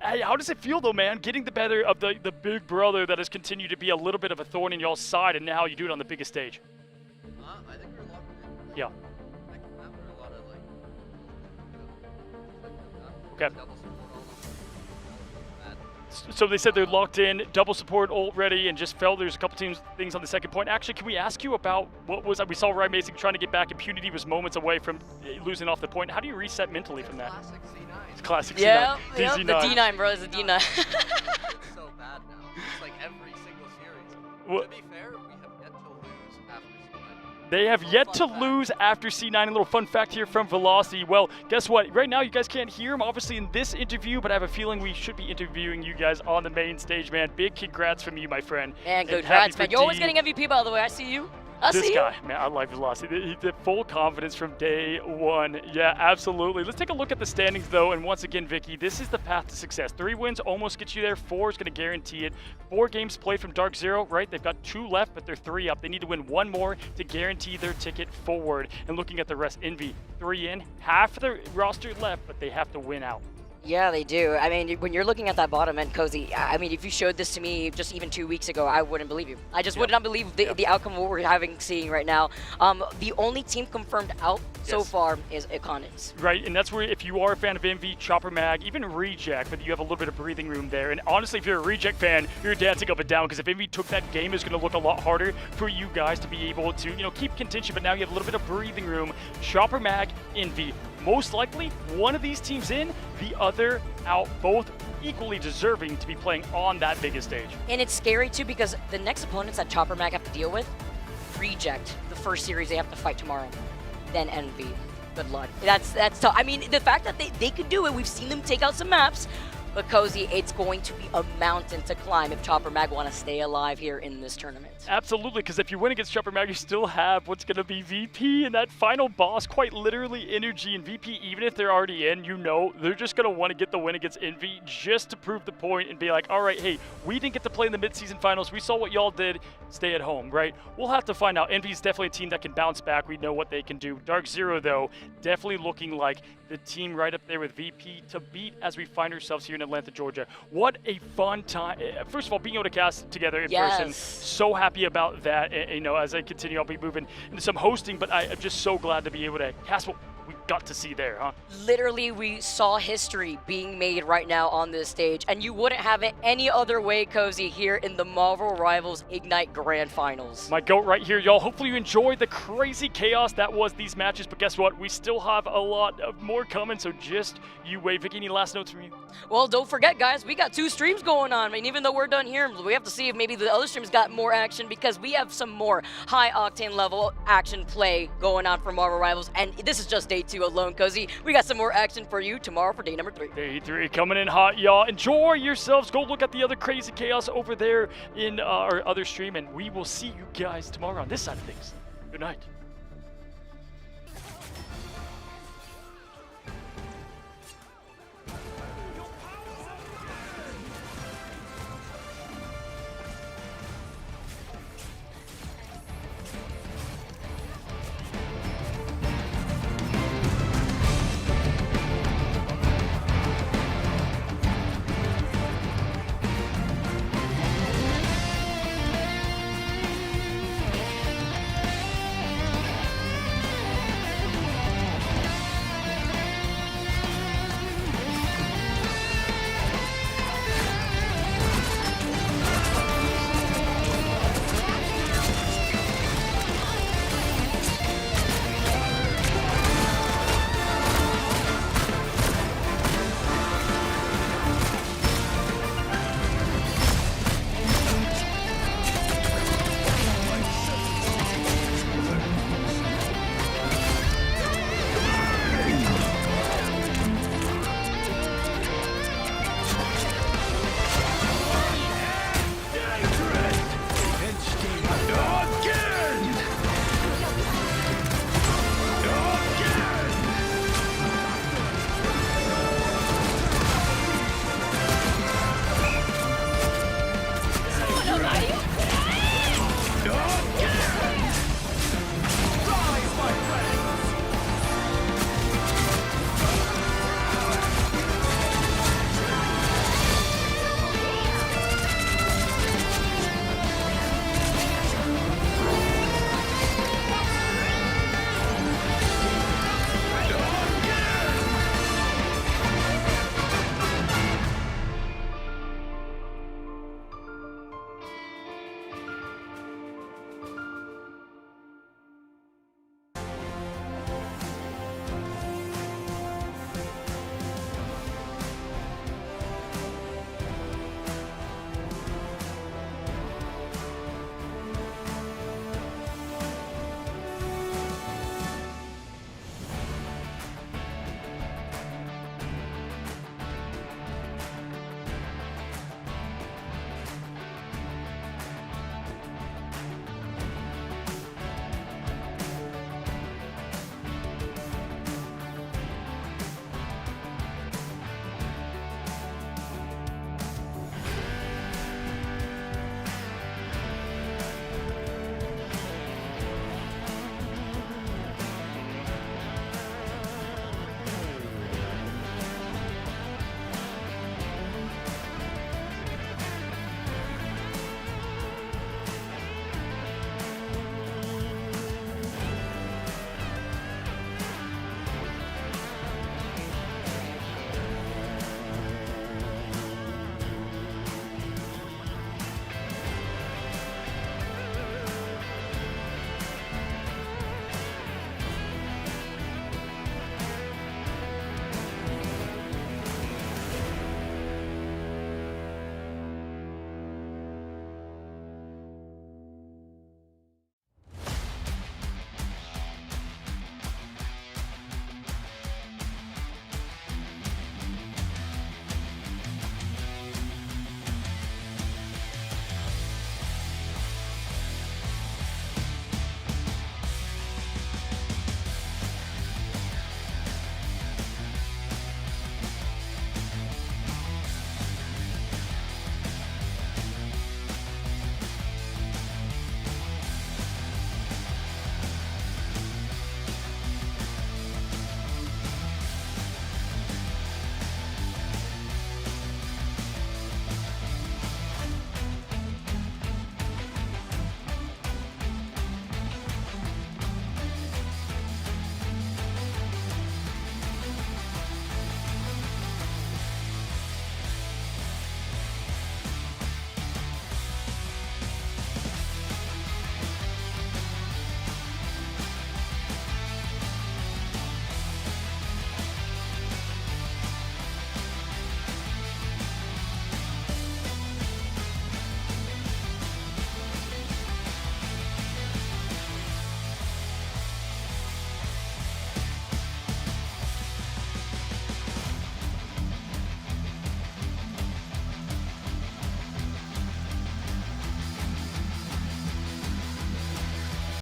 Hey, how does it feel, though, man, getting the better of the big brother that has continued to be a little bit of a thorn in y'all's side, and now you do it on the biggest stage? I think we're locked in. Yeah. Next map, there are a lot of, Okay. double support all over. So they said they're locked in, double support already, and just felt there's a couple things on the second point. Actually, can we ask you about what was we saw Ryan Mason trying to get back, Impunity was moments away from losing off the point. How do you reset mentally from that? Classic C9. It's classic C9. Yeah, the DZ9. D9, bro. It's the D9. It's so bad now. It's like every single series. What? To be fair, we have yet to lose after C9. They have yet to lose after C9. A little fun fact here from Velocity. Well, guess what? Right now, you guys can't hear him, obviously, in this interview, but I have a feeling we should be interviewing you guys on the main stage, man. Big congrats from you, my friend. And happy congrats, for man. You're always D. getting MVP, by the way. I see you. I see This you. guy, man, I like Velocity. The full confidence from day one. Yeah, absolutely. Let's take a look at the standings, though. And once again, Vicky, this is the path to success. 3 wins almost gets you there. 4 is going to guarantee it. 4 games played from Dark Zero, right? They've got 2 left, but they're 3 up. They need to win 1 more to guarantee their ticket forward. And looking at the rest, Envy, 3 in. Half of the roster left, but they have to win out. Yeah, they do. I mean, when you're looking at that bottom end, Cozy, I mean, if you showed this to me just even 2 weeks ago, I wouldn't believe you. I just would not believe the outcome of what we're seeing right now. The only team confirmed out so far is Iconics. Right, and that's where if you are a fan of Envy, Chopper Mag, even Reject, but you have a little bit of breathing room there. And honestly, if you're a Reject fan, you're dancing up and down because if Envy took that game, it's going to look a lot harder for you guys to be able to, keep contention, but now you have a little bit of breathing room. Chopper Mag, Envy. Most likely, one of these teams in, the other out, both equally deserving to be playing on that biggest stage. And it's scary, too, because the next opponents that Chopper Mag have to deal with, Reject, the first series they have to fight tomorrow, then Envy. Good luck. That's tough. I mean, the fact that they could do it, we've seen them take out some maps, but Cozy, it's going to be a mountain to climb if Chopper Mag want to stay alive here in this tournament. Absolutely, because if you win against Chopper Mag, you still have what's going to be VP and that final boss, quite literally Energy. And VP, even if they're already in, they're just going to want to get the win against Envy just to prove the point and be like, all right, hey, we didn't get to play in the midseason finals. We saw what y'all did. Stay at home, right? We'll have to find out. Envy's definitely a team that can bounce back. We know what they can do. Dark Zero, though, definitely looking like the team right up there with VP to beat as we find ourselves here in Atlanta, Georgia. What a fun time. First of all, being able to cast together in person. So happy about that. As I continue, I'll be moving into some hosting, but I'm just so glad to be able to cast what we got to see there, huh? Literally, we saw history being made right now on this stage, and you wouldn't have it any other way, Cozy, here in the Marvel Rivals Ignite Grand Finals. My goat right here, y'all. Hopefully you enjoyed the crazy chaos that was these matches, but guess what? We still have a lot of more coming, so just you wait. Vicky, any last notes from you? Well, don't forget, guys, we got 2 streams going on. I mean, even though we're done here, we have to see if maybe the other streams got more action because we have some more high-octane level action play going on for Marvel Rivals, and this is just day 2 alone, Cozy. We got some more action for you tomorrow for day number 3. Day 3 coming in hot, y'all. Enjoy yourselves. Go look at the other crazy chaos over there in our other stream, and we will see you guys tomorrow on this side of things. Good night.